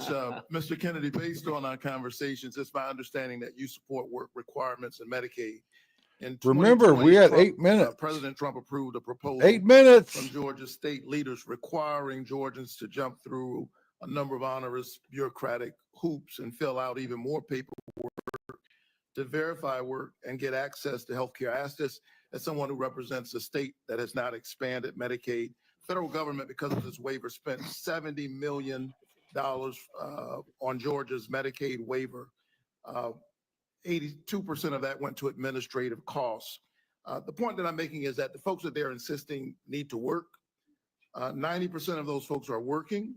Mr. Kennedy. Based on our conversations, it's my understanding that you support work requirements in Medicaid. In Remember, we had 2020, 8 minutes. President Trump approved a proposal 8 minutes. from Georgia state leaders requiring Georgians to jump through a number of onerous bureaucratic hoops and fill out even more paperwork to verify work and get access to health care. I ask this as someone who represents a state that has not expanded Medicaid. Federal government, because of this waiver, spent $70 million on Georgia's Medicaid waiver. 82% of that went to administrative costs. The point that I'm making is that the folks that they're insisting need to work, 90% of those folks are working.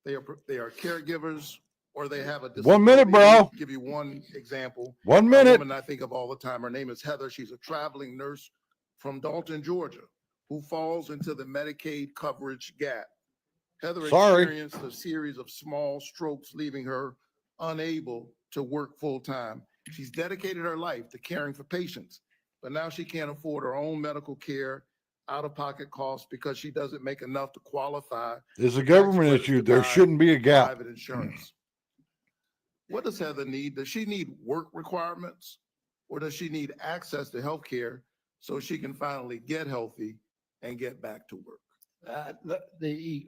They are caregivers, or they have a disability. 1 minute, bro. I'll give you one example. 1 A minute. woman I think of all the time. Her name is Heather. She's a traveling nurse from Dalton, Georgia, who falls into the Medicaid coverage gap. Heather experienced a series of small strokes, leaving her unable to work full time. She's dedicated her life to caring for patients, but now she can't afford her own medical care, out-of-pocket costs, because she doesn't make enough to qualify. It's a for government tax credits issue. to There buy shouldn't be a gap. private insurance. What does Heather need? Does she need work requirements, or does she need access to health care so she can finally get healthy and get back to work? The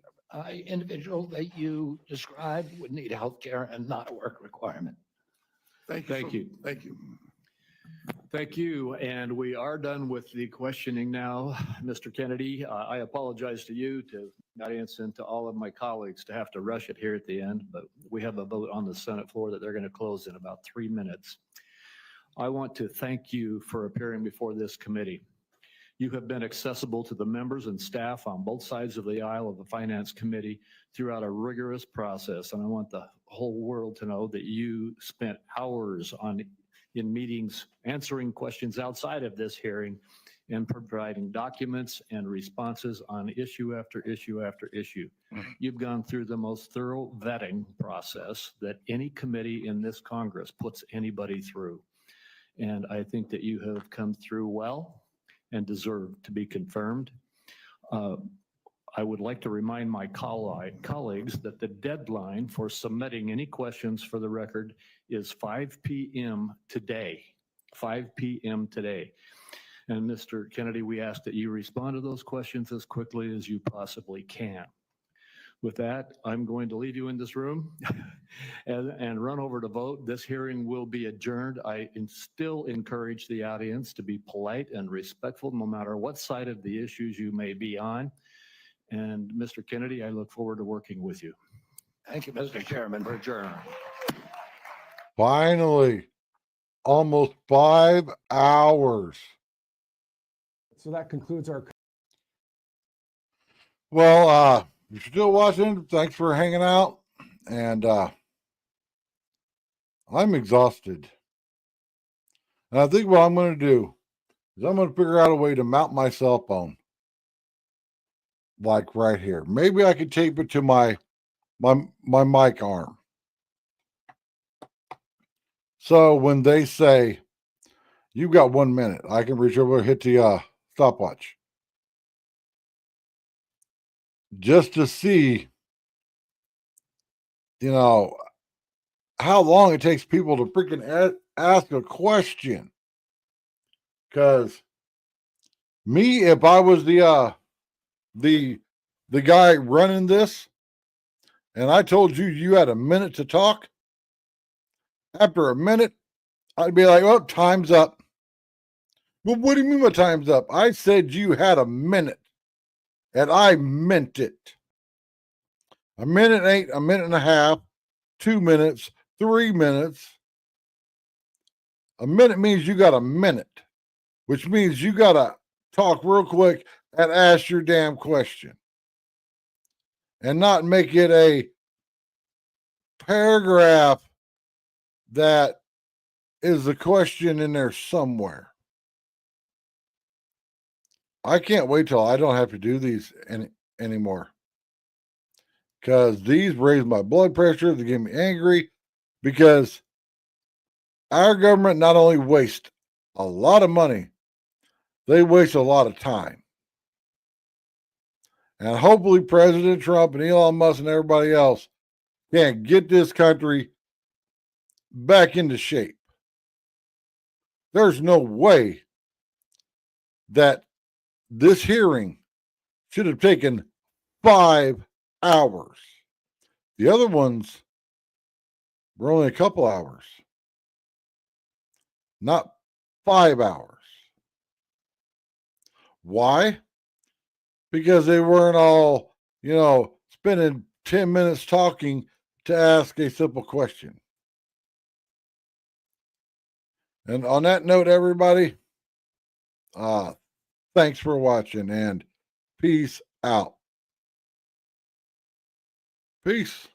individual that you described would need health care and not a work requirement. Thank you. Thank you. Thank you. Thank you. And we are done with the questioning now. Mr. Kennedy, I apologize to you, to the audience, and to all of my colleagues to have to rush it here at the end, but we have a vote on the Senate floor that they're going to close in about 3 minutes. I want to thank you for appearing before this committee. You have been accessible to the members and staff on both sides of the aisle of the Finance Committee throughout a rigorous process. And I want the whole world to know that you spent hours in meetings answering questions outside of this hearing and providing documents and responses on issue after issue after issue. You've gone through the most thorough vetting process that any committee in this Congress puts anybody through. And I think that you have come through well and deserve to be confirmed. I would like to remind my colleagues that the deadline for submitting any questions for the record is 5 p.m. today, 5 p.m. today. And Mr. Kennedy, we ask that you respond to those questions as quickly as you possibly can. With that, I'm going to leave you in this room and run over to vote. This hearing will be adjourned. I still encourage the audience to be polite and respectful, no matter what side of the issues you may be on. And Mr. Kennedy, I look forward to working with you. Thank you, Mr. Chairman. We're adjourned. Finally, almost 5 hours. So that concludes our. Well, if you're still watching, thanks for hanging out. And I'm exhausted. And I think what I'm going to do is I'm going to figure out a way to mount my cell phone. Like right here. Maybe I could tape it to my mic arm. So when they say, you've got 1 minute, I can reach over and hit the stopwatch. Just to see, how long it takes people to freaking ask a question. Because me, if I was the guy running this, and I told you you had a minute to talk, after a minute, I'd be like, oh, time's up. Well, what do you mean my time's up? I said you had a minute, and I meant it. A minute ain't a minute and a half, 2 minutes, 3 minutes. A minute means you got a minute, which means you got to talk real quick and ask your damn question. And not make it a paragraph that is a question in there somewhere. I can't wait till I don't have to do these anymore. Because these raise my blood pressure, they get me angry, because our government not only wastes a lot of money, they waste a lot of time. And hopefully President Trump and Elon Musk and everybody else can get this country back into shape. There's no way that this hearing should have taken 5 hours. The other ones were only a couple hours, not 5 hours. Why? Because they weren't all, spending 10 minutes talking to ask a simple question. And on that note, everybody, thanks for watching and peace out. Peace.